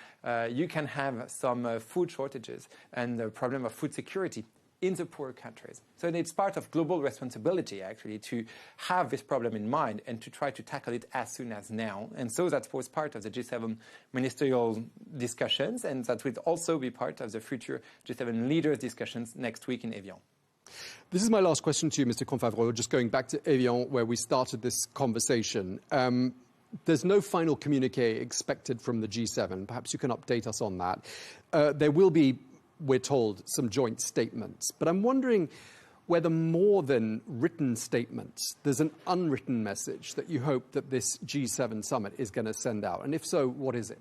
[SPEAKER 18] you can have some food shortages and the problem of food security in the poorer countries. So it's part of global responsibility, actually, to have this problem in mind and to try to tackle it as soon as now. And so that was part of the G7 ministerial discussions, and that will also be part of the future G7 leaders discussions next week in Evian.
[SPEAKER 17] This is my last question to you, Mr. Confavreau, just going back to Evian, where we started this conversation. There's no final communiqué expected from the G7. Perhaps you can update us on that. There will be, we're told, some joint statements. But I'm wondering whether more than written statements, there's an unwritten message that you hope that this G7 summit is going to send out. And if so, what is it?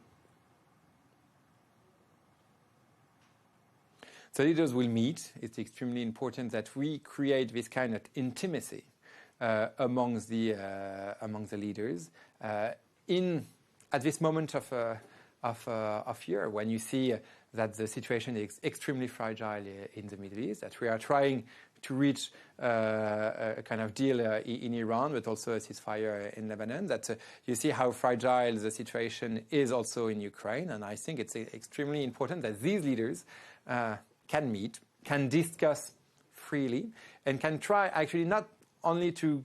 [SPEAKER 18] The leaders will meet. It's extremely important that we create this kind of intimacy among the leaders at this moment of year, when you see that the situation is extremely fragile in the Middle East, that we are trying to reach a kind of deal in Iran, but also a ceasefire in Lebanon, that you see how fragile the situation is also in Ukraine. And I think it's extremely important that these leaders can meet, can discuss freely, and can try actually not only to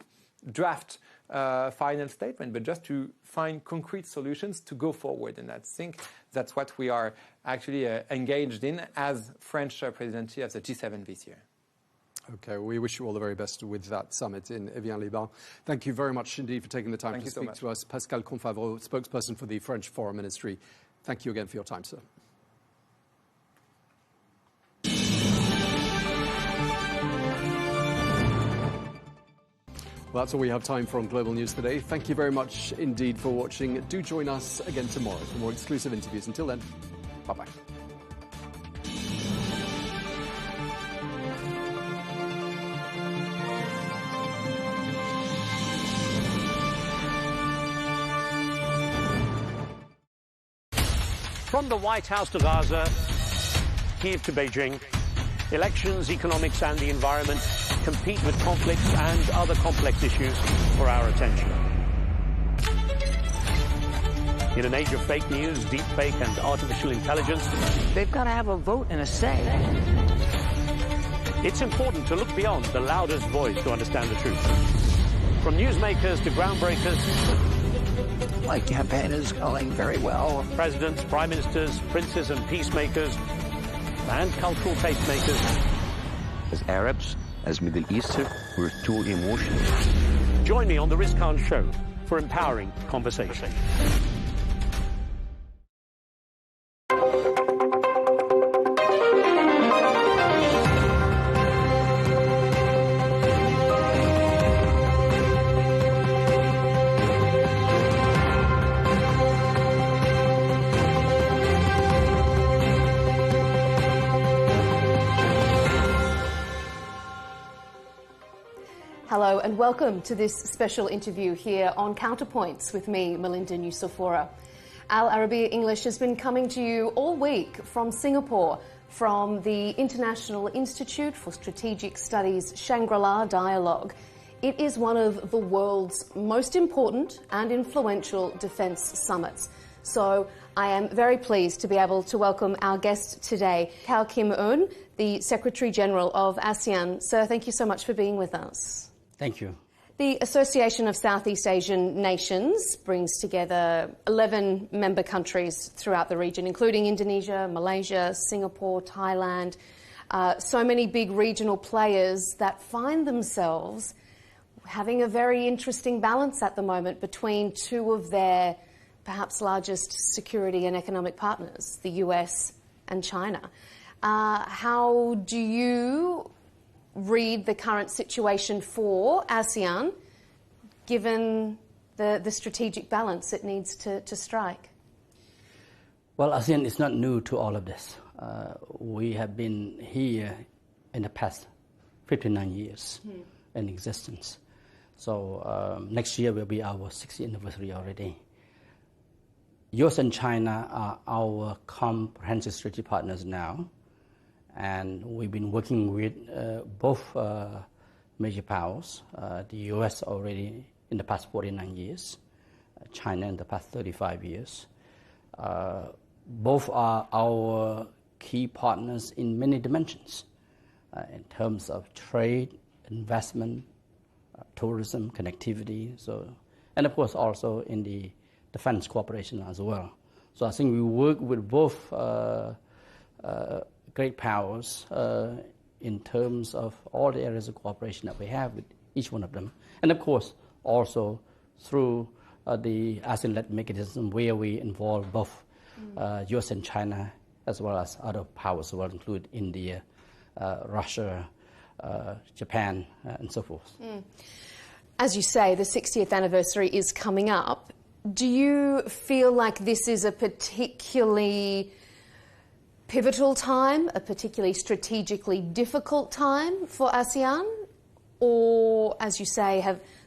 [SPEAKER 18] draft a final statement, but just to find concrete solutions to go forward. And I think that's what we are actually engaged in as French presidency of the G7 this year.
[SPEAKER 17] Okay, well, we wish you all the very best with that summit in Evian-les-Bains. Thank you very much indeed for taking the time to speak to us. Pascal Confavreau, spokesperson for the French Foreign Ministry. Thank you again for your time, sir. Well, that's all we have time for on Global News today. Thank you very much indeed for watching. Do join us again tomorrow for more exclusive interviews. Until then, bye-bye.
[SPEAKER 4] From the White House to Gaza, Kyiv to Beijing, elections, economics and the environment compete with conflicts and other complex issues for our attention. In an age of fake news, deepfake and artificial intelligence,
[SPEAKER 11] they've got to have a vote and a say.
[SPEAKER 4] It's important to look beyond the loudest voice to understand the truth. From newsmakers to groundbreakers,
[SPEAKER 16] My campaign is going very well.
[SPEAKER 4] Presidents, prime ministers, princes and peacemakers, and cultural tastemakers.
[SPEAKER 15] As Arabs, as Middle Eastern, we're too emotional.
[SPEAKER 4] Join me on The Rizkan Show for empowering conversation.
[SPEAKER 19] Hello and welcome to this special interview here on Counterpoints with me, Melinda Nucifora. Al Arabiya English has been coming to you all week from Singapore, from the International Institute for Strategic Studies Shangri-La Dialogue. It is one of the world's most important and influential defence summits. So I am very pleased to be able to welcome our guest today, Kao Kim Eun, the Secretary General of ASEAN. Sir, thank you so much for being with us.
[SPEAKER 20] Thank you.
[SPEAKER 19] The Association of Southeast Asian Nations brings together 11 member countries throughout the region, including Indonesia, Malaysia, Singapore, Thailand. So many big regional players that find themselves having a very interesting balance at the moment between two of their perhaps largest security and economic partners, the US and China. How do you read the current situation for ASEAN, given the strategic balance it needs to strike?
[SPEAKER 20] Well, ASEAN is not new to all of this. We have been here in the past 59 years in existence. So next year will be our 60th anniversary already. US and China are our comprehensive strategic partners now. And we've been working with both major powers, the US already in the past 49 years, China in the past 35 years. Both are our key partners in many dimensions, in terms of trade, investment, tourism, connectivity, and of course also in the defense cooperation as well. So I think we work with both great powers in terms of all the areas of cooperation that we have with each one of them. And of course, also through the ASEAN-led mechanism where we involve both US and China, as well as other powers, will include India, Russia, Japan, and so forth.
[SPEAKER 19] As you say, the 60th anniversary is coming up. Do you feel like this is a particularly pivotal time, a particularly strategically difficult time for ASEAN? Or, as you say,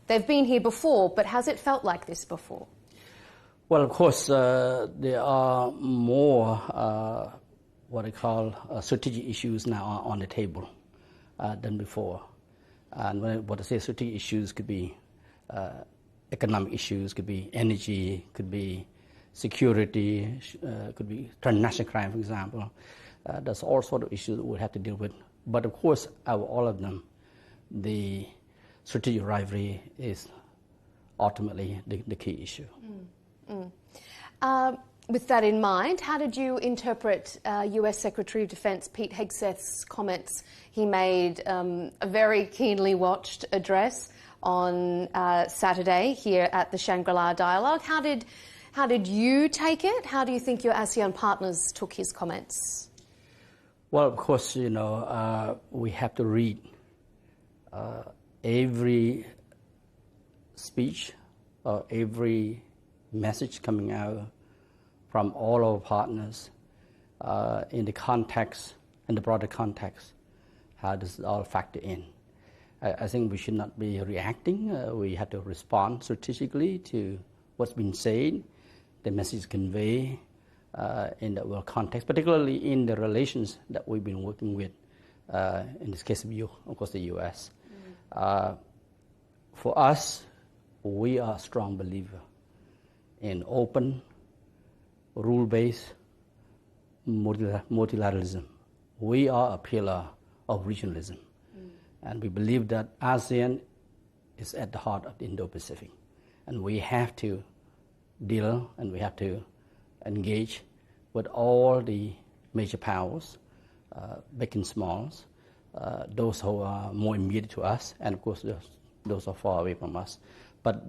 [SPEAKER 19] they've been here before, but has it felt like this before?
[SPEAKER 20] Well, of course, there are more what I call strategic issues now on the table than before. And what I say strategic issues could be economic issues, could be energy, could be security, could be transnational crime, for example. There's all sorts of issues that we'll have to deal with. But of course, out of all of them, the strategic rivalry is ultimately the key issue.
[SPEAKER 19] With that in mind, how did you interpret US Secretary of Defense Pete Hegseth's comments? He made a very keenly watched address on Saturday here at the Shangri-La Dialogue. How did you take it? How do you think your ASEAN partners took his comments?
[SPEAKER 20] Well, of course, we have to read every speech or every message coming out from all our partners in the context, in the broader context. How does it all factor in? I think we should not be reacting. We have to respond strategically to what's been said, the message conveyed in the world context, particularly in the relations that we've been working with, in this case of course, the US. For us, we are a strong believer in open, rule-based multilateralism. We are a pillar of regionalism. And we believe that ASEAN is at the heart of the Indo-Pacific. And we have to deal and we have to engage with all the major powers, big and smalls, those who are more immediate to us, and of course those are far away from us. But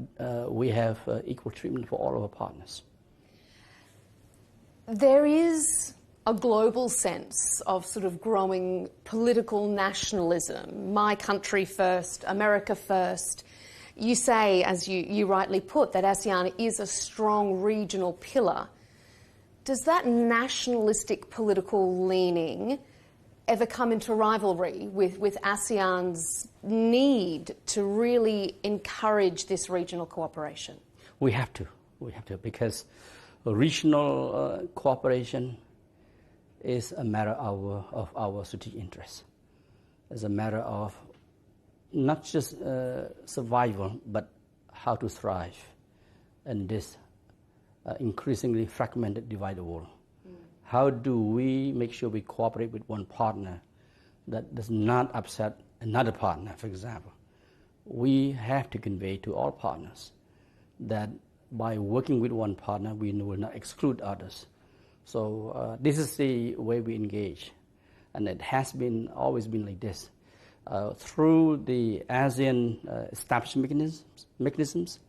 [SPEAKER 20] we have equal treatment for all of our partners.
[SPEAKER 19] There is a global sense of sort of growing political nationalism, my country first, America first. You say, as you rightly put, that ASEAN is a strong regional pillar. Does that nationalistic political leaning ever come into rivalry with ASEAN's need to really encourage this regional cooperation?
[SPEAKER 20] We have to, because regional cooperation is a matter of our strategic interests. It's a matter of not just survival, but how to thrive in this increasingly fragmented, divided world. How do we make sure we cooperate with one partner that does not upset another partner, for example? We have to convey to all partners that by working with one partner, we will not exclude others. So this is the way we engage, and it has always been like this. Through the ASEAN established mechanisms,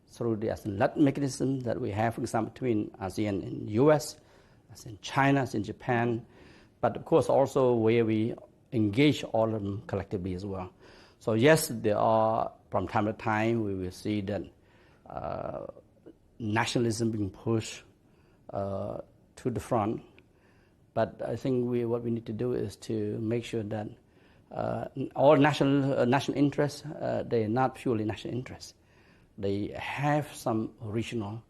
[SPEAKER 20] through the ASEAN-led mechanism that we have, for example, between ASEAN and US, ASEAN China, ASEAN Japan, but of course also where we engage all of them collectively as well. So yes, there are, from time to time, we will see that nationalism being pushed to the front, but I think what we need to do is to make sure that all national interests, they are not purely national interests. They have some regional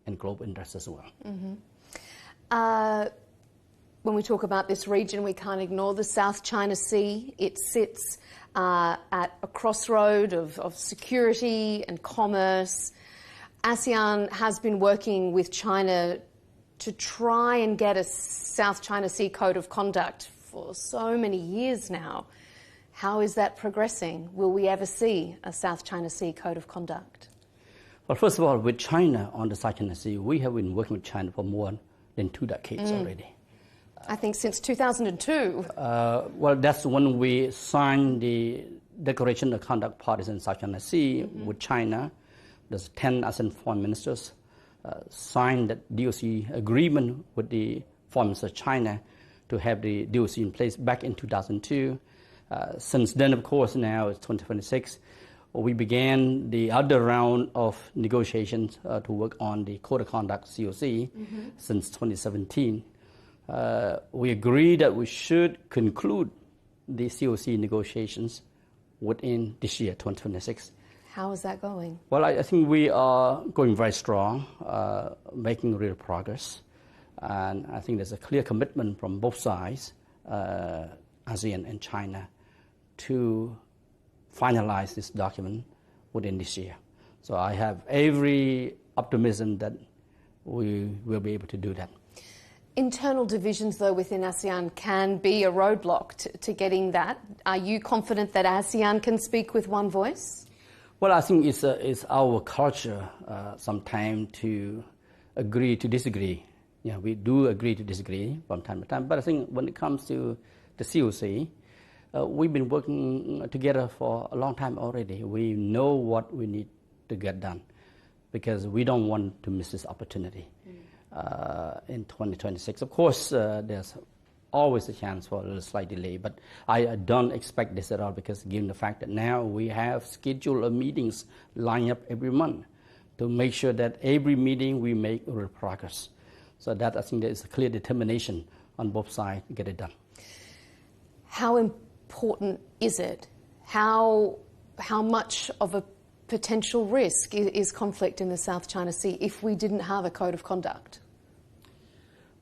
[SPEAKER 20] and global interests as well.
[SPEAKER 19] Mm-hmm. When we talk about this region, we can't ignore the South China Sea. It sits at a crossroad of security and commerce. ASEAN has been working with China to try and get a South China Sea Code of Conduct for so many years now. How is that progressing? Will we ever see a South China Sea Code of Conduct?
[SPEAKER 20] Well, first of all, with China on the South China Sea, we have been working with China for more than 2 decades already.
[SPEAKER 19] I think since 2002.
[SPEAKER 20] Well, that's when we signed the Declaration of Conduct Parties in South China Sea with China. There's 10 ASEAN foreign ministers signed that DOC agreement with the foreign minister of China to have the DOC in place back in 2002. Since then, of course, now it's 2026. We began the other round of negotiations to work on the Code of Conduct COC since 2017. We agreed that we should conclude the COC negotiations within this year, 2026.
[SPEAKER 19] How is that going?
[SPEAKER 20] Well, I think we are going very strong, making real progress. And I think there's a clear commitment from both sides, ASEAN and China, to finalize this document within this year. So I have every optimism that we will be able to do that.
[SPEAKER 19] Internal divisions, though, within ASEAN can be a roadblock to getting that. Are you confident that ASEAN can speak with one voice?
[SPEAKER 20] Well, I think it's our culture sometimes to agree to disagree. Yeah, we do agree to disagree from time to time, but I think when it comes to the COC, we've been working together for a long time already. We know what we need to get done because we don't want to miss this opportunity in 2026. Of course, there's always a chance for a little slight delay, but I don't expect this at all because given the fact that now we have scheduled meetings lined up every month to make sure that every meeting we make real progress. So that I think there is a clear determination on both sides to get it done.
[SPEAKER 19] How important is it? How much of a potential risk is conflict in the South China Sea if we didn't have a code of conduct?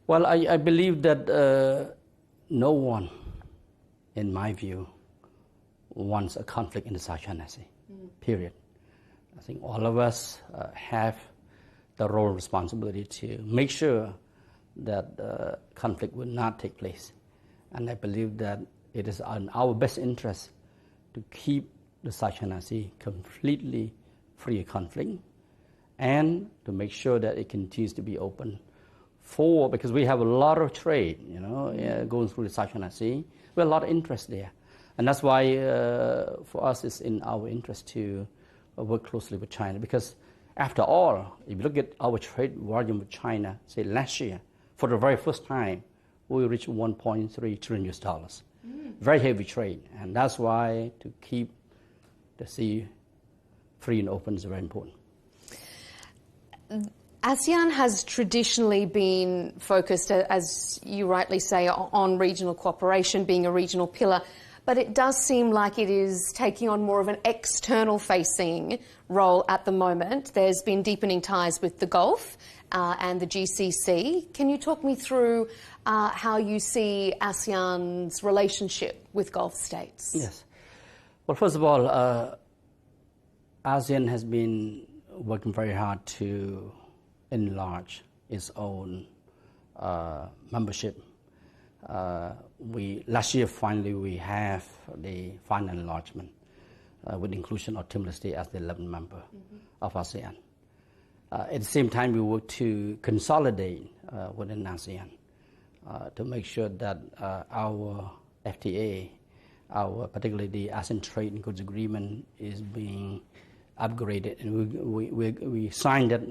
[SPEAKER 20] Well, I believe that no one, in my view, wants a conflict in the South China Sea, period. I think all of us have the role and responsibility to make sure that conflict will not take place. And I believe that it is in our best interest to keep the South China Sea completely free of conflict and to make sure that it continues to be open because we have a lot of trade, going through the South China Sea. We have a lot of interest there. And that's why for us it's in our interest to work closely with China, because after all, if you look at our trade volume with China, say last year, for the very first time, we reached $1.3 trillion. Very heavy trade. And that's why to keep the sea free and open is very important.
[SPEAKER 19] ASEAN has traditionally been focused, as you rightly say, on regional cooperation, being a regional pillar, but it does seem like it is taking on more of an external-facing role at the moment. There's been deepening ties with the Gulf and the GCC. Can you talk me through how you see ASEAN's relationship with Gulf states?
[SPEAKER 20] Yes. Well, first of all, ASEAN has been working very hard to enlarge its own membership. Last year, finally, we have the final enlargement with inclusion of Timor-Leste as the 11th member of ASEAN. At the same time, we work to consolidate within ASEAN to make sure that our FTA, particularly the ASEAN Trade and Goods Agreement, is being upgraded. And we signed that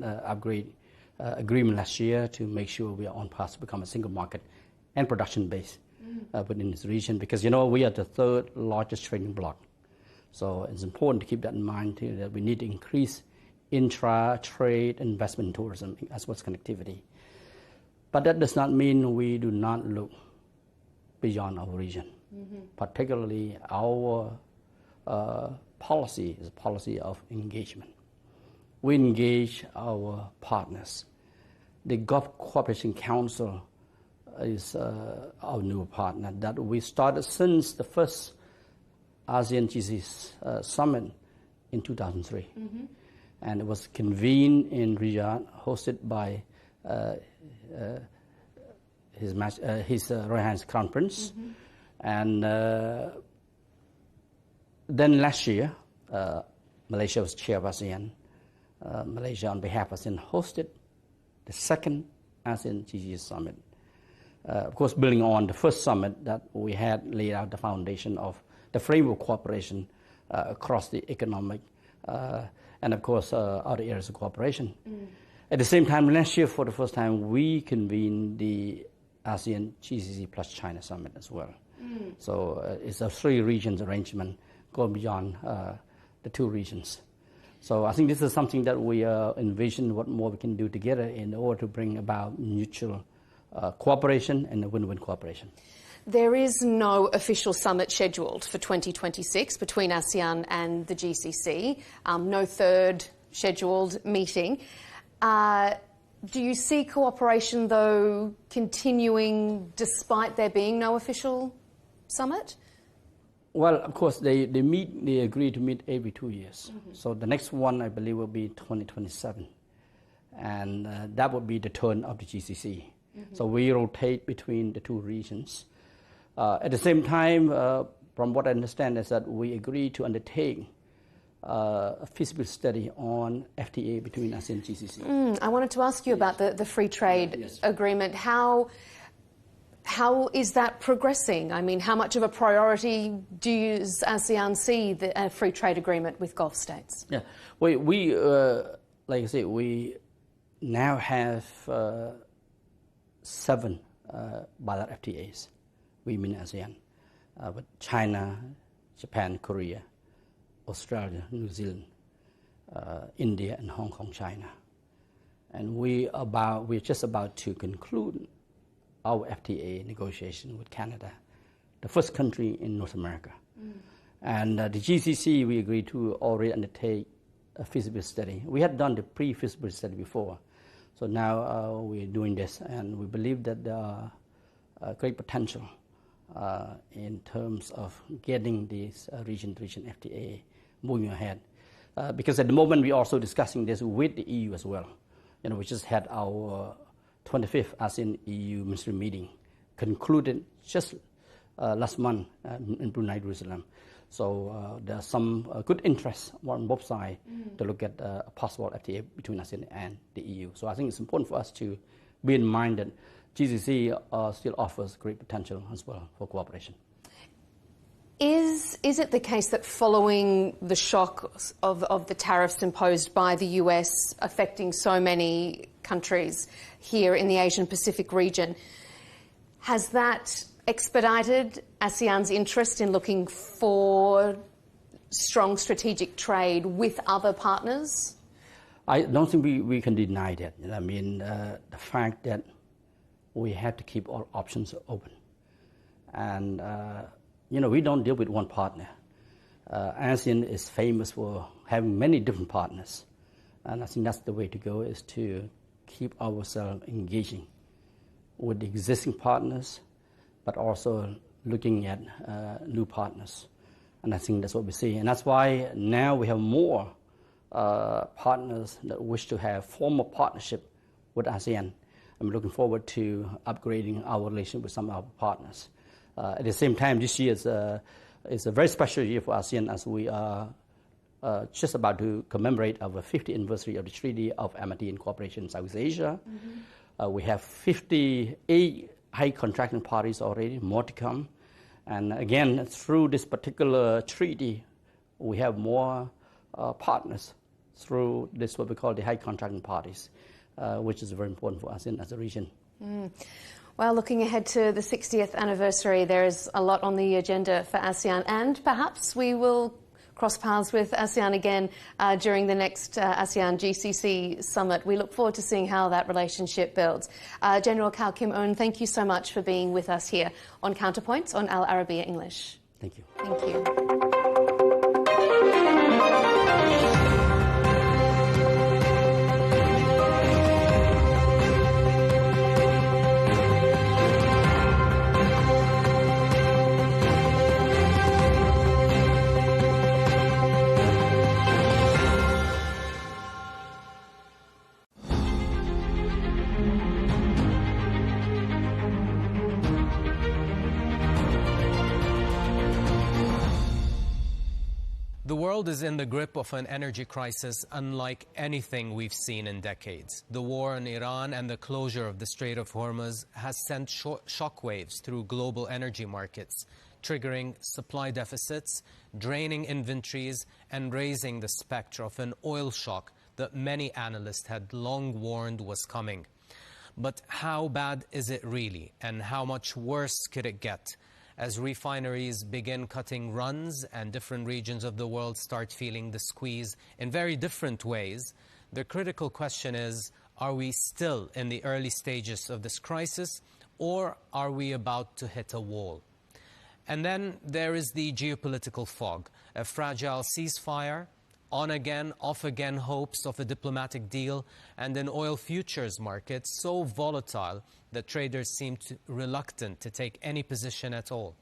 [SPEAKER 20] agreement last year to make sure we are on path to become a single market and production base within this region, because we are the third largest trading bloc. So it's important to keep that in mind too, that we need to increase intra-trade investment in tourism as well as connectivity. But that does not mean we do not look beyond our region. Particularly our policy is a policy of engagement. We engage our partners. The Gulf Cooperation Council is our new partner that we started since the first ASEAN GCC summit in 2003. And it was convened in Riyadh, hosted by His Royal Highness Crown Prince. And then last year, Malaysia was chair of ASEAN. Malaysia, on behalf of ASEAN, hosted the second ASEAN GCC summit. Of course, building on the first summit that we had laid out the foundation of the framework cooperation across the economic and, of course, other areas of cooperation. At the same time, last year, for the first time, we convened the ASEAN GCC plus China summit as well. So it's a three regions arrangement going beyond the two regions. So I think this is something that we envision what more we can do together in order to bring about mutual cooperation and a win-win cooperation.
[SPEAKER 19] There is no official summit scheduled for 2026 between ASEAN and the GCC, no third scheduled meeting. Do you see cooperation, though, continuing despite there being no official summit?
[SPEAKER 20] Well, of course, they agree to meet every 2 years. So the next one, I believe, will be 2027. And that would be the turn of the GCC. So we rotate between the two regions. At the same time, from what I understand, is that we agree to undertake a feasibility study on FTA between ASEAN and GCC.
[SPEAKER 19] I wanted to ask you about the free trade agreement. How is that progressing? I mean, how much of a priority does ASEAN see the free trade agreement with Gulf states?
[SPEAKER 20] Yeah, we like I say, we now have 7 bilateral FTAs. We mean ASEAN, with China, Japan, Korea, Australia, New Zealand, India, and Hong Kong, China. And we're just about to conclude our FTA negotiation with Canada, the first country in North America. And the GCC, we agreed to already undertake a feasibility study. We had done the pre-feasibility study before. So now we're doing this, and we believe that there are great potential in terms of getting this region-to-region FTA moving ahead. Because at the moment, we're also discussing this with the EU as well. We just had our 25th ASEAN EU ministerial meeting, concluded just last month in Brunei, Jerusalem. So there's some good interest on both sides to look at a possible FTA between ASEAN and the EU. So I think it's important for us to be in mind that GCC still offers great potential as well for cooperation.
[SPEAKER 19] Is it the case that following the shock of the tariffs imposed by the US affecting so many countries here in the Asian Pacific region, has that expedited ASEAN's interest in looking for strong strategic trade with other partners?
[SPEAKER 20] I don't think we can deny that. I mean, the fact that we have to keep all options open. And, we don't deal with one partner. ASEAN is famous for having many different partners. And I think that's the way to go, is to keep ourselves engaging with the existing partners, but also looking at new partners. And I think that's what we see. And that's why now we have more partners that wish to have formal partnership with ASEAN. I'm looking forward to upgrading our relationship with some of our partners. At the same time, this year is a very special year for ASEAN, as we are just about to commemorate our 50th anniversary of the Treaty of Amity and Cooperation in Southeast Asia. We have 58 high contracting parties already, more to come. And again, through this particular treaty, we have more partners through this, what we call the high contracting parties, which is very important for us as a region.
[SPEAKER 19] Well, looking ahead to the 60th anniversary, there is a lot on the agenda for ASEAN, and perhaps we will cross paths with ASEAN again during the next ASEAN GCC summit. We look forward to seeing how that relationship builds. General Kao Kim Eun, thank you so much for being with us here on Counterpoints on Al Arabiya English.
[SPEAKER 20] Thank you.
[SPEAKER 19] Thank you.
[SPEAKER 2] The world is in the grip of an energy crisis unlike anything we've seen in decades. The war in Iran and the closure of the Strait of Hormuz has sent shockwaves through global energy markets, triggering supply deficits, draining inventories, and raising the specter of an oil shock that many analysts had long warned was coming. But how bad is it really, and how much worse could it get? As refineries begin cutting runs and different regions of the world start feeling the squeeze in very different ways, the critical question is, are we still in the early stages of this crisis, or are we about to hit a wall? And then there is the geopolitical fog, a fragile ceasefire, on-again, off-again hopes of a diplomatic deal, and an oil futures market so volatile that traders seem reluctant to take any position at all.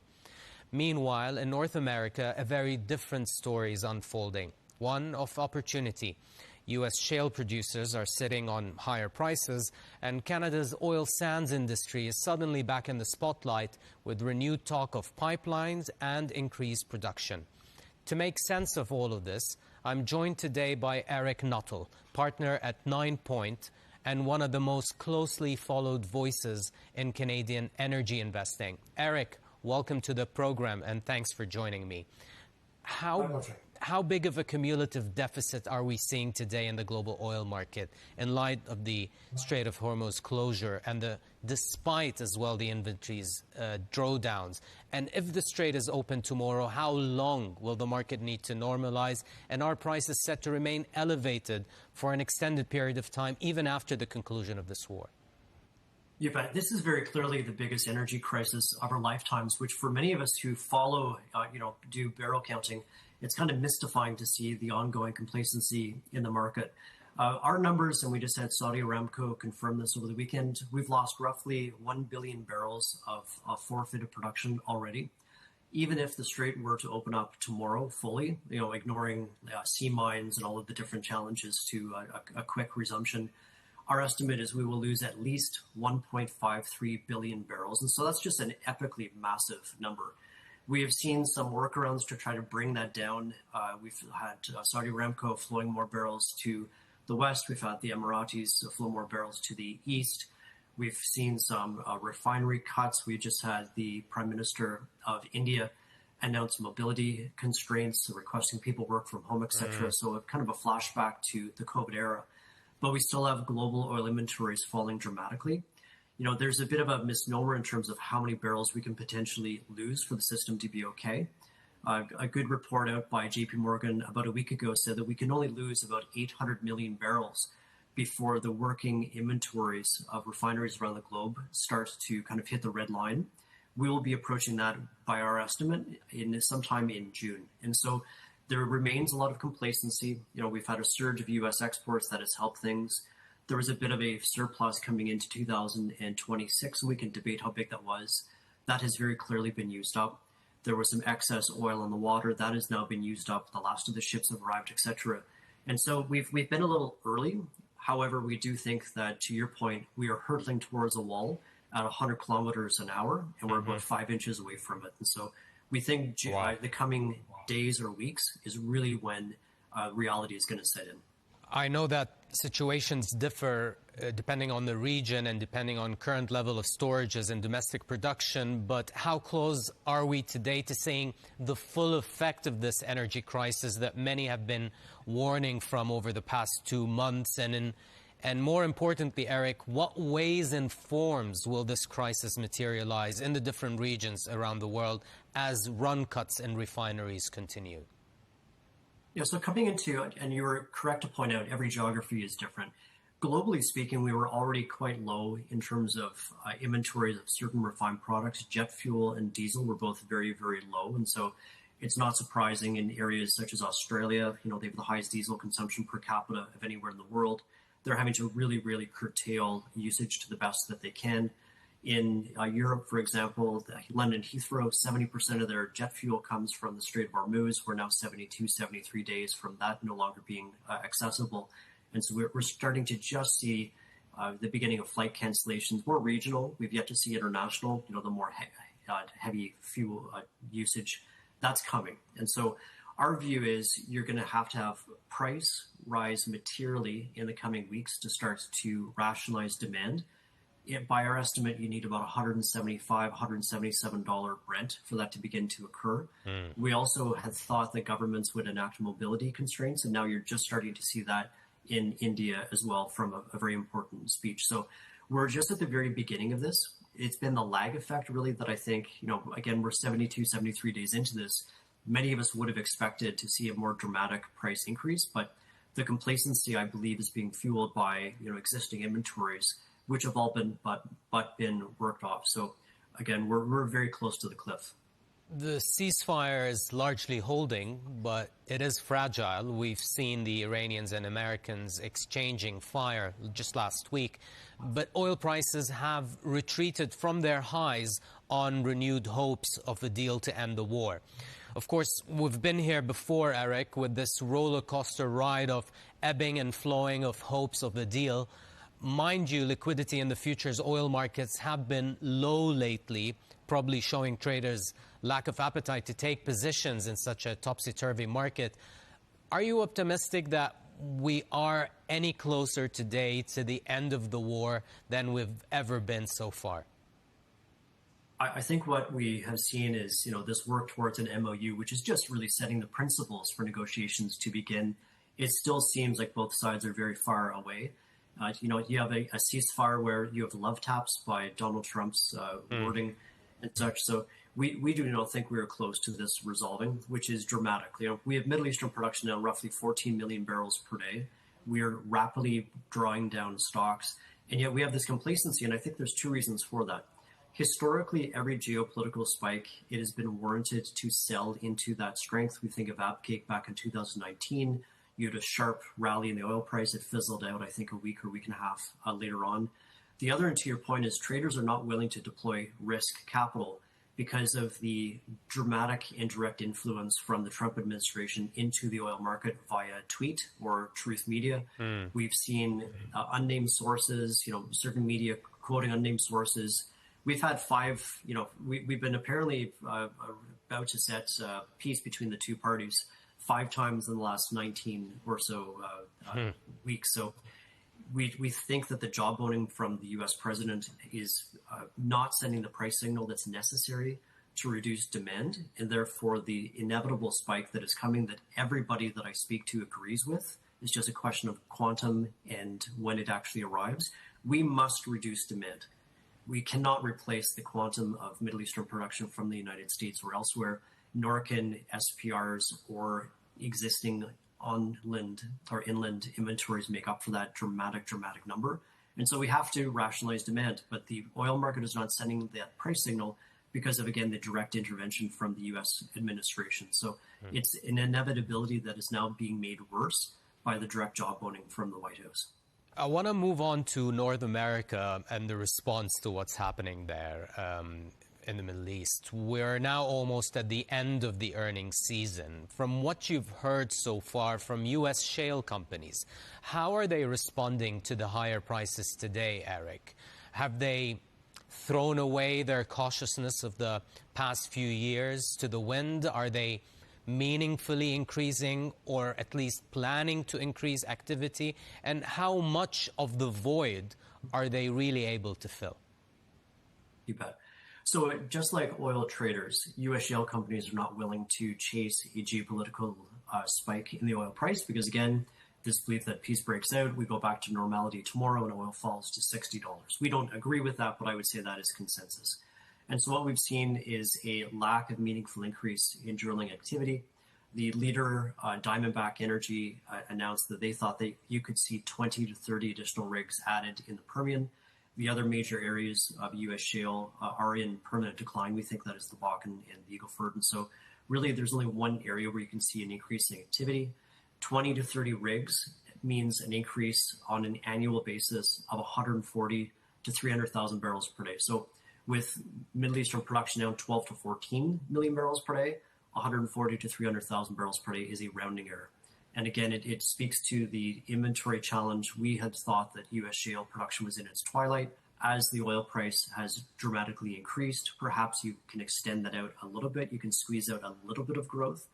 [SPEAKER 2] Meanwhile, in North America, a very different story is unfolding, one of opportunity. U.S. shale producers are sitting on higher prices, and Canada's oil sands industry is suddenly back in the spotlight with renewed talk of pipelines and increased production. To make sense of all of this, I'm joined today by Eric Nuttall, partner at 9 Point and one of the most closely followed voices in Canadian energy investing. Eric, welcome to the program and thanks for joining me. How big of a cumulative deficit are we seeing today in the global oil market in light of the Strait of Hormuz closure and despite as well the inventories drawdowns? And if the strait is open tomorrow, how long will the market need to normalize? And are prices set to remain elevated for an extended period of time, even after the conclusion of this war?
[SPEAKER 6] Yeah, but this is very clearly the biggest energy crisis of our lifetimes, which for many of us who follow, do barrel counting, it's kind of mystifying to see the ongoing complacency in the market. Our numbers, and we just had Saudi Aramco confirm this over the weekend, we've lost roughly 1 billion barrels of forfeited production already. Even if the strait were to open up tomorrow fully, ignoring sea mines and all of the different challenges to a quick resumption, our estimate is we will lose at least 1.53 billion barrels. And so that's just an epically massive number. We have seen some workarounds to try to bring that down. We've had Saudi Aramco flowing more barrels to the west. We've had the Emiratis flow more barrels to the east. We've seen some refinery cuts. We just had the Prime Minister of India announce mobility constraints, requesting people work from home, etc. So kind of a flashback to the COVID era. But we still have global oil inventories falling dramatically. You know, there's a bit of a misnomer in terms of how many barrels we can potentially lose for the system to be okay. A good report out by JP Morgan about a week ago said that we can only lose about 800 million barrels before the working inventories of refineries around the globe starts to kind of hit the red line. We will be approaching that by our estimate in sometime in June. And so there remains a lot of complacency. You know, we've had a surge of US exports that has helped things. There was a bit of a surplus coming into 2026, and we can debate how big that was. That has very clearly been used up. There was some excess oil on the water that has now been used up. The last of the ships have arrived, etc. And so we've been a little early. However, we do think that, to your point, we are hurtling towards a wall at 100 kilometers an hour, and we're about 5 inches away from it. And so we think the coming days or weeks is really when reality is going to set in.
[SPEAKER 2] I know that situations differ depending on the region and depending on current level of storages and domestic production, but how close are we today to seeing the full effect of this energy crisis that many have been warning from over the past 2 months? And more importantly, Eric, what ways and forms will this crisis materialize in the different regions around the world as run cuts in refineries continue?
[SPEAKER 6] Yeah, so coming into, and you were correct to point out, every geography is different. Globally speaking, we were already quite low in terms of inventories of certain refined products. Jet fuel and diesel were both very, very low. And so it's not surprising in areas such as Australia, you know, they have the highest diesel consumption per capita of anywhere in the world. They're having to really, really curtail usage to the best that they can. In Europe, for example, London Heathrow, 70% of their jet fuel comes from the Strait of Hormuz. We're now 72, 73 days from that no longer being accessible. And so we're starting to just see the beginning of flight cancellations, more regional. We've yet to see international, you know, the more heavy fuel usage. That's coming. And so our view is you're going to have price rise materially in the coming weeks to start to rationalize demand. By our estimate, you need about $175, $177 Brent for that to begin to occur. We also had thought that governments would enact mobility constraints, and now you're just starting to see that in India as well from a very important speech. So we're just at the very beginning of this. It's been the lag effect really that I think, you know, again, we're 72, 73 days into this. Many of us would have expected to see a more dramatic price increase, but the complacency, I believe, is being fueled by, you know, existing inventories, which have all been been worked off. So again, we're very close to the cliff.
[SPEAKER 2] The ceasefire is largely holding, but it is fragile. We've seen the Iranians and Americans exchanging fire just last week, but oil prices have retreated from their highs on renewed hopes of a deal to end the war. Of course, we've been here before, Eric, with this roller coaster ride of ebbing and flowing of hopes of a deal. Mind you, liquidity in the futures oil markets have been low lately, probably showing traders lack of appetite to take positions in such a topsy-turvy market. Are you optimistic that we are any closer today to the end of the war than we've ever been so far?
[SPEAKER 6] I think what we have seen is, you know, this work towards an MOU, which is just really setting the principles for negotiations to begin. It still seems like both sides are very far away. You know, you have a ceasefire where you have love taps by Donald Trump's wording and such. So we do not think we are close to this resolving, which is dramatic. You know, we have Middle Eastern production now roughly 14 million barrels per day. We are rapidly drawing down stocks, and yet we have this complacency. And I think there's two reasons for that. Historically, every geopolitical spike, it has been warranted to sell into that strength. We think of Abcake back in 2019. You had a sharp rally in the oil price. It fizzled out, I think, a week or week and a half later on. The other, and to your point, is traders are not willing to deploy risk capital because of the dramatic indirect influence from the Trump administration into the oil market via tweet or truth media. We've seen unnamed sources, you know, certain media quoting unnamed sources. We've had 5, you know, we've been apparently about to set peace between the two parties 5 times in the last 19 or so weeks. So we think that the jawboning from the U.S. president is not sending the price signal that's necessary to reduce demand, and therefore the inevitable spike that is coming that everybody that I speak to agrees with is just a question of quantum and when it actually arrives. We must reduce demand. We cannot replace the quantum of Middle Eastern production from the United States or elsewhere, nor can SPRs or existing on-land or inland inventories make up for that dramatic number. And so we have to rationalize demand, but the oil market is not sending that price signal because of, again, the direct intervention from the U.S. administration. So it's an inevitability that is now being made worse by the direct jawboning from the White House.
[SPEAKER 2] I want to move on to North America and the response to what's happening there in the Middle East. We're now almost at the end of the earnings season. From what you've heard so far from U.S. shale companies, how are they responding to the higher prices today, Eric? Have they thrown away their cautiousness of the past few years to the wind? Are they meaningfully increasing or at least planning to increase activity? And how much of the void are they really able to fill?
[SPEAKER 6] You bet. So just like oil traders, U.S. shale companies are not willing to chase a geopolitical spike in the oil price because, again, this belief that peace breaks out, we go back to normality tomorrow and oil falls to $60. We don't agree with that, but I would say that is consensus. And so what we've seen is a lack of meaningful increase in drilling activity. The leader, Diamondback Energy, announced that they thought that you could see 20 to 30 additional rigs added in the Permian. The other major areas of U.S. shale are in permanent decline. We think that is the Bakken and the Eagle Ford. And so really there's only one area where you can see an increase in activity. 20 to 30 rigs means an increase on an annual basis of 140 to 300,000 barrels per day. So with Middle Eastern production now 12 to 14 million barrels per day, 140 to 300,000 barrels per day is a rounding error. And again, it speaks to the inventory challenge. We had thought that U.S. shale production was in its twilight. As the oil price has dramatically increased, perhaps you can extend that out a little bit. You can squeeze out a little bit of growth,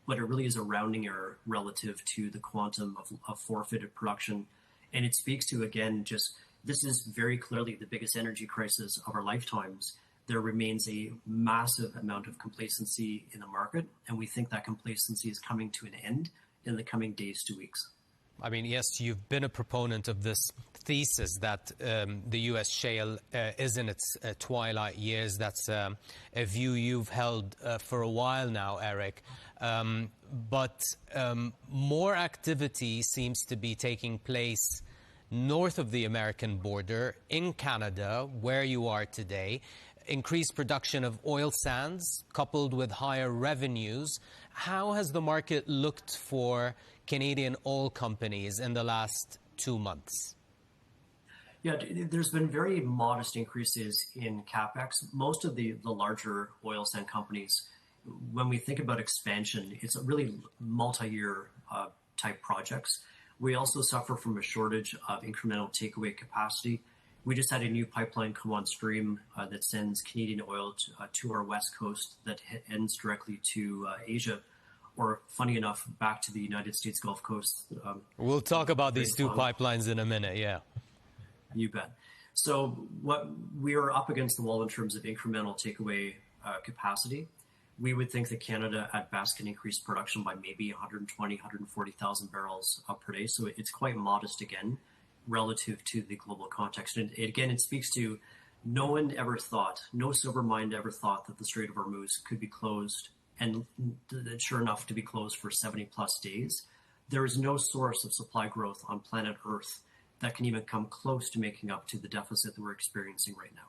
[SPEAKER 6] but it really is a rounding error relative to the quantum of forfeited production. And it speaks to, again, just this is very clearly the biggest energy crisis of our lifetimes. There remains a massive amount of complacency in the market, and we think that complacency is coming to an end in the coming days to weeks.
[SPEAKER 2] I mean, yes, you've been a proponent of this thesis that the U.S. shale is in its twilight years. That's a view you've held for a while now, Eric. But more activity seems to be taking place north of the American border in Canada, where you are today. Increased production of oil sands coupled with higher revenues. How has the market looked for Canadian oil companies in the last 2 months?
[SPEAKER 6] Yeah, there's been very modest increases in CapEx. Most of the larger oil sand companies, when we think about expansion, it's a really multi-year type projects. We also suffer from a shortage of incremental takeaway capacity. We just had a new pipeline come on stream that sends Canadian oil to our west coast that ends directly to Asia, or funny enough, back to the United States Gulf Coast.
[SPEAKER 2] We'll talk about these two pipelines in a minute, yeah.
[SPEAKER 6] You bet. So what we are up against the wall in terms of incremental takeaway capacity. We would think that Canada at best can increase production by maybe 120, 140,000 barrels per day. So it's quite modest again, relative to the global context. And again, it speaks to no one ever thought, no sober mind ever thought that the Strait of Hormuz could be closed, and sure enough to be closed for 70 plus days. There is no source of supply growth on planet Earth that can even come close to making up to the deficit that we're experiencing right now.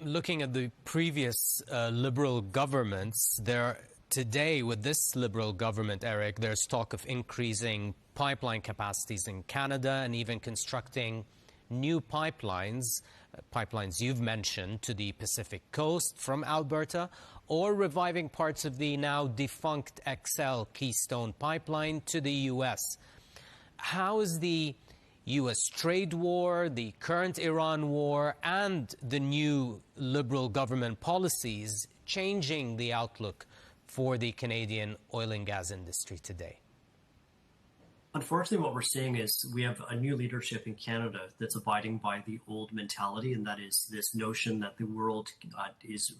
[SPEAKER 2] Looking at the previous Liberal governments, today with this Liberal government, Eric, there's talk of increasing pipeline capacities in Canada and even constructing new pipelines, pipelines you've mentioned, to the Pacific coast from Alberta, or reviving parts of the now defunct XL Keystone pipeline to the U.S. How is the U.S. trade war, the current Iran war, and the new Liberal government policies changing the outlook for the Canadian oil and gas industry today?
[SPEAKER 6] Unfortunately, what we're seeing is we have a new leadership in Canada that's abiding by the old mentality, and that is this notion that the world is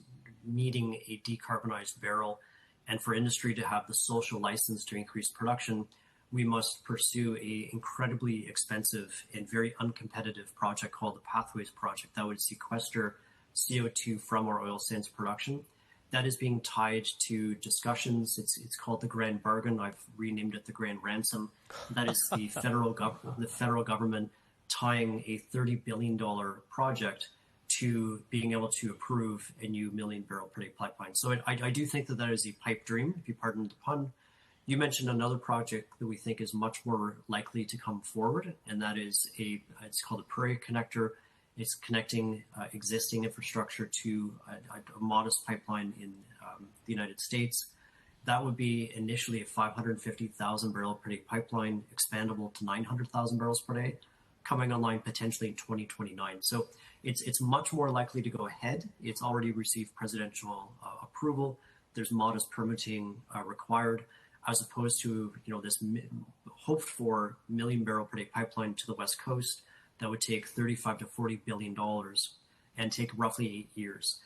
[SPEAKER 6] needing a decarbonized barrel, and for industry to have the social license to increase production, we must pursue a incredibly expensive and very uncompetitive project called the Pathways Project that would sequester CO2 from our oil sands production. That is being tied to discussions. It's called the Grand Bargain. I've renamed it the Grand Ransom. That is the federal government tying a $30 billion project to being able to approve a new 1 million barrel per day pipeline. So I do think that that is a pipe dream, if you pardon the pun. You mentioned another project that we think is much more likely to come forward, and that is it's called the Prairie Connector. It's connecting existing infrastructure to a modest pipeline in the United States. That would be initially a 550,000 barrel per day pipeline, expandable to 900,000 barrels per day, coming online potentially in 2029. So it's much more likely to go ahead. It's already received presidential approval. There's modest permitting required, as opposed to this hoped for 1 million barrel per day pipeline to the West Coast that would take $35 to $40 billion and take roughly 8 years.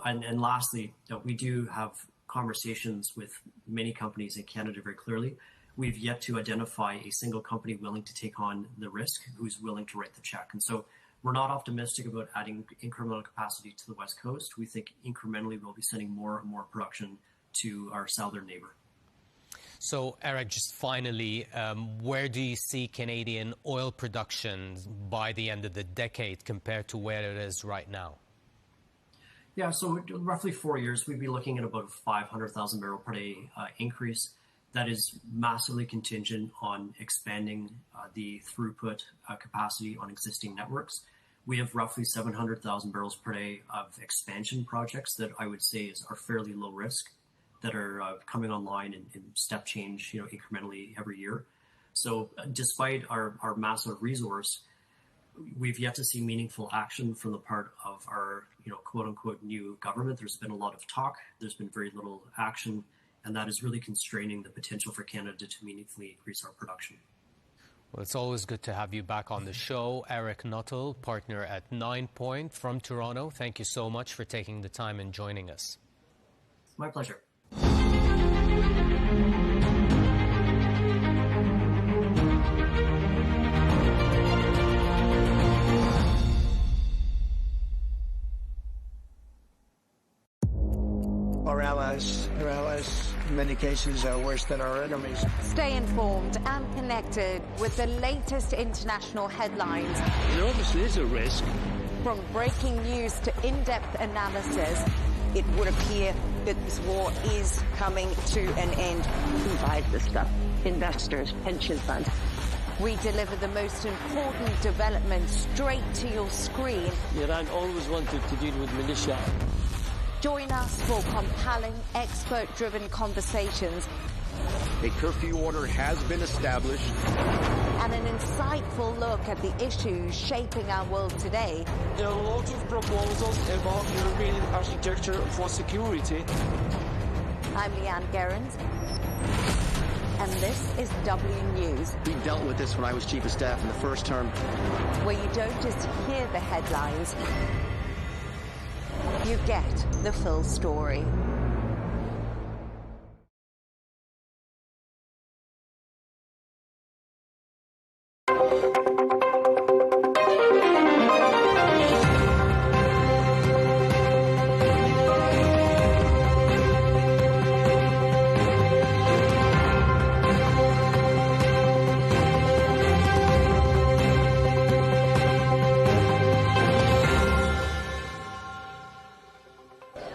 [SPEAKER 6] And lastly, we do have conversations with many companies in Canada very clearly. We've yet to identify a single company willing to take on the risk, who's willing to write the check. And so we're not optimistic about adding incremental capacity to the West Coast. We think incrementally we'll be sending more and more production to our southern neighbor.
[SPEAKER 2] So, Eric, just finally, where do you see Canadian oil production by the end of the decade compared to where it is right now?
[SPEAKER 6] Yeah, so roughly 4 years, we'd be looking at about a 500,000 barrel per day increase. That is massively contingent on expanding the throughput capacity on existing networks. We have roughly 700,000 barrels per day of expansion projects that I would say are fairly low risk, that are coming online in step change, incrementally every year. So despite our massive resource, we've yet to see meaningful action from the part of our, quote unquote, new government. There's been a lot of talk. There's been very little action, and that is really constraining the potential for Canada to meaningfully increase our production.
[SPEAKER 2] Well, it's always good to have you back on the show. Eric Nuttall, partner at 9 Point from Toronto. Thank you so much for taking the time and joining us.
[SPEAKER 6] My pleasure.
[SPEAKER 16] Our allies, in many cases, are worse than our enemies.
[SPEAKER 3] Stay informed and connected with the latest international headlines.
[SPEAKER 5] There obviously is a risk.
[SPEAKER 3] From breaking news to in-depth analysis,
[SPEAKER 11] it would appear that this war is coming to an end.
[SPEAKER 3] Who buys this stuff?
[SPEAKER 11] Investors, pension funds.
[SPEAKER 3] We deliver the most important developments straight to your screen.
[SPEAKER 5] Iran always wanted to deal with militia.
[SPEAKER 3] Join us for compelling, expert-driven conversations.
[SPEAKER 7] A curfew order has been established.
[SPEAKER 3] And an insightful look at the issues shaping our world today.
[SPEAKER 21] There are a lot of proposals about European architecture for security.
[SPEAKER 3] I'm Leigh Ann Gerrans, and this is W News.
[SPEAKER 7] We dealt with this when I was Chief of Staff in the first term.
[SPEAKER 3] Where you don't just hear the headlines, you get the full story.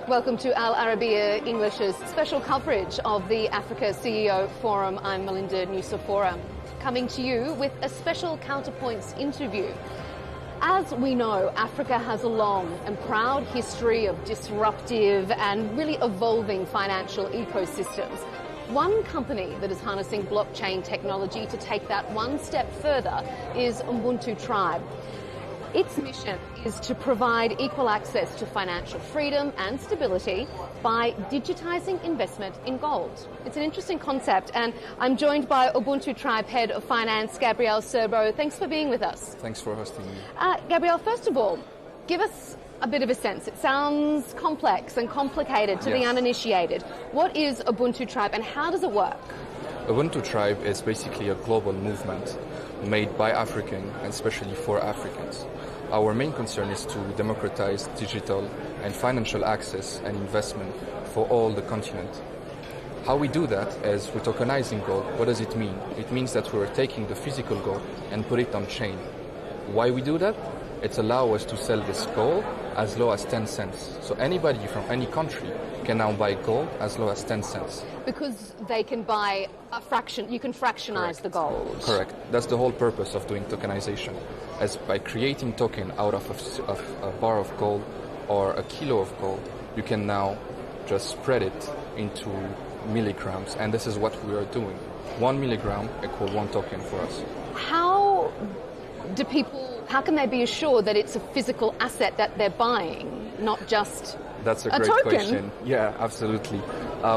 [SPEAKER 19] Welcome to Al Arabiya English's special coverage of the Africa CEO Forum. I'm Melinda Nucifora, coming to you with a special Counterpoints interview. As we know, Africa has a long and proud history of disruptive and really evolving financial ecosystems. One company that is harnessing blockchain technology to take that one step further is Ubuntu Tribe. Its mission is to provide equal access to financial freedom and stability by digitising investment in gold. It's an interesting concept, and I'm joined by Ubuntu Tribe Head of Finance, Gabrielle Serbo. Thanks for being with us.
[SPEAKER 1] Thanks for hosting me.
[SPEAKER 19] Gabrielle, first of all, give us a bit of a sense. It sounds complex and complicated to the uninitiated. What is Ubuntu Tribe and how does it work?
[SPEAKER 1] Ubuntu Tribe is basically a global movement made by Africans and especially for Africans. Our main concern is to democratize digital and financial access and investment for all the continent. How we do that is we're tokenizing gold. What does it mean? It means that we're taking the physical gold and put it on chain. Why we do that? It allows us to sell this gold as low as 10 cents. So anybody from any country can now buy gold as low as 10 cents.
[SPEAKER 19] Because they can buy a fraction, you can fractionize the gold.
[SPEAKER 1] Correct. That's the whole purpose of doing tokenization. As by creating token out of a bar of gold or a kilo of gold, you can now just spread it into milligrams. And this is what we are doing. 1 milligram equals 1 token for us.
[SPEAKER 19] How can they be assured that it's a physical asset that they're buying, not just
[SPEAKER 1] That's a great
[SPEAKER 19] token?
[SPEAKER 1] question. Yeah, absolutely.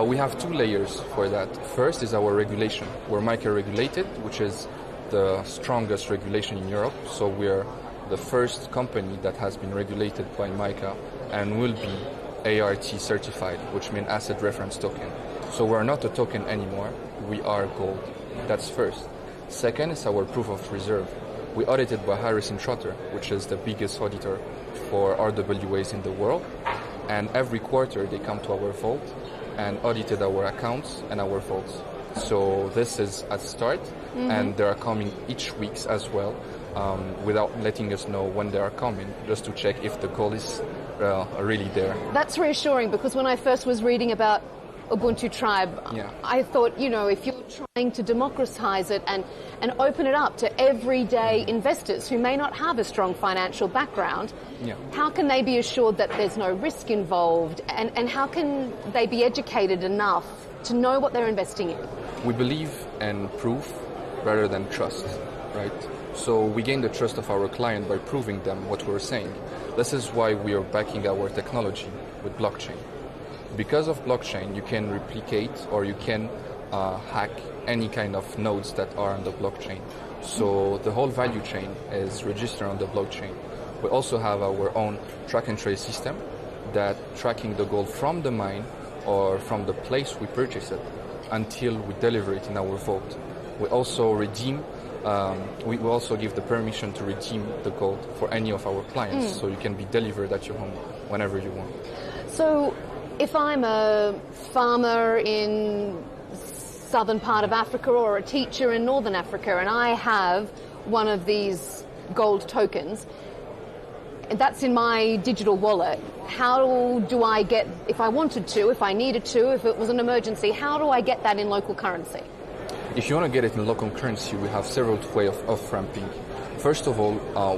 [SPEAKER 1] We have 2 layers for that. First is our regulation. We're MiCA regulated, which is the strongest regulation in Europe. So we're the first company that has been regulated by MiCA and will be ART certified, which means Asset Reference Token. So we're not a token anymore. We are gold. That's first. Second is our proof of reserve. We audited by Harrison Trotter, which is the biggest auditor for RWAs in the world. And every quarter they come to our vault and audited our accounts and our vaults. So this is a start, and they are coming each week as well, without letting us know when they are coming, just to check if the gold is really there.
[SPEAKER 19] That's reassuring, because when I first was reading about Ubuntu Tribe, I thought, if you're trying to democratize it and open it up to everyday investors who may not have a strong financial background, how can they be assured that there's no risk involved, and how can they be educated enough to know what they're investing in?
[SPEAKER 1] We believe in proof rather than trust, right? So we gain the trust of our client by proving them what we're saying. This is why we are backing our technology with blockchain. Because of blockchain, you can replicate or you can hack any kind of nodes that are on the blockchain. So the whole value chain is registered on the blockchain. We also have our own track and trace system that tracking the gold from the mine or from the place we purchase it until we deliver it in our vault. We also redeem, we also give the permission to redeem the gold for any of our clients, so you can be delivered at your home whenever you want.
[SPEAKER 19] So if I'm a farmer in southern part of Africa or a teacher in northern Africa and I have one of these gold tokens, that's in my digital wallet, how do I get, if I wanted to, if I needed to, if it was an emergency, how do I get that in local currency?
[SPEAKER 1] If you want to get it in local currency, we have several ways of off-ramping. First of all,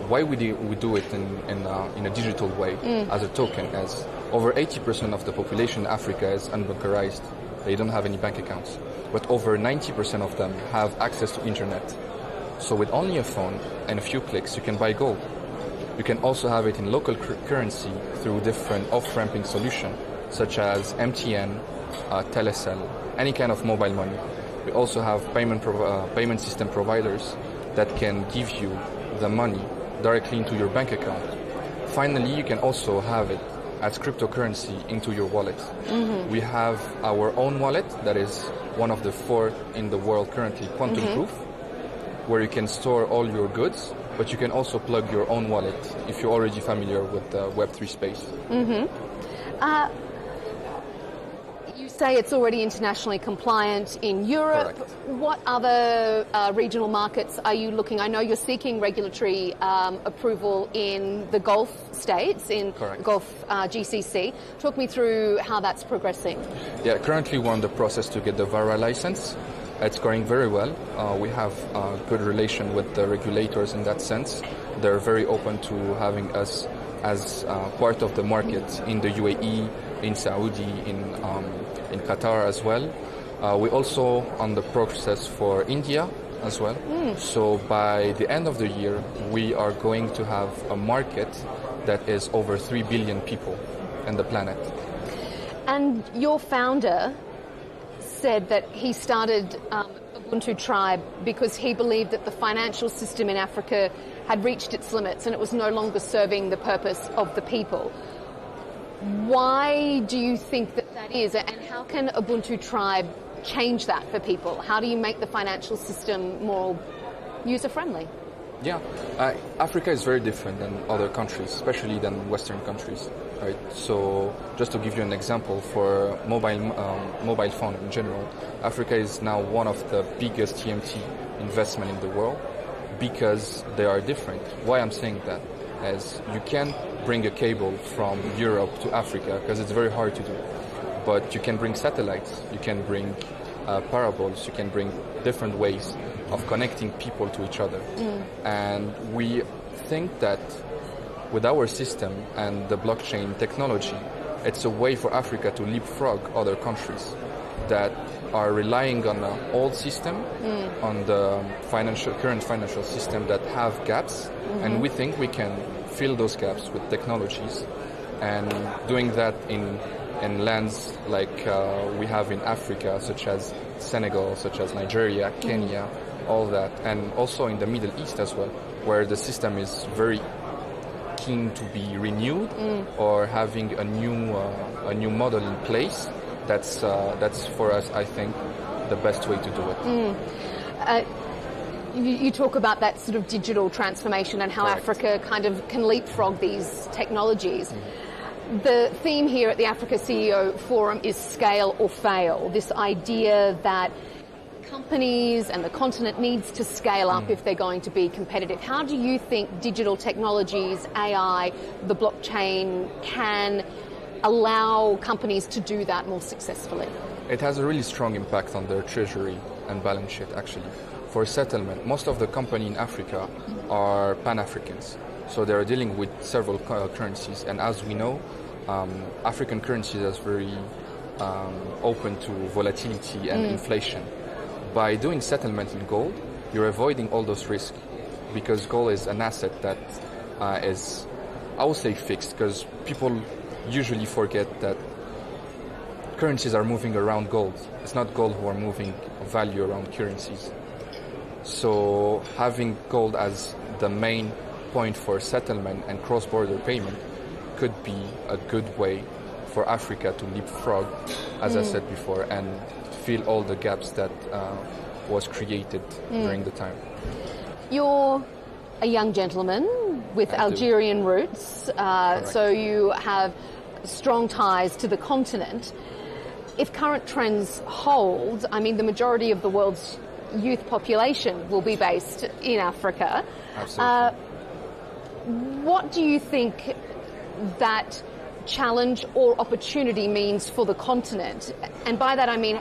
[SPEAKER 1] why we do it in a digital way as a token, as over 80% of the population in Africa is unbankerized. They don't have any bank accounts. But over 90% of them have access to internet. So with only a phone and a few clicks, you can buy gold. You can also have it in local currency through different off-ramping solutions, such as MTN, Telecel, any kind of mobile money. We also have payment system providers that can give you the money directly into your bank account. Finally, you can also have it as cryptocurrency into your wallet. We have our own wallet that is one of the 4 in the world currently, quantum proof, where you can store all your goods, but you can also plug your own wallet if you're already familiar with the Web3 space.
[SPEAKER 19] You say it's already internationally compliant in Europe.
[SPEAKER 1] Correct.
[SPEAKER 19] What other regional markets are you looking? I know you're seeking regulatory approval in the Gulf states, in Gulf GCC. Talk me through how that's progressing.
[SPEAKER 1] Yeah, currently we're in the process to get the VARA license. It's going very well. We have a good relation with the regulators in that sense. They're very open to having us as part of the market in the UAE, in Saudi, in Qatar as well. We also on the process for India, as well. So by the end of the year, we are going to have a market that is over 3 billion people on the planet.
[SPEAKER 19] And your founder said that he started Ubuntu Tribe because he believed that the financial system in Africa had reached its limits and it was no longer serving the purpose of the people. Why do you think that that is, and how can Ubuntu Tribe change that for people? How do you make the financial system more user-friendly?
[SPEAKER 1] Yeah, Africa is very different than other countries, especially than Western countries, right? So just to give you an example, for mobile phone in general, Africa is now one of the biggest TMT investment in the world because they are different. Why I'm saying that is you can bring a cable from Europe to Africa because it's very hard to do, but you can bring satellites, you can bring parables, you can bring different ways of connecting people to each other. And we think that with our system and the blockchain technology, it's a way for Africa to leapfrog other countries that are relying on an old system, on the current financial system that have gaps, and we think we can fill those gaps with technologies, and doing that in lands like we have in Africa, such as Senegal, such as Nigeria, Kenya, all that, and also in the Middle East as well, where the system is very keen to be renewed or having a new model in place. That's for us, I think, the best way to do it.
[SPEAKER 19] You talk about that sort of digital transformation and how Africa kind of can leapfrog these technologies. The theme here at the Africa CEO Forum is scale or fail, this idea that companies and the continent needs to scale up if they're going to be competitive. How do you think digital technologies, AI, the blockchain can allow companies to do that more successfully?
[SPEAKER 1] It has a really strong impact on their treasury and balance sheet, actually. For settlement, most of the companies in Africa are Pan-Africans. So they're dealing with several currencies. And as we know, African currencies are very open to volatility and inflation. By doing settlement in gold, you're avoiding all those risks because gold is an asset that is, I would say, fixed, because people usually forget that currencies are moving around gold. It's not gold who are moving value around currencies. So having gold as the main point for settlement and cross-border payment could be a good way for Africa to leapfrog, as I said before, and fill all the gaps that was created during the time.
[SPEAKER 19] You're a young gentleman with Algerian roots, so you have strong ties to the continent. If current trends hold, I mean, the majority of the world's youth population will be based in Africa.
[SPEAKER 1] Absolutely.
[SPEAKER 19] What do you think that challenge or opportunity means for the continent? And by that I mean,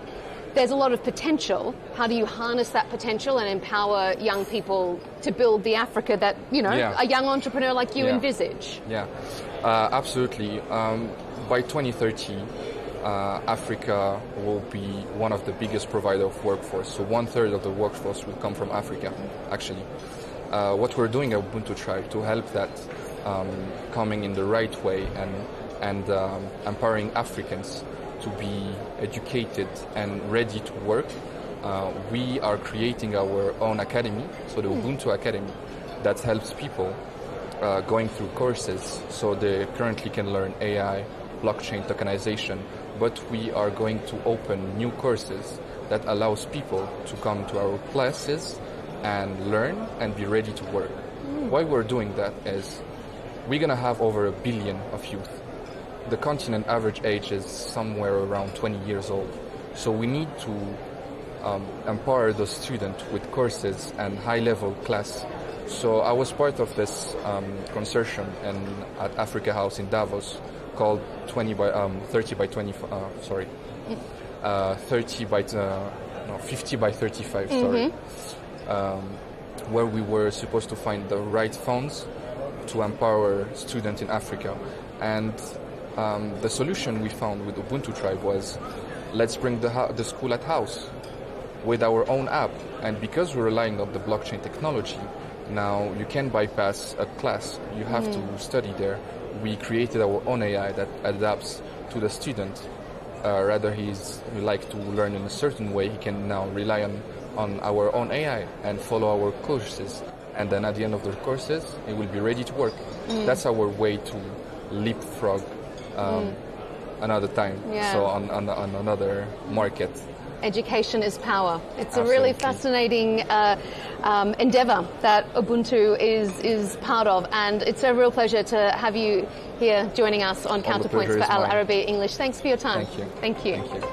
[SPEAKER 19] there's a lot of potential. How do you harness that potential and empower young people to build the Africa that, you know, a young entrepreneur like you envisage?
[SPEAKER 1] Yeah, absolutely. By 2030, Africa will be one of the biggest provider of workforce. So 1/3 of the workforce will come from Africa, actually. What we're doing at Ubuntu Tribe to help that coming in the right way and empowering Africans to be educated and ready to work, we are creating our own academy, so the Ubuntu Academy, that helps people going through courses, so they currently can learn AI, blockchain, tokenization, but we are going to open new courses that allows people to come to our classes and learn and be ready to work. Why we're doing that is we're going to have over 1 billion of youth. The continent average age is somewhere around 20 years old. So we need to empower those students with courses and high-level class. So I was part of this consortium at Africa House in Davos called 50 by 35, where we were supposed to find the right funds to empower students in Africa. And the solution we found with Ubuntu Tribe was, let's bring the school at house. with our own app. And because we're relying on the blockchain technology, now you can bypass a class. You have to study there. We created our own AI that adapts to the student. Rather he like to learn in a certain way, he can now rely on our own AI and follow our courses. And then at the end of the courses, it will be ready to work. That's our way to leapfrog another time, so on another market.
[SPEAKER 19] Education is power. It's
[SPEAKER 1] Absolutely.
[SPEAKER 19] a really fascinating endeavor that Ubuntu is part of, and it's a real pleasure to have you here joining us on Counterpoints for Al Arabiya English. Thanks for your time.
[SPEAKER 1] Thank you.
[SPEAKER 19] Thank you.
[SPEAKER 1] Thank you.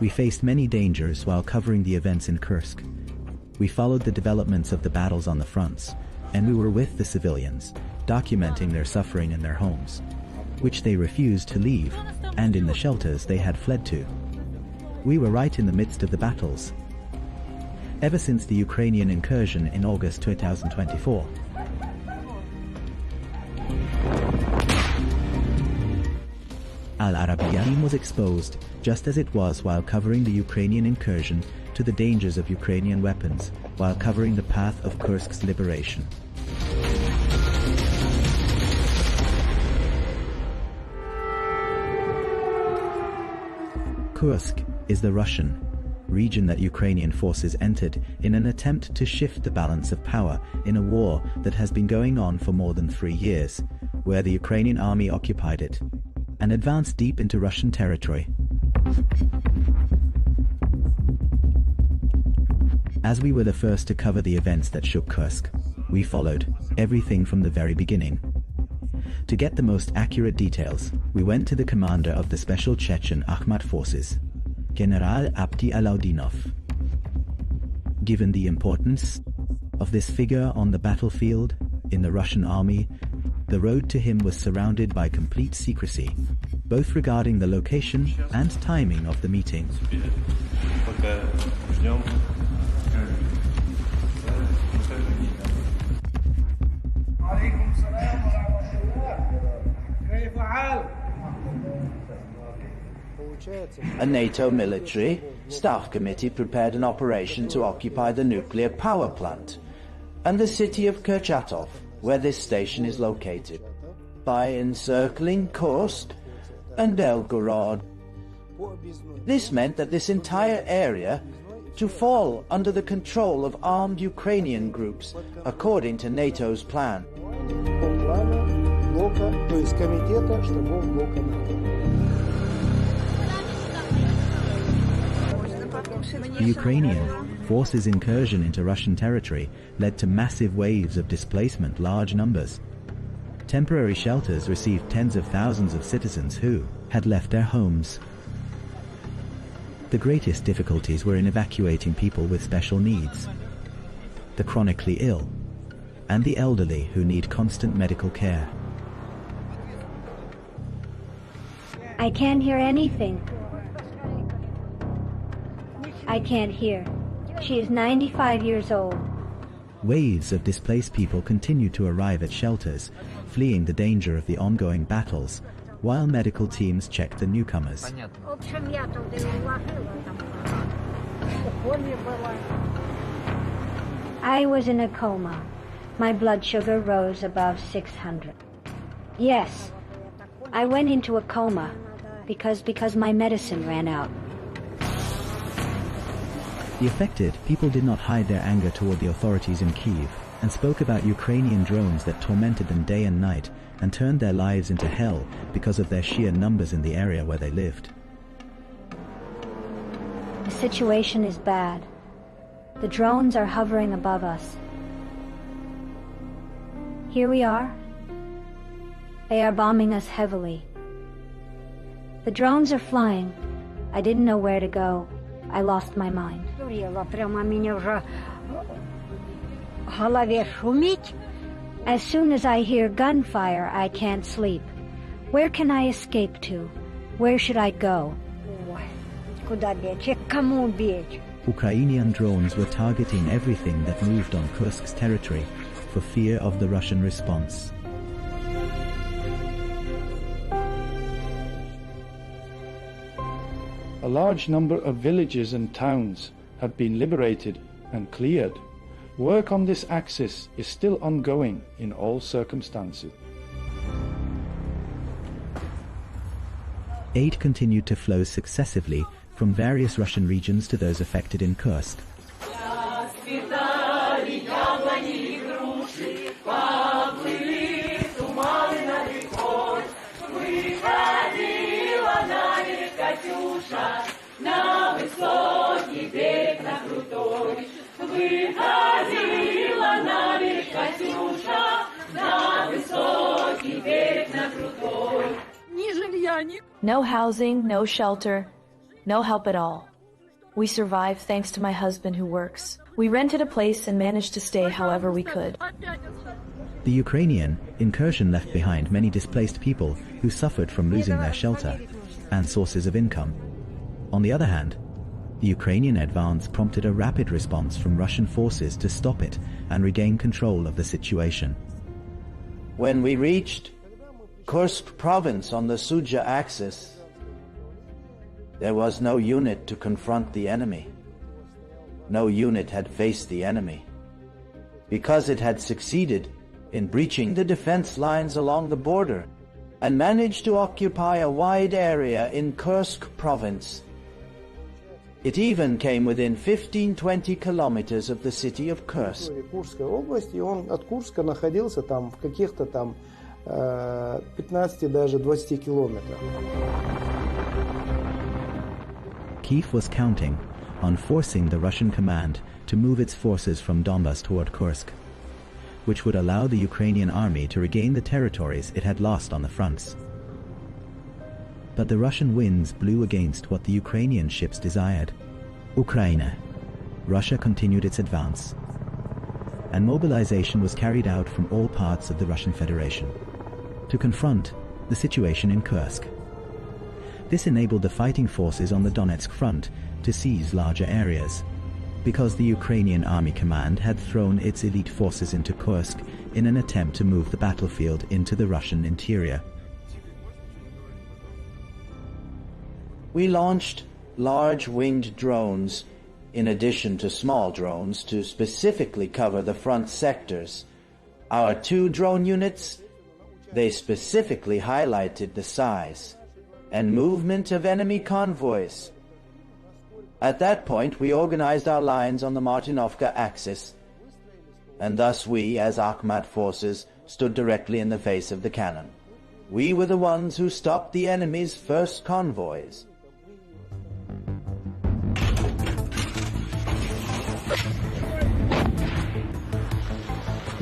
[SPEAKER 8] We faced many dangers while covering the events in Kursk. We followed the developments of the battles on the fronts, and we were with the civilians, documenting their suffering in their homes, which they refused to leave, and in the shelters they had fled to. We were right in the midst of the battles. Ever since the Ukrainian incursion in August 2024, Al Arabiya was exposed, just as it was while covering the Ukrainian incursion, to the dangers of Ukrainian weapons, while covering the path of Kursk's liberation. Kursk is the Russian region that Ukrainian forces entered in an attempt to shift the balance of power in a war that has been going on for more than 3 years, where the Ukrainian army occupied it and advanced deep into Russian territory. As we were the first to cover the events that shook Kursk, we followed everything from the very beginning. To get the most accurate details, we went to the commander of the Special Chechen Akhmat Forces, General Abdi Alaudinov. Given the importance of this figure on the battlefield in the Russian army, the road to him was surrounded by complete secrecy, both regarding the location and timing of the meeting.
[SPEAKER 22] A NATO military staff committee prepared an operation to occupy the nuclear power plant and the city of Kurchatov, where this station is located, by encircling Kursk and Belgorod. This meant that this entire area to fall under the control of armed Ukrainian groups, according to NATO's plan.
[SPEAKER 8] The Ukrainian forces' incursion into Russian territory led to massive waves of displacement, large numbers. Temporary shelters received tens of thousands of citizens who had left their homes. The greatest difficulties were in evacuating people with special needs, the chronically ill, and the elderly who need constant medical care.
[SPEAKER 23] I can't hear anything. I can't hear. She is 95 years old.
[SPEAKER 8] Waves of displaced people continued to arrive at shelters, fleeing the danger of the ongoing battles, while medical teams checked the newcomers.
[SPEAKER 23] I was in a coma. My blood sugar rose above 600. Yes, I went into a coma because my medicine ran out.
[SPEAKER 8] The affected people did not hide their anger toward the authorities in Kyiv and spoke about Ukrainian drones that tormented them day and night and turned their lives into hell because of their sheer numbers in the area where they lived.
[SPEAKER 23] The situation is bad. The drones are hovering above us. Here we are. They are bombing us heavily. The drones are flying. I didn't know where to go. I lost my mind. As soon as I hear gunfire, I can't sleep. Where can I escape to? Where should I go?
[SPEAKER 8] Ukrainian drones were targeting everything that moved on Kursk's territory for fear of the Russian response.
[SPEAKER 9] A large number of villages and towns have been liberated and cleared. Work on this axis is still ongoing in all circumstances.
[SPEAKER 8] Aid continued to flow successively from various Russian regions to those affected in Kursk.
[SPEAKER 10] No housing, no shelter, no help at all. We survived thanks to my husband who works. We rented a place and managed to stay however we could.
[SPEAKER 8] The Ukrainian incursion left behind many displaced people who suffered from losing their shelter and sources of income. On the other hand, the Ukrainian advance prompted a rapid response from Russian forces to stop it and regain control of the situation.
[SPEAKER 22] When we reached Kursk province on the Sudzha axis, there was no unit to confront the enemy. No unit had faced the enemy. Because it had succeeded in breaching the defense lines along the border and managed to occupy a wide area in Kursk province, it even came within 15-20 kilometers of the city of Kursk.
[SPEAKER 12] Курской области, он от Курска находился там в каких-то там 15, даже 20 километрах.
[SPEAKER 8] Kyiv was counting on forcing the Russian command to move its forces from Donbas toward Kursk, which would allow the Ukrainian army to regain the territories it had lost on the fronts. But the Russian winds blew against what the Ukrainian ships desired. Ukraine. Russia continued its advance, and mobilization was carried out from all parts of the Russian Federation to confront the situation in Kursk. This enabled the fighting forces on the Donetsk front to seize larger areas, because the Ukrainian Army Command had thrown its elite forces into Kursk in an attempt to move the battlefield into the Russian interior.
[SPEAKER 22] We launched large winged drones in addition to small drones to specifically cover the front sectors. Our 2 drone units, they specifically highlighted the size and movement of enemy convoys. At that point, we organized our lines on the Martinovka axis, and thus we, as Akhmat forces, stood directly in the face of the cannon. We were the ones who stopped the enemy's first convoys.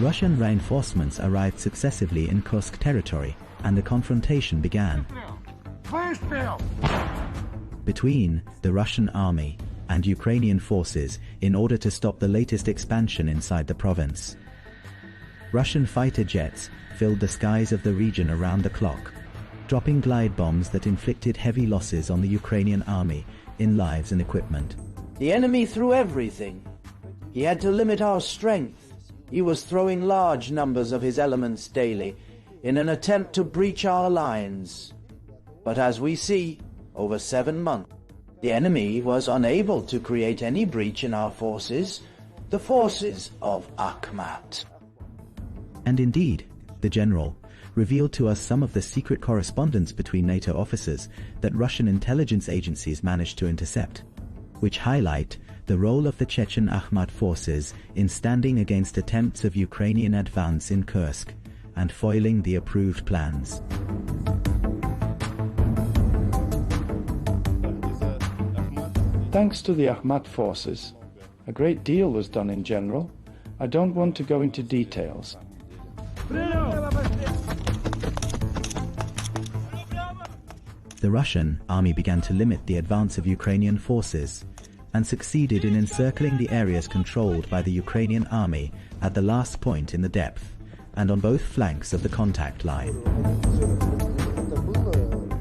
[SPEAKER 8] Russian reinforcements arrived successively in Kursk territory, and the confrontation began between the Russian army and Ukrainian forces in order to stop the latest expansion inside the province. Russian fighter jets filled the skies of the region around the clock, dropping glide bombs that inflicted heavy losses on the Ukrainian army in lives and equipment.
[SPEAKER 22] The enemy threw everything. He had to limit our strength. He was throwing large numbers of his elements daily in an attempt to breach our lines. But as we see, over 7 months, the enemy was unable to create any breach in our forces, the forces of Akhmat.
[SPEAKER 8] And indeed, the general revealed to us some of the secret correspondence between NATO officers that Russian intelligence agencies managed to intercept, which highlight the role of the Chechen Ahmad forces in standing against attempts of Ukrainian advance in Kursk and foiling the approved plans.
[SPEAKER 9] Thanks to the Ahmad forces, a great deal was done in general. I don't want to go into details.
[SPEAKER 8] The Russian army began to limit the advance of Ukrainian forces and succeeded in encircling the areas controlled by the Ukrainian army at the last point in the depth and on both flanks of the contact line.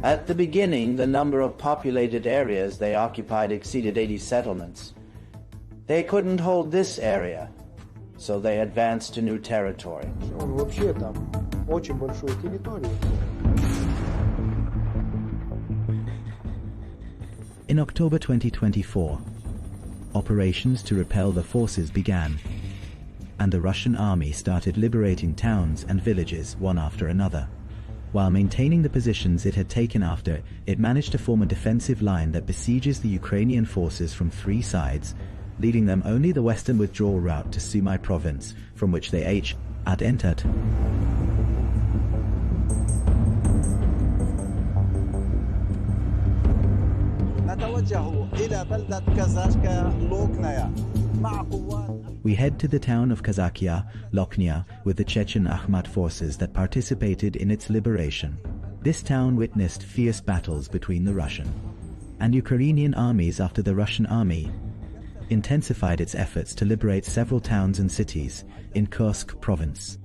[SPEAKER 22] At the beginning, the number of populated areas they occupied exceeded 80 settlements. They couldn't hold this area, so they advanced to new territory.
[SPEAKER 8] In October 2024, operations to repel the forces began, and the Russian army started liberating towns and villages one after another. While maintaining the positions it had taken after, it managed to form a defensive line that besieges the Ukrainian forces from three sides, leaving them only the western withdrawal route to Sumy province, from which they had entered. We head to the town of Kazakia, Lochnia, with the Chechen Ahmad forces that participated in its liberation. This town witnessed fierce battles between the Russian and Ukrainian armies after the Russian army intensified its efforts to liberate several towns and cities in Kursk province.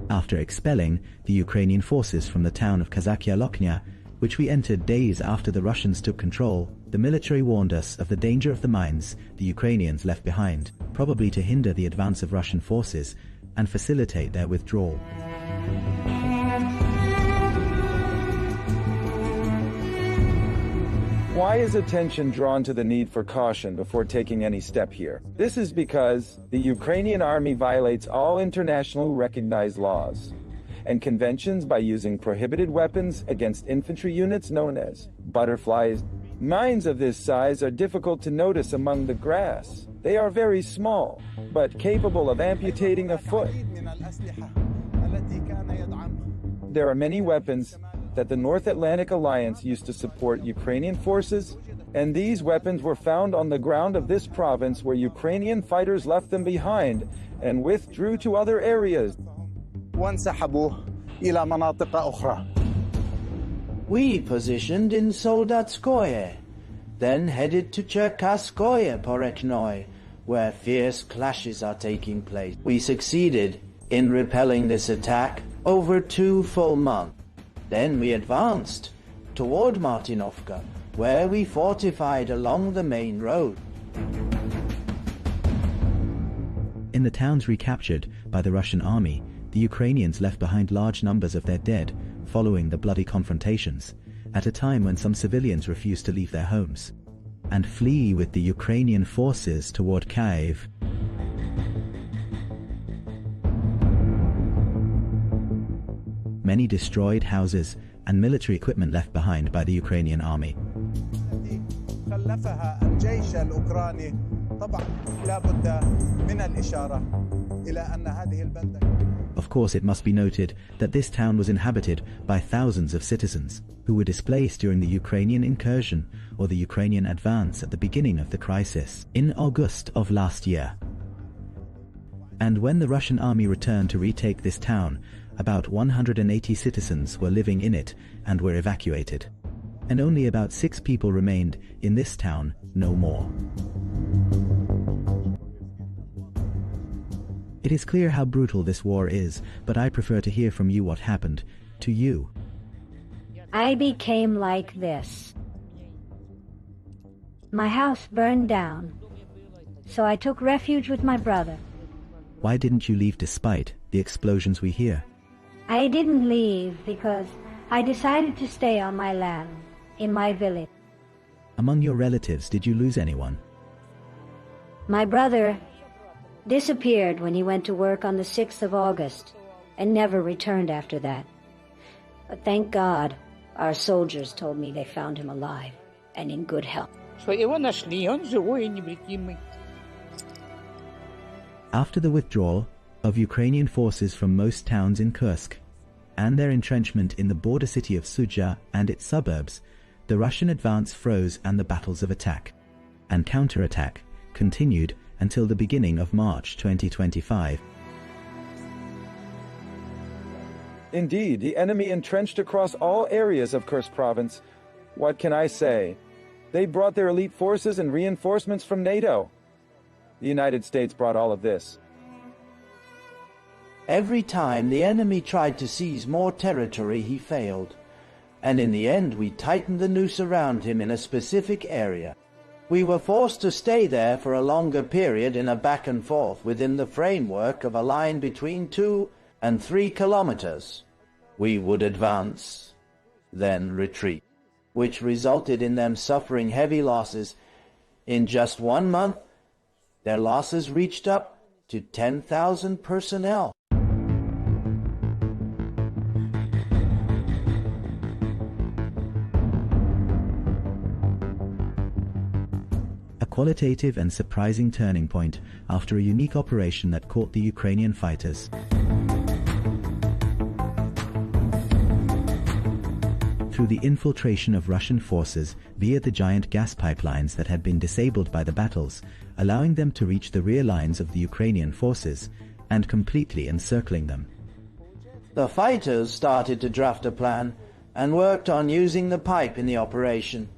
[SPEAKER 8] After expelling the Ukrainian forces from the town of Kazakia Lochnia, which we entered days after the Russians took control, the military warned us of the danger of the mines the Ukrainians left behind, probably to hinder the advance of Russian forces and facilitate their withdrawal.
[SPEAKER 13] Why is attention drawn to the need for caution before taking any step here? This is because the Ukrainian army violates all internationally recognized laws and conventions by using prohibited weapons against infantry units known as butterflies. Mines of this size are difficult to notice among the grass. They are very small, but capable of amputating a foot. There are many weapons that the North Atlantic Alliance used to support Ukrainian forces, and these weapons were found on the ground of this province where Ukrainian fighters left them behind and withdrew to other areas.
[SPEAKER 22] We positioned in Soldatskoye, then headed to Cherkasskoye Porekhnoi, where fierce clashes are taking place. We succeeded in repelling this attack over 2 full months. Then we advanced toward Martinovka, where we fortified along the main road.
[SPEAKER 8] In the towns recaptured by the Russian army, the Ukrainians left behind large numbers of their dead following the bloody confrontations, at a time when some civilians refused to leave their homes and flee with the Ukrainian forces toward Kyiv. Many destroyed houses and military equipment left behind by the Ukrainian army. Of course, it must be noted that this town was inhabited by thousands of citizens who were displaced during the Ukrainian incursion or the Ukrainian advance at the beginning of the crisis in August of last year. And when the Russian army returned to retake this town, about 180 citizens were living in it and were evacuated, and only about 6 people remained in this town no more. It is clear how brutal this war is, but I prefer to hear from you what happened to you.
[SPEAKER 23] I became like this. My house burned down, so I took refuge with my brother.
[SPEAKER 8] Why didn't you leave despite the explosions we hear?
[SPEAKER 23] I didn't leave because I decided to stay on my land, in my village.
[SPEAKER 8] Among your relatives, did you lose anyone?
[SPEAKER 23] My brother disappeared when he went to work on the 6th of August and never returned after that. But thank God, our soldiers told me they found him alive and in good health.
[SPEAKER 8] After the withdrawal of Ukrainian forces from most towns in Kursk and their entrenchment in the border city of Sudzha and its suburbs, the Russian advance froze and the battles of attack and counterattack continued until the beginning of March 2025.
[SPEAKER 13] Indeed, the enemy entrenched across all areas of Kursk province. What can I say? They brought their elite forces and reinforcements from NATO. The United States brought all of this.
[SPEAKER 22] Every time the enemy tried to seize more territory, he failed. And in the end, we tightened the noose around him in a specific area. We were forced to stay there for a longer period in a back and forth within the framework of a line between 2 and 3 kilometers. We would advance, then retreat, which resulted in them suffering heavy losses. In just 1 month, their losses reached up to 10,000 personnel.
[SPEAKER 8] A qualitative and surprising turning point after a unique operation that caught the Ukrainian fighters. Through the infiltration of Russian forces via the giant gas pipelines that had been disabled by the battles, allowing them to reach the rear lines of the Ukrainian forces and completely encircling them.
[SPEAKER 22] The fighters started to draft a plan and worked on using the pipe in the operation.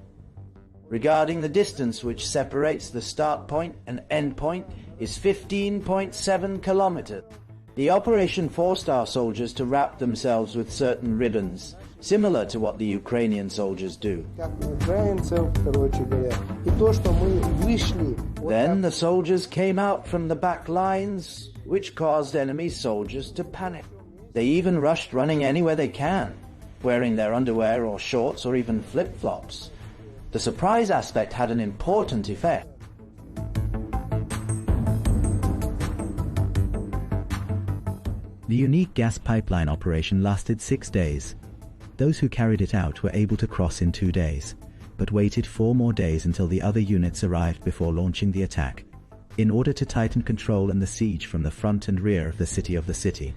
[SPEAKER 22] Regarding the distance which separates the start point and end point is 15.7 kilometers. The operation forced our soldiers to wrap themselves with certain ribbons, similar to what the Ukrainian soldiers do. Then the soldiers came out from the back lines, which caused enemy soldiers to panic. They even rushed running anywhere they can, wearing their underwear or shorts or even flip-flops. The surprise aspect had an important effect.
[SPEAKER 8] The unique gas pipeline operation lasted 6 days. Those who carried it out were able to cross in 2 days, but waited 4 more days until the other units arrived before launching the attack, in order to tighten control and the siege from the front and rear of the city.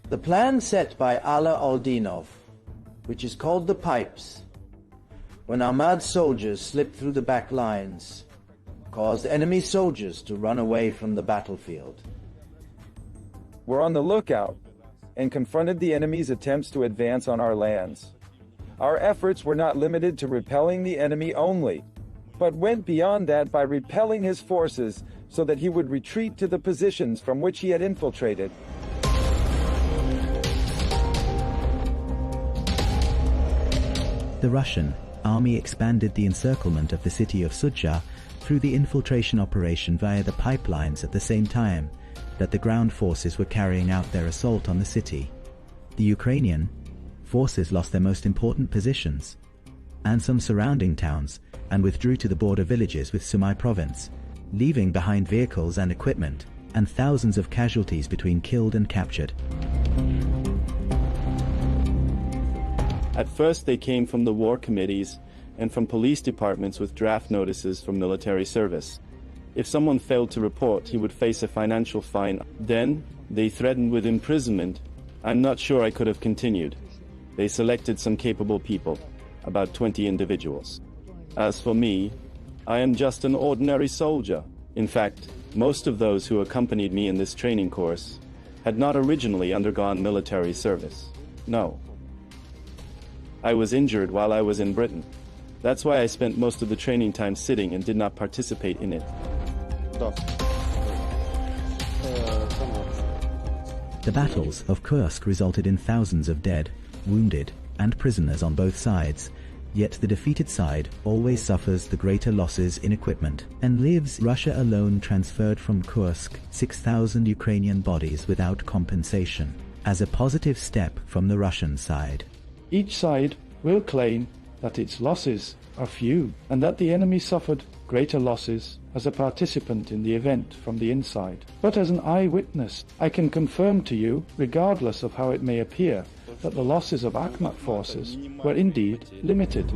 [SPEAKER 22] The plan set by Ala Oldinov, which is called the Pipes, when Ahmad's soldiers slipped through the back lines, caused enemy soldiers to run away from the battlefield.
[SPEAKER 13] We're on the lookout and confronted the enemy's attempts to advance on our lands. Our efforts were not limited to repelling the enemy only, but went beyond that by repelling his forces so that he would retreat to the positions from which he had infiltrated.
[SPEAKER 8] The Russian army expanded the encirclement of the city of Sudzha through the infiltration operation via the pipelines at the same time that the ground forces were carrying out their assault on the city. The Ukrainian forces lost their most important positions and some surrounding towns and withdrew to the border villages with Sumy province, leaving behind vehicles and equipment and thousands of casualties between killed and captured.
[SPEAKER 9] At first they came from the war committees and from police departments with draft notices for military service. If someone failed to report, he would face a financial fine. Then they threatened with imprisonment. I'm not sure I could have continued. They selected some capable people, about 20 individuals. As for me, I am just an ordinary soldier. In fact, most of those who accompanied me in this training course had not originally undergone military service. No. I was injured while I was in Britain. That's why I spent most of the training time sitting and did not participate in it.
[SPEAKER 8] The battles of Kursk resulted in thousands of dead, wounded, and prisoners on both sides, yet the defeated side always suffers the greater losses in equipment and leaves Russia alone transferred from Kursk 6,000 Ukrainian bodies without compensation, as a positive step from the Russian side.
[SPEAKER 9] Each side will claim that its losses are few and that the enemy suffered greater losses as a participant in the event from the inside. But as an eyewitness, I can confirm to you, regardless of how it may appear, that the losses of Ahmad forces were indeed limited.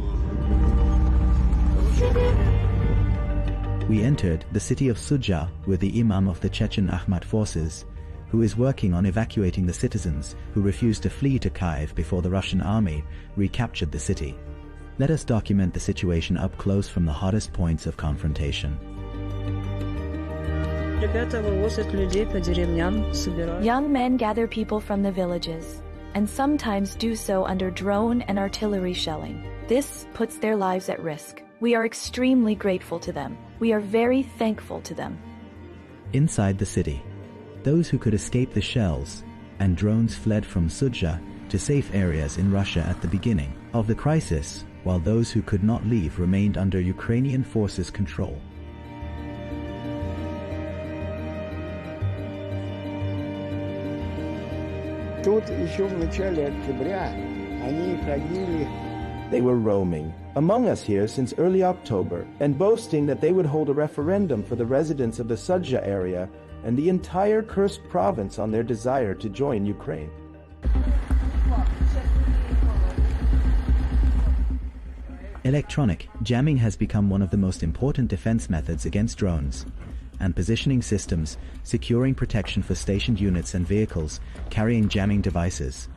[SPEAKER 8] We entered the city of Suja with the Imam of the Chechen Ahmad forces, who is working on evacuating the citizens who refused to flee to Kyiv before the Russian army recaptured the city. Let us document the situation up close from the hottest points of confrontation.
[SPEAKER 10] Young men gather people from the villages, and sometimes do so under drone and artillery shelling. This puts their lives at risk. We are extremely grateful to them. We are very thankful to them.
[SPEAKER 8] Inside the city, those who could escape the shells and drones fled from Suja to safe areas in Russia at the beginning of the crisis, while those who could not leave remained under Ukrainian forces' control.
[SPEAKER 22] They were roaming among us here since early October and boasting that they would hold a referendum for the residents of the Suja area and the entire Kursk province on their desire to join Ukraine.
[SPEAKER 8] Electronic jamming has become one of the most important defense methods against drones, and positioning systems securing protection for stationed units and vehicles carrying jamming devices.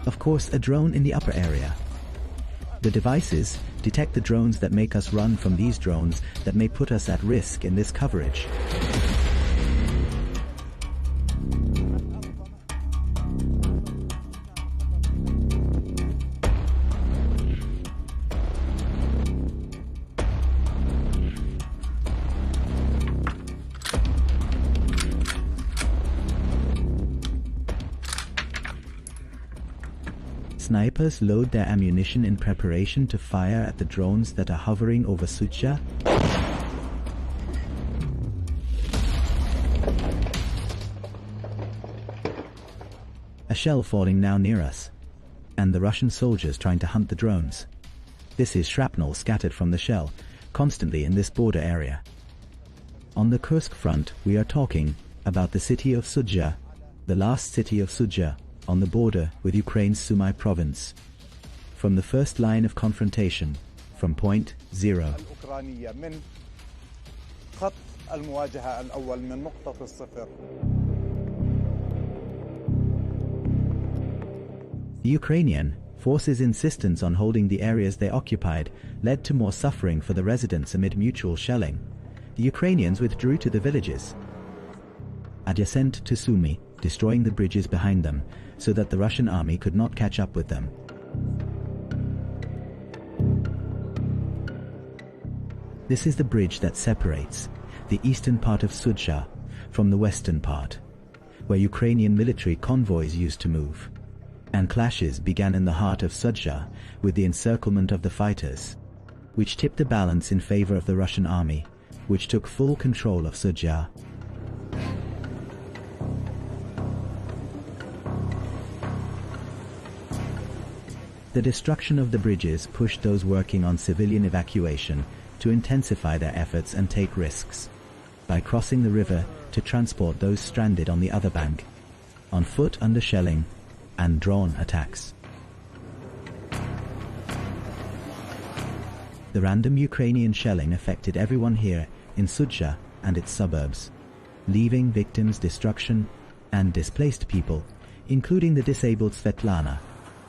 [SPEAKER 8] Of course, a drone in the upper area. The devices detect the drones that make us run from these drones that may put us at risk in this coverage. Snipers load their ammunition in preparation to fire at the drones that are hovering over Sucha. A shell falling now near us, and the Russian soldiers trying to hunt the drones. This is shrapnel scattered from the shell, constantly in this border area. On the Kursk front, we are talking about the city of Suja, the last city of Suja, on the border with Ukraine's Sumy province. From the first line of confrontation, from point 0. The Ukrainian forces' insistence on holding the areas they occupied led to more suffering for the residents amid mutual shelling. The Ukrainians withdrew to the villages adjacent to Sumy, destroying the bridges behind them, so that the Russian army could not catch up with them. This is the bridge that separates the eastern part of Suja from the western part, where Ukrainian military convoys used to move. And clashes began in the heart of Suja with the encirclement of the fighters, which tipped the balance in favor of the Russian army, which took full control of Suja. The destruction of the bridges pushed those working on civilian evacuation to intensify their efforts and take risks by crossing the river to transport those stranded on the other bank, on foot under shelling and drone attacks. The random Ukrainian shelling affected everyone here in Suja and its suburbs, leaving victims destruction and displaced people, including the disabled Svetlana,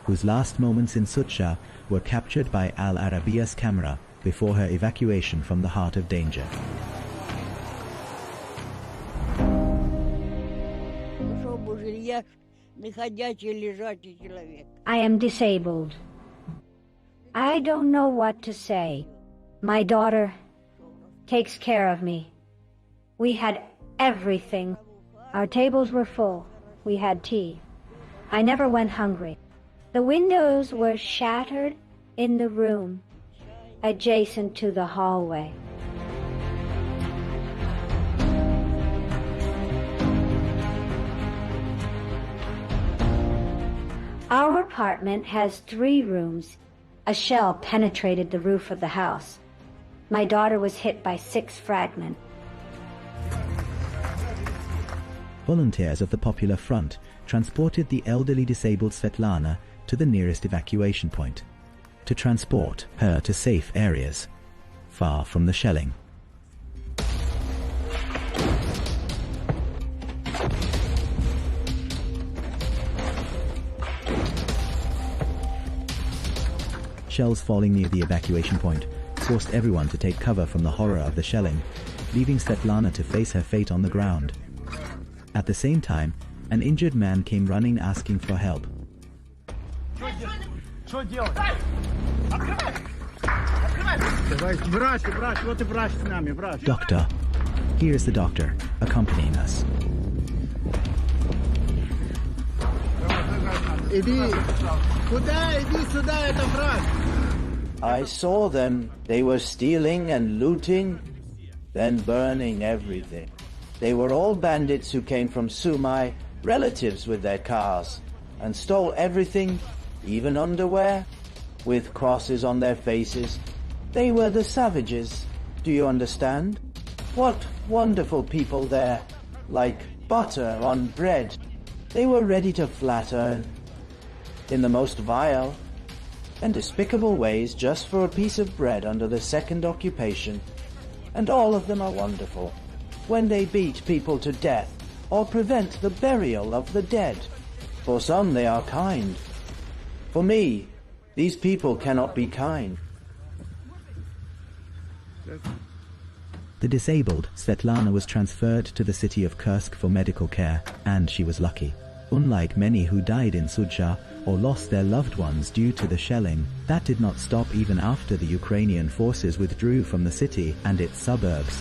[SPEAKER 8] whose last moments in Sucha were captured by Al Arabiya's camera before her evacuation from the heart of danger.
[SPEAKER 23] I am disabled. I don't know what to say. My daughter takes care of me. We had everything. Our tables were full. We had tea. I never went hungry. The windows were shattered in the room adjacent to the hallway. Our apartment has 3 rooms. A shell penetrated the roof of the house. My daughter was hit by 6 fragments.
[SPEAKER 8] Volunteers of the Popular Front transported the elderly disabled Svetlana to the nearest evacuation point, to transport her to safe areas, far from the shelling. Shells falling near the evacuation point forced everyone to take cover from the horror of the shelling, leaving Svetlana to face her fate on the ground. At the same time, an injured man came running asking for help. Doctor, here is the doctor, accompanying us.
[SPEAKER 22] I saw them. They were stealing and looting, then burning everything. They were all bandits who came from Sumai, relatives with their cars, and stole everything, even underwear, with crosses on their faces. They were the savages. Do you understand? What wonderful people there, like butter on bread. They were ready to flatter in the most vile and despicable ways just for a piece of bread under the second occupation. And all of them are wonderful. When they beat people to death or prevent the burial of the dead. For some they are kind. For me, these people cannot be kind.
[SPEAKER 8] The disabled Svetlana was transferred to the city of Kursk for medical care, and she was lucky. Unlike many who died in Sudzha or lost their loved ones due to the shelling, that did not stop even after the Ukrainian forces withdrew from the city and its suburbs.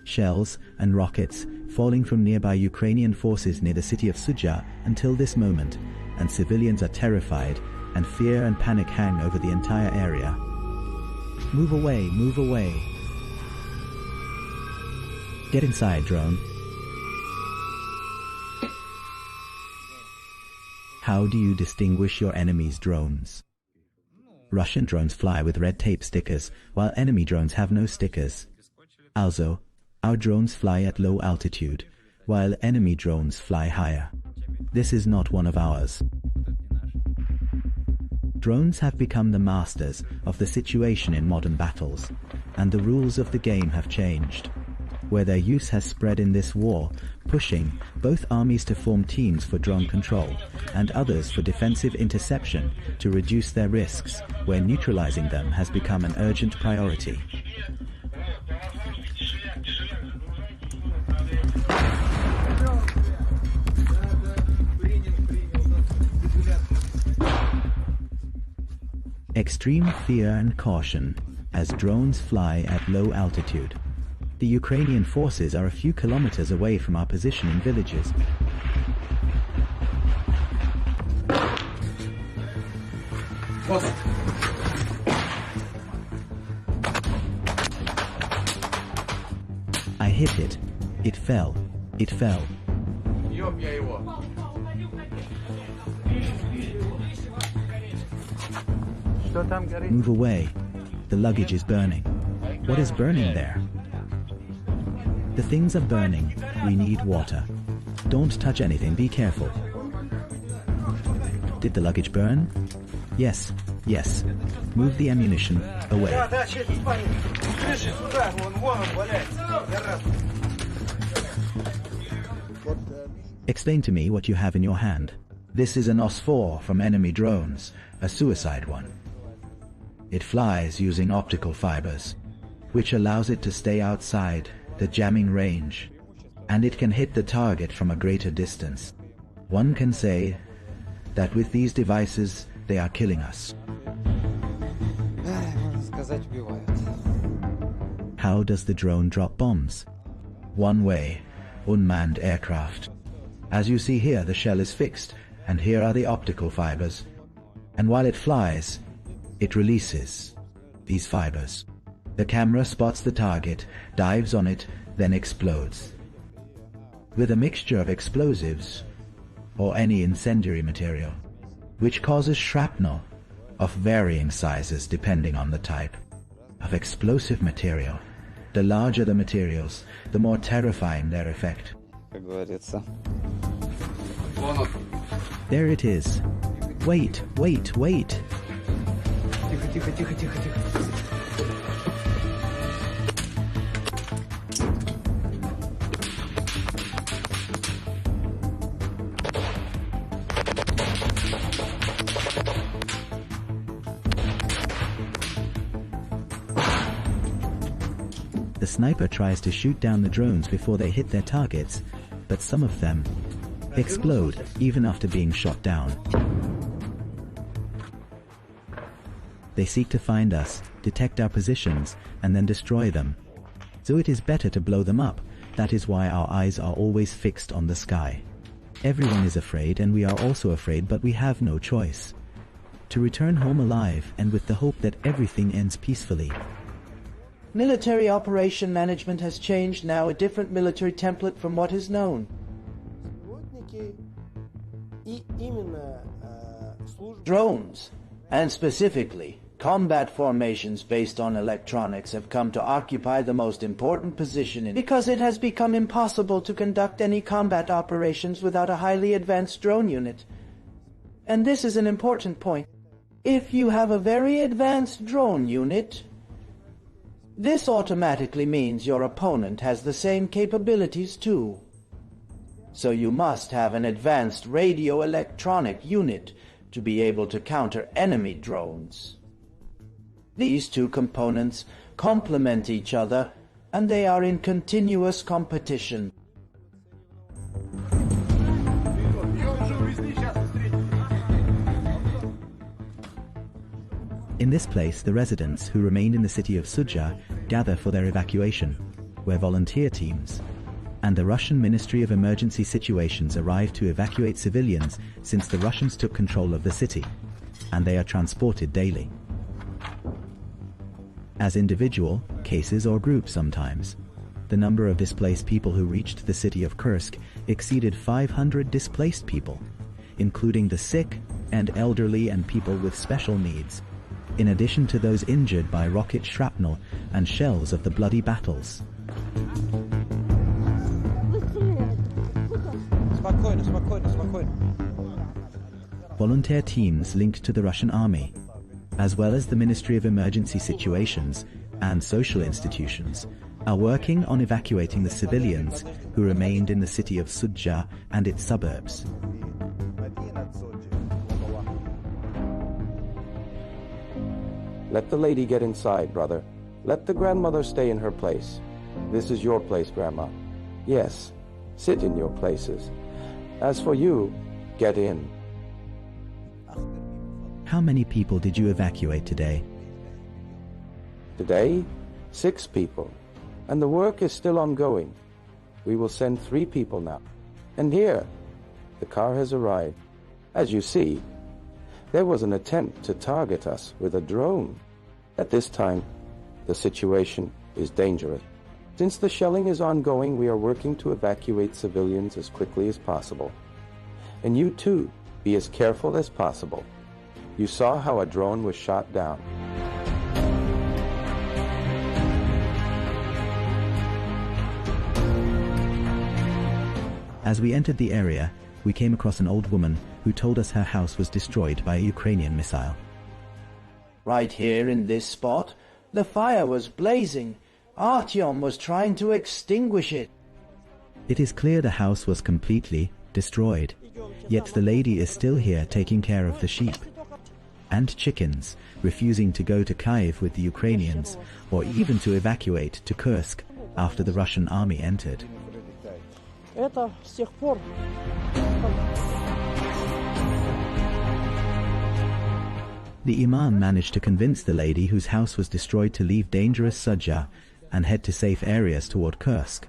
[SPEAKER 8] Shells and rockets falling from nearby Ukrainian forces near the city of Sudzha until this moment, and civilians are terrified, and fear and panic hang over the entire area. Move away, move away. Get inside, drone. How do you distinguish your enemy's drones? Russian drones fly with red tape stickers, while enemy drones have no stickers. Also, our drones fly at low altitude, while enemy drones fly higher. This is not one of ours. Drones have become the masters of the situation in modern battles, and the rules of the game have changed, where their use has spread in this war, pushing both armies to form teams for drone control and others for defensive interception to reduce their risks, where neutralizing them has become an urgent priority. Extreme fear and caution as drones fly at low altitude. The Ukrainian forces are a few kilometers away from our position in villages. I hit it. It fell. It fell. Move away. The luggage is burning. What is burning there? The things are burning. We need water. Don't touch anything. Be careful. Did the luggage burn? Yes. Yes. Move the ammunition away. Explain to me what you have in your hand.
[SPEAKER 22] This is an OS-4 from enemy drones, a suicide one. It flies using optical fibers, which allows it to stay outside the jamming range, and it can hit the target from a greater distance. One can say that with these devices, they are killing us.
[SPEAKER 8] How does the drone drop bombs?
[SPEAKER 22] One way, unmanned aircraft. As you see here, the shell is fixed, and here are the optical fibers. And while it flies, it releases these fibers. The camera spots the target, dives on it,
[SPEAKER 8] then explodes. With a mixture of explosives or any incendiary material, which causes shrapnel of varying sizes depending on the type of explosive material. The larger the materials, the more terrifying their effect. There it is. Wait, wait, wait. The sniper tries to shoot down the drones before they hit their targets, but some of them explode even after being shot down. They seek to find us, detect our positions, and then destroy them. So it is better to blow them up. That is why our eyes are always fixed on the sky. Everyone is afraid, and we are also afraid, but we have no choice. To return home alive and with the hope that everything ends peacefully.
[SPEAKER 22] Military operation management has changed now, a different military template from what is known. Drones, and specifically combat formations based on electronics, have come to occupy the most important position because it has become impossible to conduct any combat operations without a highly advanced drone unit. And this is an important point. If you have a very advanced drone unit, this automatically means your opponent has the same capabilities too. So you must have an advanced radio-electronic unit to be able to counter enemy drones. These two components complement each other, and they are in continuous competition.
[SPEAKER 8] In this place, the residents who remained in the city of Sudzha gather for their evacuation, where volunteer teams and the Russian Ministry of Emergency Situations arrive to evacuate civilians since the Russians took control of the city, and they are transported daily. As individual cases or groups sometimes, the number of displaced people who reached the city of Kursk exceeded 500 displaced people, including the sick and elderly and people with special needs, in addition to those injured by rocket shrapnel and shells of the bloody battles. Volunteer teams linked to the Russian army, as well as the Ministry of Emergency Situations and social institutions, are working on evacuating the civilians who remained in the city of Sudzha and its suburbs.
[SPEAKER 13] Let the lady get inside, brother. Let the grandmother stay in her place. This is your place, Grandma. Yes, sit in your places. As for you, get in.
[SPEAKER 8] How many people did you evacuate today?
[SPEAKER 13] Today, 6 people. And the work is still ongoing. We will send 3 people now. And here, the car has arrived. As you see, there was an attempt to target us with a drone. At this time, the situation is dangerous. Since the shelling is ongoing, we are working to evacuate civilians as quickly as possible. And you too, be as careful as possible. You saw how a drone was shot down.
[SPEAKER 8] As we entered the area, we came across an old woman who told us her house was destroyed by a Ukrainian missile.
[SPEAKER 22] Right here in this spot, the fire was blazing. Artyom was trying to extinguish it.
[SPEAKER 8] It is clear the house was completely destroyed, yet the lady is still here taking care of the sheep and chickens, refusing to go to Kyiv with the Ukrainians or even to evacuate to Kursk after the Russian army entered. The imam managed to convince the lady whose house was destroyed to leave dangerous Sudzha and head to safe areas toward Kursk.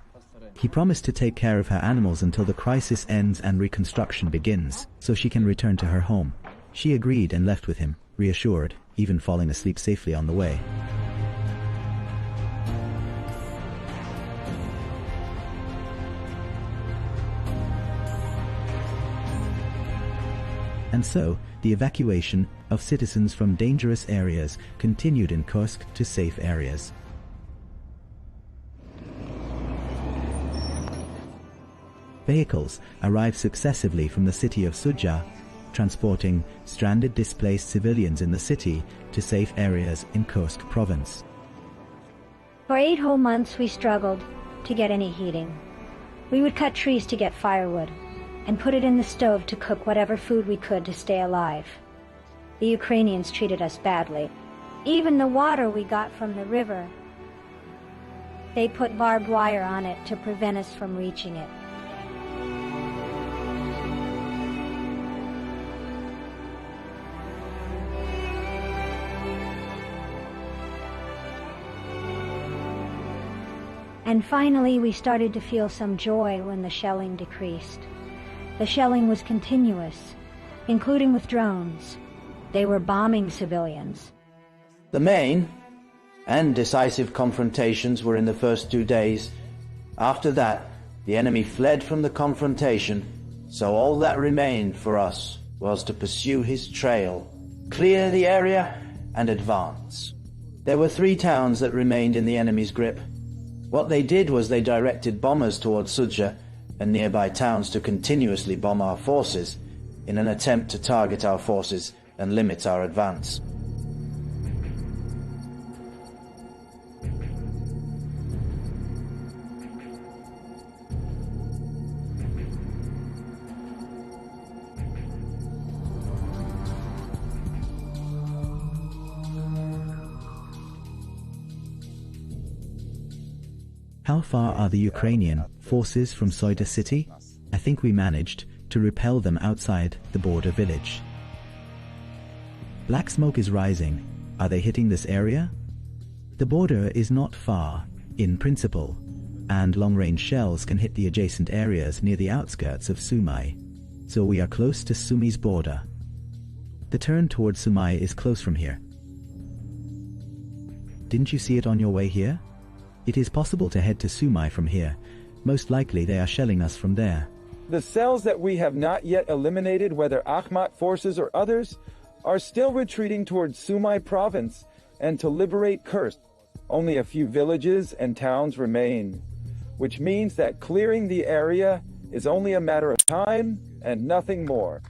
[SPEAKER 8] He promised to take care of her animals until the crisis ends and reconstruction begins, so she can return to her home. She agreed and left with him, reassured, even falling asleep safely on the way. And so, the evacuation of citizens from dangerous areas continued in Kursk to safe areas. Vehicles arrived successively from the city of Sudzha, transporting stranded displaced civilians in the city to safe areas in Kursk province.
[SPEAKER 23] For 8 whole months we struggled to get any heating. We would cut trees to get firewood and put it in the stove to cook whatever food we could to stay alive. The Ukrainians treated us badly. Even the water we got from the river, they put barbed wire on it to prevent us from reaching it. And finally, we started to feel some joy when the shelling decreased. The shelling was continuous, including with drones. They were bombing civilians.
[SPEAKER 22] The main and decisive confrontations were in the first 2 days. After that, the enemy fled from the confrontation, so all that remained for us was to pursue his trail, clear the area, and advance. There were 3 towns that remained in the enemy's grip. What they did was they directed bombers towards Sudzha and nearby towns to continuously bomb our forces in an attempt to target our forces and limit our advance.
[SPEAKER 8] How far are the Ukrainian forces from Soida city? I think we managed to repel them outside the border village. Black smoke is rising. Are they hitting this area? The border is not far, in principle, and long-range shells can hit the adjacent areas near the outskirts of Sumy. So we are close to Sumy's border. The turn towards Sumy is close from here. Didn't you see it on your way here? It is possible to head to Sumy from here. Most likely they are shelling us from there.
[SPEAKER 13] The cells that we have not yet eliminated, whether Akhmat forces or others, are still retreating towards Sumy province and to liberate Kursk. Only a few villages and towns remain, which means that clearing the area is only a matter of time and nothing more.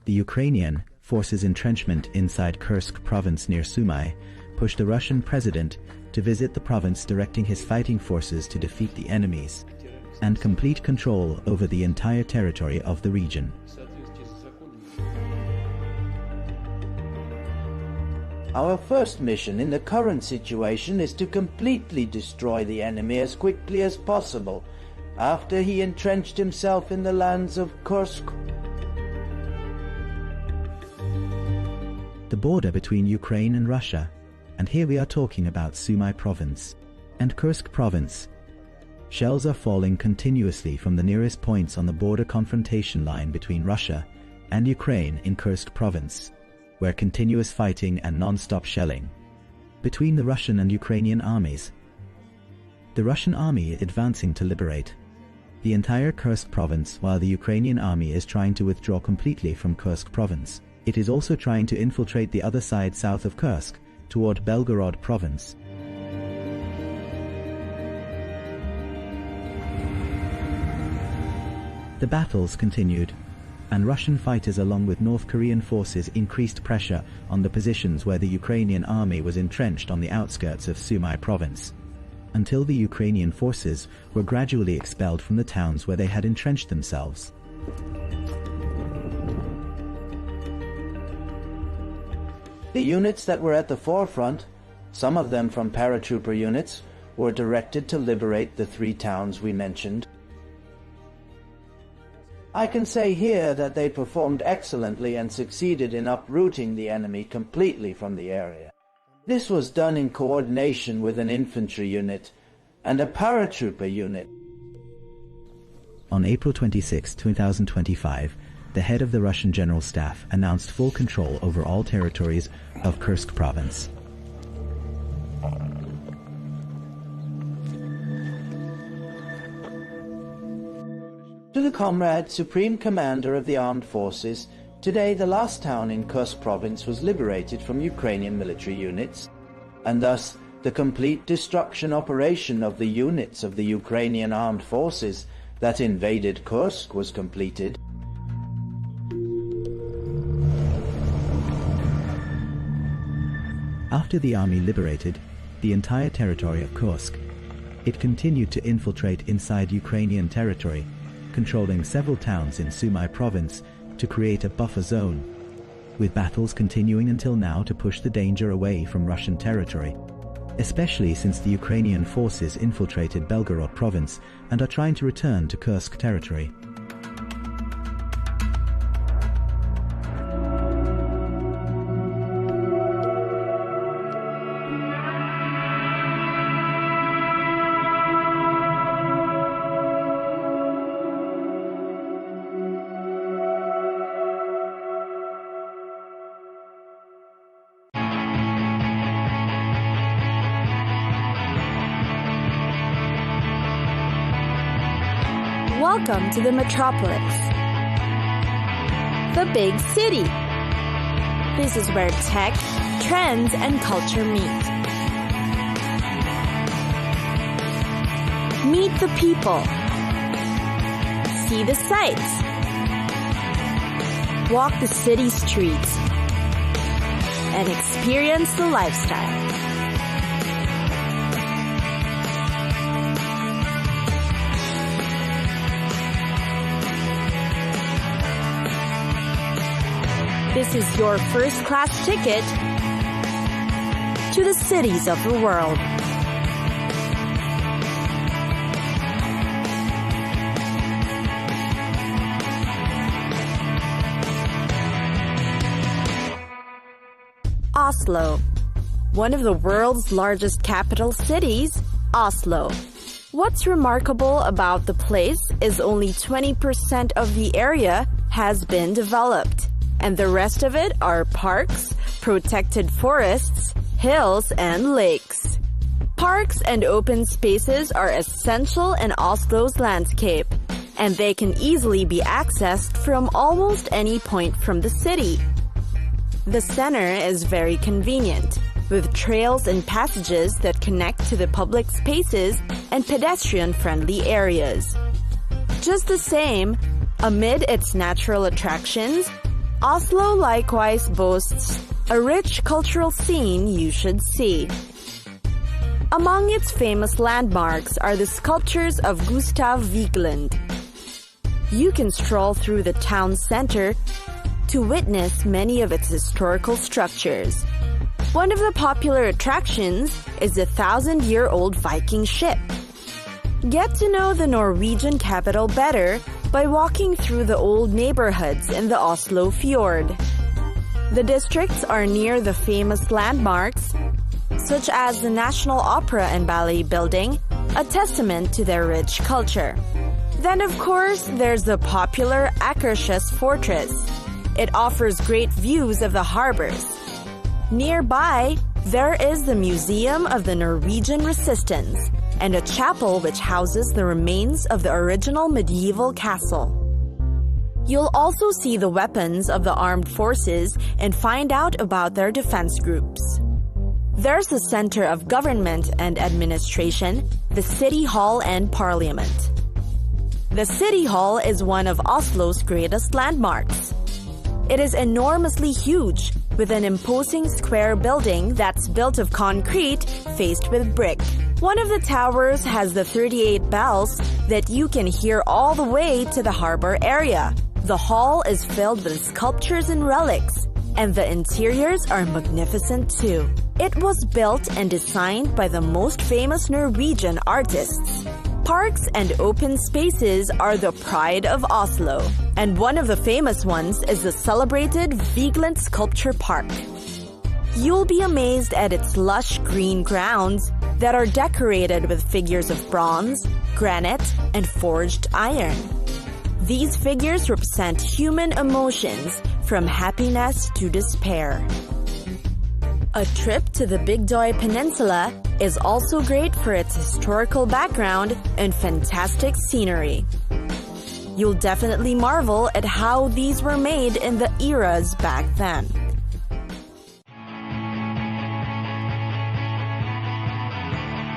[SPEAKER 8] The Ukrainian forces' entrenchment inside Kursk province near Sumy pushed the Russian president to visit the province, directing his fighting forces to defeat the enemies and complete control over the entire territory of the region.
[SPEAKER 22] Our first mission in the current situation is to completely destroy the enemy as quickly as possible after he entrenched himself in the lands of Kursk.
[SPEAKER 8] The border between Ukraine and Russia, and here we are talking about Sumy province and Kursk province. Shells are falling continuously from the nearest points on the border confrontation line between Russia and Ukraine in Kursk province, where continuous fighting and non-stop shelling between the Russian and Ukrainian armies. The Russian army is advancing to liberate the entire Kursk province, while the Ukrainian army is trying to withdraw completely from Kursk province. It is also trying to infiltrate the other side south of Kursk toward Belgorod province. The battles continued, and Russian fighters along with North Korean forces increased pressure on the positions where the Ukrainian army was entrenched on the outskirts of Sumy province, until the Ukrainian forces were gradually expelled from the towns where they had entrenched themselves.
[SPEAKER 22] The units that were at the forefront, some of them from paratrooper units, were directed to liberate the 3 towns we mentioned. I can say here that they performed excellently and succeeded in uprooting the enemy completely from the area. This was done in coordination with an infantry unit and a paratrooper unit.
[SPEAKER 8] On April 26, 2025, the head of the Russian General Staff announced full control over all territories of Kursk province.
[SPEAKER 22] To the Comrade Supreme Commander of the Armed Forces, Today, the last town in Kursk province was liberated from Ukrainian military units, and thus the complete destruction operation of the units of the Ukrainian armed forces that invaded Kursk was completed.
[SPEAKER 8] After the army liberated the entire territory of Kursk, it continued to infiltrate inside Ukrainian territory, controlling several towns in Sumy province to create a buffer zone, with battles continuing until now to push the danger away from Russian territory, especially since the Ukrainian forces infiltrated Belgorod province and are trying to return to Kursk territory.
[SPEAKER 14] Welcome to the metropolis, the big city. This is where tech, trends, and culture meet. Meet the people. See the sights. Walk the city streets. And experience the lifestyle. This is your first-class ticket to the cities of the world. Oslo, one of the world's largest capital cities, Oslo. What's remarkable about the place is only 20% of the area has been developed, and the rest of it are parks, protected forests, hills, and lakes. Parks and open spaces are essential in Oslo's landscape, and they can easily be accessed from almost any point from the city. The center is very convenient, with trails and passages that connect to the public spaces and pedestrian-friendly areas. Just the same, amid its natural attractions, Oslo likewise boasts a rich cultural scene you should see. Among its famous landmarks are the sculptures of Gustav Vigeland. You can stroll through the town center to witness many of its historical structures. One of the popular attractions is the 1,000-year-old Viking ship. Get to know the Norwegian capital better by walking through the old neighborhoods in the Oslo Fjord. The districts are near the famous landmarks, such as the National Opera and Ballet Building, a testament to their rich culture. Then, of course, there's the popular Akershus Fortress. It offers great views of the harbors. Nearby, there is the Museum of the Norwegian Resistance, and a chapel which houses the remains of the original medieval castle. You'll also see the weapons of the armed forces and find out about their defense groups. There's the center of government and administration, the City Hall and Parliament. The City Hall is one of Oslo's greatest landmarks. It is enormously huge, with an imposing square building that's built of concrete faced with brick. One of the towers has the 38 bells that you can hear all the way to the harbor area. The hall is filled with sculptures and relics, and the interiors are magnificent too. It was built and designed by the most famous Norwegian artists. Parks and open spaces are the pride of Oslo, and one of the famous ones is the celebrated Vigeland Sculpture Park. You'll be amazed at its lush green grounds that are decorated with figures of bronze, granite, and forged iron. These figures represent human emotions, from happiness to despair. A trip to the Big Døy Peninsula is also great for its historical background and fantastic scenery. You'll definitely marvel at how these were made in the eras back then.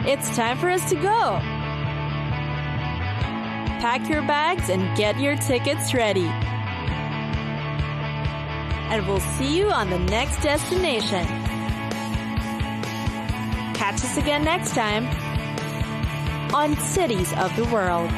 [SPEAKER 14] It's time for us to go. Pack your bags and get your tickets ready. And we'll see you on the next destination. Catch us again next time on Cities of the World.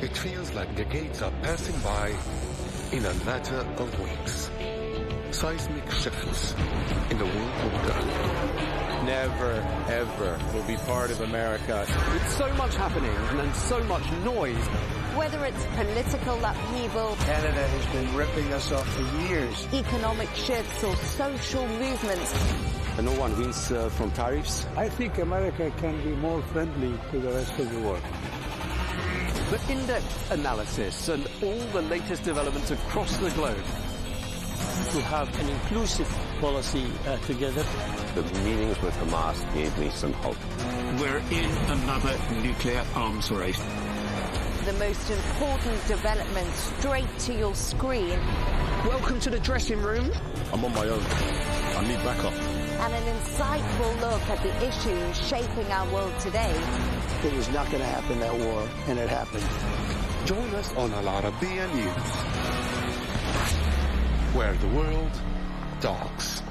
[SPEAKER 15] It feels like decades are passing by in a matter of weeks. Seismic shifts in the world of gun.
[SPEAKER 7] Never, ever will be part of America. With so much happening and so much noise.
[SPEAKER 3] Whether it's political upheaval,
[SPEAKER 16] Canada has been ripping us off for years.
[SPEAKER 3] economic shifts, or social movements,
[SPEAKER 7] And no one wins from tariffs.
[SPEAKER 17] I think America can be more friendly to the rest of the world.
[SPEAKER 7] The in-depth analysis and all the latest developments across the globe.
[SPEAKER 5] To have an inclusive policy together.
[SPEAKER 18] The meetings with Hamas gave me some hope.
[SPEAKER 24] We're in another nuclear arms race.
[SPEAKER 3] the most important development straight to your screen.
[SPEAKER 7] Welcome to the dressing room.
[SPEAKER 18] I'm on my own. I need backup.
[SPEAKER 3] And an insightful look at the issues shaping our world today.
[SPEAKER 16] It was not going to happen, that war, and it happened.
[SPEAKER 15] Join us on Arabiya News, where the world talks.